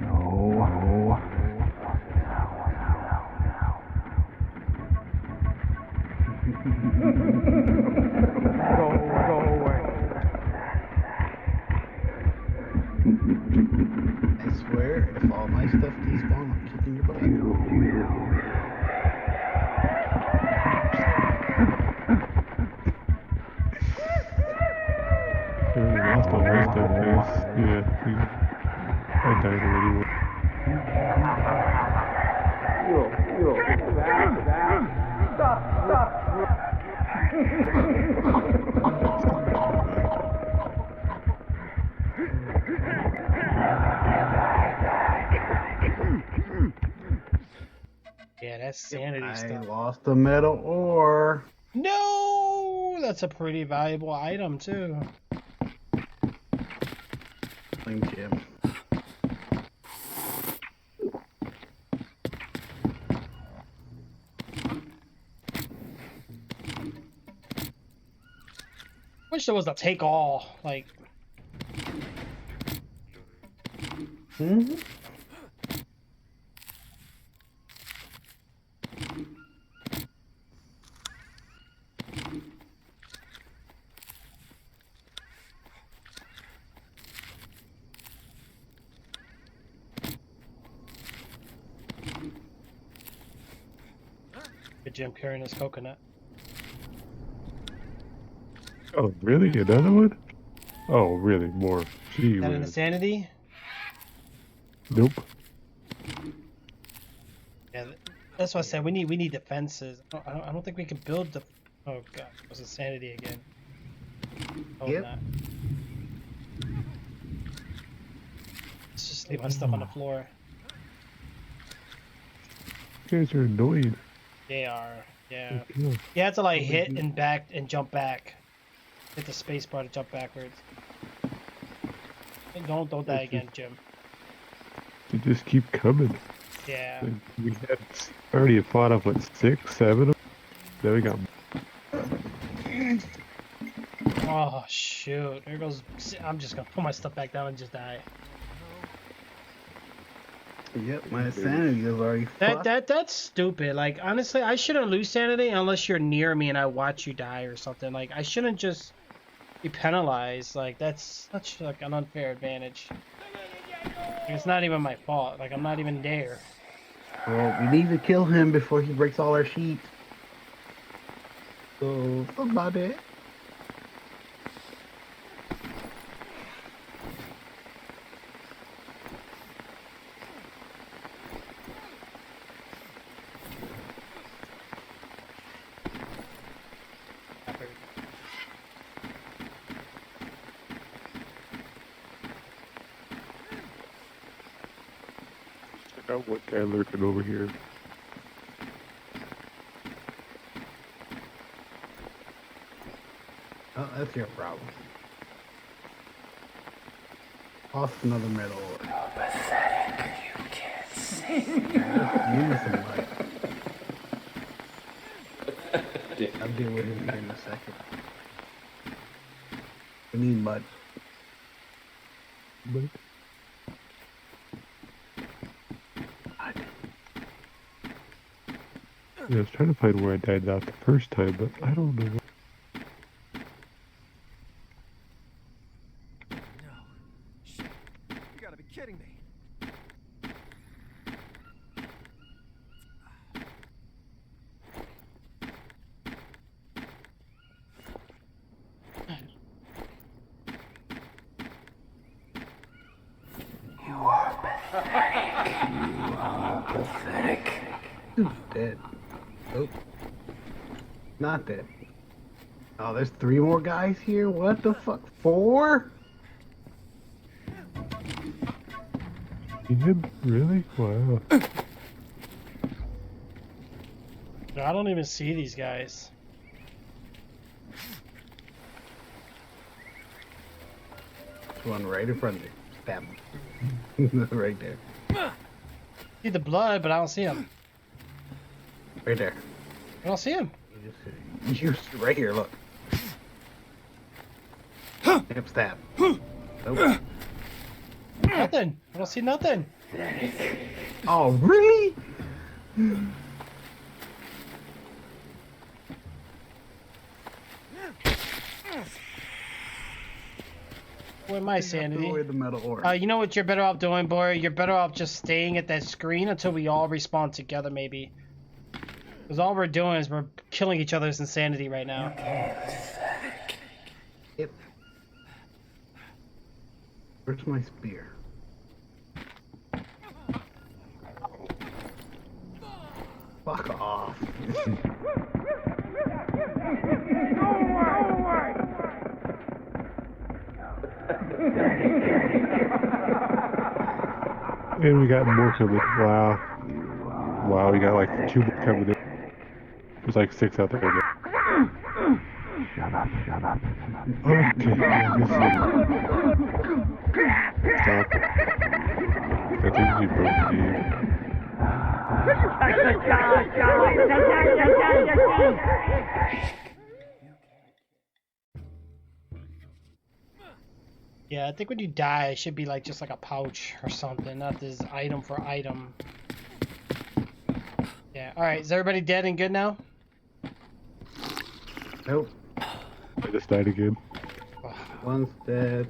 S2: No.
S7: Go away.
S3: I swear, if all my stuff despawn, I'm kicking your butt.
S2: I already lost all my stuff, guys. Yeah, I died already.
S1: Yeah, that's sanity
S3: I
S1: stuff.
S3: lost the metal ore.
S1: No, that's a pretty valuable item too.
S3: Blame Jim.
S1: Wish there was a take all. Like,
S3: Hmm?
S1: good Jim carrying his coconut.
S2: Oh, really? Another one? Oh, really? More? Gee
S1: That an
S2: whiz.
S1: insanity?
S2: Nope.
S1: Yeah, that's what I said. We need defenses. I don't think we can build the. Oh god, it was insanity again. Oh,
S3: Yep.
S1: not. Let's just leave my stuff on the floor.
S2: You guys are annoying.
S1: They are. Yeah.
S2: Yeah.
S1: You have to like hit and back and jump back. Hit the space bar to jump backwards. And don't die again, Jim.
S2: They just keep coming.
S1: Yeah.
S2: We had already fought off what 6, 7 of them. Then we got
S1: Oh shoot! There goes. I'm just gonna put my stuff back down and just die.
S3: Yep, my sanity is already fucked.
S1: That's stupid. Like honestly, I shouldn't lose sanity unless you're near me and I watch you die or something. Like I shouldn't just be penalized. Like that's such like an unfair advantage. Like, it's not even my fault. Like I'm not even there.
S3: Well, we need to kill him before he breaks all our sheep. So, fuck about that.
S2: check out what guy lurking over here.
S3: Oh, that's your problem. Lost another medal.
S6: Pathetic. You can't see.
S3: You need some light. I'll deal with him here in a second. We need mud.
S2: But yeah, I was trying to find where I died out the first time, but I don't know.
S7: No. Shit. You gotta be kidding me.
S6: You are pathetic. You are pathetic.
S3: Dude's dead. Oh. Not dead. Oh, there's 3 more guys here? What the fuck? 4?
S2: Him? Really? Wow.
S1: I don't even see these guys.
S3: One right in front of you. Stab him. Right there.
S1: See the blood, but I don't see him.
S3: Right there.
S1: I don't see him.
S3: You just right here, look. Yep, stab. Nope.
S1: Nothing. I don't see nothing.
S3: Oh, really?
S1: Where my sanity?
S3: Throw away the metal ore.
S1: You know what you're better off doing, boy? You're better off just staying at that screen until we all respawn together, maybe. Because all we're doing is we're killing each other's insanity right now.
S3: Yep. Where's my spear? Fuck off.
S2: And we got more coming. Wow. Wow, we got like 2 more coming in. There's like 6 out there.
S6: Shut up, shut up.
S2: Okay, yeah, this is... Stop. I think you broke the game.
S1: Yeah, I think when you die, it should be like just like a pouch or something, not this item for item. Yeah, alright, is everybody dead and good now?
S3: Nope.
S2: I just died again.
S3: One's dead.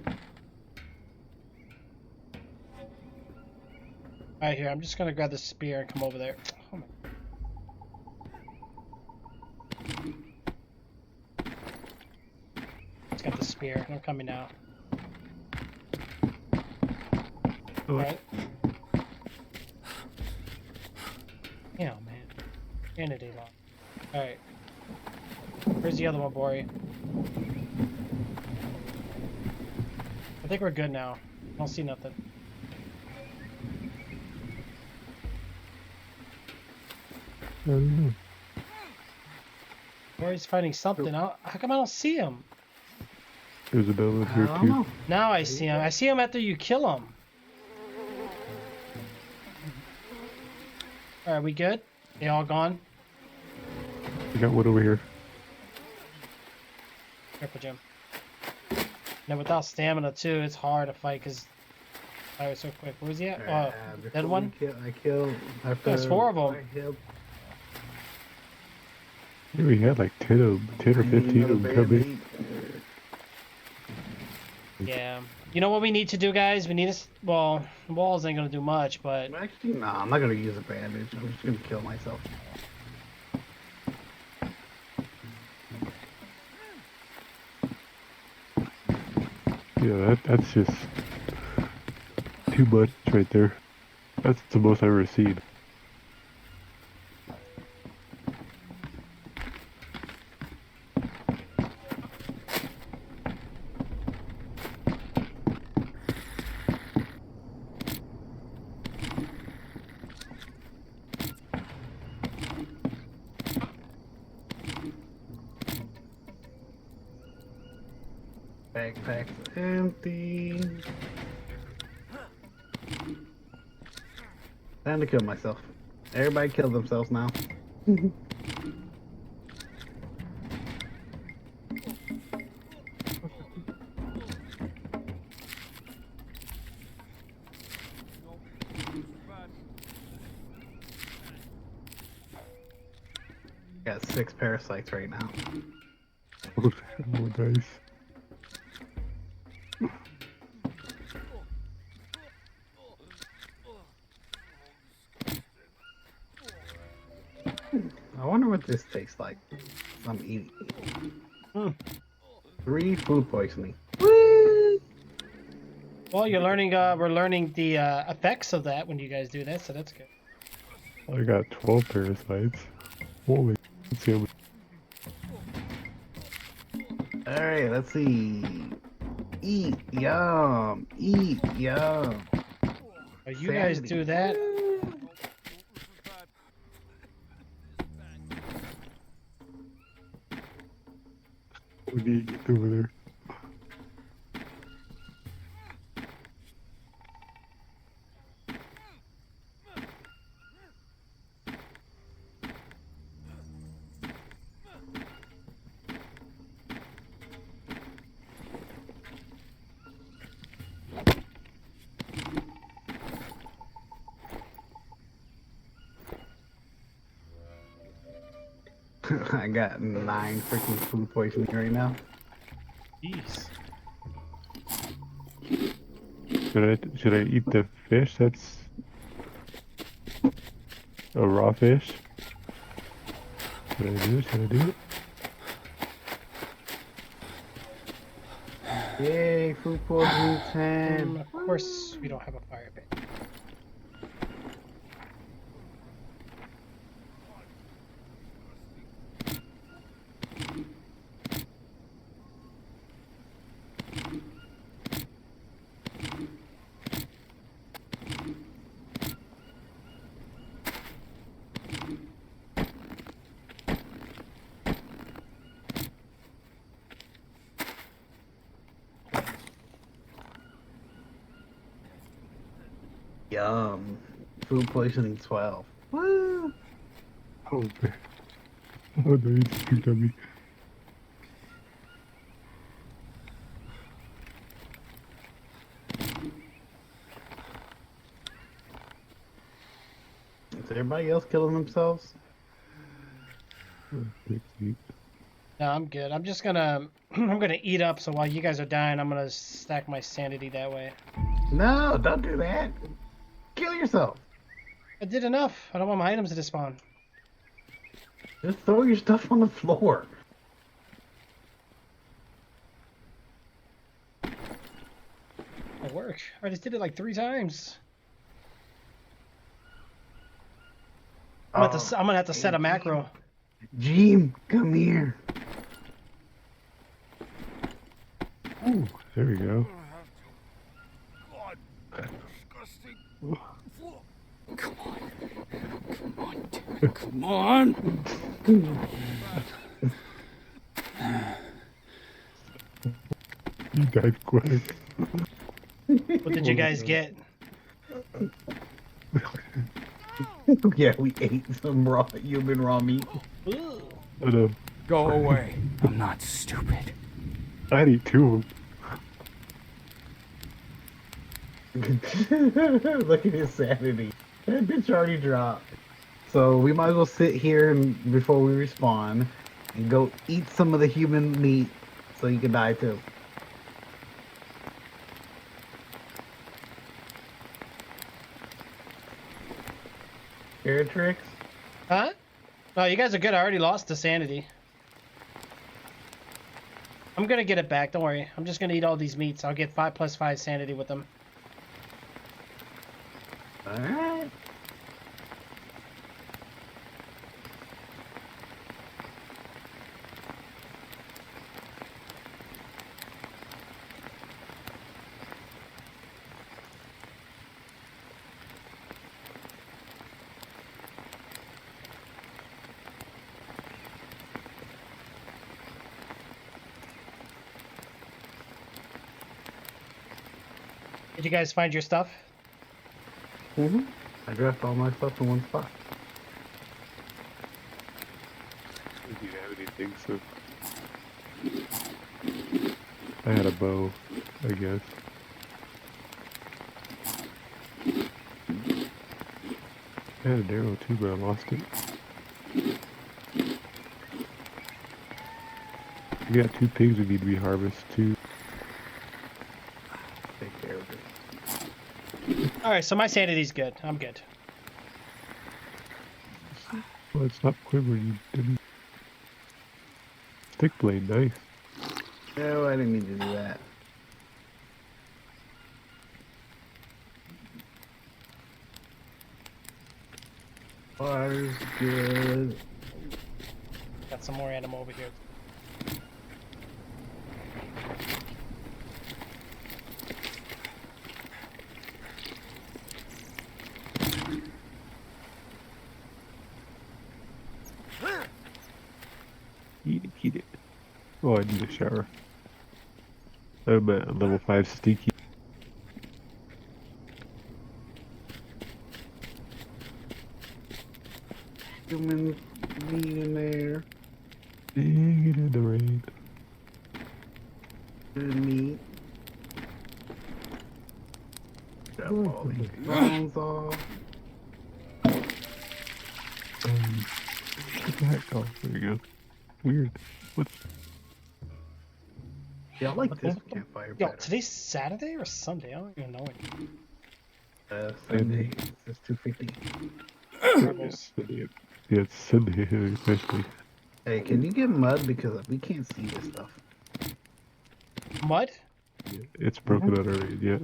S1: Alright, here, I'm just gonna grab the spear and come over there. Oh my... Just got the spear, I'm coming out. Alright. Yeah, man. Sanity lock. Alright. Where's the other one, Bori? I think we're good now. I don't see nothing.
S2: I don't know.
S1: Bori's fighting something. How come I don't see him?
S2: There's another one
S3: I
S2: here
S3: don't
S2: too.
S3: know.
S1: Now I see him. I see him after you kill him. Alright, we good? They all gone?
S2: We got one over here.
S1: Careful, Jim. Now, without stamina, too, it's hard to fight because I was so quick. Where's he at?
S3: Alright,
S1: Oh,
S3: before
S1: dead one?
S3: I killed.
S1: There's 4 of them.
S2: Yeah, we had like 10 or 15 of them come in.
S1: Yeah. You know what we need to do, guys? We need to... Well, walls ain't gonna do much, but...
S3: Actually, no, I'm not gonna use a bandage. I'm just gonna kill myself.
S2: Yeah, that's just too much right there. That's the most I've ever seen.
S3: Backpack's empty. Time to kill myself. Everybody kill themselves now. Got 6 parasites right now.
S2: Oh, nice.
S3: I wonder what this tastes like. I'm eating. 3 food poisoning.
S1: Well, you're learning, we're learning the effects of that when you guys do that, so that's good.
S2: I got 12 parasites. Holy. Let's see how many.
S3: Alright, let's see. Eat, yum. Eat, yum.
S1: Oh, you guys
S3: Sanity.
S1: do that?
S2: We need to get over there.
S3: I got 9 freaking food poisoning right now.
S1: Jeez.
S2: Should I eat the fish? That's a raw fish. Should I do it? Should I do it?
S3: Yay, food poisoning 10.
S1: Of course, we don't have a fire pit.
S3: Yum. Food poisoning 12. Woo!
S2: Oh man. Oh no, he just picked on me.
S3: Is everybody else killing themselves?
S1: No, I'm good. I'm just gonna... I'm gonna eat up, so while you guys are dying, I'm gonna stack my sanity that way.
S3: No, don't do that. Kill yourself.
S1: I did enough. I don't want my items to despawn.
S3: Just throw your stuff on the floor.
S1: It'll work. I just did it like 3 times. I'm gonna have to set a macro.
S3: Jeem, come here.
S2: Oh, there we go.
S7: God, disgusting.
S6: Come on.
S2: You died quick.
S1: What did you guys get?
S3: Yeah, we ate some raw human raw meat.
S1: Ooh.
S2: Oh no,
S7: Go away.
S6: I'm not stupid.
S2: I'd eat two of them.
S3: Look at his sanity. That bitch already dropped. So we might as well sit here and before we respawn and go eat some of the human meat so you can die too. Tricks?
S1: Huh? No, you guys are good. I already lost the sanity. I'm gonna get it back. Don't worry. I'm just gonna eat all these meats. I'll get 5 plus 5 sanity with them.
S3: Alright.
S1: Did you guys find your stuff?
S3: I dropped all my stuff in one spot.
S2: Do you have anything? So I had a bow, I guess. I had an arrow too, but I lost it. We got 2 pigs we need to be harvested too.
S3: Take care of it.
S1: Alright, so my sanity's good. I'm good.
S2: Well, it's not quivering. You didn't. Stick blade, nice.
S3: No, I didn't mean to do that. Fire's good.
S1: Got some more animal over here.
S2: Eat it. Oh, I need a shower. I'm at level 5 stinky.
S3: Human meat in there.
S2: Dang it in the rain.
S3: Good meat. Got all these bones off.
S2: What the heck? Oh, there you go. Weird. What's...
S3: Yeah, I like
S1: What
S3: this
S1: the-
S3: campfire
S1: Yo,
S3: better.
S1: today's Saturday or Sunday? I don't even know anymore.
S3: Sunday. It's 2:50.
S1: Rebels.
S2: Yeah, it's Sunday, especially.
S3: Hey, can you get mud because we can't see this stuff?
S1: Mud?
S2: It's broken out already, yeah.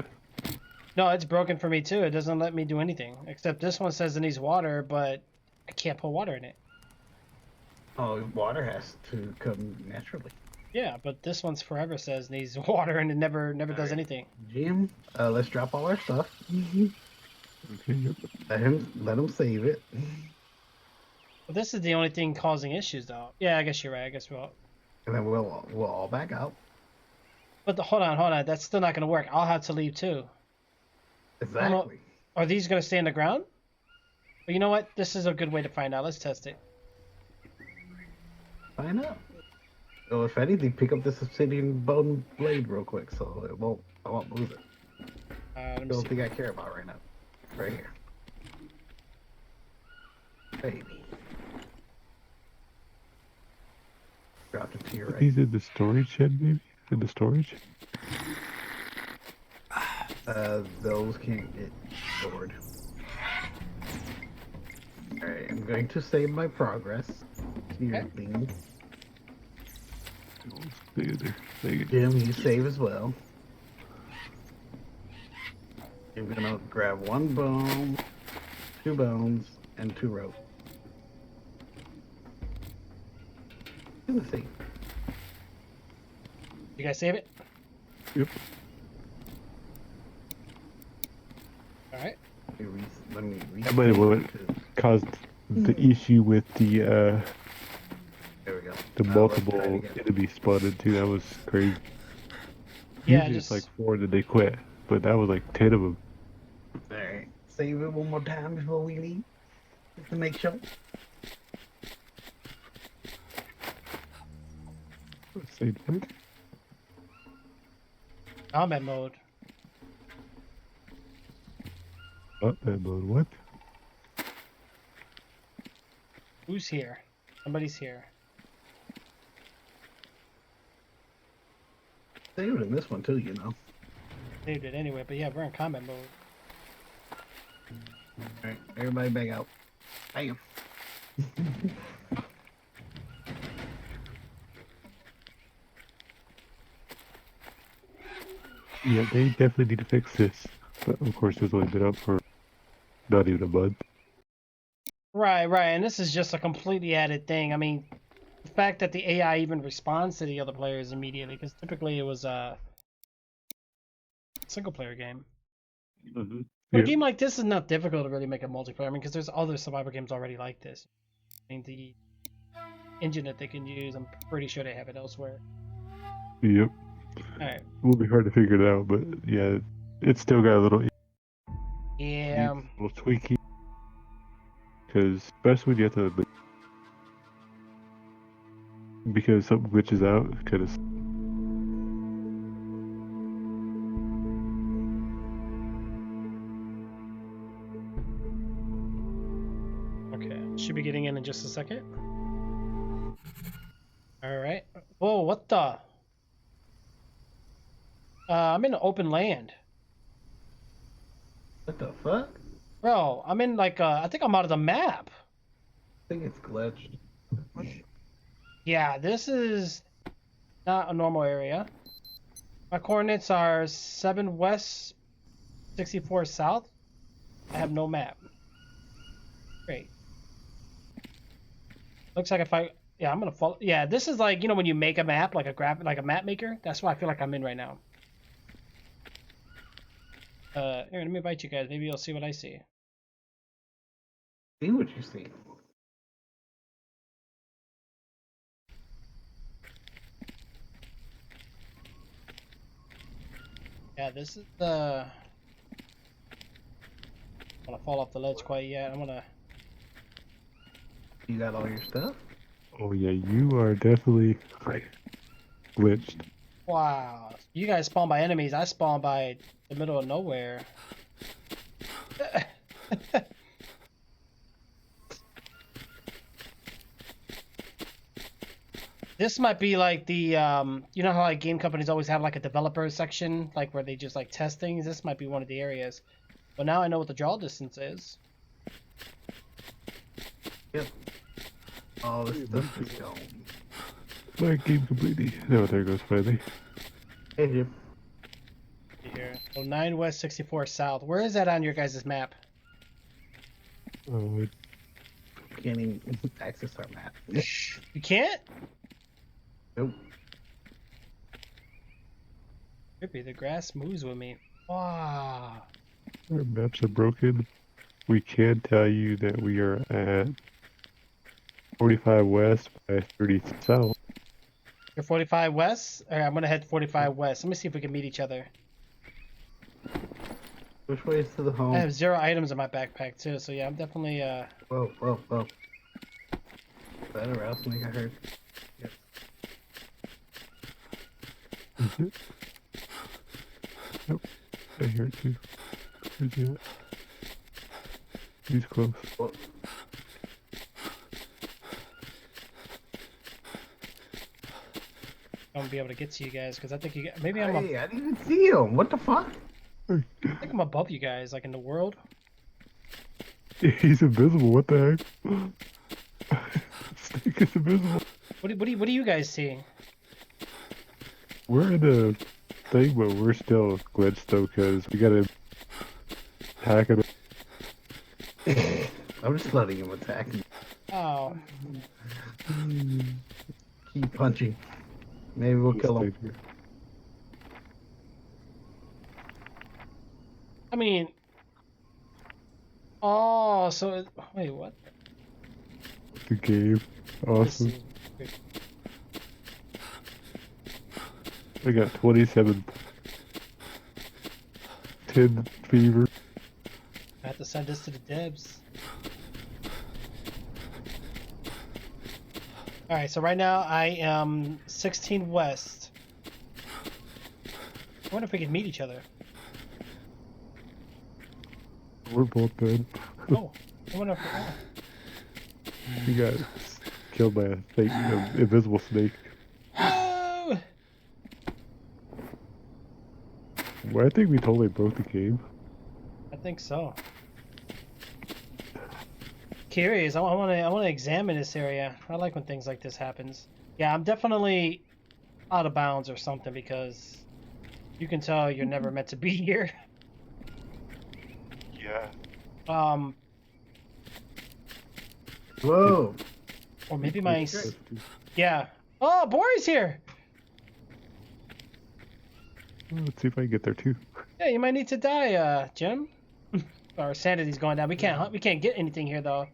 S1: No, it's broken for me too. It doesn't let me do anything. Except this one says it needs water, but I can't put water in it.
S3: Oh, water has to come naturally.
S1: Yeah, but this one's forever says needs water and it never does
S3: Alright.
S1: anything.
S3: Jim, let's drop all our stuff.
S2: Okay, yep.
S3: Let him save it.
S1: But this is the only thing causing issues though. Yeah, I guess you're right. I guess we'll.
S3: And then we'll all back out.
S1: But hold on. That's still not gonna work. I'll have to leave too.
S3: Exactly.
S1: Are these gonna stay in the ground? But you know what? This is a good way to find out. Let's test it.
S3: Find out. So if anything, pick up this obsidian bone blade real quick, so I won't lose it.
S1: Let me
S3: The only
S1: see.
S3: thing I care about right now, right here, baby. Dropped it to your
S2: Put
S3: right.
S2: these in the storage shed, maybe? In the storage?
S3: Those can't get stored. Alright, I'm going to save my progress to your
S1: Okay.
S3: thing.
S2: Oh, stay in there. Stay in there.
S3: Jim, you save as well. I'm gonna grab 1 bone, 2 bones, and 2 rope. Let's see.
S1: You guys save it?
S2: Yep.
S1: Alright.
S3: Let me
S2: That might have what caused the issue with the
S3: There we go.
S2: the
S3: Now let's
S2: multiple
S3: try it again.
S2: enemies spotted too. That was crazy.
S1: Yeah,
S2: Usually
S1: just
S2: it's like 4 that they quit, but that was like 10 of them.
S3: Alright. Save it one more time before we leave. Just to make sure.
S2: Say what?
S1: Combat mode.
S2: Not that mode. What?
S1: Who's here? Somebody's here.
S3: They would in this one too, you know.
S1: Saved it anyway, but yeah, we're in combat mode.
S3: Alright, everybody back out. Bam.
S2: Yeah, they definitely need to fix this. But of course, it's only been up for not even a month.
S1: Right, right, and this is just a completely added thing. I mean, the fact that the AI even responds to the other players immediately, because typically it was a single-player game.
S2: Mm-hmm.
S1: But a game like this is not difficult to really make a multiplayer. I mean, because there's other survival games already like this. I mean, the engine that they can use, I'm pretty sure they have it elsewhere.
S2: Yep.
S1: Alright.
S2: It will be hard to figure it out, but yeah, it's still got a little,
S1: Yeah.
S2: little tweaky. Because especially when you have to, because something glitches out, kind of.
S1: Okay. Should be getting in just a second. Alright. Whoa, what the? I'm in open land.
S3: What the fuck?
S1: Bro, I'm in like, I think I'm out of the map.
S3: I think it's glitched.
S1: Yeah, this is not a normal area. My coordinates are 7 west, 64 south. I have no map. Great. Looks like if I, yeah, I'm gonna follow. Yeah, this is like, you know, when you make a map, like like a map maker. That's what I feel like I'm in right now. Here, let me invite you guys. Maybe you'll see what I see.
S3: See what you see.
S1: Yeah, this is the. I'm gonna fall off the ledge quite yet. I'm gonna.
S3: You got all your stuff?
S2: Oh yeah, you are definitely glitched.
S1: Wow, you guys spawn by enemies. I spawn by the middle of nowhere. This might be like the you know how like game companies always have like a developer section, like where they just like test things. This might be one of the areas. But now I know what the draw distance is.
S3: Yep. All this stuff is gone.
S2: My game completely. No, there goes finally.
S3: Hey, Jim.
S1: Here, so 9 west, 64 south. Where is that on your guys' map?
S2: Oh,
S3: Can't even access our map.
S1: You can't?
S3: Nope.
S1: Trippy, the grass moves with me. Wow.
S2: our maps are broken. We can tell you that we are at 45 west by 30 south.
S1: You're 45 west? Alright, I'm gonna head 45 west. Let me see if we can meet each other.
S3: Which way is to the home?
S1: I have 0 items in my backpack too, so yeah, I'm definitely
S3: Whoa, whoa, whoa. Is that a rattlesnake I heard? Yep.
S2: Yep, I hear it too. Where's he at? He's close.
S3: Whoa.
S1: I'm gonna be able to get to you guys because I think you maybe I'm
S3: Hey, I didn't even see him. What the fuck?
S1: I think I'm above you guys, like in the world.
S2: He's invisible. What the heck? Snake is invisible.
S1: What do you guys see?
S2: We're in the thing, but we're still glitched though, because we gotta attack him.
S3: I'm just letting him attack me.
S1: Oh,
S3: Keep punching. Maybe we'll kill him.
S1: I mean, oh, so wait, what?
S2: The game. Awesome.
S1: Let's see.
S2: I got 27. 10 fever.
S1: I have to send this to the devs. All right, so right now I am 16 west. I wonder if we can meet each other.
S2: We're both dead.
S1: Oh, I wonder if oh.
S2: We got killed by a fake, invisible snake.
S1: Oh!
S2: Well, I think we totally broke the game.
S1: I think so. Curious. I want to examine this area. I like when things like this happens. Yeah, I'm definitely out of bounds or something because you can tell you're never meant to be here.
S2: Yeah.
S3: Whoa.
S1: Or maybe my yeah. Oh, Bori's here.
S2: Let's see if I can get there too.
S1: Yeah, you might need to die, Jim. Our sanity's going down. We can't hunt. We can't get anything here though.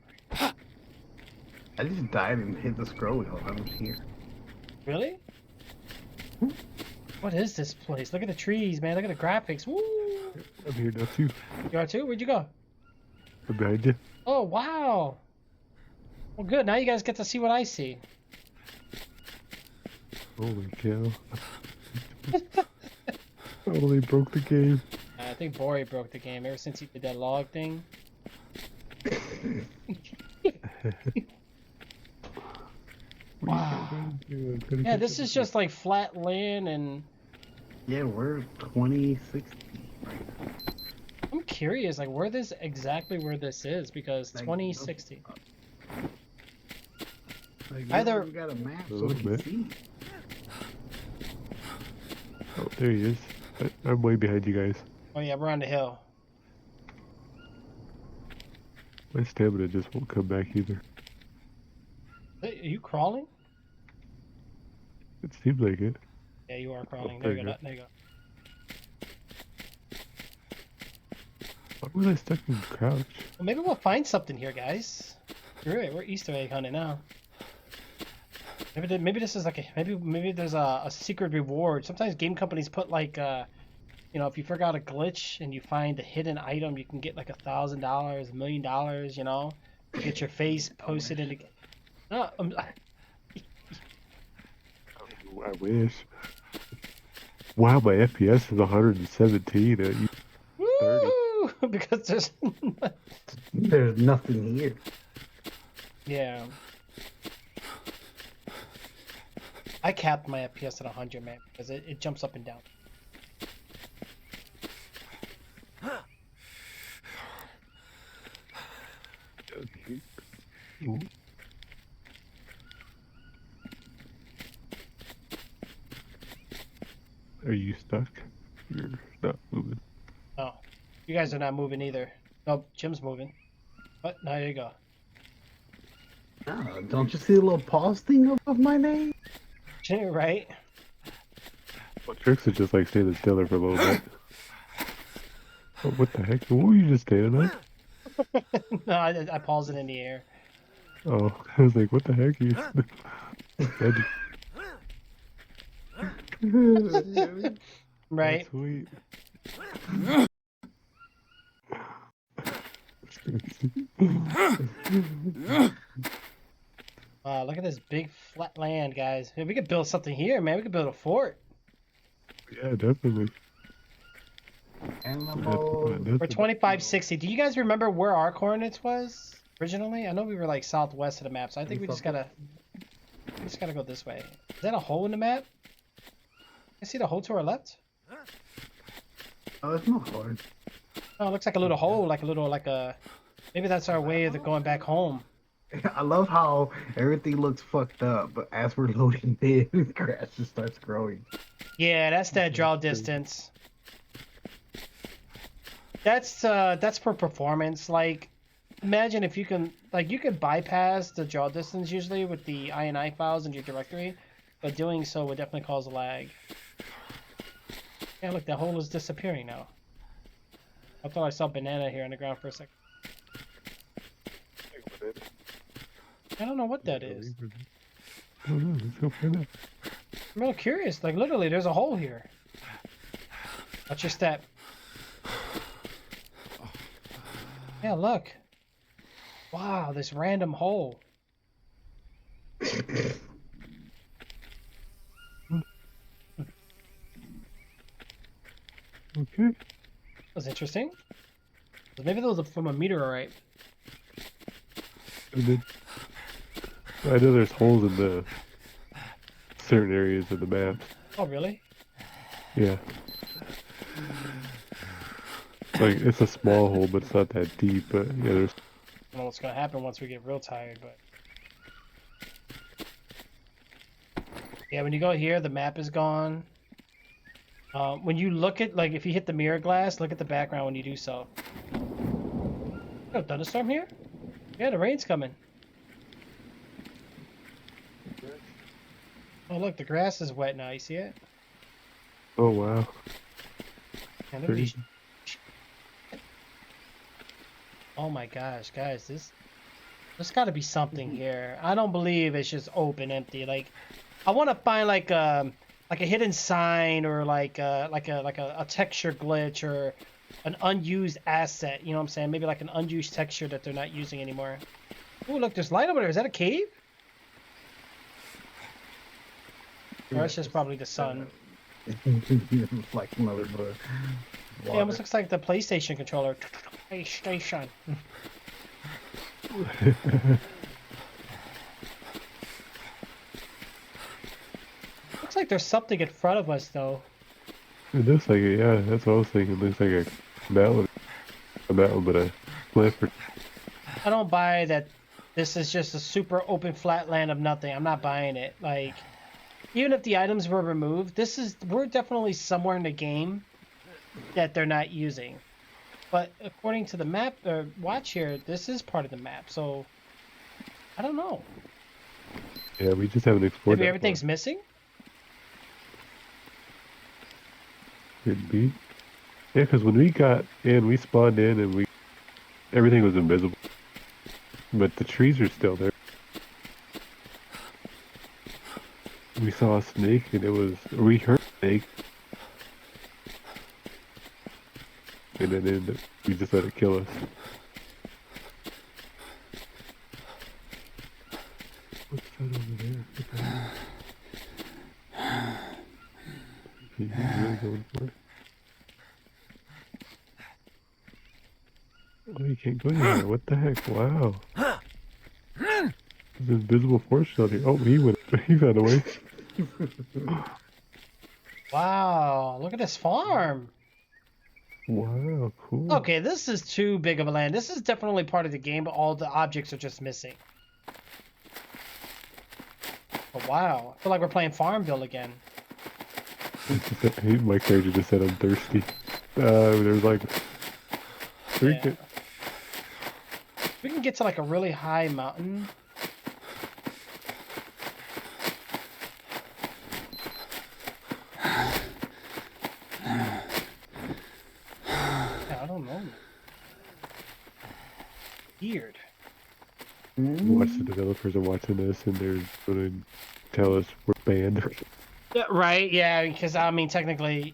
S3: I just died and hit the scroll wheel. I was here.
S1: Really? What is this place? Look at the trees, man. Look at the graphics. Woo!
S2: I'm here now too.
S1: You are too? Where'd you go?
S2: I'm behind you.
S1: Oh, wow. Well, good. Now you guys get to see what I see.
S2: Holy cow. Totally broke the game.
S1: I think Bori broke the game ever since he did that log thing. Wow. Yeah, this is just like flat land and...
S3: Yeah, we're 2060 right now.
S1: I'm curious, like, where this is, because
S3: Like,
S1: 2060.
S3: Like,
S1: Either-
S3: we got a map so
S2: A
S3: we
S2: little
S3: can
S2: bit.
S3: see.
S2: Oh, there he is. I'm way behind you guys.
S1: Oh yeah, we're on the hill.
S2: My stamina just won't come back either.
S1: Hey, are you crawling?
S2: It seems like it.
S1: Yeah, you are crawling.
S2: Oh,
S1: There
S2: there
S1: you
S2: you
S1: go.
S2: go.
S1: There you go.
S2: Why was I stuck in crouch?
S1: Well, maybe we'll find something here, guys. You're right. We're Easter egg hunting now. Maybe this is like maybe there's a secret reward. Sometimes game companies put like you know, if you forgot a glitch and you find a hidden item, you can get like $1,000, $1 million. You know, you get your face posted in the. No,
S2: I wish. Wow, my FPS is 117.
S1: woo! Because there's.
S3: There's nothing here.
S1: Yeah. I capped my FPS at 100, man, because it jumps up and down.
S2: Are you stuck? You're not moving.
S1: Oh, you guys are not moving either. Nope, Jim's moving. But now there you go.
S3: Oh, don't you see the little pause thing above my name?
S1: Right?
S2: Well, Tricks is just like standing still there for a little bit. Oh, what the heck? What were you just standing on?
S1: No, I paused it in the air.
S2: Oh, I was like, what the heck? You...
S1: Right?
S2: Sweet.
S1: Wow, look at this big flat land, guys. Hey, we could build something here, man. We could build a fort.
S2: Yeah, definitely.
S3: Animal.
S1: We're 2560. Do you guys remember where our coordinates was originally? I know we were like southwest of the map, so I think we just gotta go this way. Is that a hole in the map? I see the hole to our left.
S3: Oh, it's not hard.
S1: Oh, it looks like a little hole, maybe that's our way of going back home.
S3: I love how everything looks fucked up, but as we're loading in, grass just starts growing.
S1: Yeah, that's that draw distance. That's for performance. Like, imagine if you can bypass the draw distance usually with the INI files in your directory, but doing so would definitely cause a lag. Yeah, look, that hole is disappearing now. I thought I saw banana here on the ground for a second. I don't know what that is.
S2: I don't know. Let's go find out.
S1: I'm real curious. Like, literally, there's a hole here. Watch your step. Yeah, look. Wow, this random hole.
S2: Okay.
S1: That was interesting. Maybe that was from a meteorite.
S2: And then, I know there's holes in the certain areas of the map.
S1: Oh, really?
S2: Yeah. Like, it's a small hole, but it's not that deep. But yeah, there's.
S1: I don't know what's gonna happen once we get real tired, but yeah, when you go here, the map is gone. When you look at, like, if you hit the mirror glass, look at the background when you do so. Oh, thunderstorm here? Yeah, the rain's coming. Oh, look, the grass is wet now. You see it?
S2: Oh wow.
S1: Man, look at these- Oh my gosh, guys, there's got to be something here. I don't believe it's just open, empty. Like, I want to find like a hidden sign or like a texture glitch or an unused asset. You know what I'm saying? Maybe like an unused texture that they're not using anymore. Oh, look, there's light over there. Is that a cave? Or that's just probably the sun.
S3: Like another book.
S1: It almost looks like the PlayStation controller. PlayStation. Looks like there's something in front of us, though.
S2: It looks like it, yeah, that's what I was thinking. It looks like a mountain. A mountain, but a cliff. Or...
S1: I don't buy that this is just a super open flat land of nothing. I'm not buying it. Like, even if the items were removed, we're definitely somewhere in the game that they're not using. But according to the map, or watch here, this is part of the map, so I don't know.
S2: Yeah, we just haven't explored
S1: Maybe
S2: that
S1: everything's missing?
S2: Could be. Yeah, because when we got in, we spawned in and everything was invisible. But the trees are still there. We saw a snake and we heard a snake. And then we just let it kill us. What's that over there? What the hell? He's really going for it. Oh, you can't go anywhere. What the heck? Wow. There's an invisible force out here. Oh, he found a way.
S1: Wow, look at this farm.
S2: Wow, cool.
S1: Okay, this is too big of a land. This is definitely part of the game, but all the objects are just missing. But wow, I feel like we're playing Farmville again.
S2: My character just said I'm thirsty. There's like...
S1: Yeah. We can get to like a really high mountain. I don't know. Weird.
S2: Watch the developers are watching this and they're gonna tell us we're banned.
S1: Yeah, right, yeah, because I mean, technically,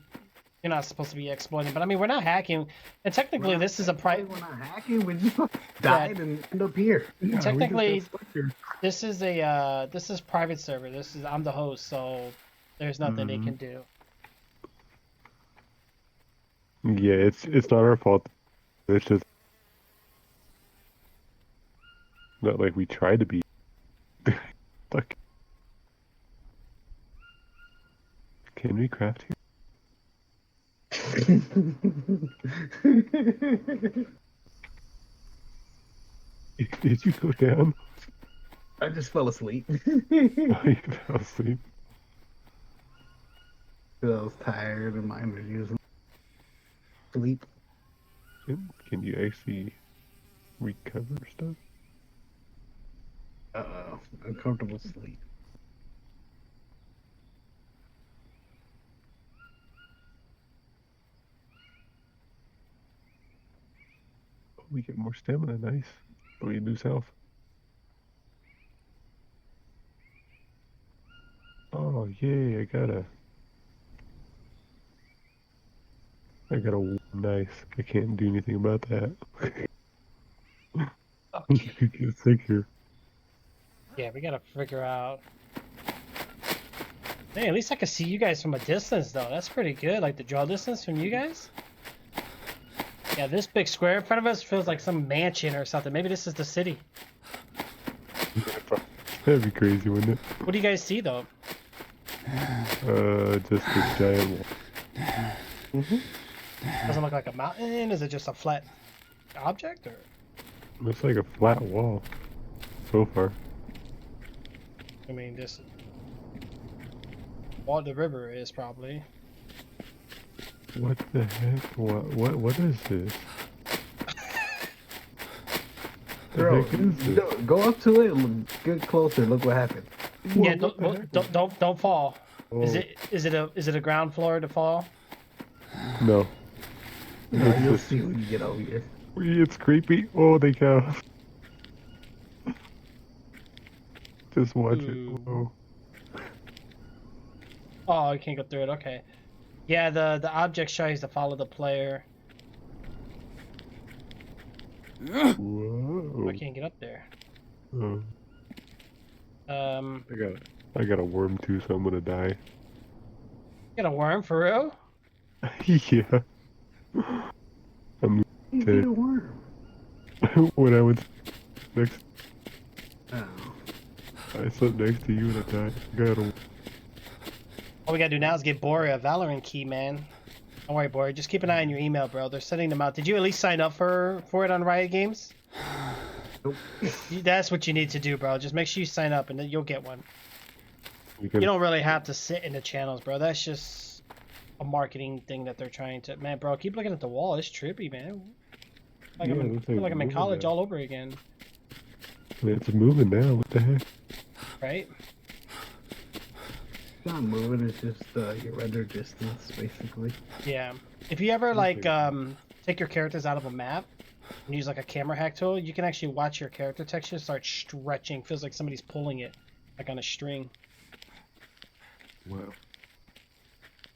S1: you're not supposed to be exploiting, but I mean, we're not hacking, and technically, this is a
S3: We're not hacking. We just died and end up here.
S2: Yeah,
S1: technically,
S2: we just got stuck here.
S1: this is private server. I'm the host, so there's nothing they can do.
S2: Yeah, it's not our fault. It's just not like we try to be. Fuck. Can we craft here? Did you go down?
S3: I just fell asleep.
S2: Oh, you fell asleep.
S3: I was tired and mine was using sleep.
S2: Can you actually recover stuff?
S3: Uncomfortable sleep.
S2: Oh, we get more stamina, nice. But we lose health. Oh, yay, I got a nice. I can't do anything about that.
S1: Okay.
S2: You get sick here.
S1: Yeah, we gotta figure out. Hey, at least I can see you guys from a distance, though. That's pretty good. Like the draw distance from you guys. Yeah, this big square in front of us feels like some mansion or something. Maybe this is the city.
S2: That'd be crazy, wouldn't it?
S1: What do you guys see, though?
S2: Just a giant wall.
S1: Doesn't look like a mountain. Is it just a flat object, or?
S2: Looks like a flat wall. So far.
S1: I mean, this. Well, the river is probably.
S2: What the heck? What is this?
S3: Bro,
S2: the heck is this?
S3: no, go up to it. Get closer. Look what happened.
S1: Yeah,
S2: What the heck?
S1: don't fall. Is
S2: Oh,
S1: it a ground floor to fall?
S2: No.
S3: No,
S2: It's
S3: you'll
S2: just-
S3: see when you get over here.
S2: It's creepy. Oh, they go. Just watch it.
S1: Ooh.
S2: Whoa.
S1: Oh, you can't go through it. Okay. Yeah, the object tries to follow the player.
S2: Whoa.
S1: I can't get up there.
S2: Oh,
S1: Um,
S2: I got a worm too, so I'm gonna die.
S1: got a worm for real?
S2: Yeah. I'm
S3: You
S2: Okay.
S3: get a worm.
S2: when I was next,
S3: Oh.
S2: I slept next to you and I died. Got a
S1: All we gotta do now is get Bori a Valorant key, man. Don't worry, Bori. Just keep an eye on your email, bro. They're sending them out. Did you at least sign up for it on Riot Games?
S3: Nope.
S1: That's what you need to do, bro. Just make sure you sign up, and then you'll get one.
S2: You
S1: You don't really have to sit in the channels, bro. That's just a marketing thing that they're trying to. Man, bro, keep looking at the wall. It's trippy, man. Like
S2: Yeah,
S1: I'm
S2: it
S1: in,
S2: looks
S1: feel
S2: like
S1: like I'm in
S2: moving
S1: college
S2: now.
S1: all over again,
S2: It's moving now. What the heck?
S1: right?
S3: It's not moving. It's just your render distance, basically.
S1: Yeah. If you ever like take your characters out of a map and use like a camera hack tool, you can actually watch your character texture start stretching. Feels like somebody's pulling it, like on a string.
S2: Wow.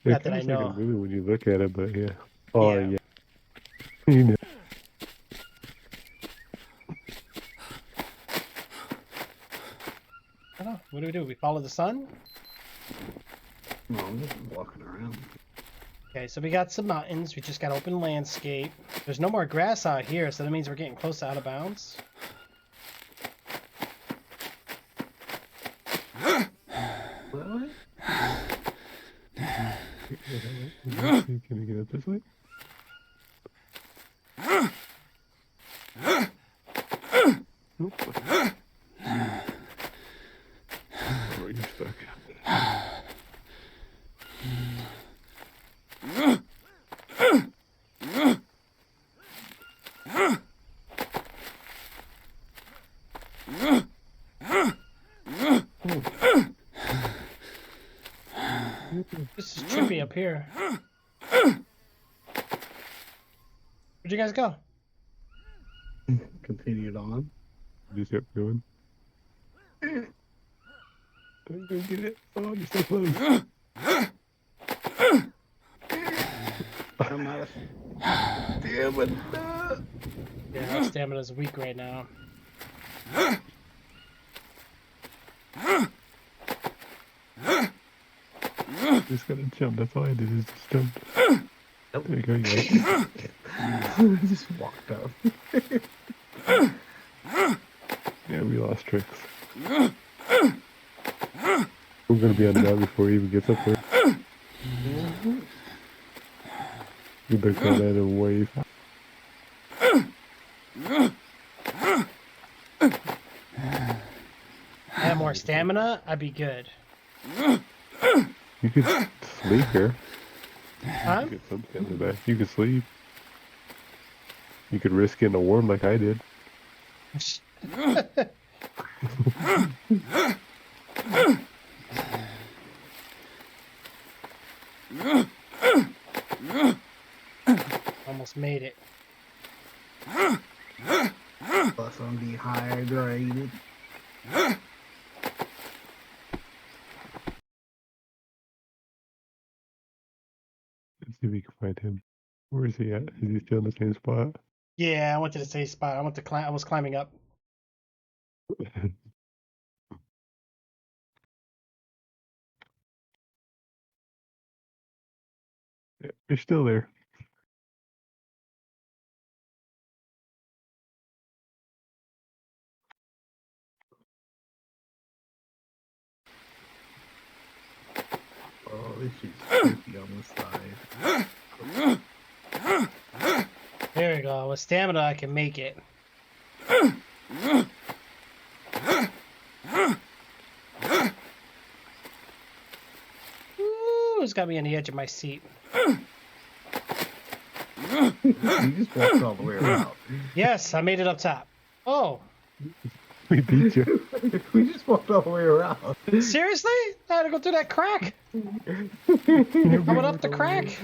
S1: Not
S2: It
S1: that I
S2: feels like
S1: know.
S2: a movie when you look at it, but yeah. Oh
S1: Yeah.
S2: yeah. You know.
S1: I don't know. What do? We follow the sun?
S3: No, I'm just walking around.
S1: Okay, so we got some mountains. We just got open landscape. There's no more grass out here, so that means we're getting close to out of bounds.
S3: What?
S2: Can I get up this way? Nope. Oh, you're stuck.
S1: This is trippy up here. Where'd you guys go?
S3: Continued on.
S2: Just kept going. I'm gonna get it. Oh, you're so close.
S3: I'm out of. Damn it!
S1: Yeah, my stamina's weak right now.
S2: Just gotta jump. That's all I did is just jump.
S3: Nope.
S2: There you go. You got it.
S3: I just walked up.
S2: Yeah, we lost tricks. We're gonna be on the mountain before he even gets up there. You better call that a wave.
S1: I have more stamina, I'd be good.
S2: You could sleep here.
S1: Huh?
S2: Get some stamina back. You could sleep. You could risk getting a worm like I did.
S1: Almost made it.
S3: Plus, I'm dehydrated.
S2: Let's see if we can find him. Where is he at? Is he still in the same spot?
S1: Yeah, I went to the same spot. I went to climb. I was climbing up.
S2: You're still there.
S3: Oh, this shit's creepy on the side.
S1: There we go. With stamina, I can make it. Ooh, it's got me on the edge of my seat.
S3: You just walked all the way around.
S1: Yes, I made it up top. Oh,
S2: We beat you.
S3: We just walked all the way around.
S1: seriously? I had to go through that crack. I went up the crack.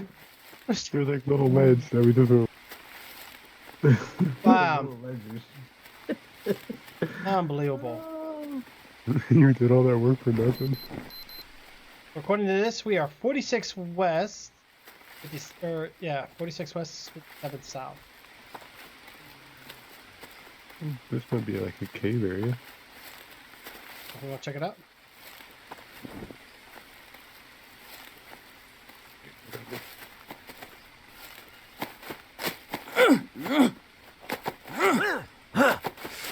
S2: There's like little ledge that we just were.
S1: Wow, unbelievable.
S2: You did all that work for nothing.
S1: According to this, we are 46 west. 46 west, 57 south.
S2: This might be like a cave area.
S1: You want to check it out?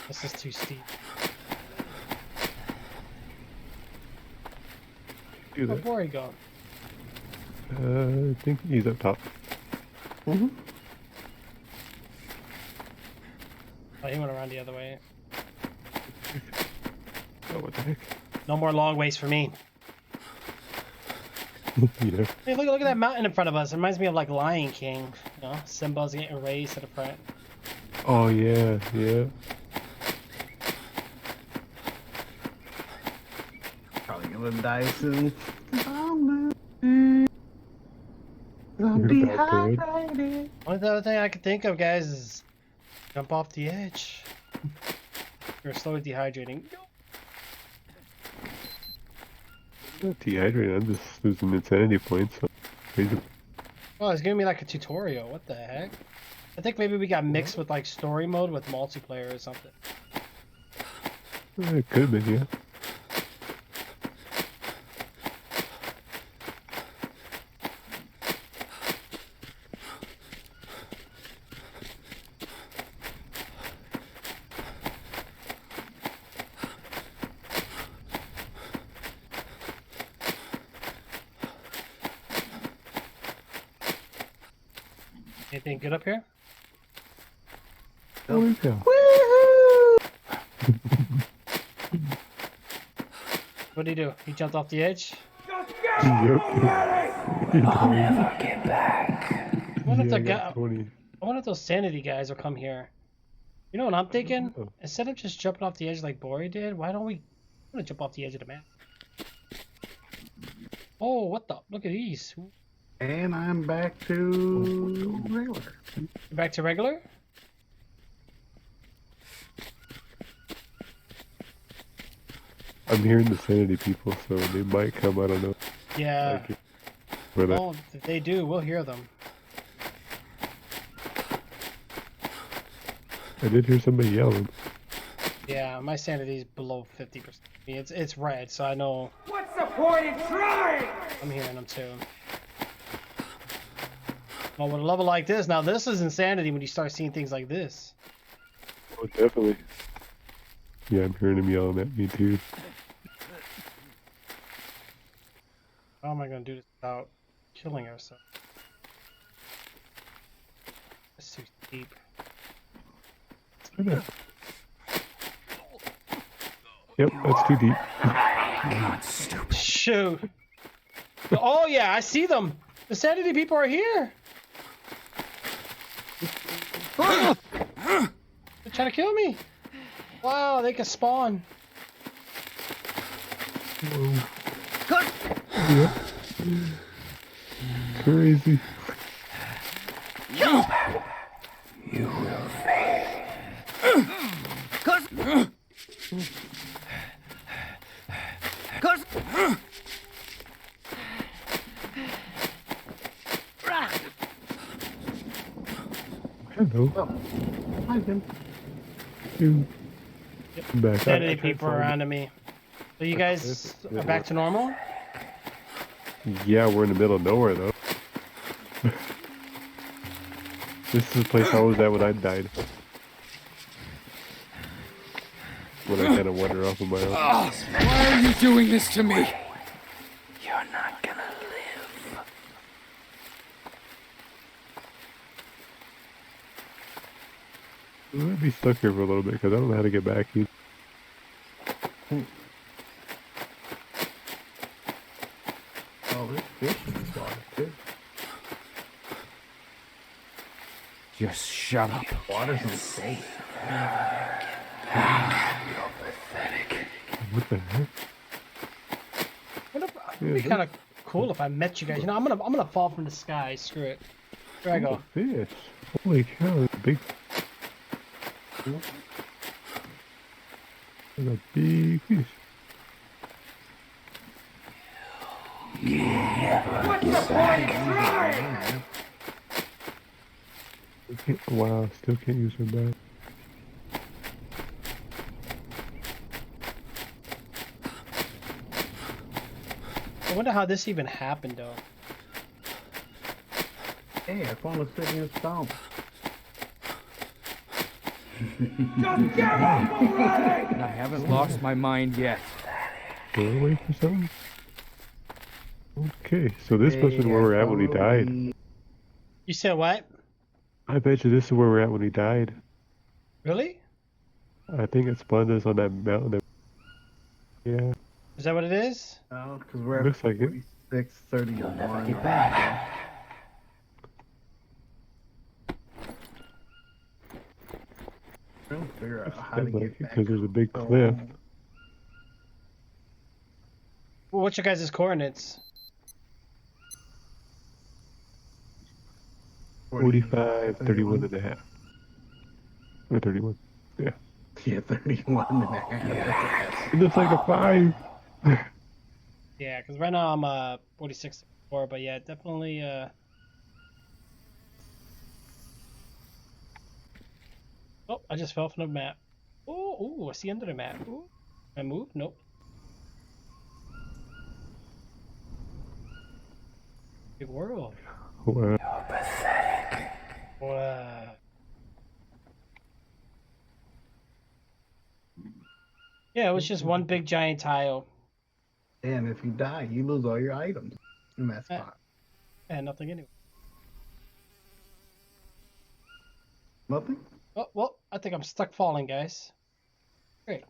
S1: This is too steep.
S2: Do
S1: Where'd
S2: that.
S1: Bori go?
S2: I think he's up top.
S1: Oh, he went around the other way.
S2: Oh, what the heck?
S1: No more long ways for me.
S2: Yeah.
S1: Hey, look at that mountain in front of us. It reminds me of like Lion King. You know, Simba's getting raised to the front.
S2: Oh, yeah, yeah.
S3: Probably gonna die soon.
S2: You're about to.
S1: Only other thing I can think of, guys, is jump off the edge. You're slowly dehydrating.
S2: I'm not dehydrated. I'm just losing insanity points. So crazy.
S1: Oh, it's giving me like a tutorial. What the heck? I think maybe we got mixed with like story mode with multiplayer or something.
S2: It could have been, yeah.
S1: Anything good up here?
S2: Oh, yeah.
S1: What did he do? He jumped off the edge?
S6: I'll never get back.
S1: I wonder if
S2: Yeah,
S1: the
S2: I
S1: guy,
S2: got 20.
S1: I wonder if those sanity guys will come here. You know what I'm thinking?
S2: Oh.
S1: Instead of just jumping off the edge like Bori did, why don't we want to jump off the edge of the map? Oh, what the? Look at these.
S3: And I'm back to regular.
S1: You're back to regular?
S2: I'm hearing the sanity people, so they might come. I don't know.
S1: Yeah.
S2: Like, but
S1: Oh, if they do, we'll hear them.
S2: I did hear somebody yelling.
S1: Yeah, my sanity's below 50%. It's red, so I know
S5: What's the point in trying?
S1: I'm hearing them too. Well, with a level like this, now this is insanity when you start seeing things like this.
S2: Oh, definitely. Yeah, I'm hearing him yelling at me too.
S1: How am I going to do this without killing ourselves? It's too steep.
S2: Yep, that's too deep.
S6: Not stupid.
S1: Shoot. Oh, yeah, I see them. The sanity people are here. They're trying to kill me. Wow, they can spawn.
S2: Yep. Crazy.
S6: You will fail.
S2: Hello.
S3: Hi, Jim.
S2: You. I'm back.
S1: Sanity people are onto me. So you guys are back to normal?
S2: Yeah, we're in the middle of nowhere though. This is the place I was at when I died. When I kind of wandered off of my own.
S6: Why are you doing this to me? You're not gonna live.
S2: I'm gonna be stuck here for a little bit because I don't know how to get back.
S3: Oh, there's fish in this water too.
S6: Just shut up.
S3: Water's unsafe.
S6: You're pathetic.
S2: What the heck?
S1: It'd be kind of cool if I met you guys. You know, I'm gonna fall from the sky. Screw it. Here I go.
S2: Fish. Holy cow, that's a big. That's a big fish. Wow, still can't use her back.
S1: I wonder how this even happened, though.
S3: Hey, I found a sitting in stone.
S7: And I haven't lost my mind yet.
S2: Go away for something? Okay, so this must have been where we're at when he died.
S1: You said what?
S2: I bet you this is where we're at when he died.
S1: Really?
S2: I think it spawned us on that mountain. Yeah,
S1: Is that what it is?
S3: No, because we're at
S2: Looks like it.
S3: 4631.
S6: You'll never get back.
S3: Trying to figure out how to
S2: sounds like
S3: get
S2: it
S3: back.
S2: because there's a big cliff.
S1: Well, what's your guys' coordinates?
S2: 45, 31 and a half. Or 31. Yeah.
S3: Yeah, 31 and a half.
S2: It looks like a 5.
S1: Yeah, because right now I'm 46 4, but yeah, definitely Oh, I just fell from the map. Ooh, I see under the map. Ooh. Can I move? Nope. Big world.
S2: Wow.
S6: You're pathetic.
S1: Wow. Yeah, it was just one big giant tile.
S3: And if you die, you lose all your items in that spot.
S1: And nothing anyway.
S3: Nothing?
S1: Oh, well, I think I'm stuck falling, guys. Great.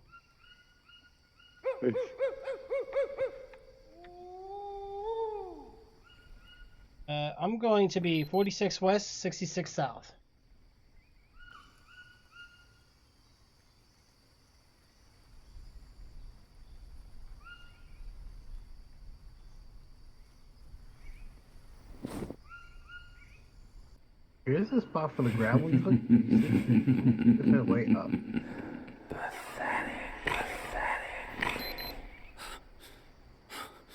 S1: I'm going to be 46 west, 66 south.
S3: Here's the spot for the grappling hook. It's that way up.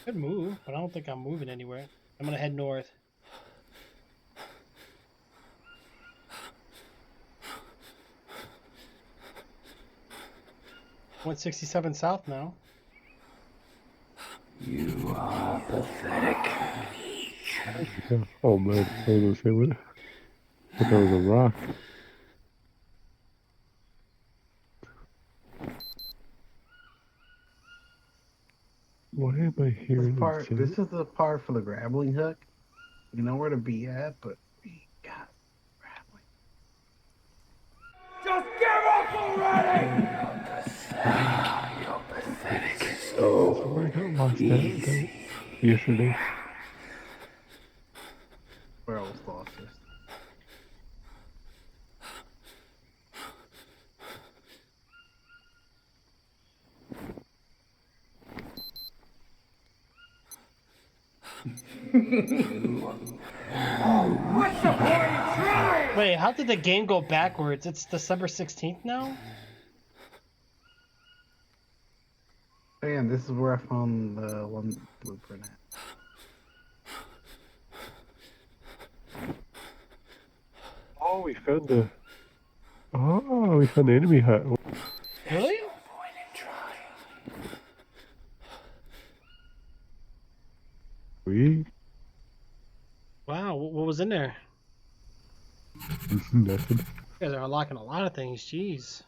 S1: Could move, but I don't think I'm moving anywhere. I'm gonna head north. Went 67 south now.
S6: You are pathetic.
S2: Oh man, I was gonna say what? I thought that was a rock. Why am I hearing
S3: This is the part for the grappling hook. You know where to be at, but we got grappling.
S7: Just give up already!
S6: You're pathetic.
S2: So I got lost that yesterday.
S3: Where I was lost this.
S7: What's the point in trying?
S1: Wait, how did the game go backwards? It's December 16th now?
S3: And this is where I found the one blueprint at.
S2: Oh, we found the. Oh, we found the enemy hut.
S1: Really?
S2: We.
S1: Wow, what was in there?
S2: Nothing.
S1: You guys are unlocking a lot of things. Jeez.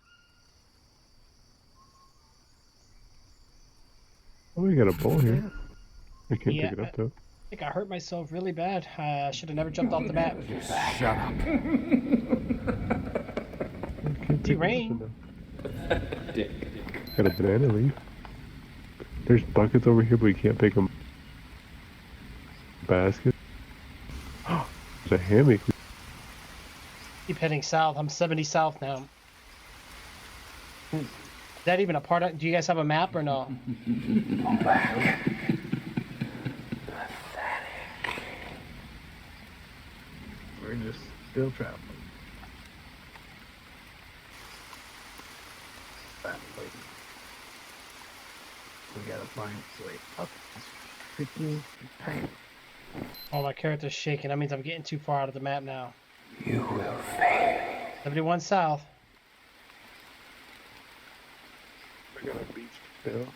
S2: Oh, we got a bowl here. I can't
S1: Yeah,
S2: pick it up though.
S1: I think I hurt myself really bad. I should have never jumped off the map.
S6: Shut up.
S2: I can't pick it up
S1: rain.
S2: enough. Got a banana leaf. There's buckets over here, but we can't pick them. Basket. There's a hammock.
S1: Keep heading south. I'm 70 south now. Is that even a part of? Do you guys have a map or no?
S3: We're just still traveling. That way. We gotta find its way up this freaking tank.
S1: Oh, my character's shaking. That means I'm getting too far out of the map now.
S6: You will fail.
S1: 71 south.
S2: I got a beach still.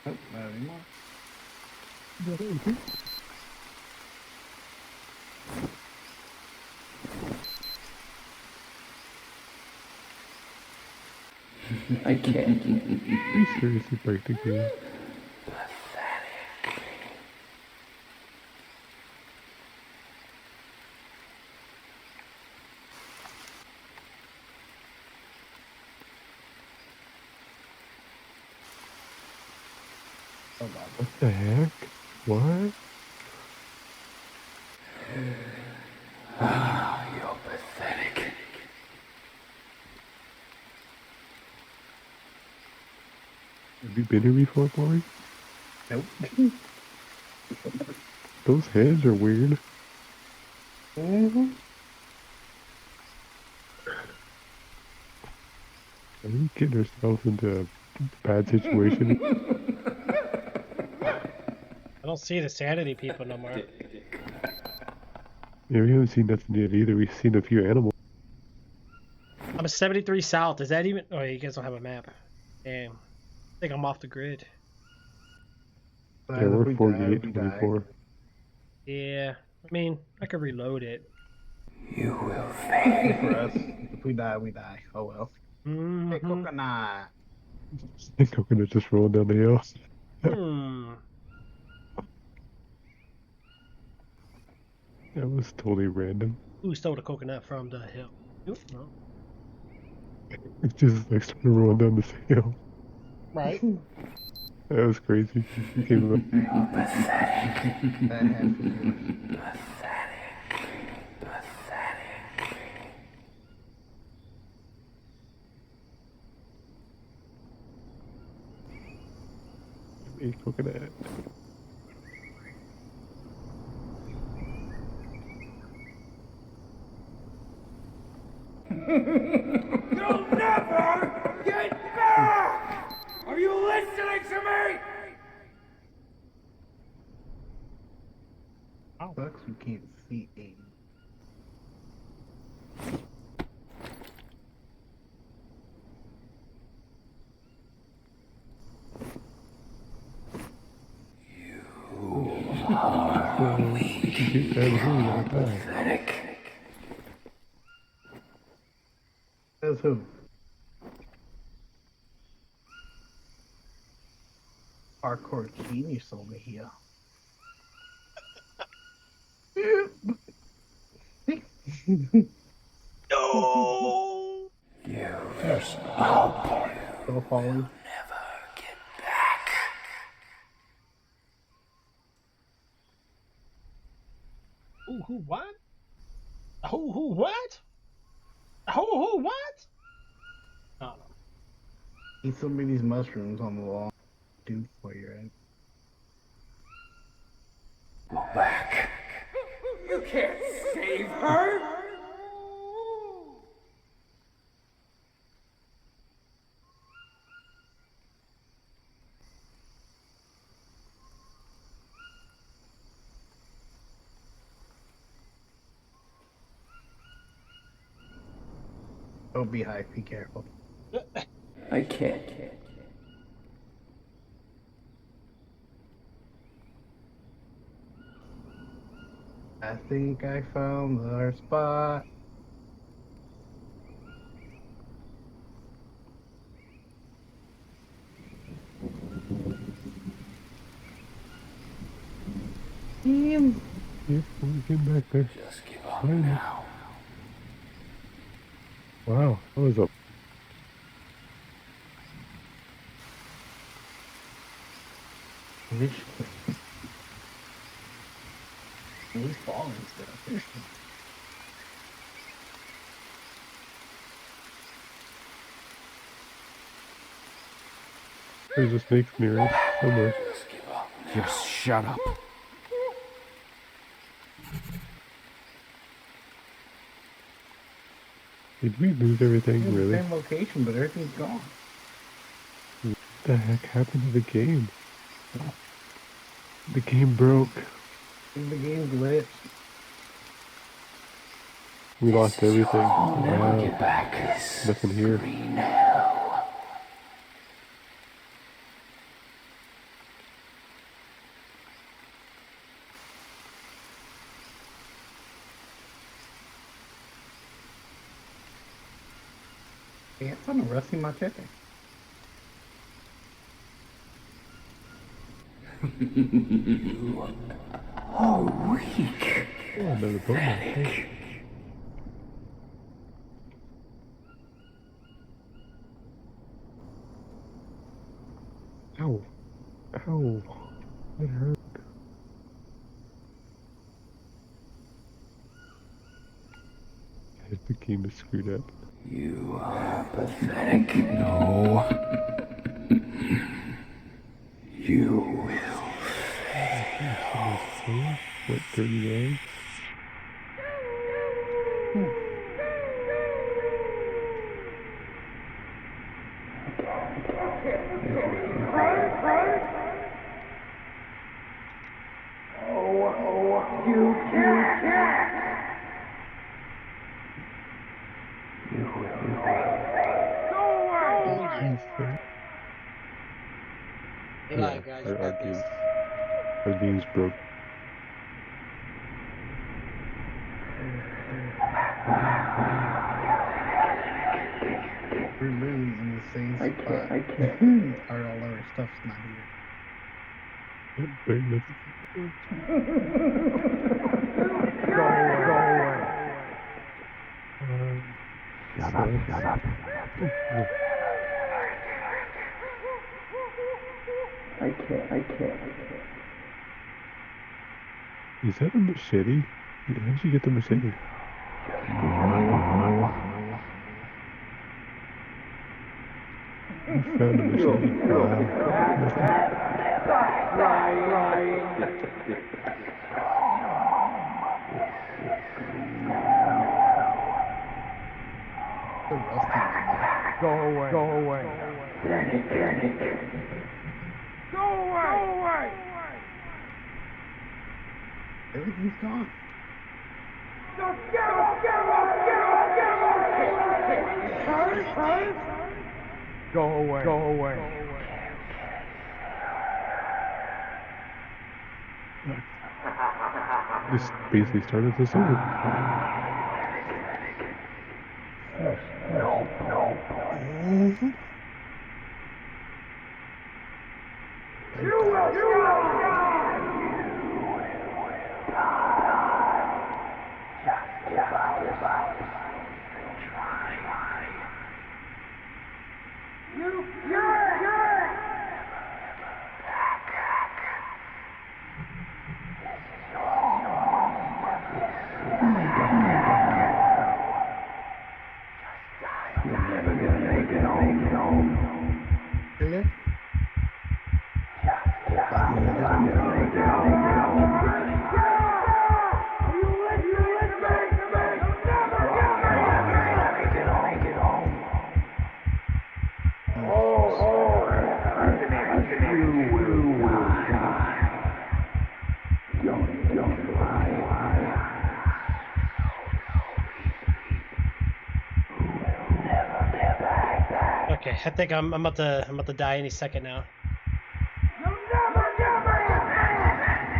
S3: Nope, not anymore.
S6: I can't.
S2: You seriously break the game?
S3: Hold on.
S2: What the heck? What?
S6: You're pathetic.
S2: Have you been here before, Corey?
S3: Nope.
S2: Those heads are weird.
S3: Mm-hmm.
S2: Are we getting ourselves into a bad situation?
S1: I don't see the sanity people no more.
S2: Yeah, we haven't seen nothing yet either. We've seen a few animals.
S1: I'm a 73 south. Is that even? Oh, you guys don't have a map. Damn. I think I'm off the grid.
S2: Yeah, we're 48, 24.
S1: Yeah. I mean, I could reload it.
S6: You will fail.
S3: For us, if we die, we die. Oh well. Hey,
S1: Mhm.
S3: coconut.
S2: Coconut just rolling down the hill.
S1: Hmm.
S2: That was totally random.
S1: Who stole the coconut from the hill? Oop, no.
S2: It just like started rolling down this hill.
S1: Right.
S2: That was crazy. Came up.
S6: You're pathetic.
S3: That half is yours.
S6: Pathetic. Pathetic.
S2: Hey, coconut.
S6: You'll never get back! Are you listening to me?
S3: Sucks we can't see Aiden.
S2: Get that hill, you're gonna die.
S6: Pathetic.
S3: Says who? Hardcore genius over here.
S1: No.
S3: Still falling.
S6: Never get back.
S1: Who what? Who what? Who what? Oh.
S3: Eat some of these mushrooms on the wall. Do where you're at.
S6: Go back. You can't save her.
S3: Don't be high. Be careful.
S6: I can't.
S3: I think I found our spot. Damn.
S2: Yep, we're getting back there.
S6: Just give up
S2: Finally.
S6: now.
S2: Wow, that was a
S3: At least falling stuff.
S2: there's a snake's mirror somewhere.
S6: Just give up now. Just shut up.
S2: Did we lose everything, really?
S3: Same location, but everything's gone.
S2: What the heck happened to the game? The game broke.
S3: I think the game's glitched.
S2: We lost everything.
S6: I'll never
S2: Wow.
S6: get back.
S2: Nothing here.
S6: Green hell.
S3: Yeah, it's on a rusty my chicken.
S6: Oh, weak.
S2: Oh, another Pokemon. Ow. Ow. That hurt. The game is screwed up.
S6: You are pathetic. No. You will.
S2: What, 39?
S1: Eli, guys, you got this.
S2: Our game's broke.
S3: We're literally in the same spot.
S8: I can't.
S3: All our stuff's not here.
S2: Bring this.
S8: Go away.
S2: Shut up.
S8: I can't.
S2: Is that a machete? How did you get the machete? I found a machete.
S3: The rusty one.
S8: Go away. Go away.
S3: Everything's gone.
S8: Go away.
S2: This basically started this over.
S3: Really?
S1: Okay, I think I'm about to die any second now.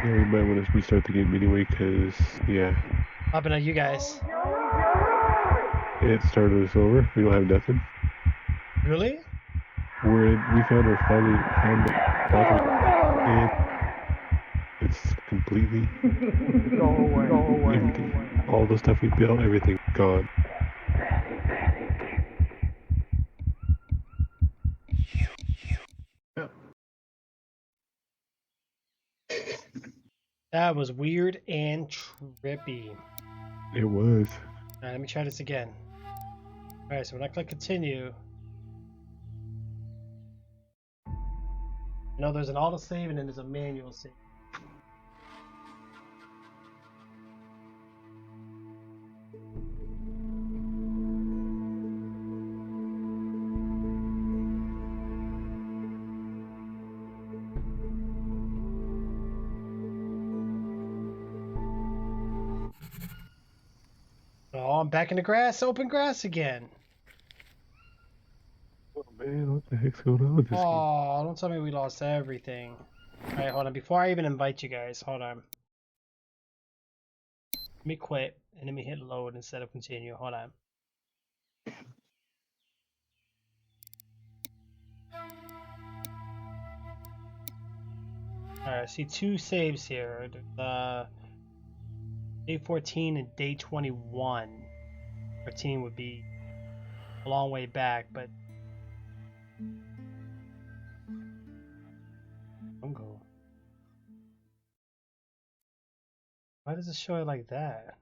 S2: Yeah, we might want to restart the game anyway, because, yeah,
S1: Popping at you guys.
S2: it started us over. We don't have nothing.
S1: Really?
S2: We found the bottom, and it's completely
S8: Go away. Go away.
S2: everything. All the stuff we built, everything gone.
S1: That was weird and trippy.
S2: It was.
S1: Alright, let me try this again. Alright, so when I click continue, there's an auto save and then there's a manual save. Oh, I'm back in the grass, open grass again.
S2: Oh man, what the heck's going on with this game?
S1: Oh, don't tell me we lost everything. Alright, hold on. Before I even invite you guys, hold on. Let me quit and let me hit load instead of continue. Hold on. Alright, I see two saves here. Day 14 and day 21. 13 would be a long way back, but Bungo. Why does it show it like that?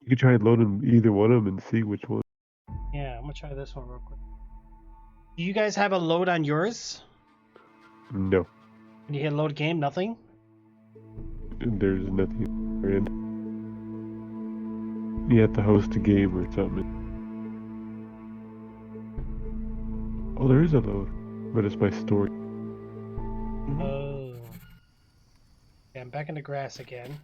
S2: You could try loading either one of them and see which one.
S1: Yeah, I'm gonna try this one real quick. Do you guys have a load on yours?
S2: No,
S1: When you hit load game, nothing?
S2: there's nothing. And you have to host a game or something. Oh, there is a load, but it's by story.
S1: Oh. Yeah, I'm back in the grass again.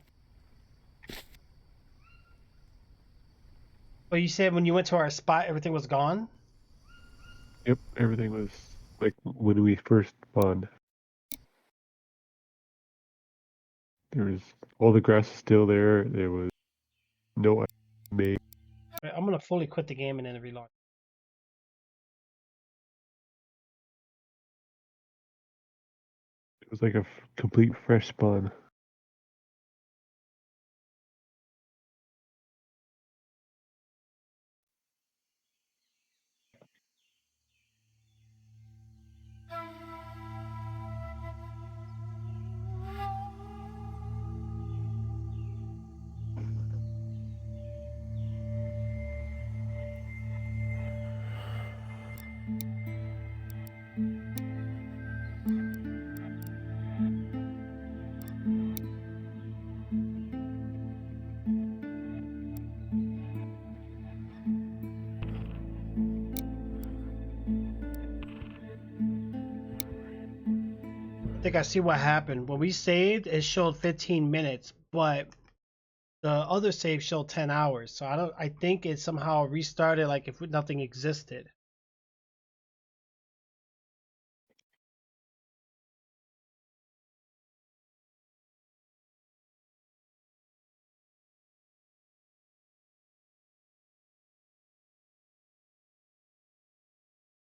S1: Oh, you said when you went to our spot, everything was gone?
S2: Yep, everything was like when we first spawned. There was all the grass is still there. There was no made.
S1: Right, I'm gonna fully quit the game and then relaunch.
S2: It was like a complete fresh spawn.
S1: I think I see what happened. When we saved, it showed 15 minutes, but the other save showed 10 hours. So I think it somehow restarted like if nothing existed.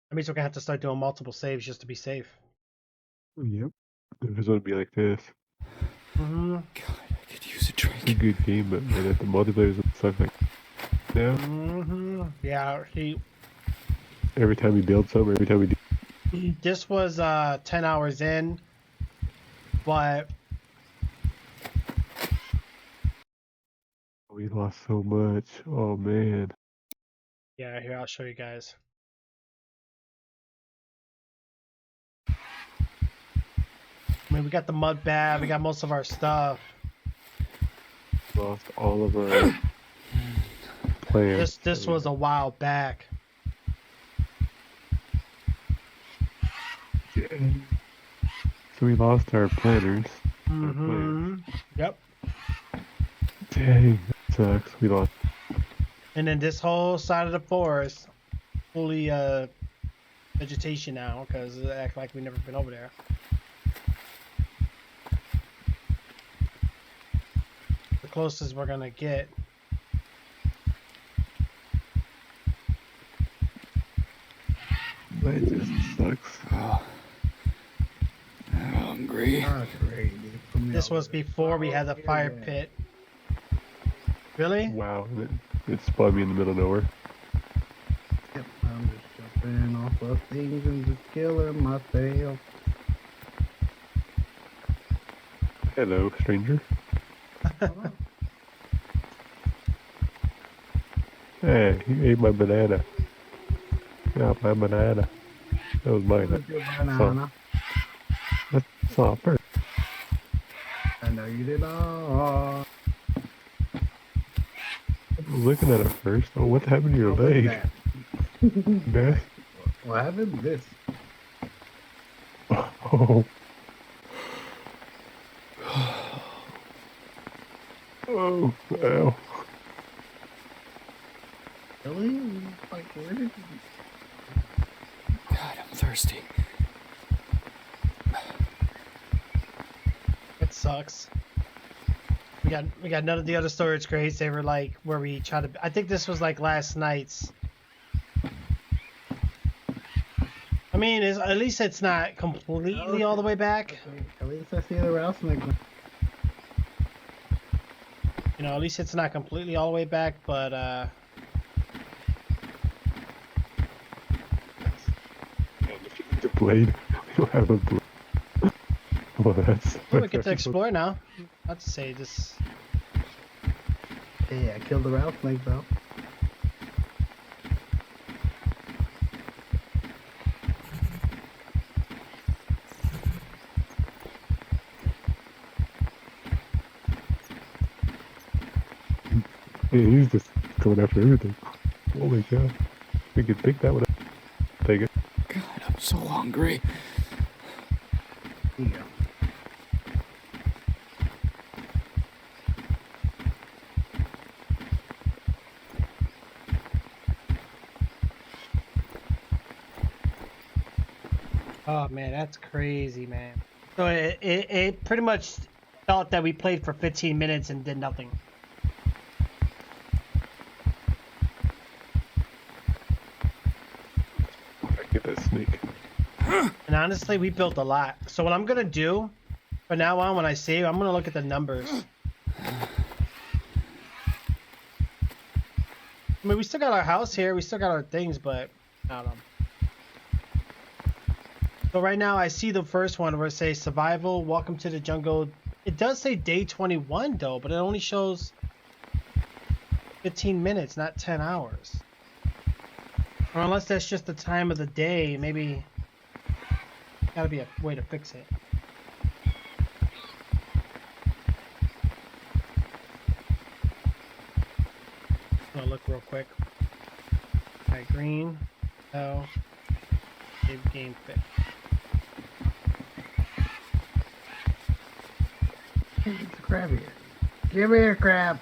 S1: That means we're gonna have to start doing multiple saves just to be safe.
S2: Yep. It was gonna be like this.
S1: Mm-hmm.
S6: God, I could use a
S2: It's a
S6: drink.
S2: good game, but man, if the multiplayer sucks like now,
S1: Mm-hmm. Yeah, see,
S2: every time we build something, every time we do,
S1: this was 10 hours in, but
S2: we lost so much. Oh man.
S1: yeah, here I'll show you guys. I mean, we got the mud bath, we got most of our stuff.
S2: Lost all of our plants.
S1: This was a while back.
S2: So we lost our planters.
S1: Mm-hmm. Yep.
S2: Dang, that sucks. We lost.
S1: And then this whole side of the forest fully vegetation now because it act like we've never been over there. The closest we're gonna get.
S2: That just sucks.
S6: Oh. I'm hungry.
S3: Ah, great.
S1: This was before we had the fire pit. Really?
S2: Wow, it spawned me in the middle of nowhere.
S3: Yep, I'm just jumping off of things and just killing myself.
S2: Hello, stranger. Hey, you ate my banana. Got my banana. That was mine.
S3: Where's your banana?
S2: That's not first.
S3: I know you did not.
S2: I was looking at it first. Oh, what happened to your
S3: What was
S2: leg?
S3: that?
S2: Man.
S3: What happened? This.
S2: Oh. Oh, ow.
S3: Really? Like, where did you...
S6: God, I'm thirsty.
S1: It sucks. We got none of the other storage crates. They were like where we tried to. I think this was like last night's. I mean, at least it's not completely all the way back.
S3: At least I see the rattlesnake.
S1: You know, at least it's not completely all the way back, but
S2: The blade. We don't have a blade. Well, that's.
S1: well, we get to explore now. Not to say this.
S3: Hey, I killed the rattlesnake though.
S2: Yeah, he's just going after everything. Holy cow. We could pick that one up. Take it.
S6: God, I'm so hungry.
S3: Here you go.
S1: Oh man, that's crazy, man. So it pretty much felt that we played for 15 minutes and did nothing.
S2: I get that snake.
S1: And honestly, we built a lot. So what I'm gonna do, from now on, when I save, I'm gonna look at the numbers. I mean, we still got our house here, we still got our things, but I don't know. So right now, I see the first one where it says survival, welcome to the jungle. It does say day 21 though, but it only shows 15 minutes, not 10 hours. Or unless that's just the time of the day, maybe. Gotta be a way to fix it. I'm gonna look real quick. Alright, green. No. Save game fit.
S3: Hey, it's a crab here. Give me a crab.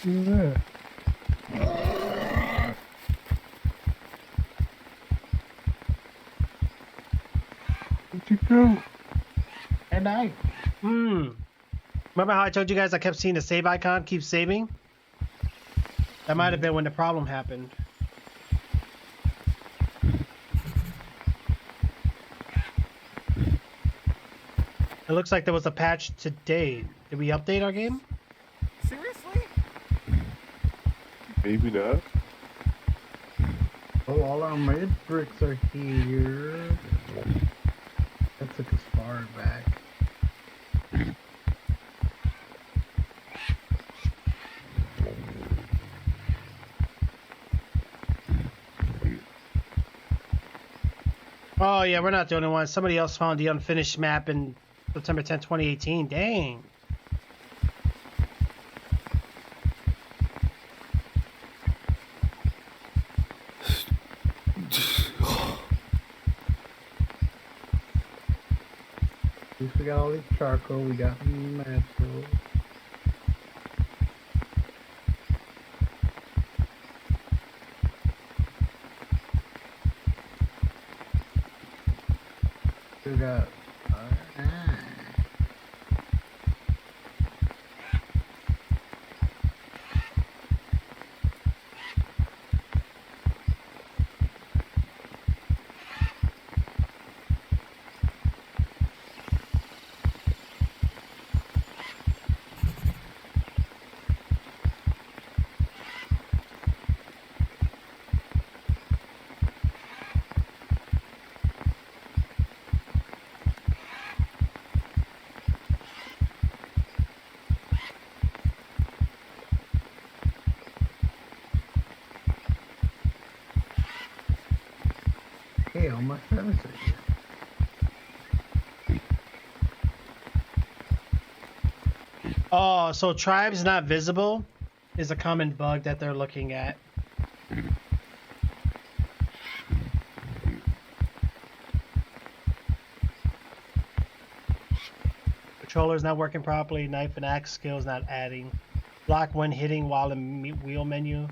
S2: Yeah. Where'd you go?
S3: And I.
S1: Remember how I told you guys I kept seeing the save icon keep saving? That might have been when the problem happened. It looks like there was a patch today. Did we update our game?
S7: Seriously?
S2: Maybe not.
S3: Oh, all our med bricks are here. That took us far back.
S1: Oh yeah, we're not the only ones. Somebody else found the unfinished map in September 10, 2018. Dang.
S3: At least we got all this charcoal. We got metal. much service are you?
S1: Oh, so tribes not visible is a common bug that they're looking at. Controller's not working properly. Knife and axe skills not adding. Block when hitting while in wheel menu.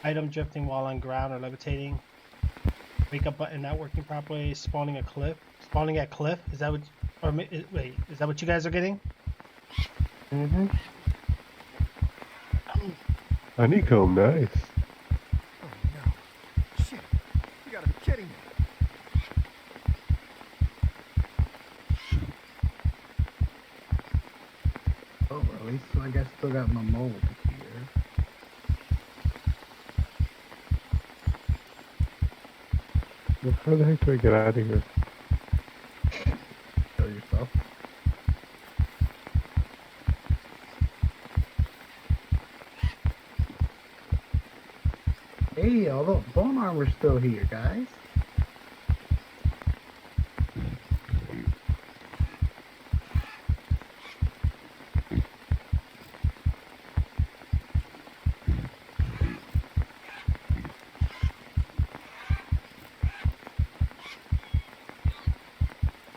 S1: Item drifting while on ground or levitating. Wake up button not working properly. Spawning a cliff. Spawning at cliff. Is that what? Or wait, is that what you guys are getting?
S3: Mm-hmm.
S2: Honeycomb, nice.
S7: Oh no. Shit. You gotta be kidding me.
S3: Oh, at least I guess still got my mold here.
S2: Well, how the heck do I get out of here?
S3: Show yourself. Hey, although bone armor's still here, guys.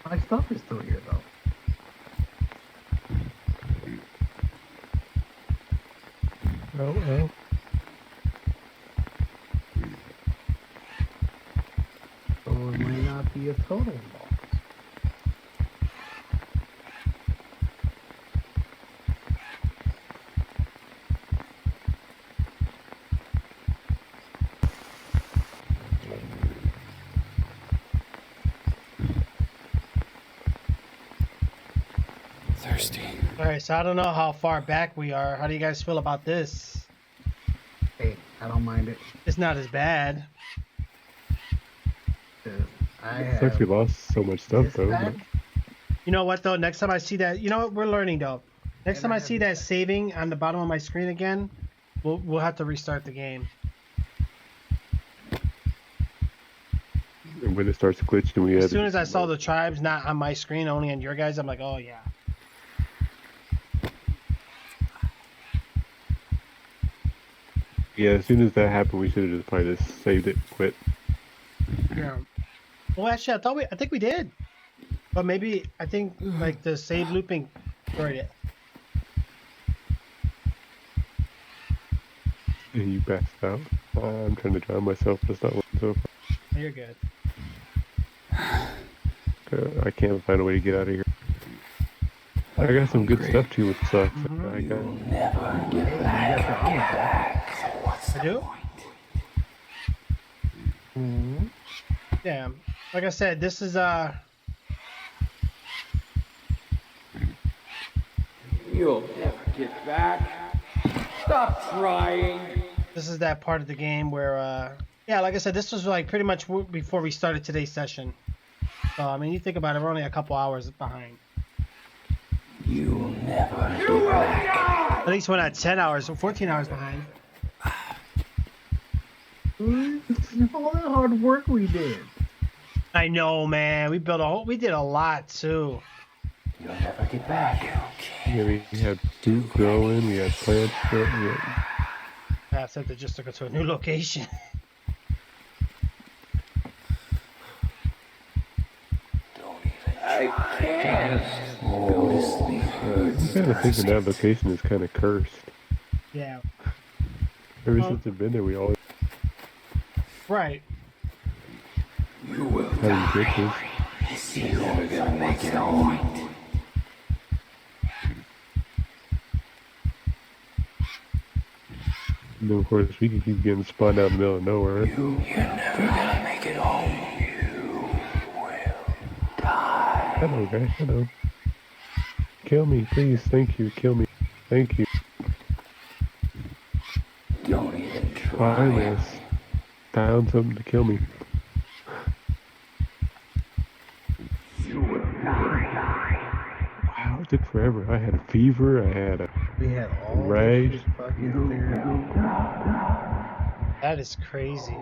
S3: My stuff is still here, though.
S2: Oh.
S3: So it might not be a total loss.
S6: Thirsty.
S1: Alright, so I don't know how far back we are. How do you guys feel about this?
S3: Hey, I don't mind it.
S1: It's not as bad.
S3: 'Cause I
S2: It's actually
S3: have
S2: lost so much stuff
S3: this
S2: though.
S3: back.
S1: You know what though? Next time I see that, you know what? We're learning though. Next
S3: And
S1: time
S3: I
S1: I
S3: have
S1: see
S3: this
S1: that saving on the bottom of my screen again, we'll have to restart the game.
S2: And when it starts glitching, we
S1: As
S2: had
S1: soon as I saw the tribes not on my screen, only on your guys, I'm like, oh yeah.
S2: Yeah, as soon as that happened, we should have just probably just saved it, quit.
S1: Yeah. Well, actually, I think we did, but maybe I think like the save looping destroyed it.
S2: And you passed out. I'm trying to drown myself, but it's not working so
S1: Oh, you're good.
S2: far. I can't find a way to get out of here. I got some good stuff too, which sucks. I got
S6: Never get back.
S1: I do?
S3: Mm-hmm.
S1: Yeah. Like I said, this is
S6: You'll never get back. Stop trying.
S1: this is that part of the game where yeah, like I said, this was like pretty much before we started today's session. So I mean, you think about it, we're only a couple hours behind.
S6: You'll never get back.
S1: At least we're not 10 hours or 14 hours behind.
S3: All that hard work we did.
S1: I know, man. We did a lot too.
S6: You'll never get back.
S2: yeah, we had food growing, we had plants growing.
S1: I said they just took us to a new location.
S6: I can't. Go to sleep.
S2: I'm kind of thinking that location is kind of cursed.
S1: Yeah.
S2: Ever since I've been there, we always
S1: Right.
S6: You will
S2: have these glitches.
S6: You're never gonna make it home.
S2: And then, of course, we can keep getting spawned out in the middle of nowhere.
S6: You're never gonna make it home. You will die.
S2: Hello, guys. Hello. Kill me, please. Thank you. Kill me. Thank you.
S6: Don't even
S2: Finally,
S6: try.
S2: I found something to kill me.
S6: You will die.
S2: Wow, it took forever. I had a fever. I had a
S3: We had all
S2: Rage.
S3: this shit fucking cleared out.
S1: That is crazy.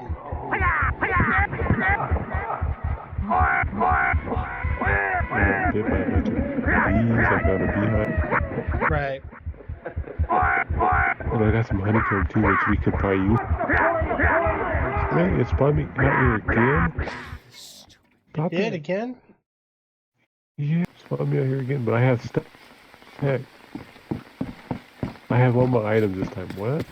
S2: I got bit by a bunch of bees. I found a beehive.
S1: Right.
S2: And I got some honeycomb too, which we could probably use. Man, it spawned me out here again. Stop
S1: Did
S2: it.
S1: again?
S2: Yeah, it spawned me out here again, but I have stuff. Heck. I have all my items this time. What?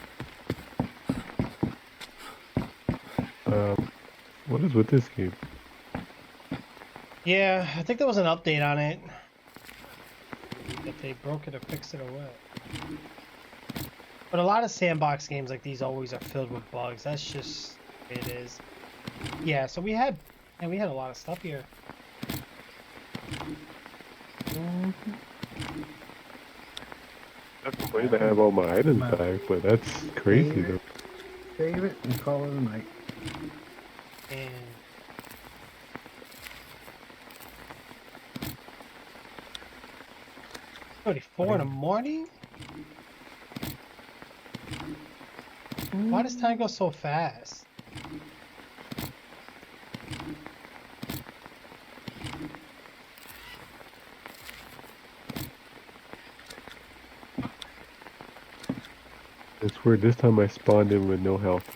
S2: What is with this game?
S1: Yeah, I think there was an update on it. If they broke it or fixed it or what. But a lot of sandbox games like these always are filled with bugs. That's just the way it is. Yeah, so we had a lot of stuff here.
S2: I complain to have all my items back, but that's crazy though.
S3: Save it and call it a night.
S1: And 34 in the morning? Why does time go so fast?
S2: It's weird. This time I spawned in with no health.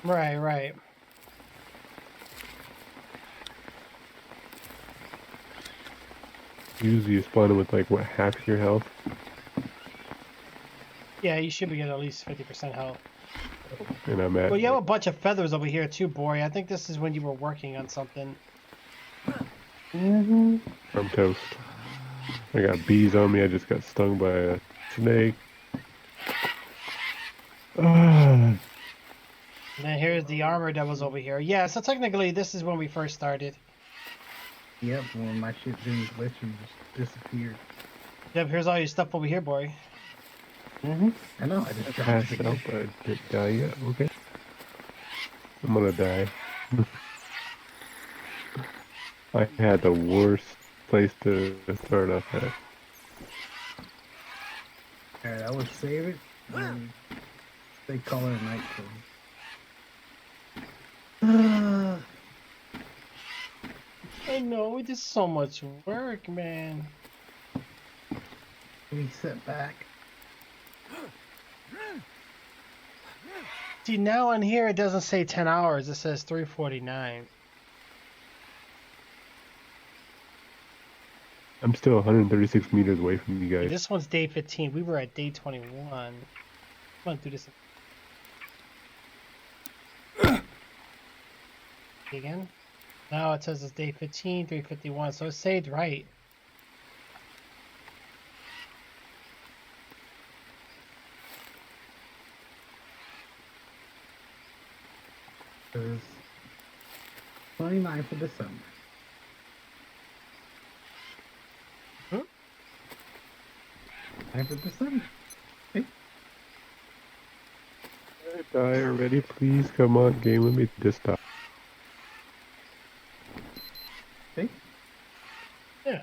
S1: Right, right.
S2: Usually you spawn in with like what, half your health?
S1: Yeah, you should be getting at least 50% health.
S2: And I'm at.
S1: Well, you have a bunch of feathers over here too, Bori. I think this is when you were working on something.
S2: I'm toast. I got bees on me. I just got stung by a snake.
S1: And then here's the armor that was over here. Yeah, so technically this is when we first started.
S3: Yep, when my shit didn't glitch and just disappeared.
S1: Yep, here's all your stuff over here, boy.
S3: I know, I just tried
S2: Passed
S3: to
S2: out, but I didn't die yet. Okay. I'm gonna die. I had the worst place to start off at.
S3: Alright, I would save it. And they call it a night kill.
S1: I know, it is so much work, man.
S3: We sit back.
S1: See, now on here it doesn't say 10 hours, it says 3:49.
S2: I'm still 136 meters away from you guys.
S1: This one's day 15. We were at day 21. I'm gonna do this again. Now it says it's day 15, 3:51, so it's saved right.
S3: It's 29th of December.
S1: Hmm?
S3: 9th of December. Hey.
S2: I die already, please. Come on, game. Let me just stop.
S3: Hey.
S1: Yeah.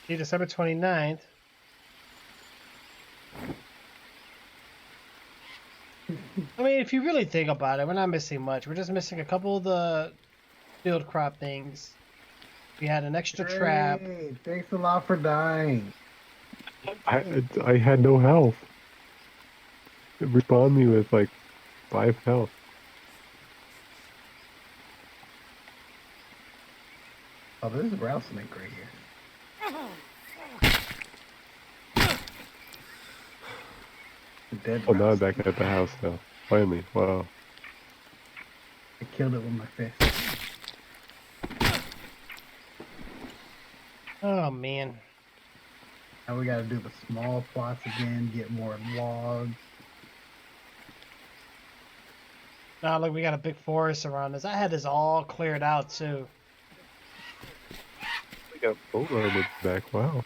S1: See, December 29th. I mean, if you really think about it, we're not missing much. We're just missing a couple of the field crop things. We had an extra trap.
S3: Hey, thanks a lot for dying.
S2: I had no health. It respawned me with like 5 health.
S3: Oh, this is rattlesnake right here. Dead
S2: Oh, now I'm
S3: rattlesnake.
S2: back at the house now. Finally. Wow.
S3: I killed it with my fist.
S1: Oh, man.
S3: Now we gotta do the small plots again, get more logs.
S1: Now, look, we got a big forest around us. I had this all cleared out, too.
S2: I got boat armor back. Wow.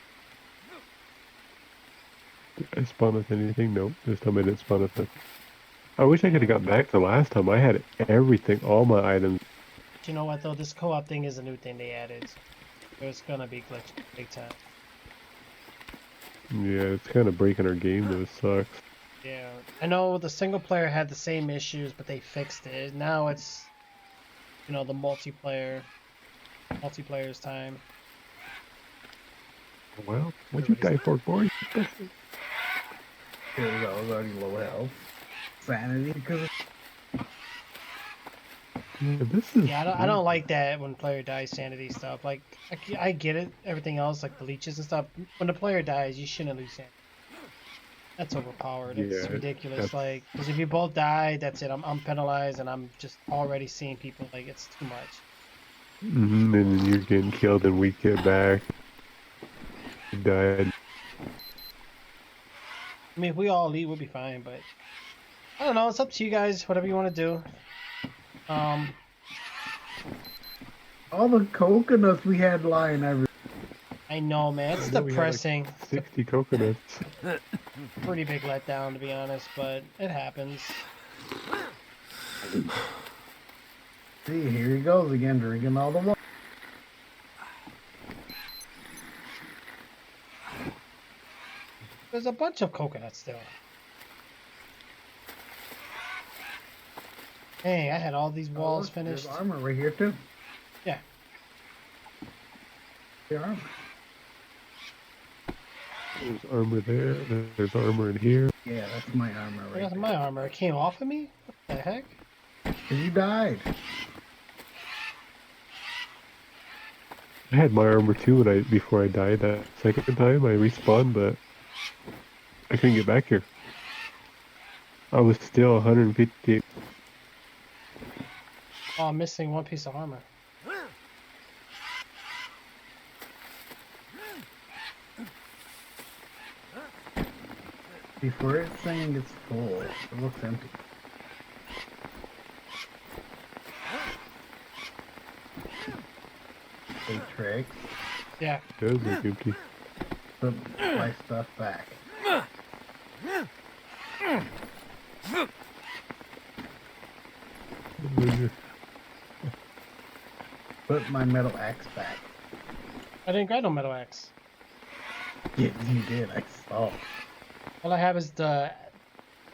S2: Did I spawn with anything? Nope. This time I didn't spawn with it. I wish I could have got back to last time. I had everything, all my items.
S1: But you know what, though? This co-op thing is a new thing they added. There's gonna be glitch big time.
S2: Yeah, it's kind of breaking our game though. It sucks.
S1: Yeah, I know the single player had the same issues, but they fixed it. Now it's, you know, the multiplayer's time.
S2: Well, what'd you die for, boy?
S3: Here we go. I was already low health. Sanity because
S2: Yeah, this is.
S1: Yeah, I don't like that when player dies sanity stuff. Like, I get it, everything else, like the leeches and stuff. When the player dies, you shouldn't lose sanity. That's overpowered. It's
S2: Yeah,
S1: ridiculous.
S2: that's-
S1: Like, because if you both die, that's it. I'm penalized, and I'm just already seeing people like it's too much.
S2: And then you're getting killed, and we get back. You died.
S1: I mean, if we all leave, we'll be fine. But I don't know. It's up to you guys. Whatever you want to do.
S3: all the coconuts we had lying everywhere.
S1: I know, man. It's
S2: I know we had, like,
S1: depressing.
S2: 60 coconuts.
S1: Pretty big letdown, to be honest, but it happens.
S3: See, here he goes again, drinking all the water.
S1: There's a bunch of coconuts still. Hey, I had all these walls
S3: look,
S1: finished.
S3: There's armor right here too.
S1: Yeah.
S3: The armor.
S2: There's armor there. There's armor in here.
S3: Yeah, that's my armor right
S1: That's
S3: there.
S1: my armor. It came off of me? What the heck?
S3: And you died.
S2: I had my armor too before I died that second time. I respawned, but I couldn't get back here. I was still 158.
S1: Oh, I'm missing one piece of armor.
S3: Before it's saying it's full, it looks empty. Hey, Tricks,
S1: Yeah.
S2: It was like empty.
S3: put my stuff back. Put my metal axe back.
S1: I didn't grab no metal axe.
S3: Yeah, you did. I saw.
S1: All I have is the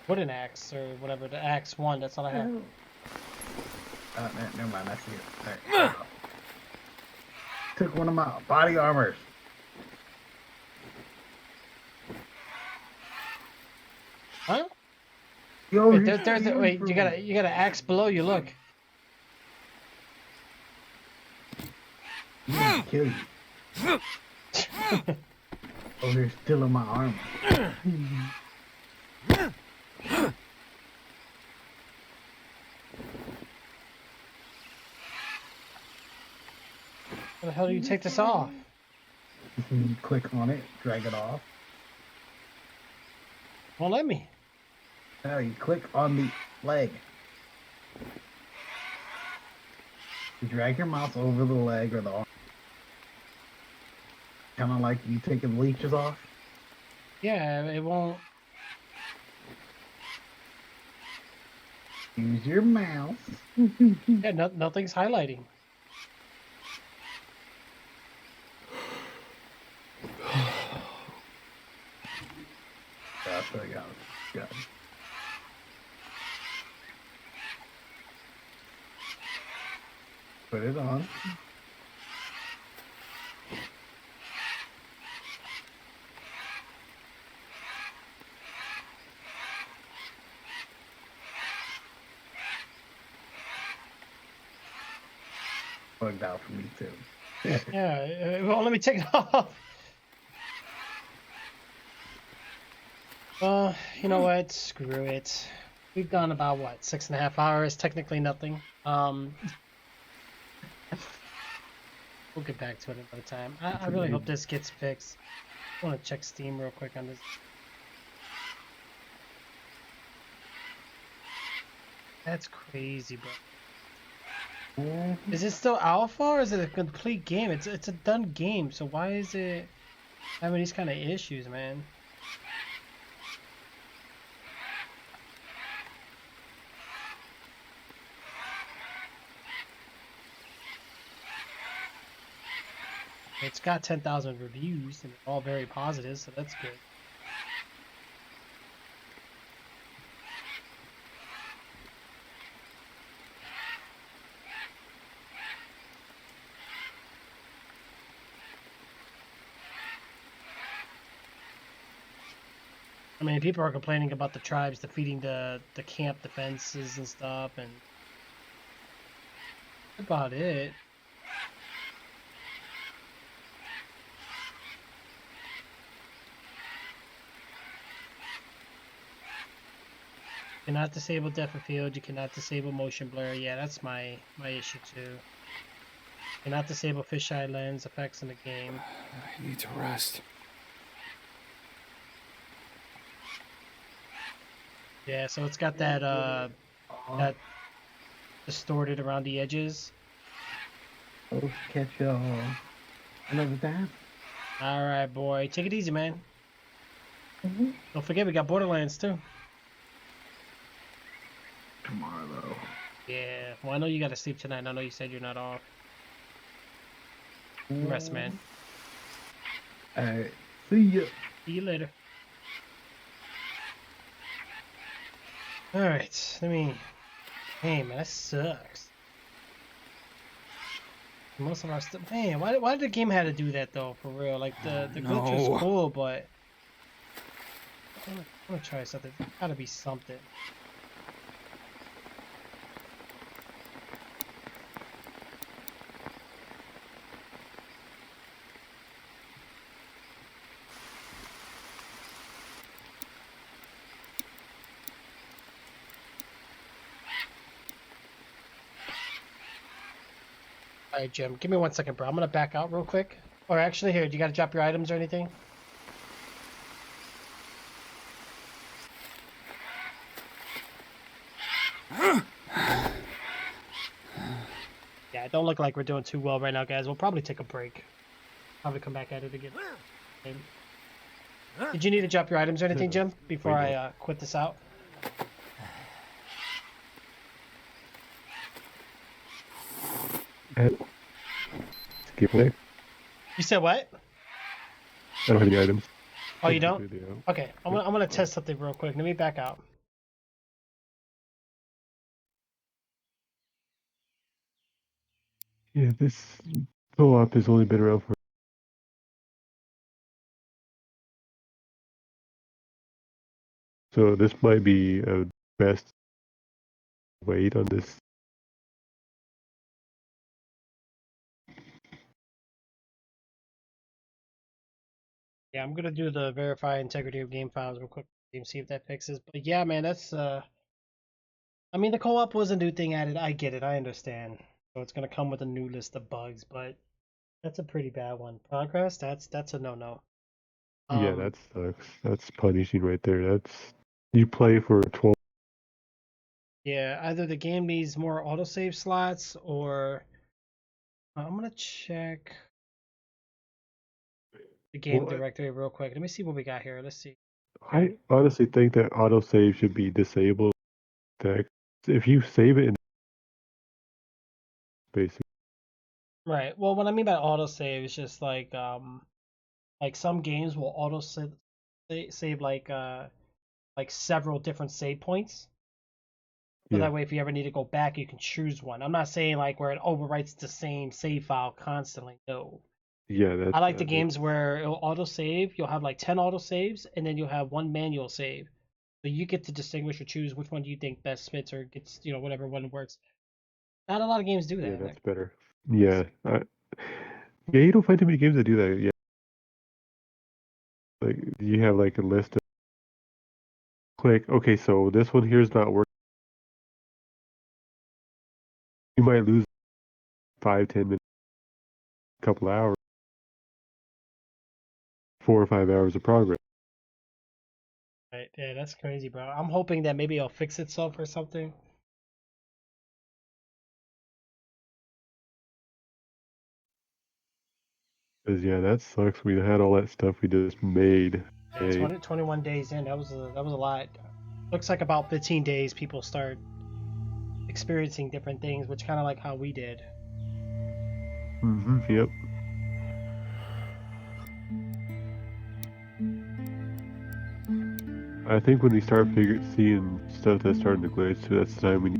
S1: wooden axe, or whatever, the axe one. That's all I have.
S3: Never mind. I see it. All right. Took one of my body armors.
S1: Huh?
S3: Yo,
S1: Wait,
S3: he's
S1: there's
S3: stealing
S1: wait,
S3: from
S1: you got
S3: me.
S1: an axe below you, look.
S3: He's gonna kill you. Oh, you're stealing my armor.
S1: How the hell do you take this off?
S3: You click on it, drag it off.
S1: Won't let me.
S3: Now you click on the leg. You drag your mouse over the leg or the arm. Kind of like you taking leeches off.
S1: Yeah, it won't.
S3: Use your mouse.
S1: Yeah, nothing's highlighting.
S3: I'll show you how it's done. Put it on. Bugged out for me too.
S1: Yeah, well, let me take it off. You know what? Screw it. We've done about, what, 6.5 hours? Technically nothing. We'll get back to it another time. I really hope this gets fixed. I want to check Steam real quick on this. That's crazy, bro. Is it still alpha or is it a complete game? It's a done game, so why is it having these kind of issues, man? It's got 10,000 reviews and they're all very positive, so that's good. I mean, people are complaining about the tribes defeating the camp defenses and stuff, and that's about it. You cannot disable depth of field. You cannot disable motion blur. Yeah, that's my issue too. You cannot disable fisheye lens effects in the game.
S6: I need to rest.
S1: Yeah, so it's got that that distorted around the edges.
S3: Oh, catch y'all another time.
S1: All right, boy, take it easy, man.
S3: Mm-hmm.
S1: Don't forget we got Borderlands too.
S3: Tomorrow.
S1: Yeah, well, I know you got to sleep tonight. I know you said you're not off. Rest, man.
S3: Alright, see ya.
S1: See you later. Alright, let me... Hey, man, that sucks. Most of our stuff... Man, why did the game have to do that, though, for real? Like, the glitch
S6: No.
S1: was cool, but... I'm gonna try something. There's gotta be something. Alright, Jim, give me 1 second, bro. I'm gonna back out real quick. Or actually, here, do you gotta drop your items or anything? Yeah, it don't look like we're doing too well right now, guys. We'll probably take a break. Probably come back at it again. Did you need to drop your items or anything, Jim, before I quit this out?
S2: Skip play.
S1: You said what?
S2: I don't have any items.
S1: Oh, you don't? Okay, I'm gonna test something real quick. Let me back out.
S2: Yeah, this co-op has only been around for. So this might be a best wait on this.
S1: Yeah, I'm gonna do the verify integrity of game files real quick and see if that fixes. But yeah, man, that's I mean, the co-op was a new thing added. I get it. I understand. So it's gonna come with a new list of bugs, but that's a pretty bad one. Progress, that's a no-no.
S2: Yeah, that sucks. That's punishing right there. That's you play for 12.
S1: Yeah, either the game needs more autosave slots or I'm gonna check the game
S2: What?
S1: directory real quick. Let me see what we got here. Let's see.
S2: I honestly think that autosave should be disabled. If you save it in basically.
S1: Right. Well, what I mean by autosave is just like some games will save like several different save points. So
S2: Yeah.
S1: that way if you ever need to go back, you can choose one. I'm not saying like where it overwrites the same save file constantly. No.
S2: Yeah, that's.
S1: I like the games where it'll autosave. You'll have like 10 autosaves and then you'll have one manual save. So you get to distinguish or choose which one do you think best fits or gets, whatever one works. Not a lot of games do that.
S2: Yeah, that's better. Yeah. Yeah, you don't find too many games that do that. Yeah. Like you have like a list of click. Okay, so this one here's not working. You might lose 5-10 minutes, a couple hours, 4 or 5 hours of progress.
S1: Right. Yeah, that's crazy, bro. I'm hoping that maybe it'll fix itself or something.
S2: Cause yeah, that sucks. We had all that stuff we just made.
S1: Yeah, 21 days in. That was a lot. Looks like about 15 days people start experiencing different things, which kind of like how we did.
S2: Yep. I think when we start seeing stuff that's starting to glitch, that's the time we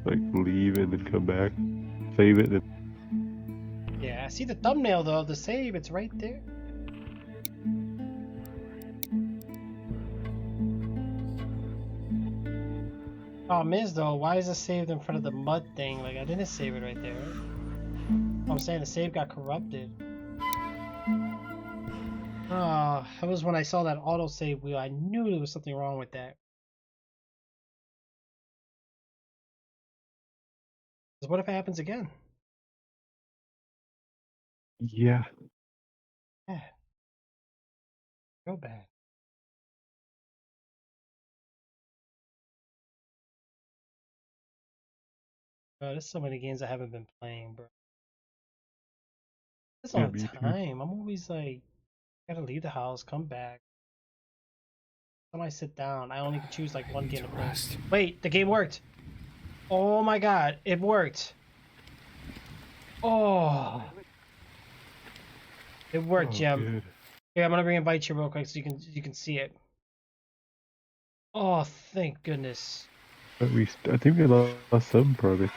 S2: like leave and then come back, save it. Then...
S1: Yeah, I see the thumbnail though of the save. It's right there. Problem is though, why is it saved in front of the mud thing? Like I didn't save it right there. I'm saying the save got corrupted. Oh, that was when I saw that autosave wheel. I knew there was something wrong with that. 'Cause what if it happens again?
S2: Yeah.
S1: Yeah. Real bad. Bro, there's so many games I haven't been playing, bro. It's
S2: Yeah,
S1: on
S2: me too.
S1: time. I'm always like, gotta leave the house, come back. When I sit down, I only can choose like one game to play.
S6: Rest.
S1: Wait, the game worked. Oh my god, it worked. Oh, it worked,
S2: Oh,
S1: Jim.
S2: good.
S1: Here, I'm gonna re-invite you real quick so you can see it. Oh, thank goodness.
S2: But I think we lost some progress.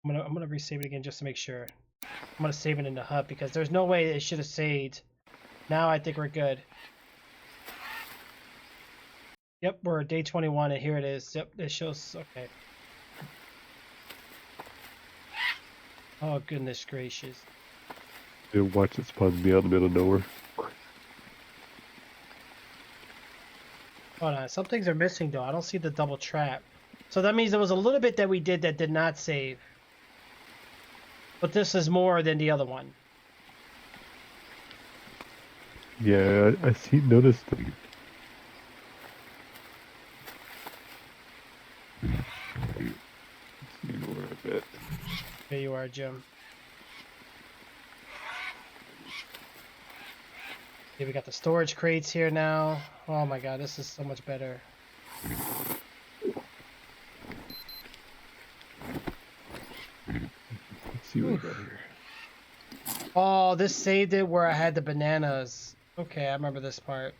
S1: I'm gonna resave it again just to make sure. I'm gonna save it in the hut because there's no way it should have saved. Now I think we're good. Yep, we're day 21 and here it is. Yep, it shows. Okay. Oh goodness gracious.
S2: Watch it spawn me out in the middle of nowhere.
S1: Hold on, some things are missing though. I don't see the double trap. So that means there was a little bit that we did that did not save. But this is more than the other one.
S2: Yeah, I noticed that. Ignore a bit.
S1: Here you are, Jim. Okay, we got the storage crates here now. Oh my god, this is so much better.
S2: Let's see what we got here.
S1: Oh, this saved it where I had the bananas. Okay, I remember this part.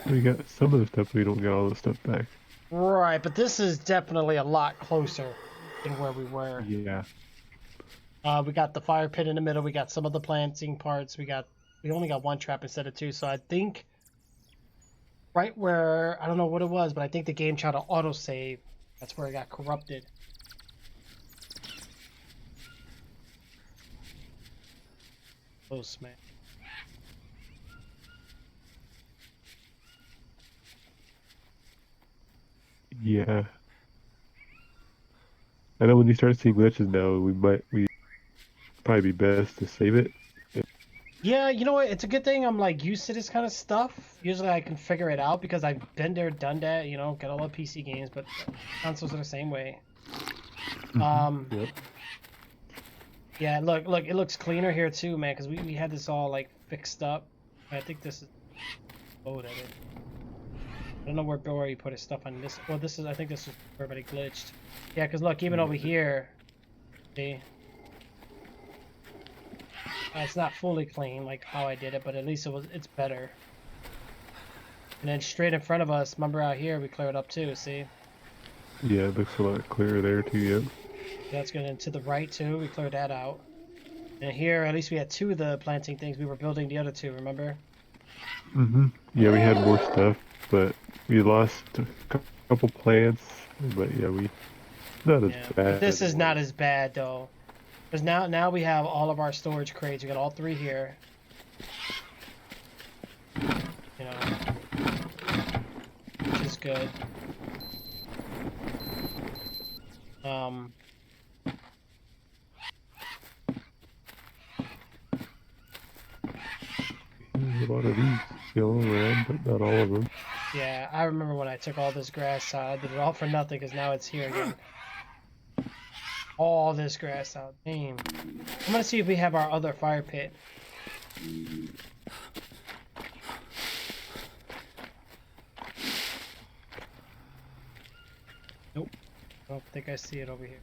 S2: We got some of the stuff, but we don't get all the stuff back.
S1: Right, but this is definitely a lot closer than where we were.
S2: Yeah.
S1: We got the fire pit in the middle. We got some of the planting parts. We only got one trap instead of two. So I think right where, I don't know what it was, but I think the game tried to autosave. That's where it got corrupted. Close, man.
S2: Yeah. I know when you start seeing glitches now, we probably be best to save it.
S1: Yeah, you know what? It's a good thing I'm like used to this kind of stuff. Usually I can figure it out because I've been there, done that. You know, got all the PC games, but consoles are the same way.
S2: Yep.
S1: Yeah, look, it looks cleaner here too, man, because we had this all like fixed up. I think this is load at it. I don't know where Billy put his stuff on this. Well, this is, I think this is where everybody glitched. Yeah, because look, even over here, see, it's not fully clean like how I did it, but at least it's better. And then straight in front of us, remember out here, we cleared up too. See?
S2: Yeah, it looks a lot clearer there too. Yep.
S1: That's good. And to the right too, we cleared that out. And here, at least we had two of the planting things. We were building the other two, remember?
S2: Yeah, we had more stuff, but we lost a couple plants. But yeah, not as bad.
S1: But this is not as bad though, because now we have all of our storage crates. We got all three here. You know, which is good.
S2: There's a lot of these still around, but not all of them.
S1: Yeah, I remember when I took all this grass out. I did it all for nothing because now it's here again. All this grass out. Damn. I'm gonna see if we have our other fire pit. Nope. I don't think I see it over here.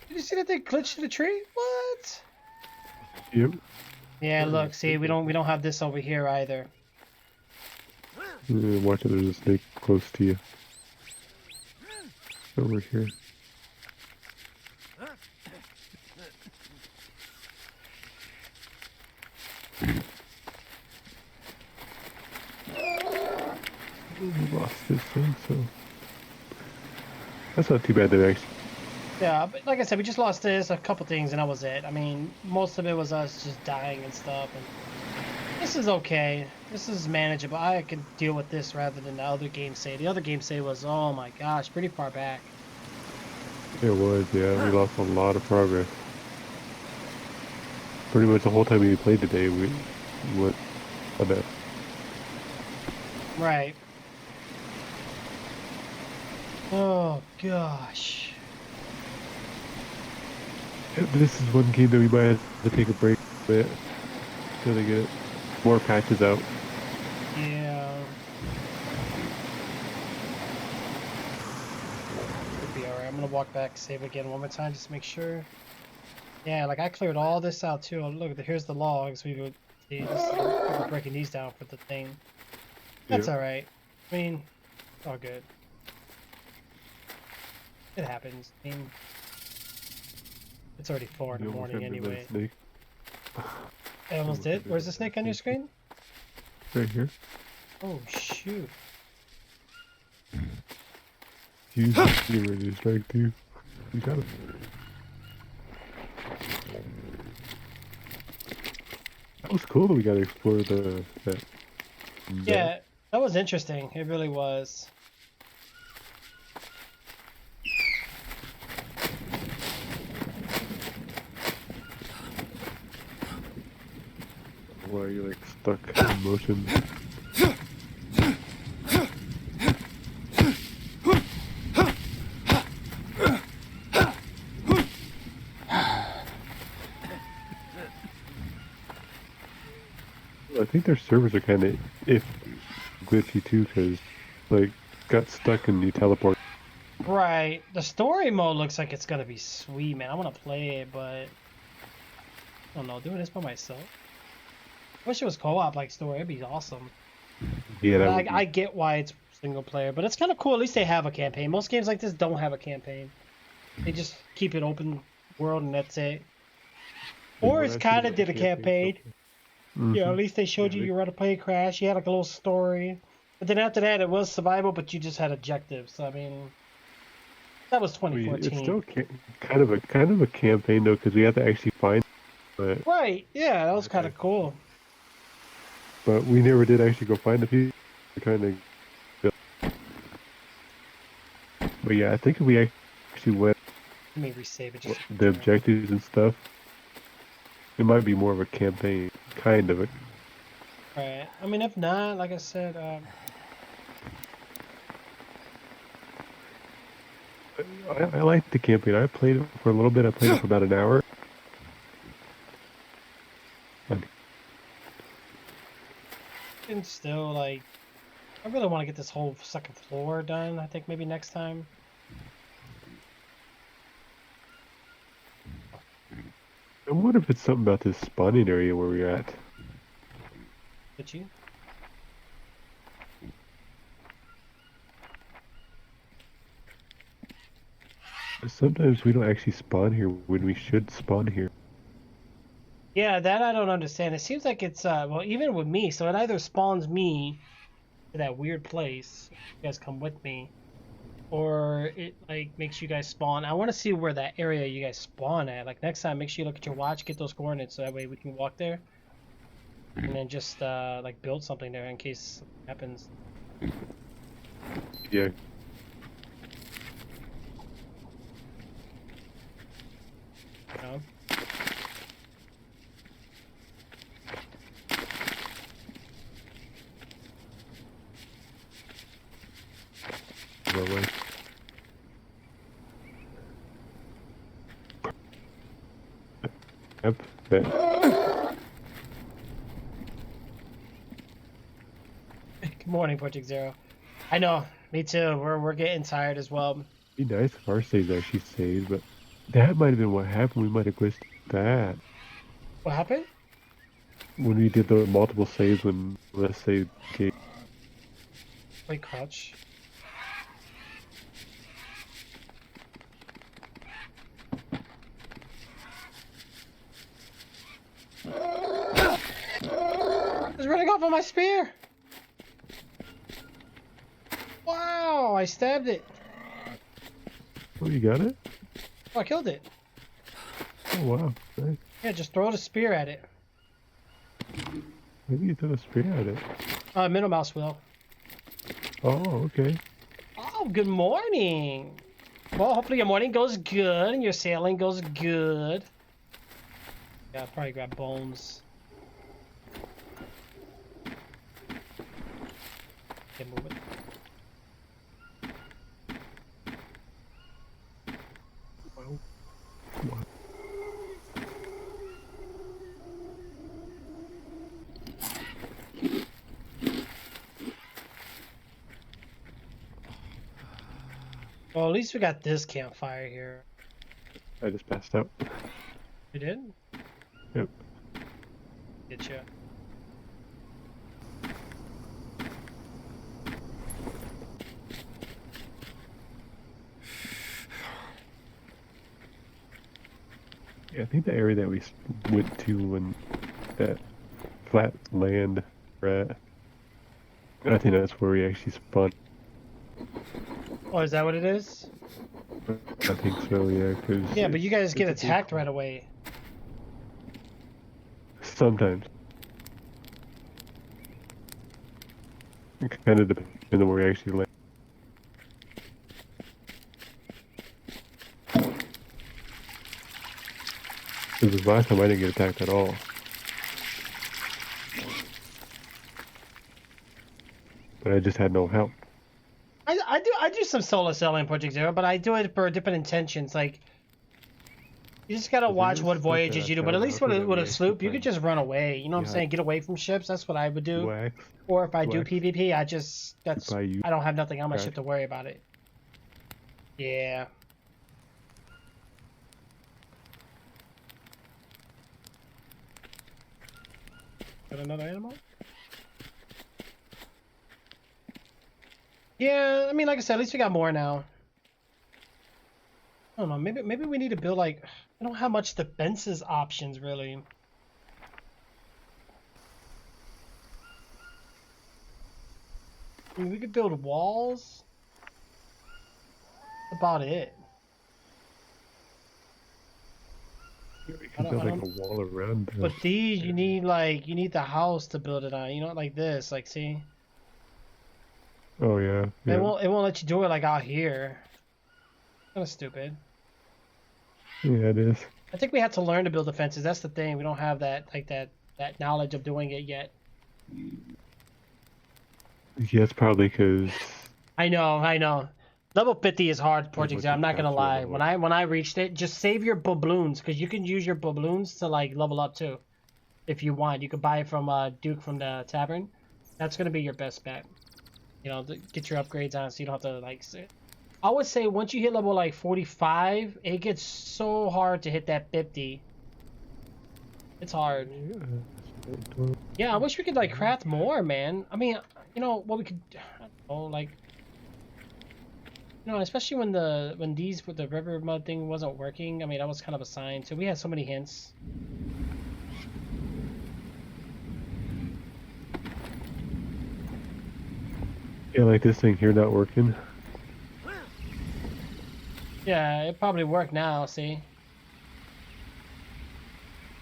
S1: Did you see that thing glitch to the tree? What?
S2: Yep.
S1: Yeah, look, see, we don't have this over here either.
S2: Watch it, there's a snake close to you. Over here. We lost this thing, so that's not too bad. Though, actually.
S1: Yeah, but like I said, we just lost this, a couple things, and that was it. I mean, most of it was us just dying and stuff. And this is okay. This is manageable. I can deal with this rather than the other game save. The other game save was, oh my gosh, pretty far back.
S2: It was, yeah. We lost a lot of progress. Pretty much the whole time we played today, we went on that.
S1: Right. Oh gosh.
S2: This is one game that we might have to take a break with until they get more patches out.
S1: Yeah. Could be alright. I'm gonna walk back, save again one more time, just to make sure. Yeah, like I cleared all this out too. Oh, look, here's the logs. We would see we're breaking these down for the thing. That's
S2: Yeah.
S1: alright. I mean, it's all good. It happens. I mean, it's already 4 in the
S2: You almost
S1: morning
S2: had me
S1: anyway.
S2: by the snake.
S1: I almost did. Where's the snake on your screen?
S2: Right here.
S1: Oh shoot.
S2: He's getting ready to strike too. You got it. That was cool that we got to explore that.
S1: Yeah, that was interesting. It really was.
S2: Why you're like stuck in motion. I think their servers are kind of glitchy too, because like got stuck and you teleport.
S1: Right. The story mode looks like it's gonna be sweet, man. I want to play it, but I don't know. Doing this by myself. Wish it was co-op like story. It'd be awesome.
S2: Yeah, that would
S1: I get why it's single player, but it's kind of cool. At least they have a campaign. Most games like this don't have a campaign. They just keep it open world and that's it. Or it's kind of did a campaign. Yeah, at least they showed you were on a plane crash. You had like a little story, but then after that, it was survival, but you just had objectives. So, I mean, that was 2014.
S2: It's still kind of a campaign though, because we have to actually find. But
S1: Right? Yeah, that was kind of cool.
S2: but we never did actually go find the people. Kind of. But yeah, I think if we actually went
S1: Let me resave it. Just
S2: the objectives and stuff, it might be more of a campaign, kind of.
S1: Right. I mean, if not, like I said,
S2: I like the campaign. I played it for a little bit. I played it for about an hour.
S1: and still like, I really want to get this whole second floor done. I think maybe next time.
S2: I wonder if it's something about this spawning area where we're at.
S1: Did you?
S2: Sometimes we don't actually spawn here when we should spawn here.
S1: Yeah, that I don't understand. It seems like it's well, even with me, so it either spawns me to that weird place, you guys come with me, or it like makes you guys spawn. I want to see where that area you guys spawn at. Like next time, make sure you look at your watch, get those coordinates, so that way we can walk there, and then just like build something there in case something happens.
S2: Yeah.
S1: You know?
S2: No way. Yep. That.
S1: Good morning, Project Zero. I know, me too. We're getting tired as well.
S2: It'd be nice if our saves actually saved, but that might have been what happened. We might have glitched that.
S1: What happened?
S2: When we did the multiple saves when let's say game.
S1: Wait, crouch. It's running off on my spear. I stabbed it.
S2: Oh, you got it?
S1: Oh, I killed it.
S2: Oh, wow. Nice.
S1: Yeah, just throw the spear at it.
S2: Maybe you threw a spear at it.
S1: Middle mouse will.
S2: Oh, okay.
S1: Oh, good morning. Well, hopefully your morning goes good and your sailing goes good. Yeah, I'll probably grab bones. Okay, move it. Well, at least we got this campfire here.
S2: I just passed out.
S1: You did?
S2: Yep.
S1: Get you.
S2: Yeah, I think the area that we went to when that flat land we're at, I think that's where we actually spawned.
S1: Oh, is that what it is?
S2: I think so, yeah. Cause
S1: Yeah, but you guys get
S2: it's a big-
S1: attacked right away.
S2: Sometimes. It kind of depends on where we actually land. Because last time I didn't get attacked at all. But I just had no help.
S1: I do some solo selling in Project Zero, but I do it for different intentions. Like, you just gotta
S2: Is there
S1: watch
S2: any
S1: what
S2: stuff
S1: voyages
S2: that
S1: you do.
S2: I
S1: But at
S2: found
S1: least
S2: out
S1: with
S2: that
S1: a
S2: we
S1: sloop,
S2: actually
S1: you could
S2: play?
S1: just run away. You know what I'm
S2: Yeah.
S1: saying? Get away from ships. That's what I would do.
S2: Wax.
S1: Or if I do
S2: Wax.
S1: PvP, that's
S2: Buy you
S1: I don't have nothing on my
S2: back.
S1: ship to worry about it. Yeah. Got another animal? Yeah, I mean, like I said, at least we got more now. I don't know. Maybe we need to build like I don't have much defenses options really. I mean, we could build walls. That's about it.
S2: You
S1: I
S2: can
S1: don't-
S2: build
S1: I
S2: like a wall around the
S1: But these, you need the house to build it on. You know, like this. Like, see,
S2: Oh yeah.
S1: it
S2: Yeah.
S1: won't let you do it like out here. Kind of stupid.
S2: Yeah, it is.
S1: I think we have to learn to build defenses. That's the thing. We don't have that that knowledge of doing it yet.
S2: Yeah, it's probably because
S1: I know. Level 50 is hard, Project
S2: much
S1: Zero. I'm not gonna
S2: faster
S1: lie.
S2: level.
S1: When I reached it, just save your bubloons because you can use your bubloons to like level up too, if you want. You could buy it from Duke from the tavern. That's gonna be your best bet. You know, to get your upgrades on, so you don't have to like. I would say once you hit level like 45, it gets so hard to hit that 50. It's hard. Yeah, I wish we could like craft more, man. I mean, you know what we could, I don't know, like, you know, especially when the river mud thing wasn't working. I mean, that was kind of a sign. So we had so many hints.
S2: Yeah, like this thing here not working.
S1: Yeah, it probably worked now. See,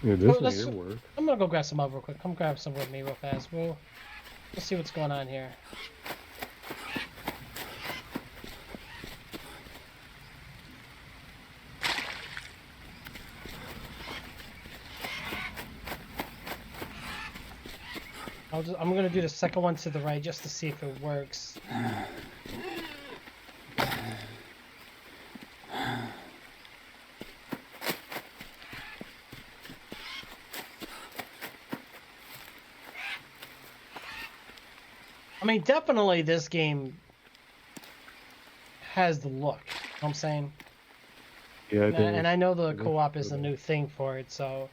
S2: Yeah, this
S1: Well,
S2: one
S1: let's-
S2: here worked.
S1: I'm gonna go grab some up real quick. Come grab some with me real fast. We'll see what's going on here. I'm gonna do the second one to the right just to see if it works. I mean, definitely this game has the look. You know what I'm saying?
S2: Yeah, it
S1: And I know the
S2: It looks
S1: co-op is the
S2: good.
S1: new thing for it, so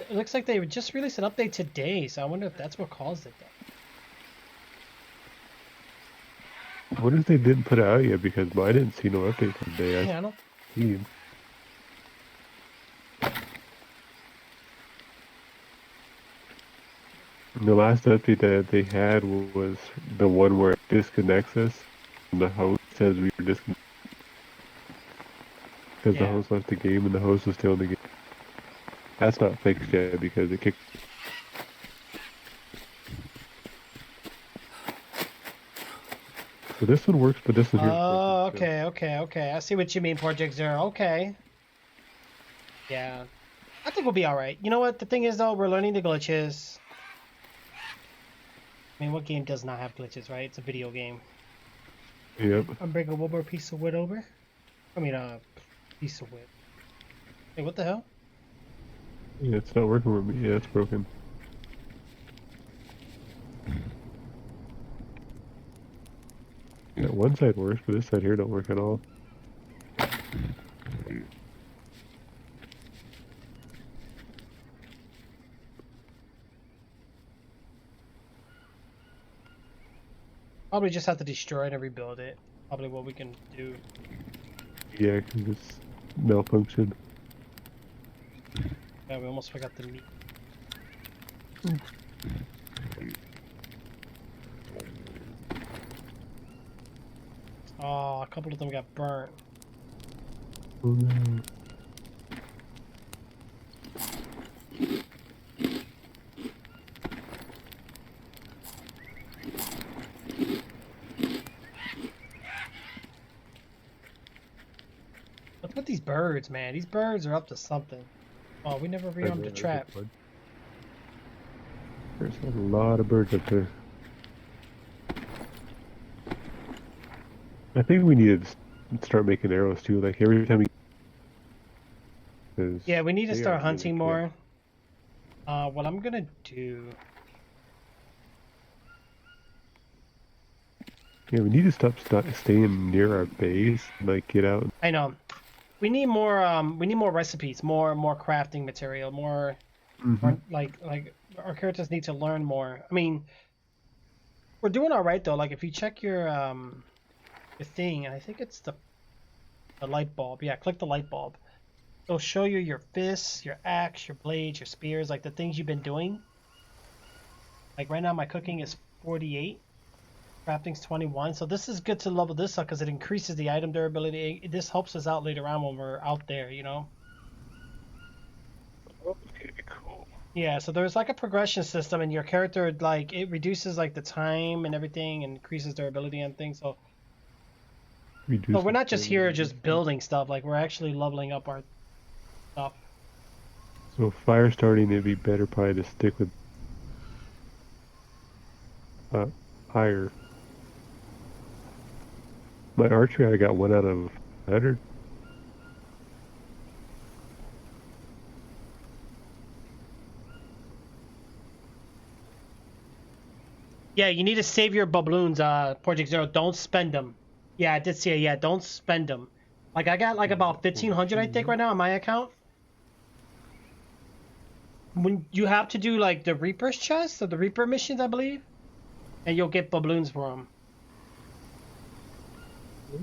S1: it looks like they just released an update today. So I wonder if that's what caused it. Though.
S2: What if they didn't put it out yet? Because I didn't see no update today.
S1: Yeah, I don't.
S2: See. The last update that they had was the one where it disconnects us the host says we were disconnected. Because the
S1: Yeah.
S2: host left the game and the host was still in the game. That's not fixed yet because it kicked. So this one works, but this one here. is
S1: Oh,
S2: broken, so-
S1: okay. I see what you mean, Project Zero. Okay. Yeah. I think we'll be alright. You know what? The thing is, though, we're learning the glitches. I mean, what game does not have glitches, right? It's a video game.
S2: Yep.
S1: I'm bringing one more piece of wood over. I mean, piece of wood. Hey, what the hell?
S2: Yeah, it's not working with me. Yeah, it's broken. Yeah, one side works, but this side here don't work at all.
S1: Probably just have to destroy it and rebuild it. Probably what we can do.
S2: Yeah, because it's malfunctioned.
S1: Yeah, we almost forgot the meat. Oh, a couple of them got burnt.
S2: Oh no.
S1: Look at these birds, man. These birds are up to something. Oh, we never rearmed the trap.
S2: There's a lot of birds up there. I think we need to start making arrows too. Like every time we. 'Cause
S1: Yeah, we need to
S2: they
S1: start
S2: are really
S1: hunting
S2: quick.
S1: more. What I'm gonna do.
S2: Yeah, we need to stop staying near our base. Like get out.
S1: I know. We need more. We need more recipes, more crafting material, more. More like our characters need to learn more. I mean, we're doing all right though. Like if you check your thing, I think it's the light bulb. Yeah, click the light bulb. It'll show you your fists, your axe, your blades, your spears, like the things you've been doing. Like right now, my cooking is 48. Crafting's 21, so this is good to level this up because it increases the item durability. This helps us out later on when we're out there, you know?
S2: Okay, cool.
S1: Yeah, so there's like a progression system and your character, like, it reduces like the time and everything and increases durability and things. So we're not just here just building stuff, like we're actually leveling up our stuff.
S2: So fire starting, it'd be better probably to stick with higher. My archery, I got 1 out of 100.
S1: Yeah, you need to save your bubloons, Project Zero. Don't spend them. Yeah, I did see it. Yeah, don't spend them. Like, I got like about 1,500, I think, right now on my account. When you have to do like the Reaper's chest or the Reaper missions, I believe, and you'll get bubloons for them.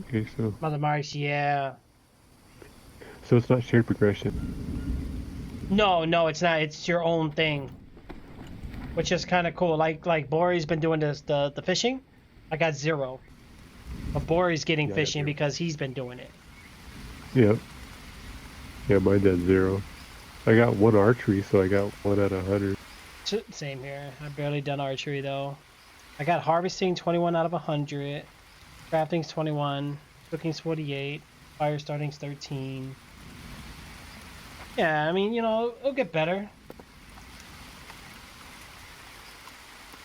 S2: Okay, so
S1: Mother Mars, yeah.
S2: it's not shared progression.
S1: No, it's not. It's your own thing, which is kind of cool. Like Bori's been doing this, the fishing. I got 0, but Bori's getting
S2: Yeah, I got
S1: fishing
S2: 0.
S1: because he's been doing it.
S2: Yep. Yeah, mine's at 0. I got 1 archery, so I got 1 out of 100.
S1: Same here. I've barely done archery though. I got harvesting 21 out of 100. Crafting's 21. Cooking's 48. Fire starting's 13. Yeah, I mean, you know, it'll get better.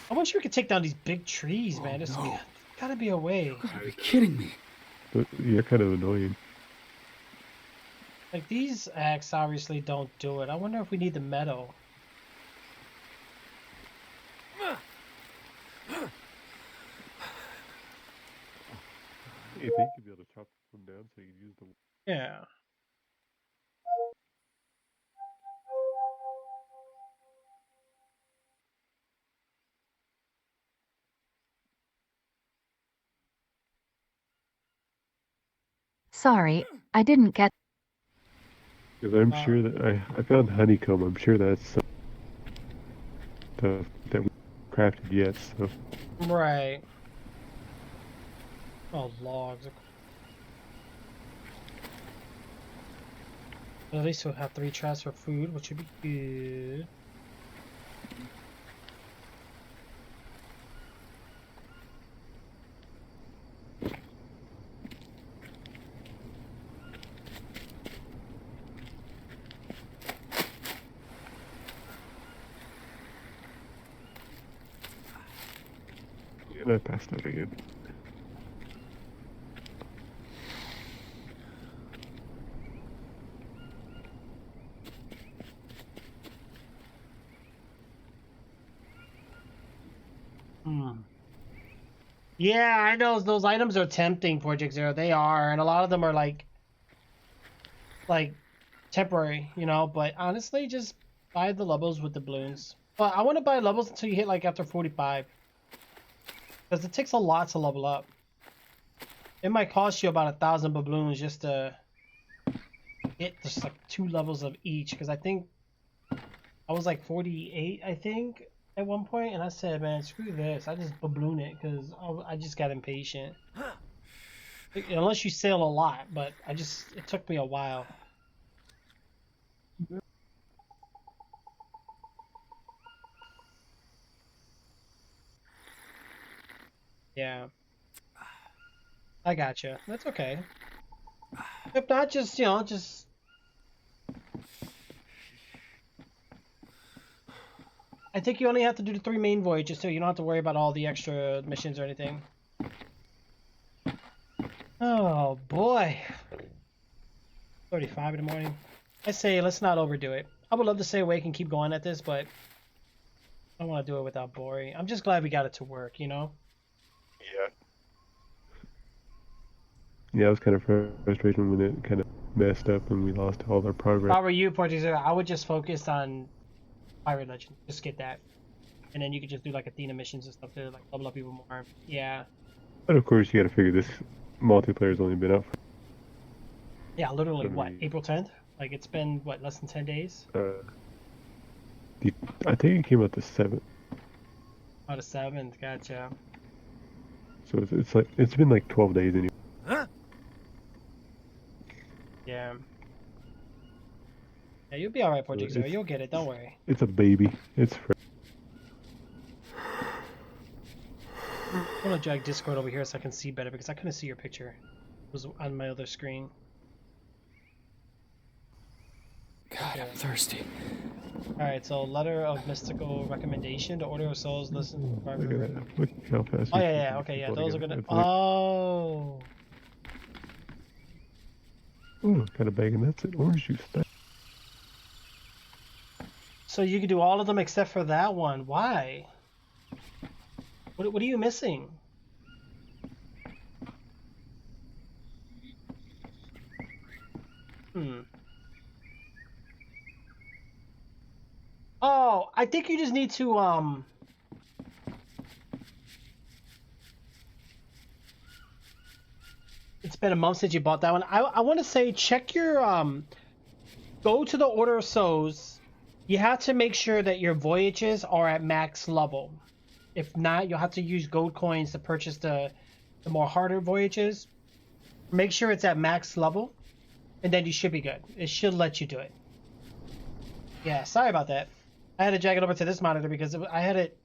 S1: I wish we could take down these big trees, man. There's
S6: no.
S1: gotta be a way.
S6: You gotta be kidding me.
S2: But yeah, kind of annoying.
S1: Like, these axe obviously don't do it. I wonder if we need the metal.
S2: You think you'd be able to chop them down so you can use the.
S1: Yeah.
S9: Sorry, I didn't get.
S2: Because I'm sure that I found honeycomb. I'm sure that's stuff that we crafted yet. So
S1: Right. Oh, logs. At least we'll have 3 traps for food, which would be good.
S2: And I passed out again.
S1: Yeah, I know those items are tempting, Project Zero. They are, and a lot of them are like temporary, you know. But honestly, just buy the levels with the balloons. But I want to buy levels until you hit like after 45, because it takes a lot to level up. It might cost you about 1,000 balloons just to get just like 2 levels of each. Because I think I was like 48, I think, at one point, and I said, man, screw this. I just balloon it because I just got impatient. Unless you sail a lot, but it took me a while. Yeah. I gotcha. That's okay. If not, just, just... I think you only have to do the 3 main voyages, too. You don't have to worry about all the extra missions or anything. Oh, boy. 35 in the morning. I say, let's not overdo it. I would love to stay awake and keep going at this, but I don't want to do it without boring. I'm just glad we got it to work, you know?
S2: Yeah. Yeah, it was kind of frustrating when it kind of messed up and we lost all our progress.
S1: If I were you, Project Zero, I would just focus on Pirate Legend. Just get that. And then you could just do like Athena missions and stuff to like level up even more. Yeah.
S2: But of course, you got to figure this multiplayer's only been out for...
S1: Yeah, literally, what, April 10th? Like, it's been, what, less than 10 days?
S2: I think it came out the 7th.
S1: Oh, the 7th, gotcha.
S2: So it's been like 12 days anyway.
S7: Huh?
S1: Yeah. Yeah, you'll be alright, Project Zero. You'll get it, don't worry.
S2: It's a baby. It's fresh.
S1: I'm gonna drag Discord over here so I can see better because I couldn't see your picture. It was on my other screen.
S6: God, I'm thirsty.
S1: Alright, so letter of mystical recommendation to Order of Souls, listen to
S2: Look at that. Look how fast
S1: Oh
S2: we
S1: yeah,
S2: can
S1: okay, yeah,
S2: pull
S1: those are
S2: together.
S1: gonna...
S2: It's like,
S1: Oh!
S2: ooh, got a bag of nuts and orange juice.
S1: So you can do all of them except for that one. Why? What are you missing? Oh, I think you just need to, It's been a month since you bought that one. I want to say check your, go to the Order of Souls. You have to make sure that your voyages are at max level. If not, you'll have to use gold coins to purchase the more harder voyages. Make sure it's at max level, and then you should be good. It should let you do it. Yeah, sorry about that. I had to drag it over to this monitor because I had it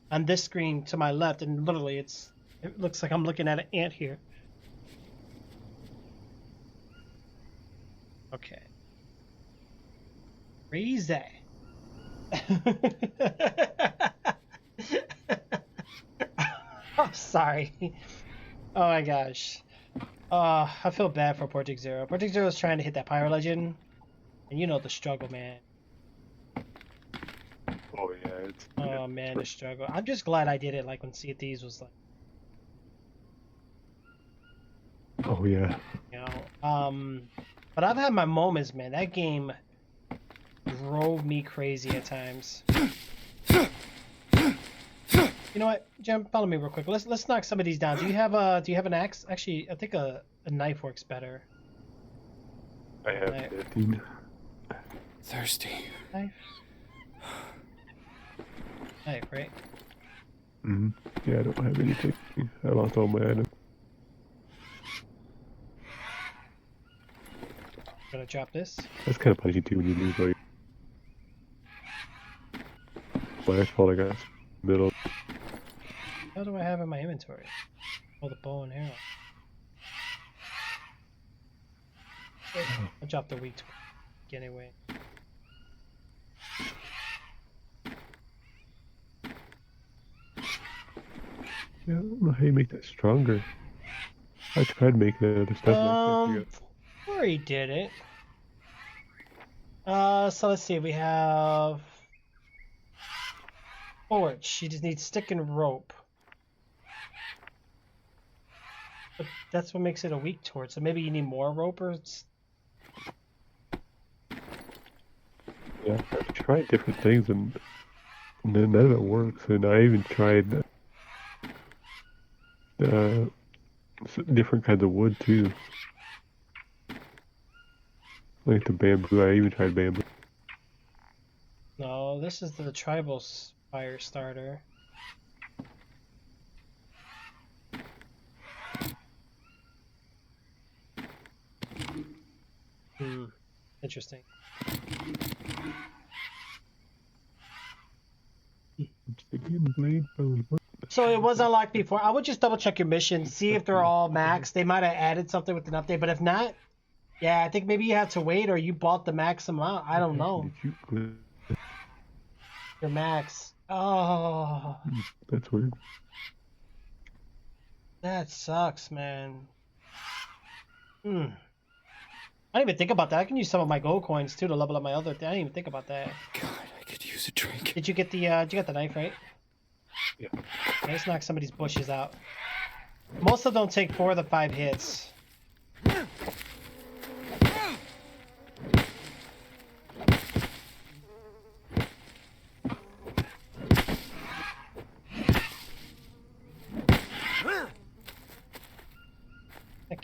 S1: on this screen to my left, and literally it looks like I'm looking at an ant here. Okay. Crazy. I'm sorry. Oh my gosh. I feel bad for Project Zero. Project Zero is trying to hit that Pirate Legend, and you know the struggle, man.
S2: Oh yeah, it's...
S1: Oh man, the struggle. I'm just glad I did it like when Sea of Thieves was like,
S2: Oh yeah.
S1: you know. But I've had my moments, man. That game drove me crazy at times. You know what, Jim? Follow me real quick. Let's knock some of these down. Do you have an axe? Actually, I think a knife works better.
S2: I have
S1: Right.
S2: 15.
S6: Thirsty.
S1: Knife. Knife, right?
S2: Mm-hmm. Yeah, I don't have anything. I lost all my items.
S1: Gonna drop this.
S2: That's kind of punchy too when you lose all your flashball. I got middle.
S1: What do I have in my inventory? Oh, the bow and arrow. I'll drop the weak anyway.
S2: Yeah, I don't know how you make that stronger. I tried making other stuff like that.
S1: Ori did it. So let's see. We have forge. She just needs stick and rope. But that's what makes it a weak torch. So maybe you need more rope or
S2: Yeah, I've tried different things and none of it works. And I even tried different kinds of wood too. Like the bamboo. I even tried bamboo.
S1: no. This is the tribal fire starter. Interesting. So it was unlocked before. I would just double check your mission, see if they're all max. They might have added something with an update, but if not, yeah, I think maybe you have to wait or you bought the max amount. I don't know. Your max. Oh,
S2: That's weird.
S1: that sucks, man. I didn't even think about that. I can use some of my gold coins too to level up my other thing. I didn't even think about that.
S6: God, I could use a drink.
S1: Did you get the did you get the knife, right?
S2: Yeah.
S1: Okay, let's knock some of these bushes out. Most of them take 4 of the 5 hits.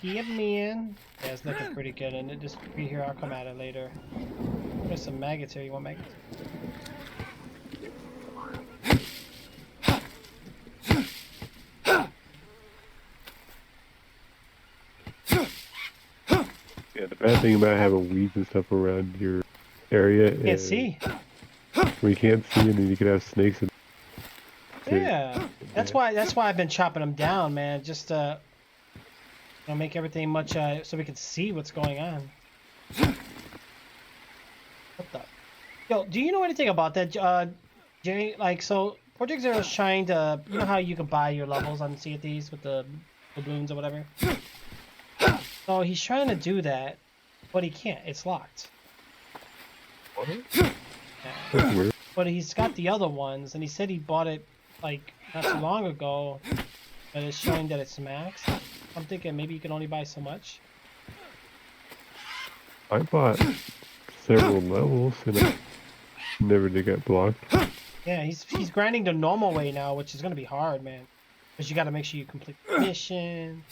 S1: Give me in. Yeah, it's looking pretty good, and it just be here. I'll come at it later. There's some maggots here. You want maggots?
S2: Yeah, the bad thing about having weeds and stuff around your area
S1: Can't
S2: is
S1: see.
S2: we can't see, and then you can have snakes. And
S1: Yeah, that's why I've been chopping them down, man. Just you know, make everything much so we can see what's going on. What the? Yo, do you know anything about that, Jay? Like, so Project Zero is trying to, you know how you can buy your levels on Sea of Thieves with the balloons or whatever. So he's trying to do that, but he can't. It's locked. Yeah.
S2: That's weird.
S1: But he's got the other ones, and he said he bought it like not too long ago, but it's showing that it's max. I'm thinking maybe you can only buy so much.
S2: I bought several levels and I never did get blocked.
S1: Yeah, he's grinding the normal way now, which is gonna be hard, man. Because you got to make sure you complete the mission.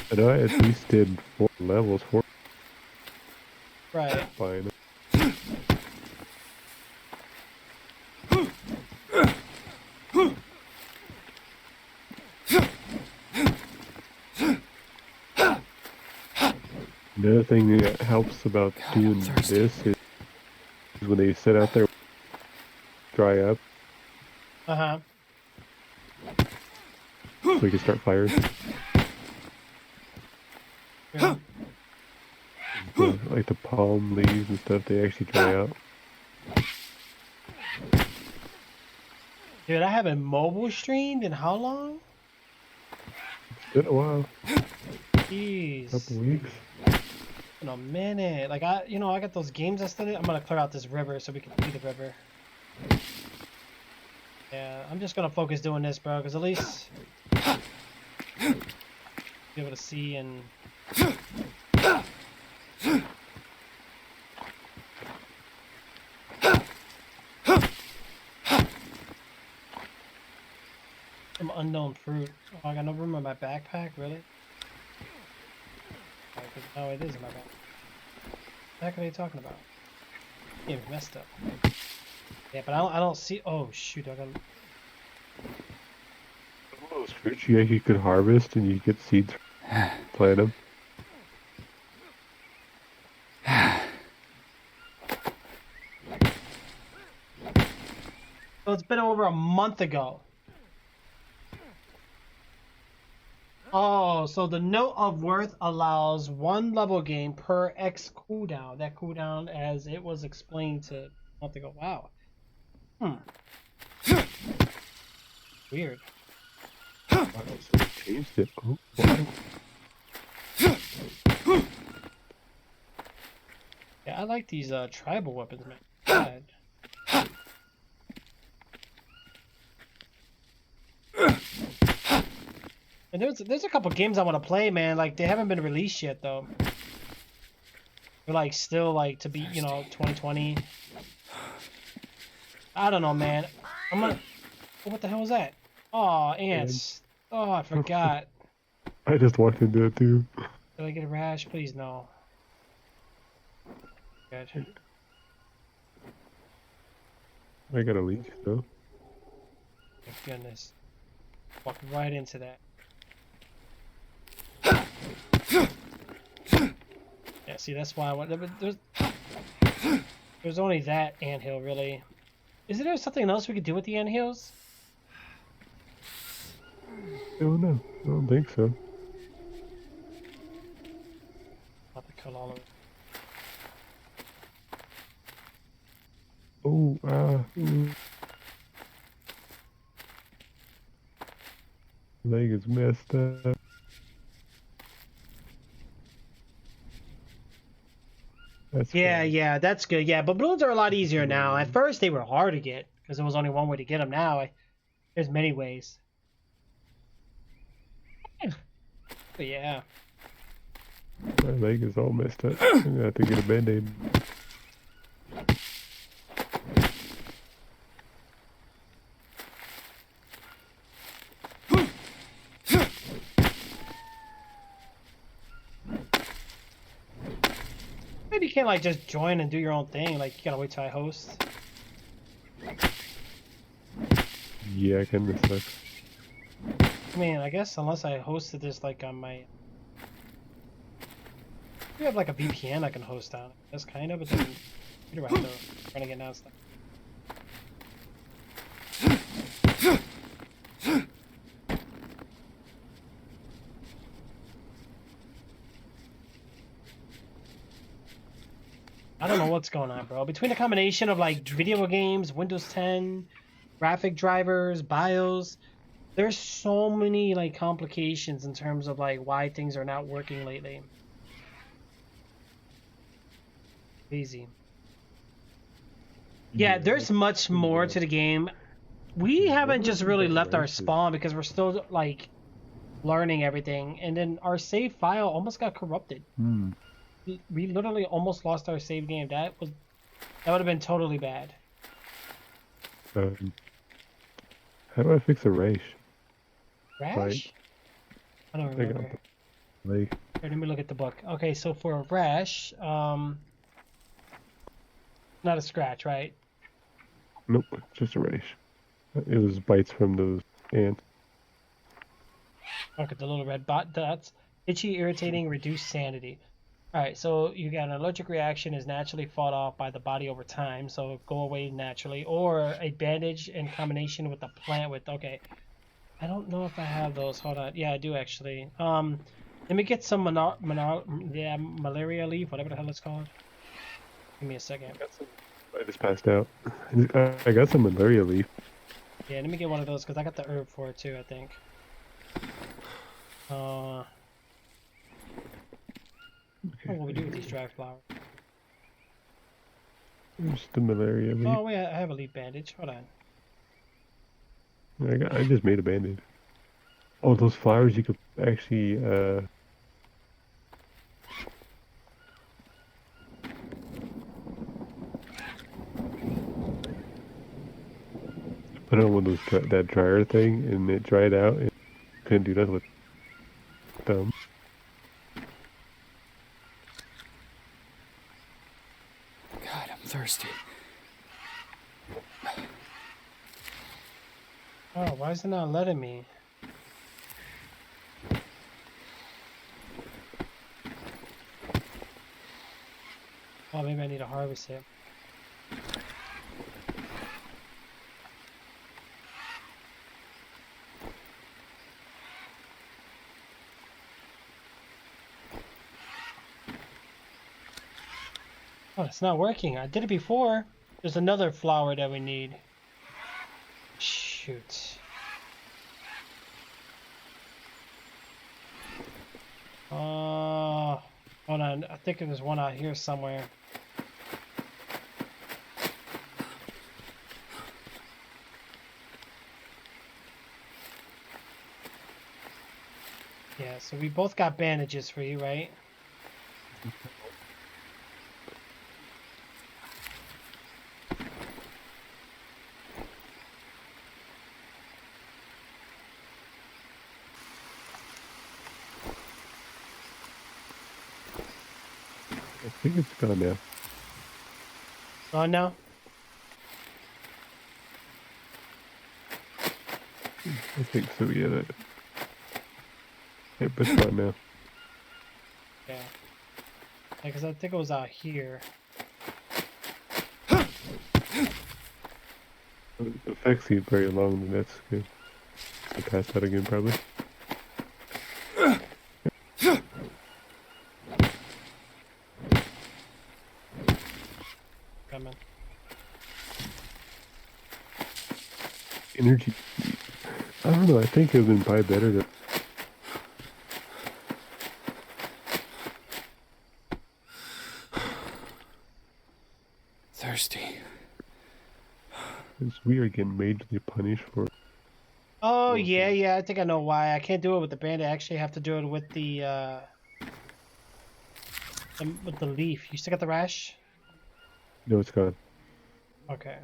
S2: And I at least did 4 levels. 4.
S1: Right.
S2: Fine. Another thing that helps about doing this is when they sit out there, dry up,
S1: Uh-huh.
S2: so we can start fires.
S1: Yeah.
S2: Like the palm leaves and stuff, they actually dry out.
S1: Dude, I haven't mobile streamed in how long?
S2: It's been a while,
S1: Jeez.
S2: couple weeks.
S1: In a minute. Like, I got those games I studied. I'm gonna clear out this river so we can see the river. Yeah, I'm just gonna focus doing this, bro, because at least be able to see and some unknown fruit. Oh, I got no room in my backpack, really? Oh, it is in my backpack. What the heck are they talking about? Game's messed up. Yeah, but I don't see. Oh shoot! I got.
S2: Some of those fruits you actually could harvest and you get seeds, plant them.
S1: a month ago. Oh, so the Note of Worth allows 1 level gain per X cooldown. That cooldown, as it was explained to a month ago. Wow. Weird.
S2: Wow, so they changed it. Oh, wow.
S1: Yeah, I like these tribal weapons, man. God. And there's a couple games I want to play, man. Like, they haven't been released yet, though. They're like still like to be, 2020. I don't know, man. I'm gonna. What the hell was that? Oh, ants. Oh, I forgot.
S2: I just walked into it too.
S1: Did I get a rash? Please no. Good.
S2: I got a leech though.
S1: Thank goodness. Walked right into that. Yeah, see, that's why I want. There's only that anthill, really. Is there something else we could do with the anthills?
S2: I don't know. I don't think so.
S1: I'll have to cut all of it.
S2: Oh, leg is messed up. That's
S1: Yeah,
S2: fine.
S1: yeah, that's good. Yeah, but balloons are a lot easier now. At first, they were hard to get because there was only one way to get them. Now, there's many ways. But yeah.
S2: My leg is all messed up. I'm gonna have to get a band-aid.
S1: Maybe you can't like just join and do your own thing. Like you gotta wait till I host.
S2: Yeah, kinda sucks.
S1: I mean, I guess unless I hosted this like on my. We have like a VPN I can host on. That's kind of, but then you'd have to run again now and stuff. I don't know what's going on, bro. Between the combination of like video games, Windows 10, graphic drivers, BIOS, there's so many like complications in terms of like why things are not working lately. Crazy. Yeah, there's much more to the game. We haven't just really left our spawn because we're still like learning everything, and then our save file almost got corrupted. We literally almost lost our save game. That would have been totally bad.
S2: How do I fix a rash?
S1: Rash?
S2: Right.
S1: I don't
S2: I got
S1: remember.
S2: the leg.
S1: Here, let me look at the book. Okay, so for a rash, not a scratch, right?
S2: Nope, just a rash. It was bites from those ants.
S1: Look at the little red dots. Itchy, irritating, reduced sanity. Alright, so you got an allergic reaction is naturally fought off by the body over time, so go away naturally. Or a bandage in combination with the plant with, okay. I don't know if I have those. Hold on. Yeah, I do actually. Let me get some malaria leaf, whatever the hell it's called. Give me a second.
S2: I just passed out. I got some malaria leaf.
S1: Yeah, let me get one of those because I got the herb for it too, I think. What will we do with these dried flowers?
S2: Just the malaria leaf.
S1: Oh wait, I have a leaf bandage. Hold on.
S2: I just made a band-aid. Oh, those flowers you could actually put on one of those that dryer thing and it dried out and couldn't do nothing with them.
S6: God, I'm thirsty.
S1: Oh, why is it not letting me? Oh, maybe I need to harvest it. Oh, it's not working. I did it before. There's another flower that we need. Shoot. Hold on. I think there's one out here somewhere. Yeah, so we both got bandages for you, right?
S2: I think it's gone now.
S1: Oh, no?
S2: I think so, yeah. Yep, it's gone now.
S1: Yeah. Because I think it was out here.
S2: The effects seem very long, and that's good. I'll pass that again, probably.
S1: Coming.
S2: Energy. I don't know, I think it would have been probably better to.
S6: Thirsty.
S2: Because we are getting majorly punished for.
S1: Oh, yeah, I think I know why. I can't do it with the bandit. I actually have to do it with the leaf. You still got the rash?
S2: No, it's gone.
S1: Okay.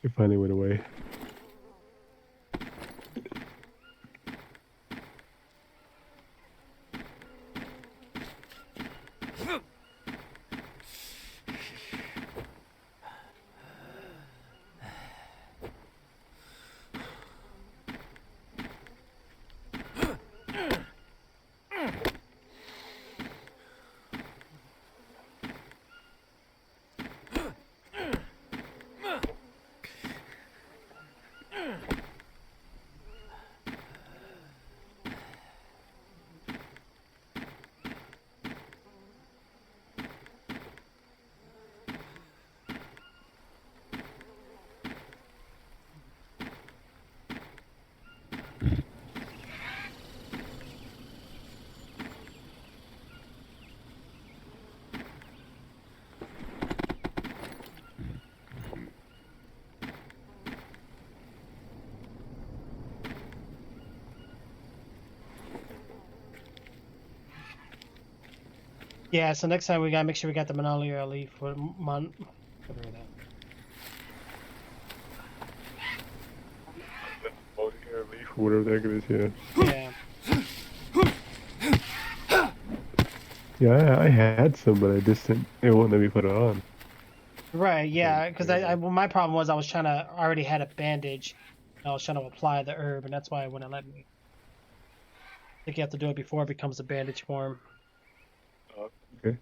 S2: It finally went away.
S1: Yeah, so next time we gotta make sure we got the Monolith leaf for whatever that.
S2: Whatever the heck it is, yeah.
S1: Yeah.
S2: Yeah, I had some, but I just didn't. It won't let me put it on.
S1: Right, yeah, because well, my problem was I was trying to, I already had a bandage. And I was trying to apply the herb, and that's why it wouldn't let me. I think you have to do it before it becomes a bandage form.
S2: Okay.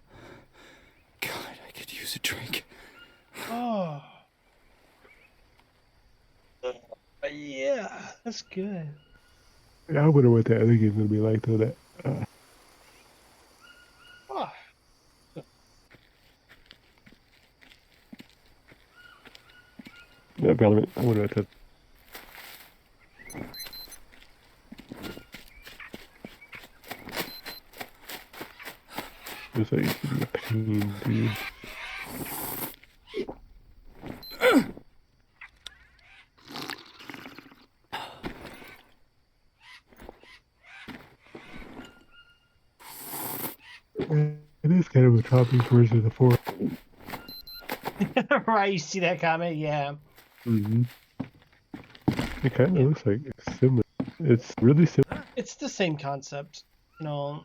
S6: God, I could use a drink.
S1: Oh. Yeah, that's good.
S2: Yeah, I wonder what that other game's gonna be like, though. That.
S1: Oh.
S2: Yeah, Parliament. I wonder what that. Looks like it's gonna be a pain, dude. It is kind of a tropic version of the forest.
S1: Right, you see that comment? Yeah.
S2: Mm-hmm. It kind of looks like it's similar. It's really similar.
S1: It's the same concept. You know,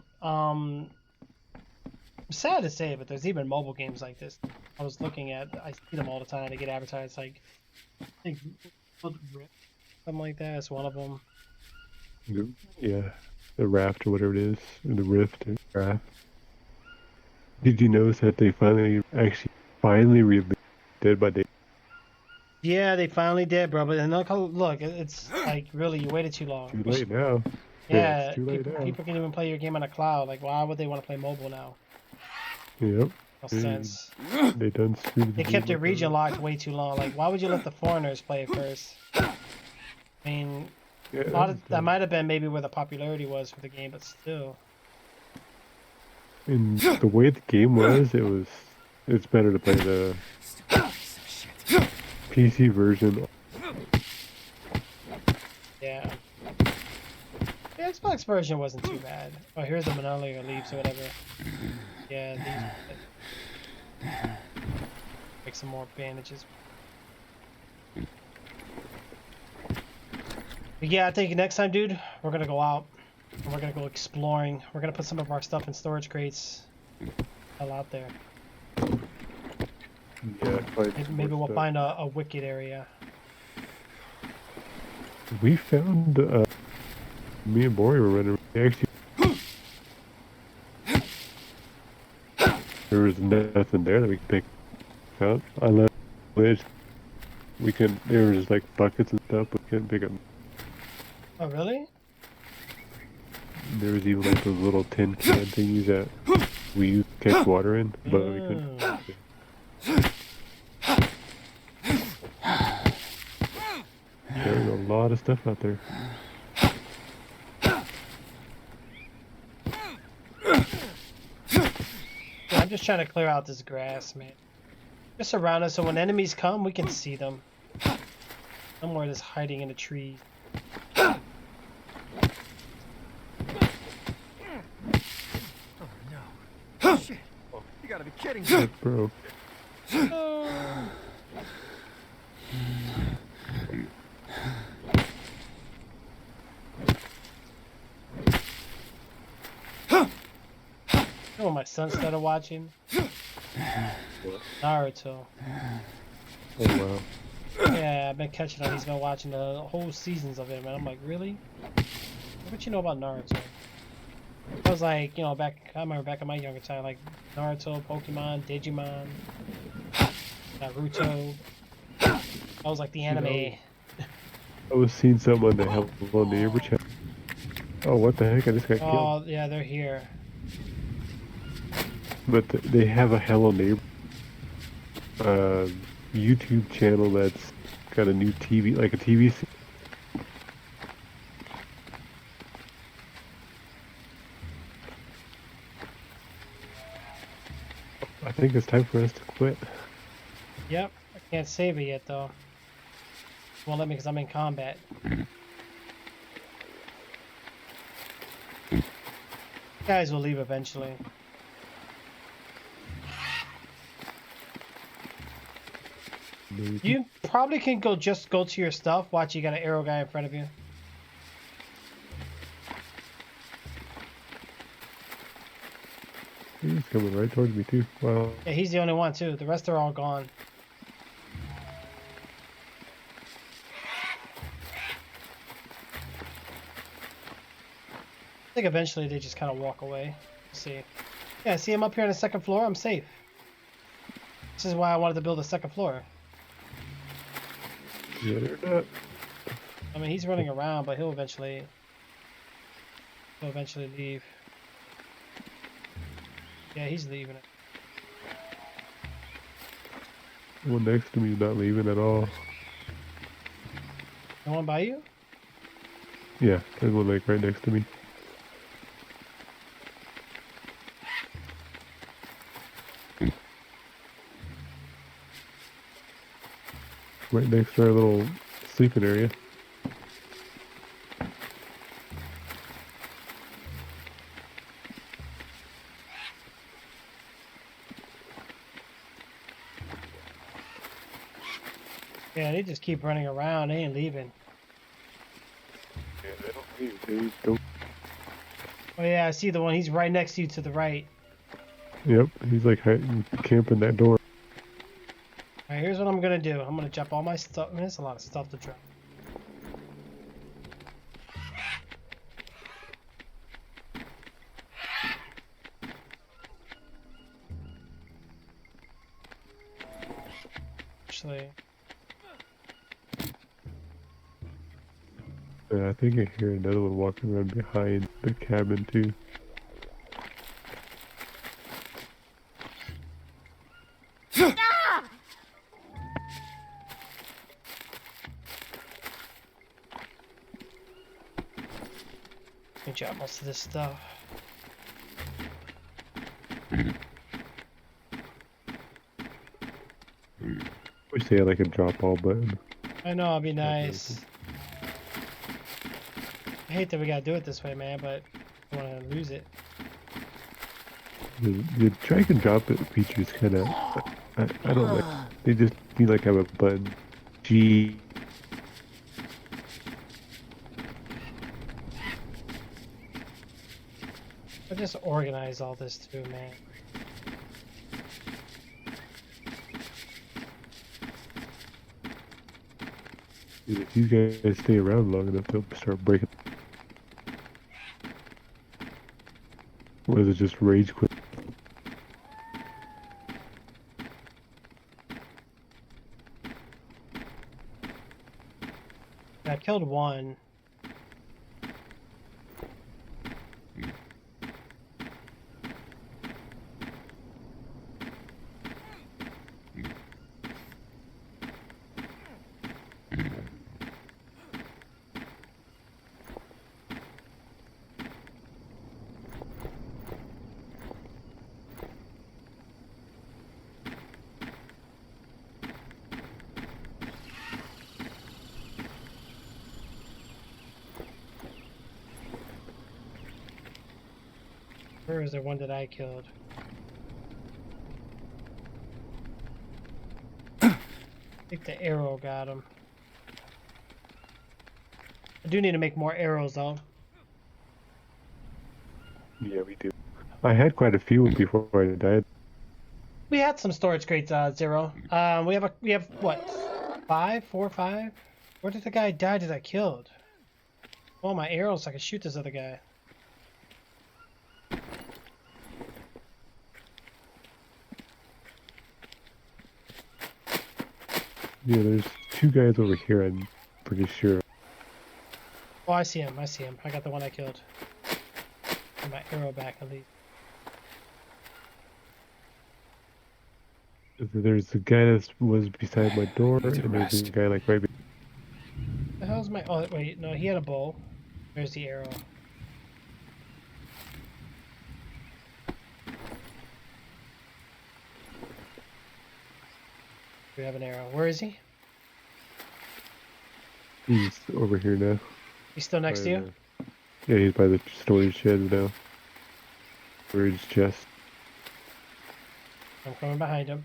S1: sad to say, but there's even mobile games like this. I was looking at, I see them all the time. They get advertised like, I think, something like that. It's one of them.
S2: Yeah, the raft or whatever it is, or the rift or raft. Did you notice that they finally released Dead by Day?
S1: Yeah, they finally did, bro. But then look, it's like really, you waited too long.
S2: Too late now.
S1: Yeah,
S2: it's too late now.
S1: people can even play your game on a cloud. Like, why would they want to play mobile now?
S2: Yep.
S1: No
S2: They-
S1: sense.
S2: They done screwed the
S1: They kept it
S2: game up
S1: region
S2: already.
S1: locked way too long. Like, why would you let the foreigners play it first? I mean,
S2: Yeah,
S1: a lot of,
S2: was
S1: that
S2: dumb.
S1: might have been maybe where the popularity was for the game, but still.
S2: And the way the game was, it's better to play the PC version.
S1: Yeah. The Xbox version wasn't too bad. Oh, here's the Monolith leaves or whatever. Yeah, these. Make some more bandages. But yeah, I think next time, dude, we're gonna go out and we're gonna go exploring. We're gonna put some of our stuff in storage crates. Hell out there.
S2: Yeah,
S1: Maybe we'll find a wicked area.
S2: We found me and Bori were running. Actually, there was nothing there that we could pick up. I left ledge. We couldn't. There was like buckets and stuff, but we couldn't pick up.
S1: Oh, really?
S2: There was even like those little tin can thingies that we used to catch water in, but we couldn't. There was a lot of stuff out there.
S1: Yeah, I'm just trying to clear out this grass, man. Just around us, so when enemies come, we can see them. Somewhere that's hiding in a tree.
S7: Oh no. Shit. You gotta be kidding me.
S2: It broke.
S1: Oh. You know what my son started watching? Naruto.
S2: Oh wow.
S1: Yeah, I've been catching up. He's been watching the whole seasons of it, man. I'm like, really? What you know about Naruto? I was like, you know, I remember back in my younger time, like Naruto, Pokemon, Digimon, Naruto. I was like the anime.
S2: I was seeing something on the Hello Neighbor channel. Oh, what the heck? I just got killed.
S1: Oh, yeah, they're here.
S2: But they have a Hello Neighbor YouTube channel that's got a new TV, like a TV. I think it's time for us to quit.
S1: Yep, I can't save it yet though. Won't let me because I'm in combat. Guys will leave eventually. You probably can go to your stuff. Watch, you got an arrow guy in front of you.
S2: He's coming right towards me too. Wow.
S1: Yeah, he's the only one too. The rest are all gone. I think eventually they just kind of walk away. Let's see. Yeah, see him up here on the second floor? I'm safe. This is why I wanted to build a second floor.
S2: Yeah, they're not.
S1: I mean, he's running around, but he'll eventually leave. Yeah, he's leaving it.
S2: The one next to me is not leaving at all.
S1: The one by you?
S2: Yeah, there's one like right next to me. Right next to our little sleeping area.
S1: Yeah, they just keep running around. They ain't leaving.
S2: Yeah, they don't leave. They don't.
S1: Oh yeah, I see the one. He's right next to you to the right.
S2: Yep, he's like camping that door.
S1: Alright, here's what I'm gonna do. I'm gonna drop all my stuff. I mean, there's a lot of stuff to drop. Actually,
S2: I think I hear another one walking around behind the cabin too.
S1: Let me drop most of this stuff.
S2: Wish they had like a drop all button.
S1: I know, it'd be nice. I hate that we gotta do it this way, man, but I don't wanna lose it.
S2: The drag and drop it feature is kind of, I don't like. They just need like have a button. G.
S1: I just organize all this too, man.
S2: If these guys stay around long enough, they'll start breaking. Or is it just rage quit?
S1: I killed one. Where is the one that I killed? I think the arrow got him. I do need to make more arrows though.
S2: Yeah, we do. I had quite a few before I died.
S1: We had some storage crates, Zero. We have what? 4 or 5? Where did the guy die that I killed? Oh, my arrows so I can shoot this other guy.
S2: Yeah, there's 2 guys over here, I'm pretty sure.
S1: Oh, I see him. I see him. I got the one I killed. Get my arrow back at least.
S2: There's a guy that was beside my door, and there's
S6: rest.
S2: a guy like right
S1: The hell's my... Oh, wait. No, he had a bow. There's the arrow. We have an arrow. Where is he?
S2: He's over here now.
S1: He's still next to you?
S2: Yeah, he's by the storage shed now. Storage chest.
S1: I'm coming behind him.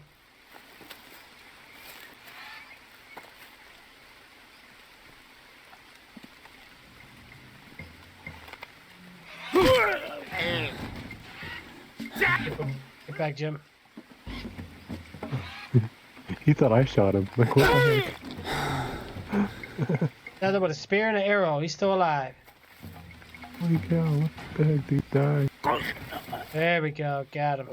S1: Get back, Jim.
S2: He thought I shot him. Like, what the heck?
S1: Nothing but a spear and an arrow. He's still alive.
S2: Holy cow, what the heck, did he die?
S1: There we go. Got him.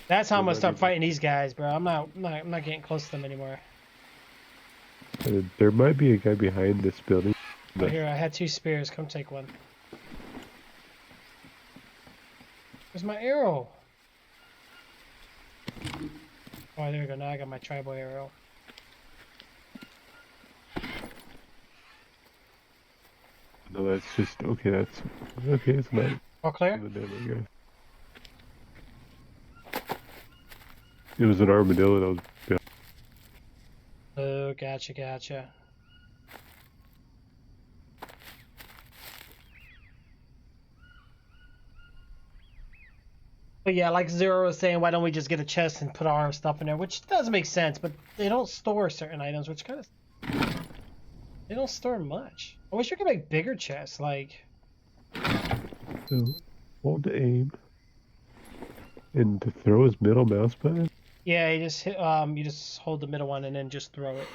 S1: That's how I'm gonna start fighting these guys, bro. I'm not getting close to them anymore.
S2: There might be a guy behind this building.
S1: Right here, I had 2 spears. Come take one. Where's my arrow? Oh, there we go. Now I got my tribal arrow.
S2: No, that's just, okay, that's, okay, it's not.
S1: All clear?
S2: It was an armadillo that was built.
S1: Oh, gotcha, gotcha. But yeah, like Zero was saying, why don't we just get a chest and put our stuff in there? Which does make sense, but they don't store certain items, which kind of... They don't store much. I wish we could make bigger chests, like...
S2: So, hold to aim. And to throw his middle mouse button?
S1: Yeah, you just hit, you just hold the middle one and then just throw it.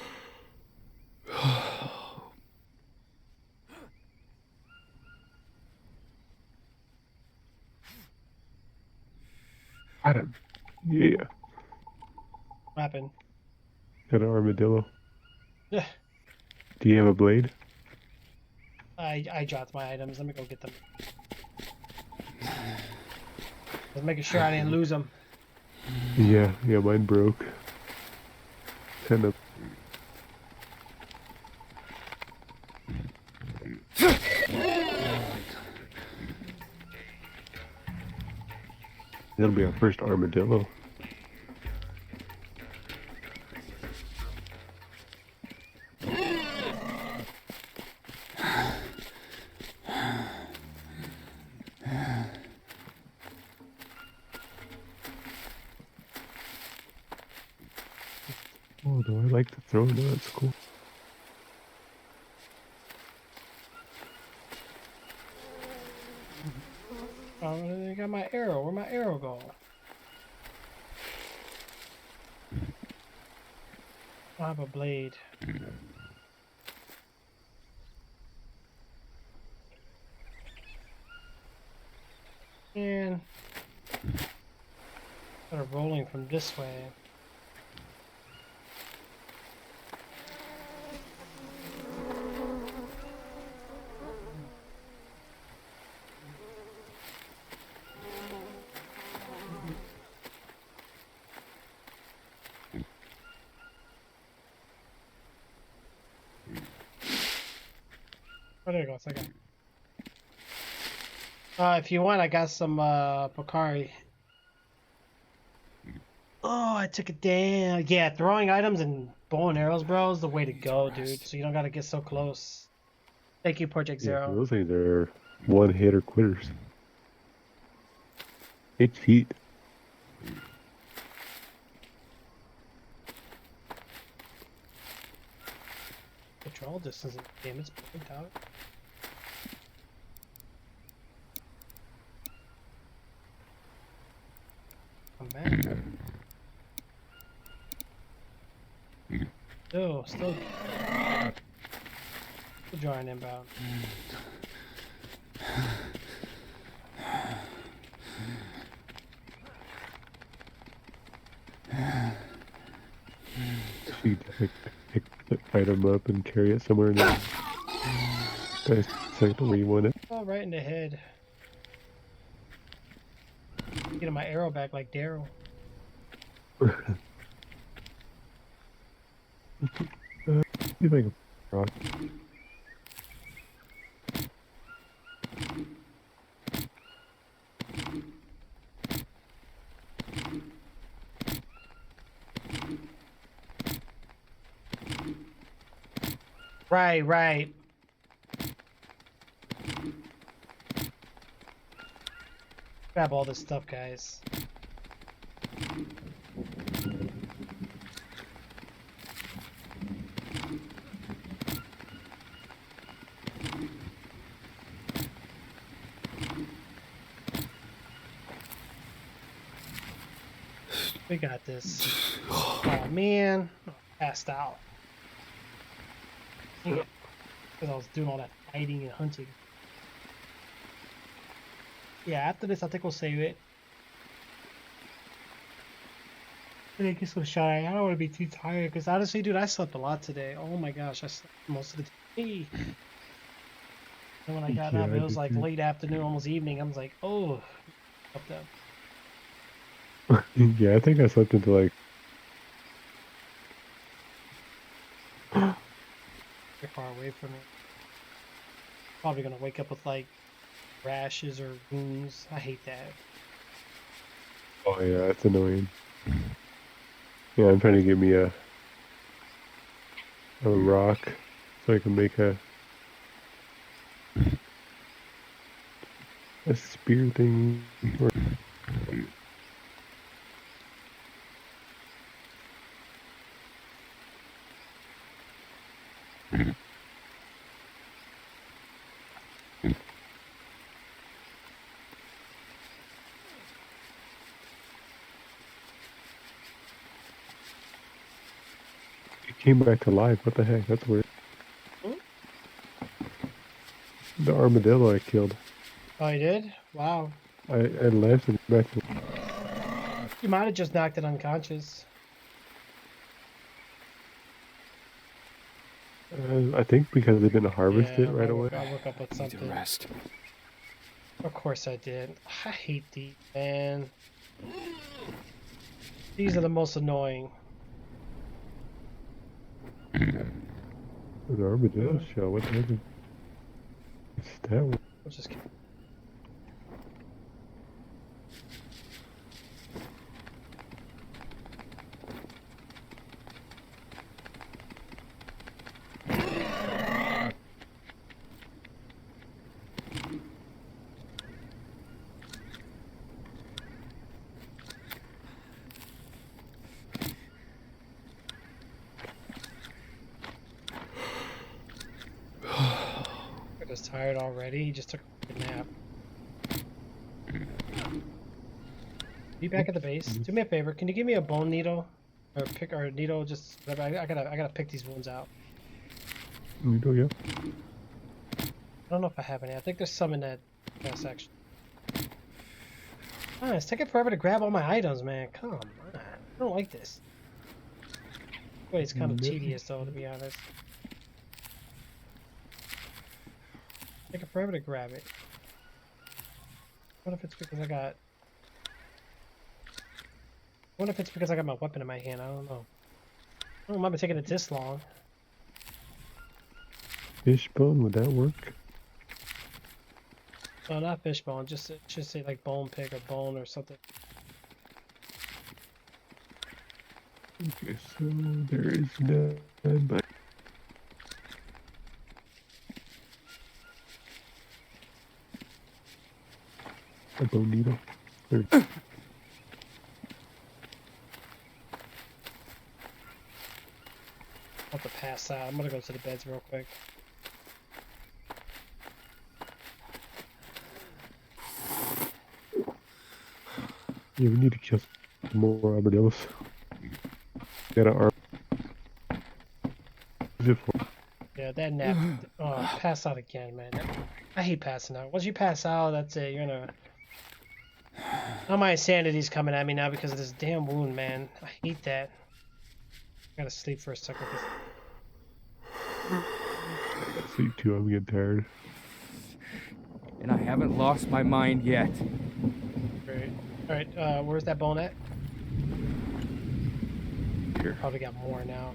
S2: Got him. Yeah.
S1: What happened?
S2: Got an armadillo.
S1: Yeah.
S2: Do you have a blade?
S1: I dropped my items. Let me go get them. Just making sure I didn't lose them.
S2: Yeah, mine broke. Kind of. That'll be our first armadillo. Oh, do I like to throw? No, that's cool.
S1: Oh, I got my arrow. Where'd my arrow go? I have a blade. And sort of rolling from this way. Oh, there you go. Second. If you want, I got some Pocari. Oh, I took it down. Yeah, throwing items and bow and arrows, bro, is the way to go, dude. So you don't gotta get so close. Thank you, Project
S2: Yeah,
S1: Zero.
S2: those things are one-hitter quitters. 8 feet.
S1: Control distance in the game, it's point out. Come back. Still drawing inbound.
S2: You pick the item up and carry it somewhere in the sector where you want it.
S1: Oh, right in the head. Getting my arrow back like Daryl.
S2: See if I can rock.
S1: Right. Grab all this stuff, guys. We got this. Oh man, passed out. Because I was doing all that fighting and hunting. Yeah, after this, I think we'll save it. I think it's a shot. I don't want to be too tired because honestly, dude, I slept a lot today. Oh my gosh, I slept most of the day. And when I got up, it was like late afternoon, almost evening. I was like, oh, up there.
S2: Yeah, I think I slept into like.
S1: They're far away from me. Probably gonna wake up with like rashes or wounds. I hate that.
S2: Oh yeah, that's annoying. Yeah, I'm trying to get me a rock so I can make a spear thing. Or... It came back to life. What the heck? That's weird. The armadillo I killed.
S1: Oh, you did? Wow.
S2: I left and back to...
S1: You might have just knocked it unconscious.
S2: I think because they didn't harvest
S1: Yeah,
S2: it right away.
S1: I woke up with
S6: Need to
S1: something.
S6: rest.
S1: Of course I did. I hate these, man. These are the most annoying.
S2: The armadillo shell. What the heck is that one?
S1: I'll just kidding. I'm just tired already. He just took a nap. Be back at the base. Do me a favor. Can you give me a bone needle, or a needle? Just whatever. I gotta pick these wounds out.
S2: You do, yeah.
S1: I don't know if I have any. I think there's some in that section. Ah, it's taking forever to grab all my items, man. Come on. I don't like this. Wait, it's kind of tedious though, to be honest. Taking forever to grab it. What if it's because I got... What if it's because I got my weapon in my hand? I don't know. I don't remember taking it this long.
S2: Fishbone, would that work?
S1: No, not fishbone. Just it should say like bone pick or bone or something.
S2: Okay, so there is none, but a bone needle. There.
S1: I'll have to pass out. I'm gonna go to the beds real quick.
S2: Yeah, we need to kill some more armadillos. Got an arm. Is it for?
S1: Yeah, that nap. Oh, pass out again, man. I hate passing out. Once you pass out, that's it. You're gonna. Now my insanity's coming at me now because of this damn wound, man. I hate that. I gotta sleep for a second.
S2: Sleep too, I'm getting tired.
S6: And I haven't lost my mind yet.
S1: Great. Alright, where's that bone at?
S2: Here.
S1: Probably got more now.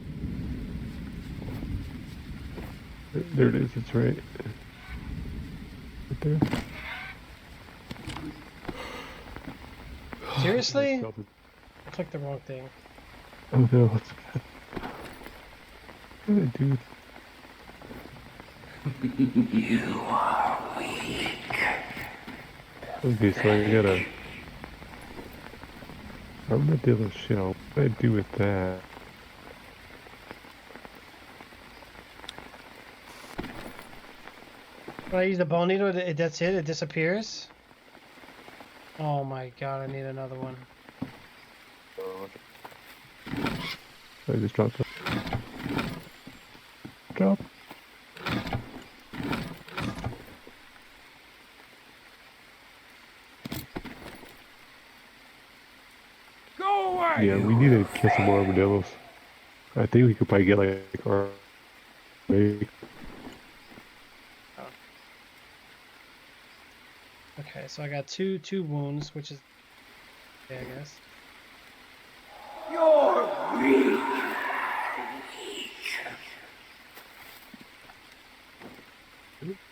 S2: There it is, it's right. Right there.
S1: Seriously? I clicked the wrong thing.
S2: Oh no, what's that? What did I do?
S6: You are weak.
S2: Okay, so I got a armadillo shell. What do I do with that?
S1: When I use the bone needle, that's it? It disappears? Oh my god, I need another one.
S2: I just dropped it. Drop.
S6: Go away!
S2: Yeah, we need to kill some more armadillos. I think we could probably get like our...
S1: Okay, so I got two wounds, which is... Yeah, I guess.
S6: You're weak.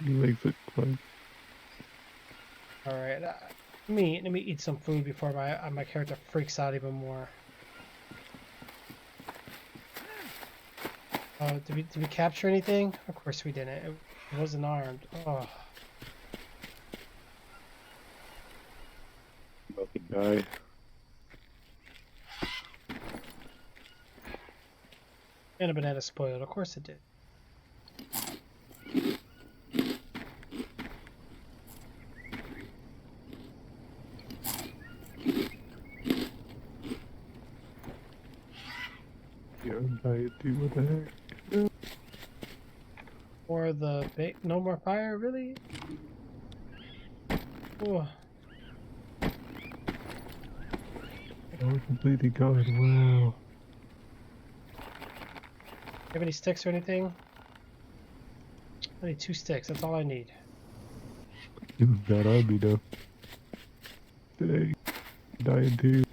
S2: Your legs look fine.
S1: Alright, let me eat some food before my character freaks out even more. Did we capture anything? Of course we didn't. It wasn't armed. Oh.
S2: About to die.
S1: And a banana spoiled. Of course it did.
S2: Yeah, I'm dying too, what the heck?
S1: Or the no more fire, really? Oh.
S2: Oh, completely gone, wow.
S1: Have any sticks or anything? I need 2 sticks. That's all I need.
S2: It was not on me though. Dang. Dying too.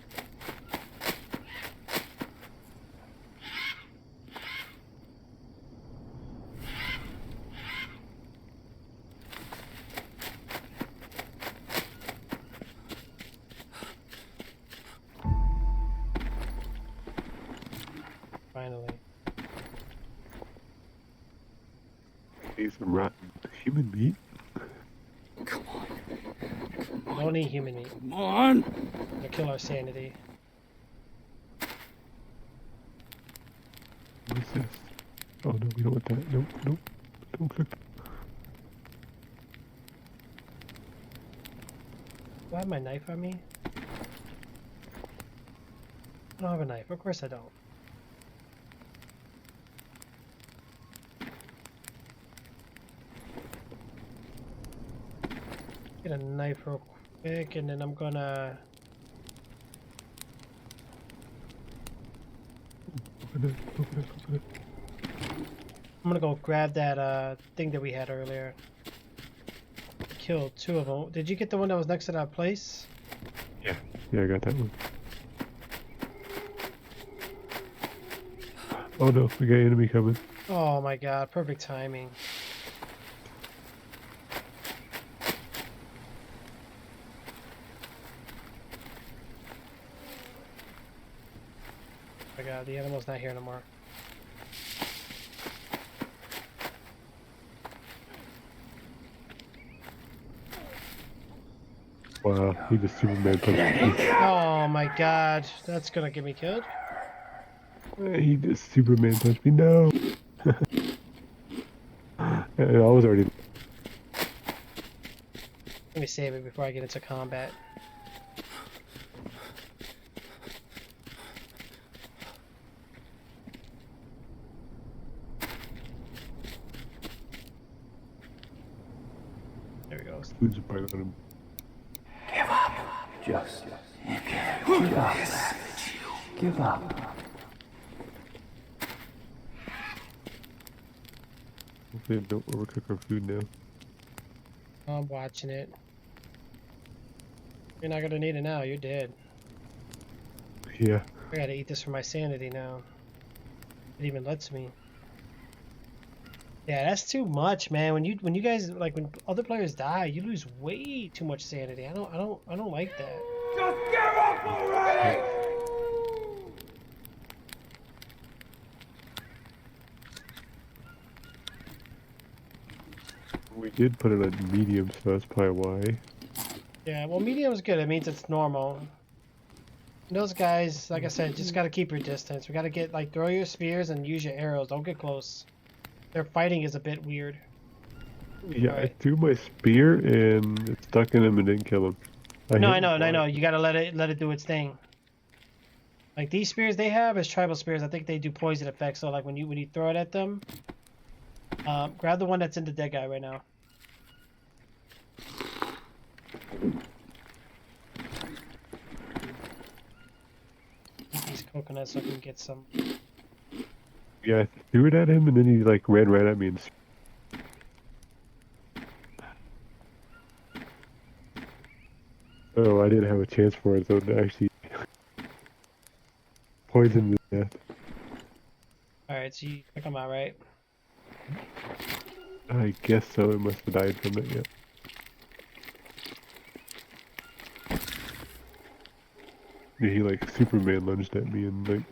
S1: Finally.
S2: Need some rotten human meat.
S6: Come on.
S1: I don't need human meat.
S6: Come on.
S1: It'll kill our sanity.
S2: What's this? Oh no, we don't want that. Nope, nope. Don't click.
S1: Do I have my knife on me? I don't have a knife. Of course I don't. Get a knife real quick, and then I'm gonna...
S2: Open it, open it, open it.
S1: I'm gonna go grab that thing that we had earlier. Killed 2 of them. Did you get the one that was next to that place?
S2: Yeah, I got that one. Oh no, we got enemy coming.
S1: Oh my god, perfect timing. Oh my god, the animal's not here anymore.
S2: Wow, he just Superman punched me.
S1: Oh my god, that's gonna get me killed.
S2: He just Superman punched me. No. And I was already.
S1: Let me save it before I get into combat. There we go.
S2: Food's probably on him.
S6: Give up. Just give up. Give up.
S2: Hopefully, I don't overcook our food now.
S1: I'm watching it. You're not gonna need it now, you're dead.
S2: Yeah.
S1: I gotta eat this for my sanity now. It even lets me. Yeah, that's too much, man. When you guys like when other players die, you lose way too much sanity. I don't like that.
S7: Just give up already!
S2: We did put it on medium, so that's probably why.
S1: Yeah, well, medium's good. It means it's normal. And those guys, like I said, just gotta keep your distance. We gotta get like throw your spears and use your arrows. Don't get close. Their fighting is a bit weird.
S2: Yeah, I
S1: Alright.
S2: threw my spear and it stuck in him and didn't kill him.
S1: No, I
S2: hit
S1: know,
S2: him
S1: I know.
S2: once.
S1: You gotta let it do its thing. Like these spears they have is tribal spears. I think they do poison effects. So like when you throw it at them, grab the one that's in the dead guy right now. Eat these coconuts so I can get some.
S2: Yeah, I threw it at him and then he like ran right at me and. Oh, I didn't have a chance for it, so it actually poisoned me to death.
S1: Alright, so you come out, right?
S2: I guess so. It must have died from it. Yeah. Yeah, he like Superman lunged at me and like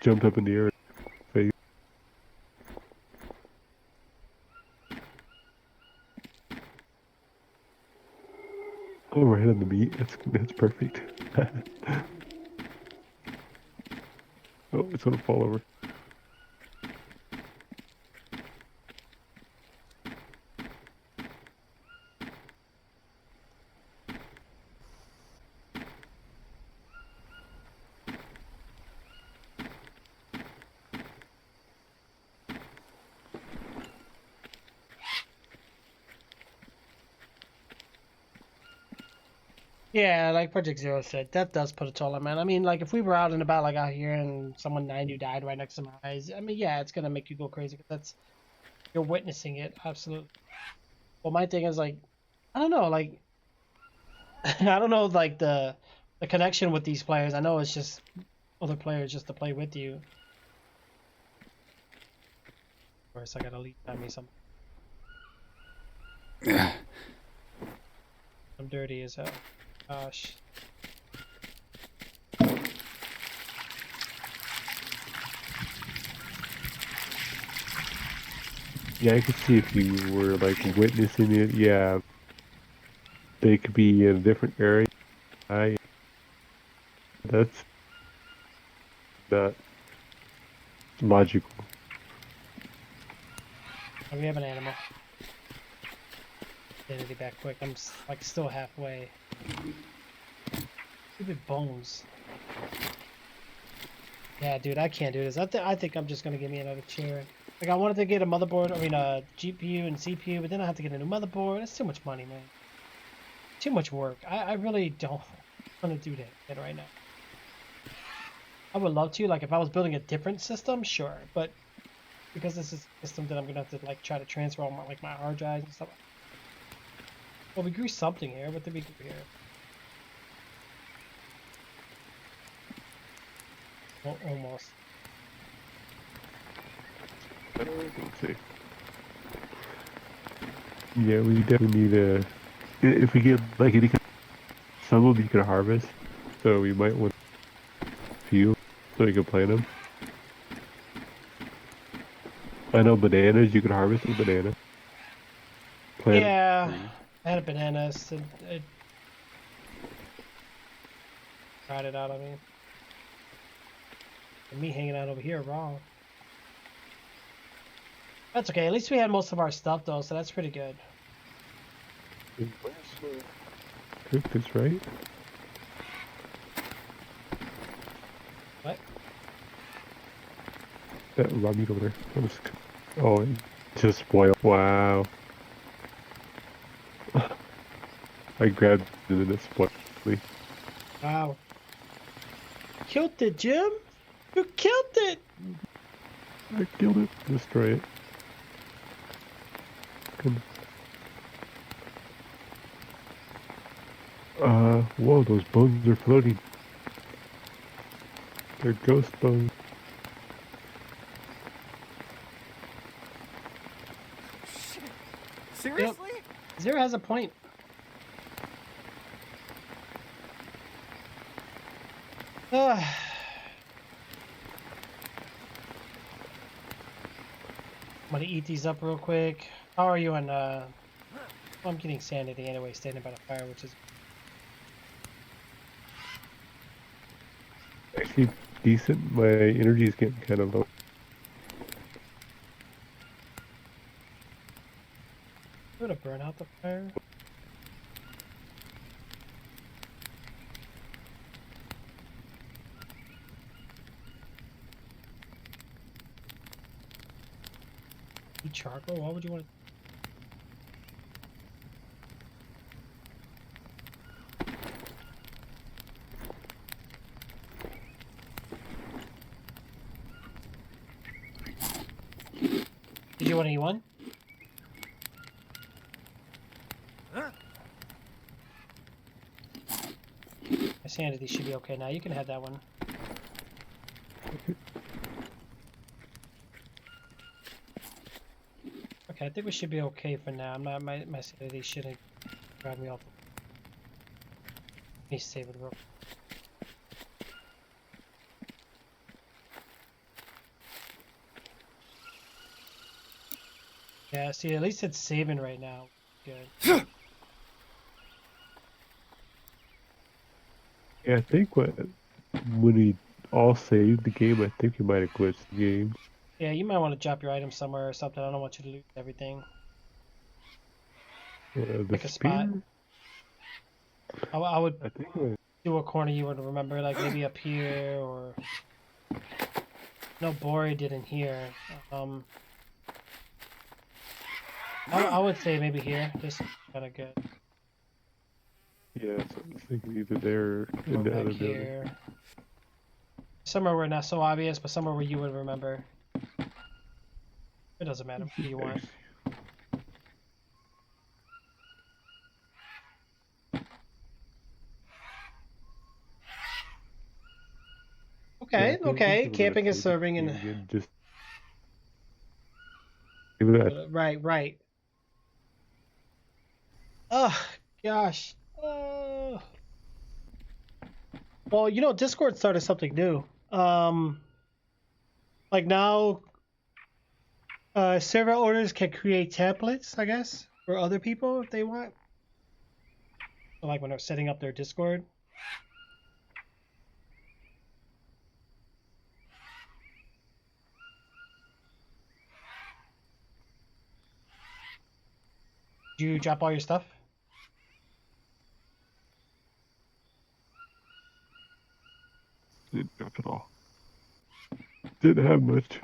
S2: jumped up in the air. Face. Oh, we're hitting the meat. That's perfect. Oh, it's gonna fall over.
S1: Yeah, like Project Zero said, that does put a toll on man. I mean, like if we were out and about, like out here, and someone 90 died right next to my eyes, I mean, yeah, it's gonna make you go crazy. 'Cause You're witnessing it, absolutely. Well, my thing is like, I don't know, like, I don't know, like the connection with these players. I know it's just other players just to play with you. Of course, I gotta leave me some. I'm dirty as hell. Gosh.
S2: Yeah, I could see if you were like witnessing it. Yeah, they could be in a different area. That's not logical.
S1: Oh, we have an animal. Identity back quick. I'm like still halfway. Stupid bones. Yeah, dude, I can't do this. I think I'm just gonna give me another chair. Like I wanted to get a motherboard, I mean a GPU and CPU, but then I have to get a new motherboard. That's too much money, man. Too much work. I really don't want to do that right now. I would love to, like if I was building a different system, sure, but because this is a system that I'm gonna have to like try to transfer all my like my hard drives and stuff. Well, we grew something here. What did we grew here? Well, almost.
S2: Let's see. Yeah, we definitely need a. If we get like any kind of, some of them you can harvest, so we might want a few so we can plant them. I know bananas you can harvest a banana. Plant
S1: Yeah, I had a banana. So it tried it out. I mean, and me hanging out over here wrong. That's okay. At least we had most of our stuff though, so that's pretty good.
S2: Cook this, right?
S1: What?
S2: That raw meat over there. Oh, it just spoiled. Wow. I grabbed it and it spoiled.
S1: Wow. Killed it, Jim. You killed it.
S2: I killed it. Destroy it. Come on. Whoa, those bones are floating. They're ghost bones.
S7: Shit. Seriously?
S1: Zero has a point. I'm gonna eat these up real quick. How are you on, well, I'm getting sanity anyway, standing by the fire, which is...
S2: Actually decent. My energy is getting kind of low.
S1: I'm gonna burn out the fire. Eat charcoal? Why would you want to... Did you want to eat one?
S7: Huh?
S1: My sanity should be okay now. You can have that one. Okay, I think we should be okay for now. I'm not, my sanity shouldn't grab me off. Let me save it real quick. Yeah, see, at least it's saving right now. Good.
S2: Yeah, I think when we all saved the game, I think we might have glitched the game.
S1: Yeah, you might want to drop your items somewhere or something. I don't want you to lose everything.
S2: The
S1: Pick a
S2: spear?
S1: spot. I would
S2: I think I...
S1: do a corner you would remember, like maybe up here or... No, Bori did in here. I would say maybe here. Just kind of good.
S2: Yeah, so I was thinking either there or
S1: Go
S2: in the
S1: back
S2: other building.
S1: here. Somewhere where not so obvious, but somewhere where you would remember. It doesn't matter. What do you want? Okay,
S2: Yeah, I
S1: okay.
S2: think we're gonna
S1: Camping and
S2: save
S1: serving
S2: this
S1: and
S2: game again, just give it a
S1: right, right. Oh gosh. Well, you know, Discord started something new. Like now, server owners can create templates, I guess, for other people if they want. So, like when they're setting up their Discord. Did you drop all your stuff?
S2: didn't drop it all. Didn't have much.